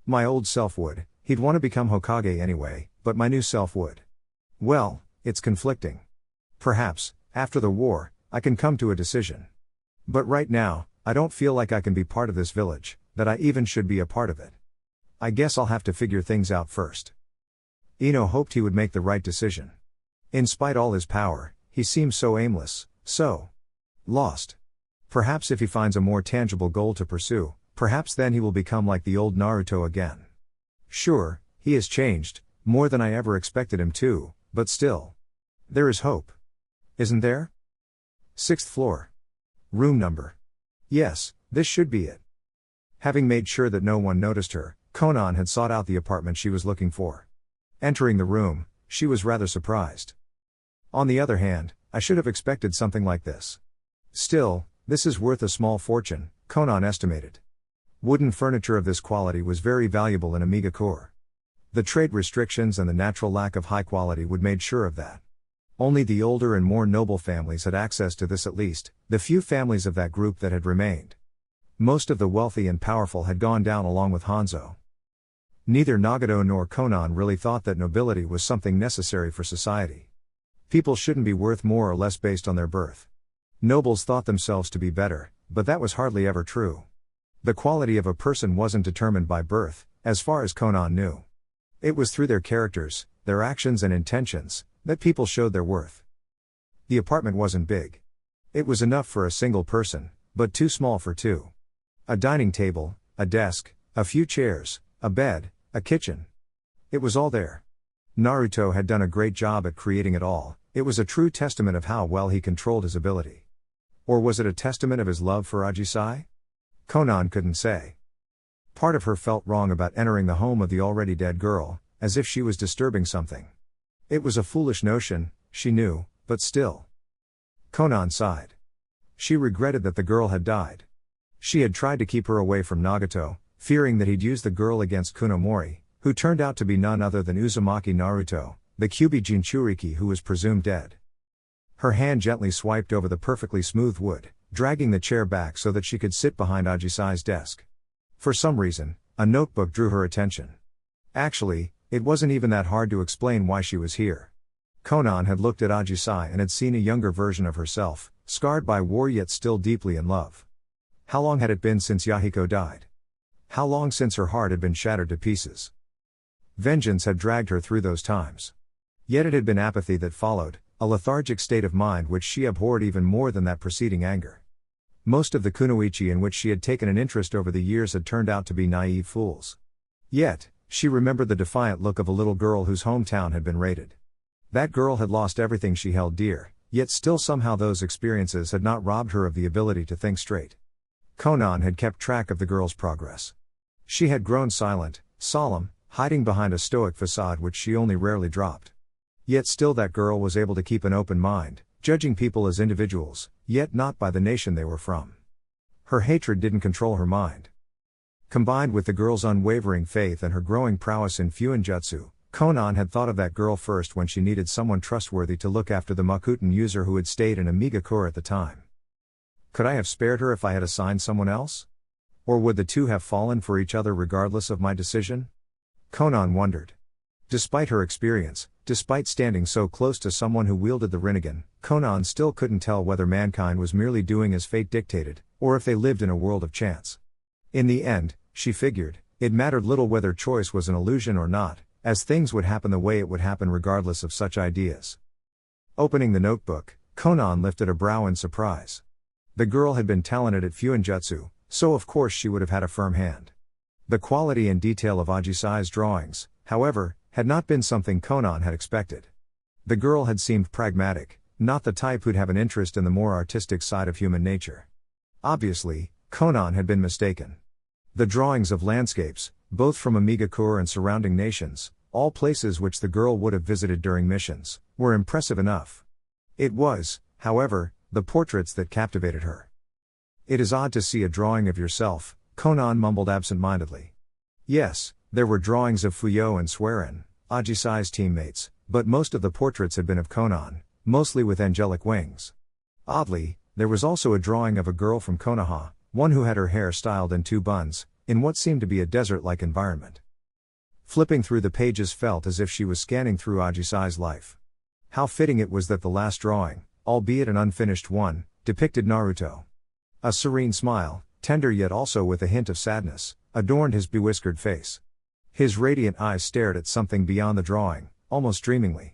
My old self would, he'd want to become Hokage anyway, but my new self would. Well, it's conflicting. Perhaps, after the war, I can come to a decision. But right now, I don't feel like I can be part of this village, that I even should be a part of it. I guess I'll have to figure things out first. Ino hoped he would make the right decision. In spite all his power, he seems so aimless, so lost. Perhaps if he finds a more tangible goal to pursue, perhaps then he will become like the old Naruto again. Sure, he has changed, more than I ever expected him to, but still. There is hope. Isn't there? 6th floor. Room number. Yes, this should be it. Having made sure that no one noticed her, Konan had sought out the apartment she was looking for. Entering the room, she was rather surprised. On the other hand, I should have expected something like this. Still, this is worth a small fortune, Konan estimated. Wooden furniture of this quality was very valuable in Amigakure. The trade restrictions and the natural lack of high quality would made sure of that. Only the older and more noble families had access to this, at least, the few families of that group that had remained. Most of the wealthy and powerful had gone down along with Hanzo. Neither Nagato nor Konan really thought that nobility was something necessary for society. People shouldn't be worth more or less based on their birth. Nobles thought themselves to be better, but that was hardly ever true. The quality of a person wasn't determined by birth, as far as Konan knew. It was through their characters, their actions and intentions, that people showed their worth. The apartment wasn't big. It was enough for a single person, but too small for two. A dining table, a desk, a few chairs, a bed, a kitchen. It was all there. Naruto had done a great job at creating it all. It was a true testament of how well he controlled his ability. Or was it a testament of his love for Ajisai? Konan couldn't say. Part of her felt wrong about entering the home of the already dead girl, as if she was disturbing something. It was a foolish notion, she knew, but still. Konan sighed. She regretted that the girl had died. She had tried to keep her away from Nagato, fearing that he'd use the girl against Kunomori, who turned out to be none other than Uzumaki Naruto, the Kyuubi Jinchuriki who was presumed dead. Her hand gently swiped over the perfectly smooth wood, dragging the chair back so that she could sit behind Ajisai's desk. For some reason, a notebook drew her attention. Actually, it wasn't even that hard to explain why she was here. Konan had looked at Ajisai and had seen a younger version of herself, scarred by war yet still deeply in love. How long had it been since Yahiko died? How long since her heart had been shattered to pieces? Vengeance had dragged her through those times. Yet it had been apathy that followed, a lethargic state of mind which she abhorred even more than that preceding anger. Most of the kunoichi in which she had taken an interest over the years had turned out to be naive fools. Yet, she remembered the defiant look of a little girl whose hometown had been raided. That girl had lost everything she held dear, yet still somehow those experiences had not robbed her of the ability to think straight. Konan had kept track of the girl's progress. She had grown silent, solemn, hiding behind a stoic facade which she only rarely dropped. Yet still that girl was able to keep an open mind, judging people as individuals, yet not by the nation they were from. Her hatred didn't control her mind. Combined with the girl's unwavering faith and her growing prowess in Fuinjutsu, Konan had thought of that girl first when she needed someone trustworthy to look after the Mokuton user who had stayed in Amigakure at the time. Could I have spared her if I had assigned someone else? Or would the two have fallen for each other regardless of my decision? Konan wondered. Despite her experience, despite standing so close to someone who wielded the Rinnegan, Konan still couldn't tell whether mankind was merely doing as fate dictated, or if they lived in a world of chance. In the end, she figured, it mattered little whether choice was an illusion or not, as things would happen the way it would happen regardless of such ideas. Opening the notebook, Konan lifted a brow in surprise. The girl had been talented at Fuinjutsu, so of course she would have had a firm hand. The quality and detail of Ajisai's drawings, however, had not been something Konan had expected. The girl had seemed pragmatic, not the type who'd have an interest in the more artistic side of human nature. Obviously, Konan had been mistaken. The drawings of landscapes, both from Amigakure and surrounding nations, all places which the girl would have visited during missions, were impressive enough. It was, however, the portraits that captivated her. It is odd to see a drawing of yourself, Konan mumbled absent-mindedly. Yes, there were drawings of Fuyo and Swerin, Ajisai's teammates, but most of the portraits had been of Konan, mostly with angelic wings. Oddly, there was also a drawing of a girl from Konoha, one who had her hair styled in two buns, in what seemed to be a desert-like environment. Flipping through the pages felt as if she was scanning through Ajisai's life. How fitting it was that the last drawing, albeit an unfinished one, depicted Naruto. A serene smile, tender yet also with a hint of sadness, adorned his bewhiskered face. His radiant eyes stared at something beyond the drawing, almost dreamingly.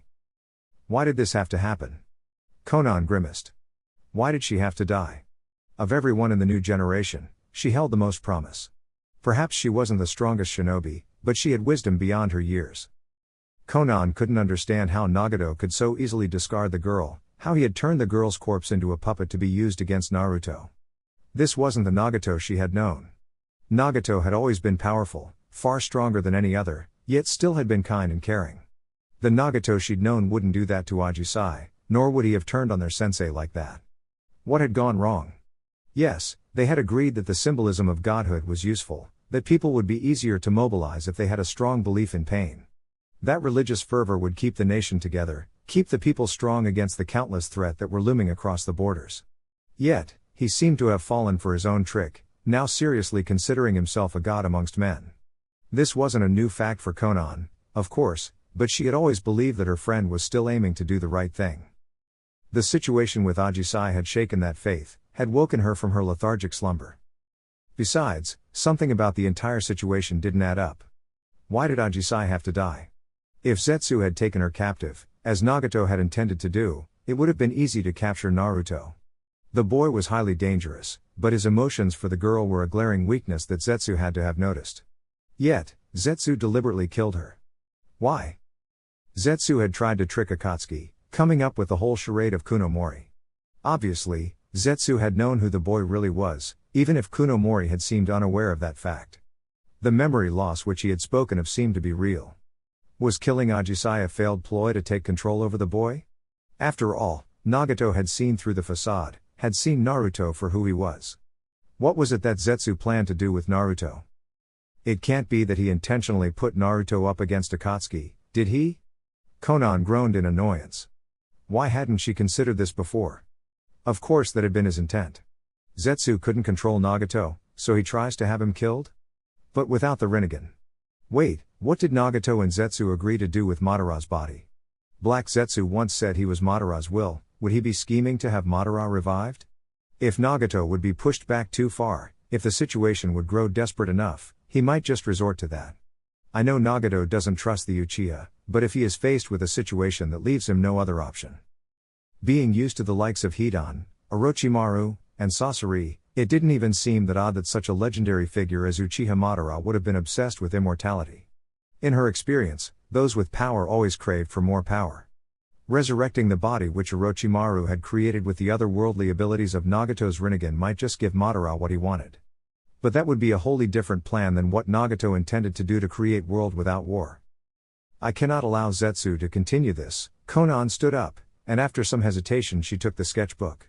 Why did this have to happen? Konan grimaced. Why did she have to die? Of everyone in the new generation, she held the most promise. Perhaps she wasn't the strongest shinobi, but she had wisdom beyond her years. Konan couldn't understand how Nagato could so easily discard the girl, how he had turned the girl's corpse into a puppet to be used against Naruto. This wasn't the Nagato she had known. Nagato had always been powerful, far stronger than any other, yet still had been kind and caring. The Nagato she'd known wouldn't do that to Ajisai, nor would he have turned on their sensei like that. What had gone wrong? Yes, they had agreed that the symbolism of godhood was useful, that people would be easier to mobilize if they had a strong belief in pain. That religious fervor would keep the nation together, keep the people strong against the countless threat that were looming across the borders. Yet, he seemed to have fallen for his own trick, now seriously considering himself a god amongst men. This wasn't a new fact for Konan, of course, but she had always believed that her friend was still aiming to do the right thing. The situation with Ajisai had shaken that faith, had woken her from her lethargic slumber. Besides, something about the entire situation didn't add up. Why did Ajisai have to die? If Zetsu had taken her captive, as Nagato had intended to do, it would have been easy to capture Naruto. The boy was highly dangerous, but his emotions for the girl were a glaring weakness that Zetsu had to have noticed. Yet, Zetsu deliberately killed her. Why? Zetsu had tried to trick Akatsuki, coming up with the whole charade of Kunomori. Obviously, Zetsu had known who the boy really was, even if Kunomori had seemed unaware of that fact. The memory loss which he had spoken of seemed to be real. Was killing Ajisai a failed ploy to take control over the boy? After all, Nagato had seen through the facade, had seen Naruto for who he was. What was it that Zetsu planned to do with Naruto? It can't be that he intentionally put Naruto up against Akatsuki, did he? Konan groaned in annoyance. Why hadn't she considered this before? Of course that had been his intent. Zetsu couldn't control Nagato, so he tries to have him killed? But without the Rinnegan. Wait, what did Nagato and Zetsu agree to do with Madara's body? Black Zetsu once said he was Madara's will. Would he be scheming to have Madara revived? If Nagato would be pushed back too far, if the situation would grow desperate enough, he might just resort to that. I know Nagato doesn't trust the Uchiha, but if he is faced with a situation that leaves him no other option. Being used to the likes of Hidan, Orochimaru, and Sasori, it didn't even seem that odd that such a legendary figure as Uchiha Madara would have been obsessed with immortality. In her experience, those with power always craved for more power. Resurrecting the body which Orochimaru had created with the otherworldly abilities of Nagato's Rinnegan might just give Madara what he wanted. But that would be a wholly different plan than what Nagato intended to do to create world without war. I cannot allow Zetsu to continue this. Konan stood up, and after some hesitation she took the sketchbook.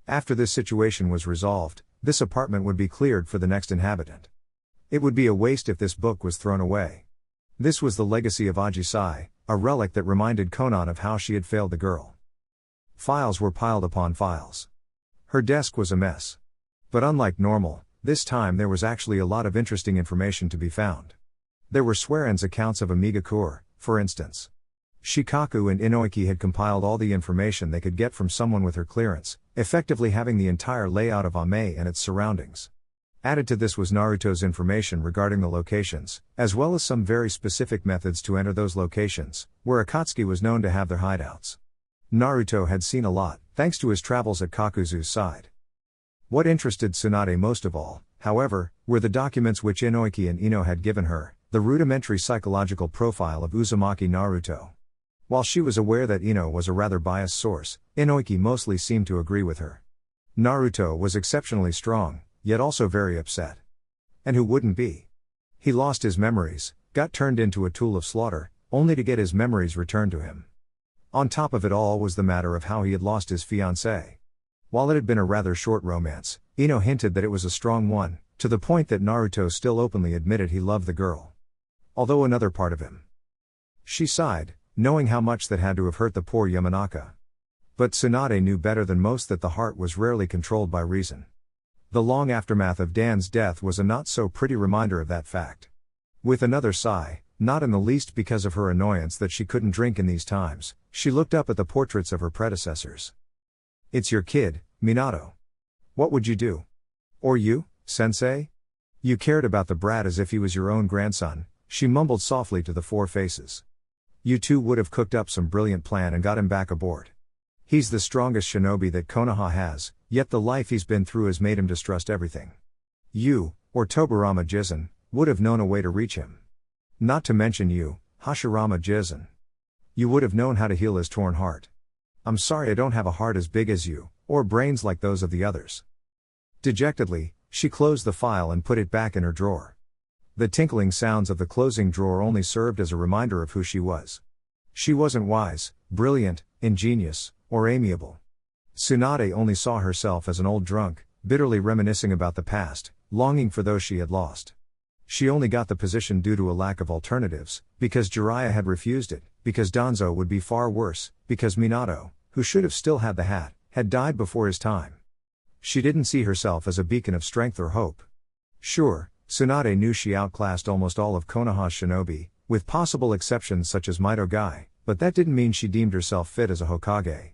After this situation was resolved, this apartment would be cleared for the next inhabitant. It would be a waste if this book was thrown away. This was the legacy of Ajisai, a relic that reminded Konan of how she had failed the girl. Files were piled upon files. Her desk was a mess. But unlike normal, this time there was actually a lot of interesting information to be found. There were Swearen's accounts of Amigakur, for instance. Shikaku and Inoiki had compiled all the information they could get from someone with her clearance, effectively having the entire layout of Ame and its surroundings. Added to this was Naruto's information regarding the locations, as well as some very specific methods to enter those locations, where Akatsuki was known to have their hideouts. Naruto had seen a lot, thanks to his travels at Kakuzu's side. What interested Tsunade most of all, however, were the documents which Inoiki and Ino had given her, the rudimentary psychological profile of Uzumaki Naruto. While she was aware that Ino was a rather biased source, Inoiki mostly seemed to agree with her. Naruto was exceptionally strong, yet also very upset. And who wouldn't be? He lost his memories, got turned into a tool of slaughter, only to get his memories returned to him. On top of it all was the matter of how he had lost his fiancée. While it had been a rather short romance, Ino hinted that it was a strong one, to the point that Naruto still openly admitted he loved the girl. Although another part of him. She sighed, knowing how much that had to have hurt the poor Yamanaka. But Tsunade knew better than most that the heart was rarely controlled by reason. The long aftermath of Dan's death was a not-so-pretty reminder of that fact. With another sigh, not in the least because of her annoyance that she couldn't drink in these times, she looked up at the portraits of her predecessors. "It's your kid, Minato. What would you do? Or you, sensei? You cared about the brat as if he was your own grandson," she mumbled softly to the four faces. "You two would have cooked up some brilliant plan and got him back aboard. He's the strongest shinobi that Konoha has, yet the life he's been through has made him distrust everything. You, or Tobarama Jizen, would have known a way to reach him. Not to mention you, Hashirama Jizen. You would have known how to heal his torn heart. I'm sorry I don't have a heart as big as you, or brains like those of the others." Dejectedly, she closed the file and put it back in her drawer. The tinkling sounds of the closing drawer only served as a reminder of who she was. She wasn't wise, brilliant, ingenious, or amiable. Tsunade only saw herself as an old drunk, bitterly reminiscing about the past, longing for those she had lost. She only got the position due to a lack of alternatives, because Jiraiya had refused it, because Danzo would be far worse, because Minato, who should have still had the hat, had died before his time. She didn't see herself as a beacon of strength or hope. Sure, Tsunade knew she outclassed almost all of Konoha's shinobi, with possible exceptions such as Mito Gai, but that didn't mean she deemed herself fit as a Hokage.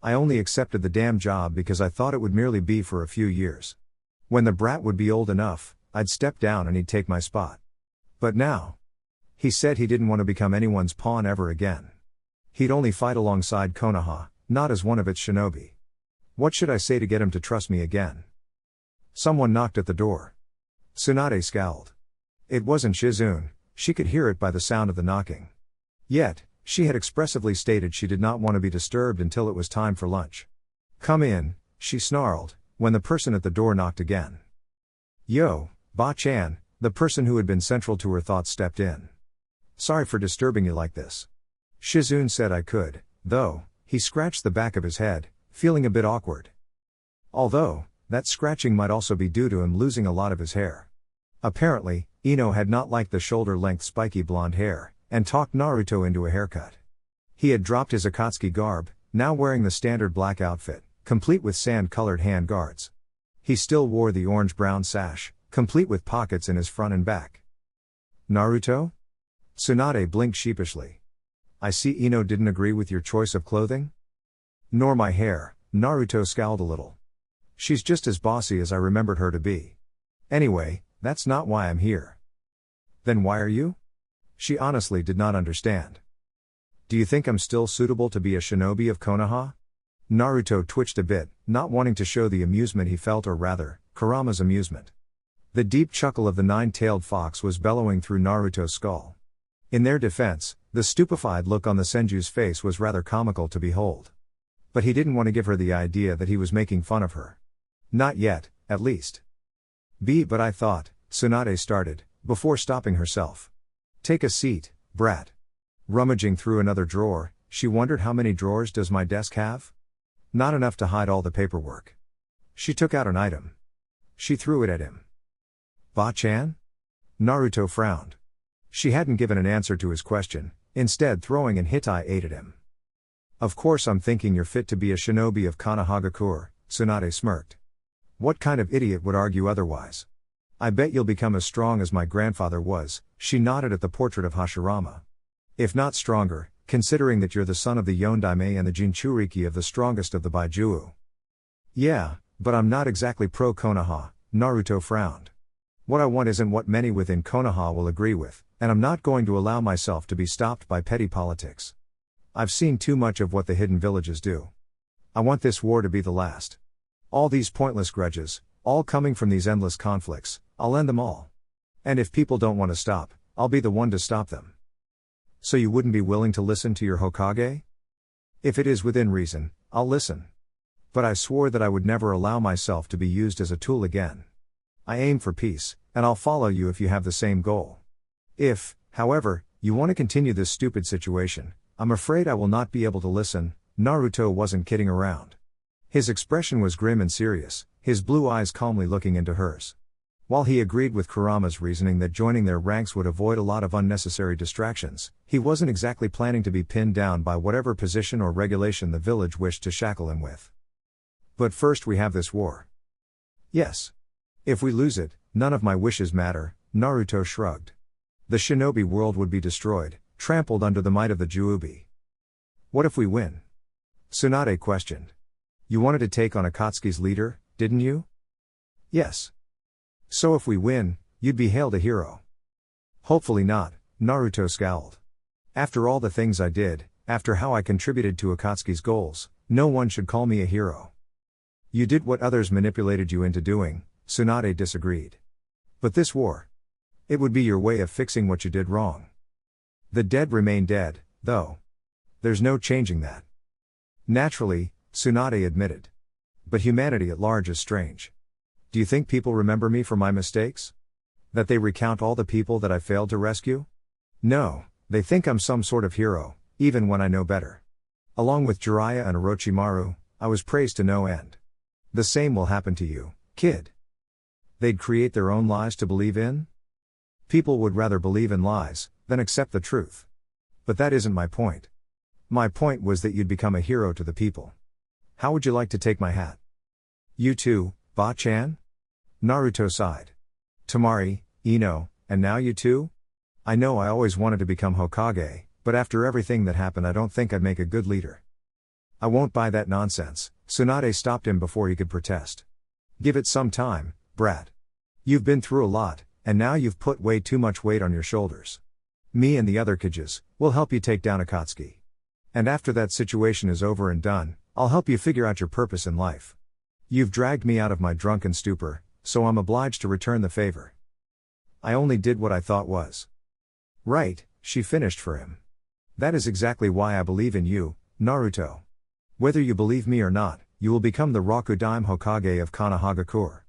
"I only accepted the damn job because I thought it would merely be for a few years. When the brat would be old enough, I'd step down and he'd take my spot. But now..." He said he didn't want to become anyone's pawn ever again. He'd only fight alongside Konoha, not as one of its shinobi. What should I say to get him to trust me again? Someone knocked at the door. Tsunade scowled. It wasn't Shizune, she could hear it by the sound of the knocking. Yet, she had expressively stated she did not want to be disturbed until it was time for lunch. "Come in," she snarled, when the person at the door knocked again. "Yo, Ba-chan," the person who had been central to her thoughts stepped in. "Sorry for disturbing you like this." Shizune said I could, though. He scratched the back of his head, feeling a bit awkward. Although, That scratching might also be due to him losing a lot of his hair. Apparently, Ino had not liked the shoulder-length spiky blonde hair, and talked Naruto into a haircut. He had dropped his Akatsuki garb, now wearing the standard black outfit, complete with sand-colored hand guards. He still wore the orange-brown sash, complete with pockets in his front and back. Naruto? Tsunade blinked sheepishly. I see Ino didn't agree with your choice of clothing? Nor my hair, Naruto scowled a little. She's just as bossy as I remembered her to be. Anyway, that's not why I'm here. Then why are you? She honestly did not understand. Do you think I'm still suitable to be a shinobi of Konoha? Naruto twitched a bit, not wanting to show the amusement he felt, or rather, Kurama's amusement. The deep chuckle of the nine-tailed fox was bellowing through Naruto's skull. In their defense, the stupefied look on the Senju's face was rather comical to behold. But he didn't want to give her the idea that he was making fun of her. Not yet, at least. But I thought, Tsunade started, before stopping herself. Take a seat, brat. Rummaging through another drawer, she wondered, how many drawers does my desk have? Not enough to hide all the paperwork. She took out an item. She threw it at him. Ba-chan? Naruto frowned. She hadn't given an answer to his question, instead throwing an hitai ate at him. Of course I'm thinking you're fit to be a shinobi of Konohagakure, Tsunade smirked. What kind of idiot would argue otherwise? I bet you'll become as strong as my grandfather was, she nodded at the portrait of Hashirama. If not stronger, considering that you're the son of the Yondaime and the Jinchuriki of the strongest of the Baijuo. Yeah, but I'm not exactly pro-Konoha, Naruto frowned. What I want isn't what many within Konoha will agree with, and I'm not going to allow myself to be stopped by petty politics. I've seen too much of what the hidden villages do. I want this war to be the last. All these pointless grudges, all coming from these endless conflicts, I'll end them all. And if people don't want to stop, I'll be the one to stop them. So you wouldn't be willing to listen to your Hokage? If it is within reason, I'll listen. But I swore that I would never allow myself to be used as a tool again. I aim for peace, and I'll follow you if you have the same goal. If, however, you want to continue this stupid situation, I'm afraid I will not be able to listen. Naruto wasn't kidding around. His expression was grim and serious, his blue eyes calmly looking into hers. While he agreed with Kurama's reasoning that joining their ranks would avoid a lot of unnecessary distractions, he wasn't exactly planning to be pinned down by whatever position or regulation the village wished to shackle him with. But first we have this war. Yes. If we lose it, none of my wishes matter, Naruto shrugged. The shinobi world would be destroyed, trampled under the might of the Juubi. What if we win? Tsunade questioned. You wanted to take on Akatsuki's leader, didn't you? Yes. So if we win, you'd be hailed a hero. Hopefully not, Naruto scowled. After all the things I did, after how I contributed to Akatsuki's goals, no one should call me a hero. You did what others manipulated you into doing, Tsunade disagreed. But this war. It would be your way of fixing what you did wrong. The dead remain dead, though. There's no changing that. Naturally, Tsunade admitted. But humanity at large is strange. Do you think people remember me for my mistakes? That they recount all the people that I failed to rescue? No, they think I'm some sort of hero, even when I know better. Along with Jiraiya and Orochimaru, I was praised to no end. The same will happen to you, kid. They'd create their own lies to believe in? People would rather believe in lies than accept the truth. But that isn't my point. My point was that you'd become a hero to the people. How would you like to take my hat? You too, Ba-chan? Naruto sighed. Tamari, Ino, and now you too? I know I always wanted to become Hokage, but after everything that happened I don't think I'd make a good leader. I won't buy that nonsense, Tsunade stopped him before he could protest. Give it some time, brat. You've been through a lot, and now you've put way too much weight on your shoulders. Me and the other Kages will help you take down Akatsuki. And after that situation is over and done, I'll help you figure out your purpose in life. You've dragged me out of my drunken stupor, so I'm obliged to return the favor. I only did what I thought was right, she finished for him. That is exactly why I believe in you, Naruto. Whether you believe me or not, you will become the Rokudaime Hokage of Konohagakure.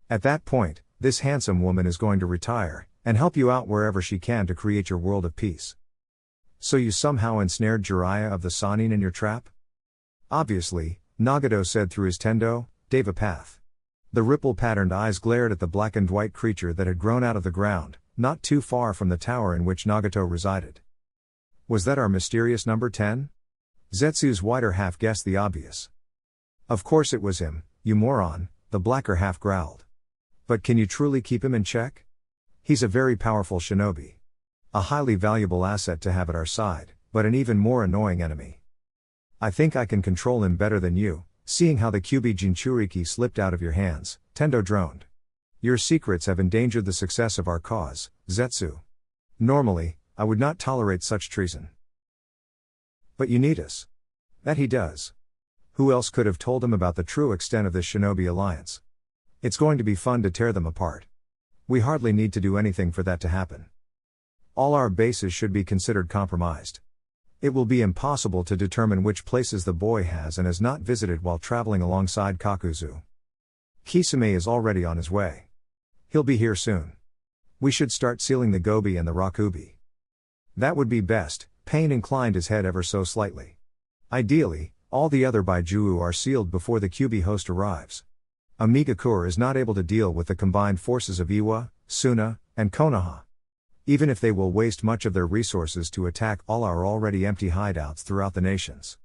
At that point, this handsome woman is going to retire, and help you out wherever she can to create your world of peace. So you somehow ensnared Jiraiya of the Sannin in your trap? Obviously, Nagato said through his tendo, Deva path. The ripple-patterned eyes glared at the black-and-white creature that had grown out of the ground, not too far from the tower in which Nagato resided. Was that our mysterious number 10? Zetsu's whiter half guessed the obvious. Of course it was him, you moron, the blacker half growled. But can you truly keep him in check? He's a very powerful shinobi. A highly valuable asset to have at our side, but an even more annoying enemy. I think I can control him better than you, seeing how the Kyubi Jinchuriki slipped out of your hands, Tendo droned. Your secrets have endangered the success of our cause, Zetsu. Normally, I would not tolerate such treason. But you need us. That he does. Who else could have told him about the true extent of this shinobi alliance? It's going to be fun to tear them apart. We hardly need to do anything for that to happen. All our bases should be considered compromised. It will be impossible to determine which places the boy has and has not visited while traveling alongside Kakuzu. Kisame is already on his way. He'll be here soon. We should start sealing the Gobi and the Rakubi. That would be best. Pain inclined his head ever so slightly. Ideally, all the other Baijuu are sealed before the Kyubi host arrives. Amigakure is not able to deal with the combined forces of Iwa, Suna, and Konoha. Even if they will waste much of their resources to attack all our already empty hideouts throughout the nations.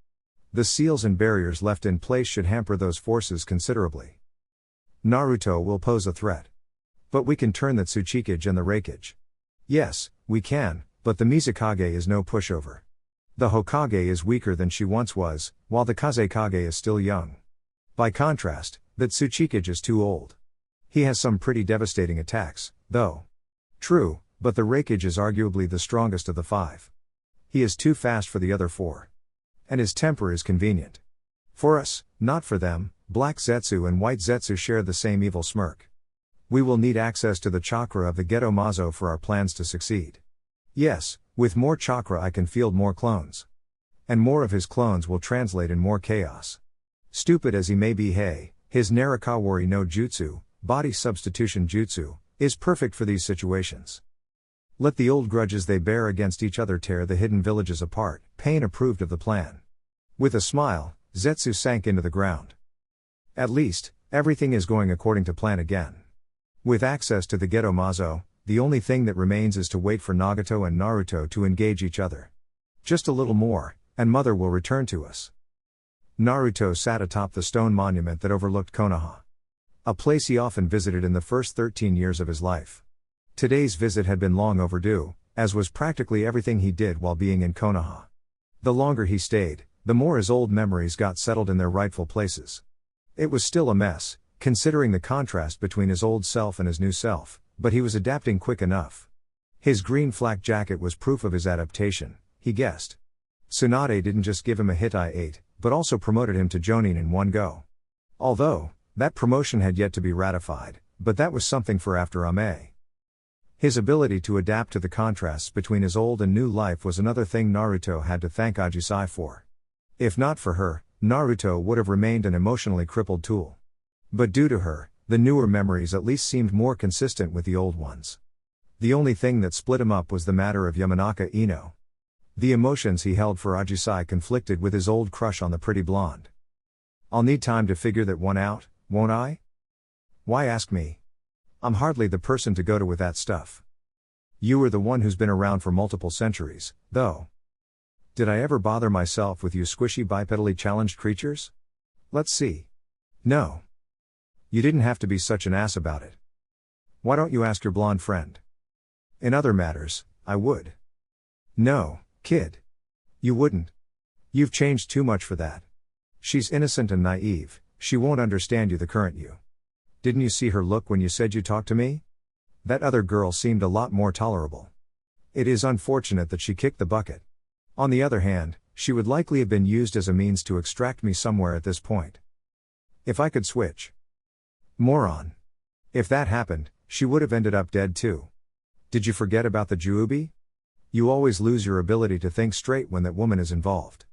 The seals and barriers left in place should hamper those forces considerably. Naruto will pose a threat. But we can turn the Tsuchikage and the Reikage. Yes, we can, but the Mizukage is no pushover. The Hokage is weaker than she once was, while the Kazekage is still young. By contrast, the Tsuchikage is too old. He has some pretty devastating attacks, though. True, but the Reikage is arguably the strongest of the 5. He is too fast for the other 4. And his temper is convenient. For us, not for them, Black Zetsu and White Zetsu share the same evil smirk. We will need access to the chakra of the Geto Mazo for our plans to succeed. Yes, with more chakra I can field more clones. And more of his clones will translate in more chaos. Stupid as he may be, his Narukawari no Jutsu, body substitution jutsu, is perfect for these situations. Let the old grudges they bear against each other tear the hidden villages apart. Pain approved of the plan. With a smile, Zetsu sank into the ground. At least, everything is going according to plan again. With access to the Geto Mazo, the only thing that remains is to wait for Nagato and Naruto to engage each other. Just a little more, and Mother will return to us. Naruto sat atop the stone monument that overlooked Konoha. A place he often visited in the first 13 years of his life. Today's visit had been long overdue, as was practically everything he did while being in Konoha. The longer he stayed, the more his old memories got settled in their rightful places. It was still a mess, considering the contrast between his old self and his new self, but he was adapting quick enough. His green flak jacket was proof of his adaptation, he guessed. Tsunade didn't just give him a hit I-8, but also promoted him to Jonin in one go. Although, that promotion had yet to be ratified, but that was something for after Ame. His ability to adapt to the contrasts between his old and new life was another thing Naruto had to thank Ajisai for. If not for her, Naruto would have remained an emotionally crippled tool. But due to her, the newer memories at least seemed more consistent with the old ones. The only thing that split him up was the matter of Yamanaka Ino. The emotions he held for Ajisai conflicted with his old crush on the pretty blonde. I'll need time to figure that one out, won't I? Why ask me? I'm hardly the person to go to with that stuff. You are the one who's been around for multiple centuries, though. Did I ever bother myself with you squishy bipedally challenged creatures? Let's see. No. You didn't have to be such an ass about it. Why don't you ask your blonde friend? In other matters, I would. No, kid. You wouldn't. You've changed too much for that. She's innocent and naive, she won't understand you, the current you. Didn't you see her look when you said you talked to me? That other girl seemed a lot more tolerable. It is unfortunate that she kicked the bucket. On the other hand, she would likely have been used as a means to extract me somewhere at this point. If I could switch. Moron. If that happened, she would have ended up dead too. Did you forget about the Juubi? You always lose your ability to think straight when that woman is involved.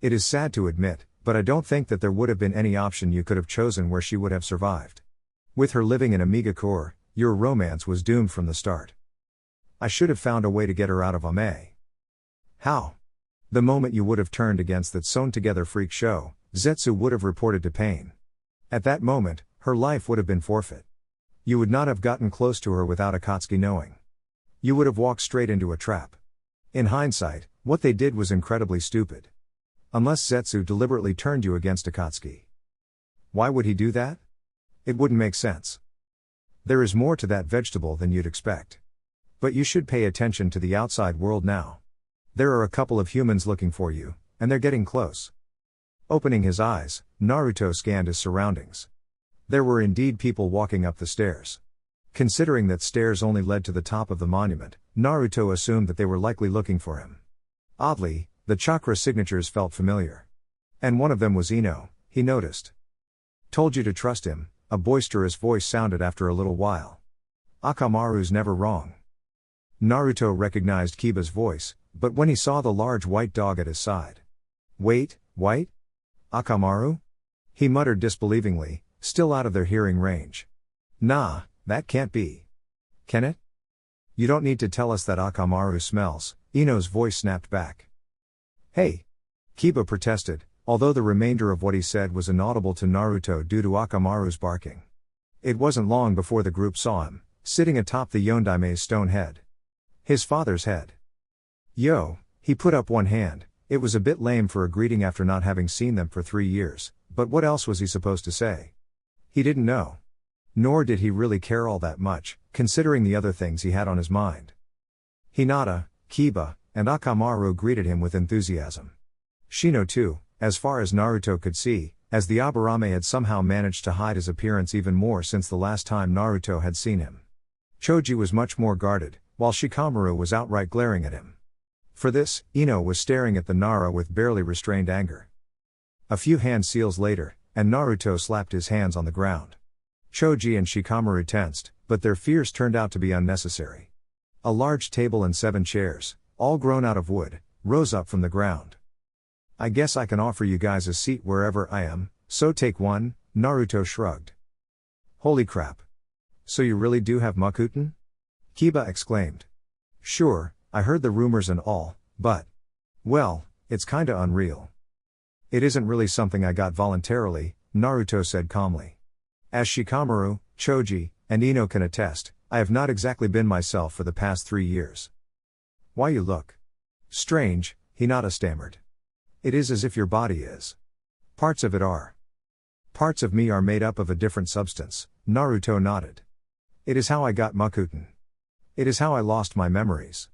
It is sad to admit, but I don't think that there would have been any option you could have chosen where she would have survived. With her living in Amigakure, your romance was doomed from the start. I should have found a way to get her out of Ame. How? The moment you would have turned against that sewn-together freak show, Zetsu would have reported to Pain. At that moment, Her life would have been forfeit. You would not have gotten close to her without Akatsuki knowing. You would have walked straight into a trap. In hindsight, what they did was incredibly stupid. Unless Zetsu deliberately turned you against Akatsuki. Why would he do that? It wouldn't make sense. There is more to that vegetable than you'd expect. But you should pay attention to the outside world now. There are a couple of humans looking for you, and they're getting close. Opening his eyes, Naruto scanned his surroundings. There were indeed people walking up the stairs. Considering that stairs only led to the top of the monument, Naruto assumed that they were likely looking for him. Oddly, the chakra signatures felt familiar. And one of them was Ino, he noticed. Told you to trust him, a boisterous voice sounded after a little while. Akamaru's never wrong. Naruto recognized Kiba's voice, but when he saw the large white dog at his side. Wait, white? Akamaru? He muttered disbelievingly, still out of their hearing range. Nah, that can't be. Can it? You don't need to tell us that Akamaru smells, Ino's voice snapped back. Hey! Kiba protested, although the remainder of what he said was inaudible to Naruto due to Akamaru's barking. It wasn't long before the group saw him, sitting atop the Yondaime's stone head. His father's head. Yo, he put up one hand. It was a bit lame for a greeting after not having seen them for 3 years, but what else was he supposed to say? He didn't know. Nor did he really care all that much, considering the other things he had on his mind. Hinata, Kiba, and Akamaru greeted him with enthusiasm. Shino too, as far as Naruto could see, as the Aburame had somehow managed to hide his appearance even more since the last time Naruto had seen him. Choji was much more guarded, while Shikamaru was outright glaring at him. For this, Ino was staring at the Nara with barely restrained anger. A few hand seals later, and Naruto slapped his hands on the ground. Choji and Shikamaru tensed, but their fears turned out to be unnecessary. A large table and 7 chairs, all grown out of wood, rose up from the ground. I guess I can offer you guys a seat wherever I am, so take one, Naruto shrugged. Holy crap. So you really do have Mokuton? Kiba exclaimed. Sure, I heard the rumors and all, but... well, it's kinda unreal. It isn't really something I got voluntarily, Naruto said calmly. As Shikamaru, Choji, and Ino can attest, I have not exactly been myself for the past 3 years. Why you look strange, Hinata stammered. It is as if your body is. Parts of it are. Parts of me are made up of a different substance, Naruto nodded. It is how I got Mokuton. It is how I lost my memories.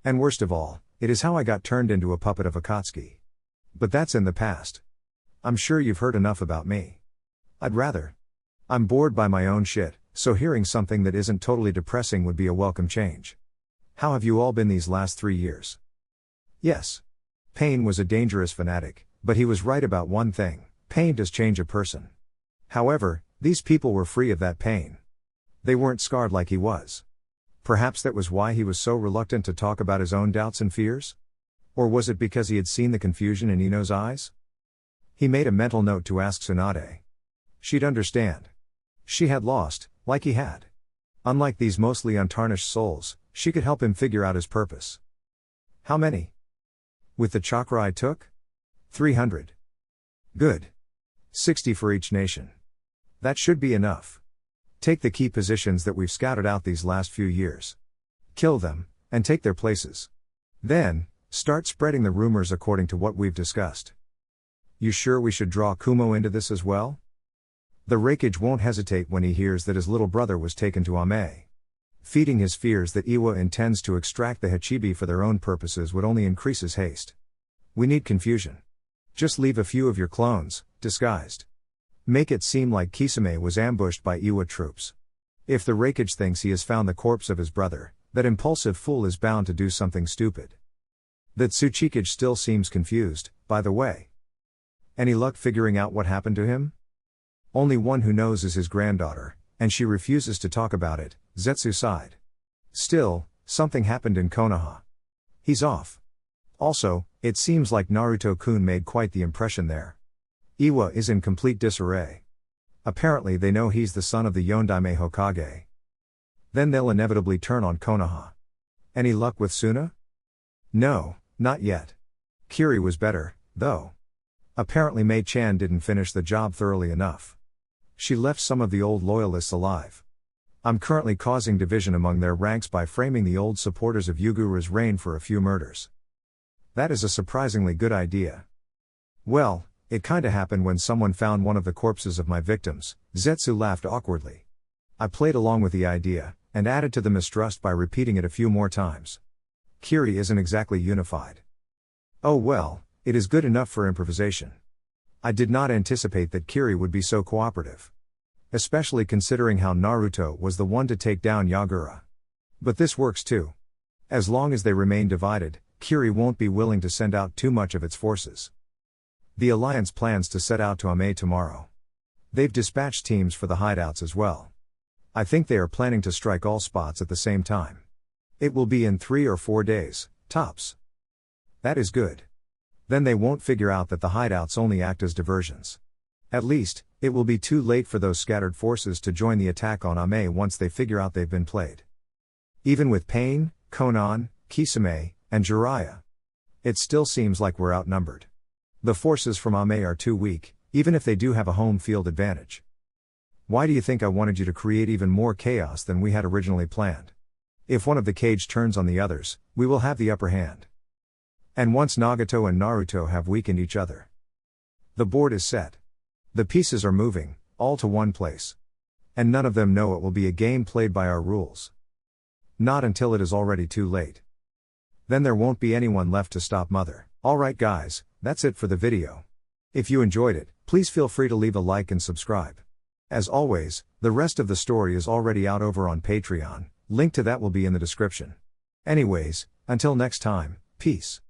And worst of all, it is how I got turned into a puppet of Akatsuki. But that's in the past. I'm sure you've heard enough about me. I'd rather. I'm bored by my own shit, so hearing something that isn't totally depressing would be a welcome change. How have you all been these last 3 years? Yes. Pain was a dangerous fanatic, but he was right about one thing: pain does change a person. However, these people were free of that pain. They weren't scarred like he was. Perhaps that was why he was so reluctant to talk about his own doubts and fears? Or was it because he had seen the confusion in Ino's eyes? He made a mental note to ask Tsunade. She'd understand. She had lost, like he had. Unlike these mostly untarnished souls, she could help him figure out his purpose. How many? With the chakra I took? 300. Good. 60 for each nation. That should be enough. Take the key positions that we've scouted out these last few years. Kill them, and take their places. Then, start spreading the rumors according to what we've discussed. You sure we should draw Kumo into this as well? The Raikage won't hesitate when he hears that his little brother was taken to Ame. Feeding his fears that Iwa intends to extract the Hachibi for their own purposes would only increase his haste. We need confusion. Just leave a few of your clones, disguised. Make it seem like Kisame was ambushed by Iwa troops. If the Raikage thinks he has found the corpse of his brother, that impulsive fool is bound to do something stupid. That Tsuchikage still seems confused, by the way. Any luck figuring out what happened to him? Only one who knows is his granddaughter, and she refuses to talk about it, Zetsu sighed. Still, something happened in Konoha. He's off. Also, it seems like Naruto-kun made quite the impression there. Iwa is in complete disarray. Apparently they know he's the son of the Yondaime Hokage. Then they'll inevitably turn on Konoha. Any luck with Suna? No, not yet. Kiri was better, though. Apparently Mei-chan didn't finish the job thoroughly enough. She left some of the old loyalists alive. I'm currently causing division among their ranks by framing the old supporters of Yugura's reign for a few murders. That is a surprisingly good idea. Well, it kinda happened when someone found one of the corpses of my victims. Zetsu laughed awkwardly. I played along with the idea, and added to the mistrust by repeating it a few more times. Kiri isn't exactly unified. Oh well, it is good enough for improvisation. I did not anticipate that Kiri would be so cooperative. Especially considering how Naruto was the one to take down Yagura. But this works too. As long as they remain divided, Kiri won't be willing to send out too much of its forces. The Alliance plans to set out to Ame tomorrow. They've dispatched teams for the hideouts as well. I think they are planning to strike all spots at the same time. It will be in 3 or 4 days, tops. That is good. Then they won't figure out that the hideouts only act as diversions. At least, it will be too late for those scattered forces to join the attack on Ame once they figure out they've been played. Even with Pain, Konan, Kisame, and Jiraiya, it still seems like we're outnumbered. The forces from Ame are too weak, even if they do have a home field advantage. Why do you think I wanted you to create even more chaos than we had originally planned? If one of the cage turns on the others, we will have the upper hand. And once Nagato and Naruto have weakened each other, the board is set. The pieces are moving, all to one place. And none of them know it will be a game played by our rules. Not until it is already too late. Then there won't be anyone left to stop Mother. Alright guys, that's it for the video. If you enjoyed it, please feel free to leave a like and subscribe. As always, the rest of the story is already out over on Patreon, link to that will be in the description. Anyways, until next time, peace.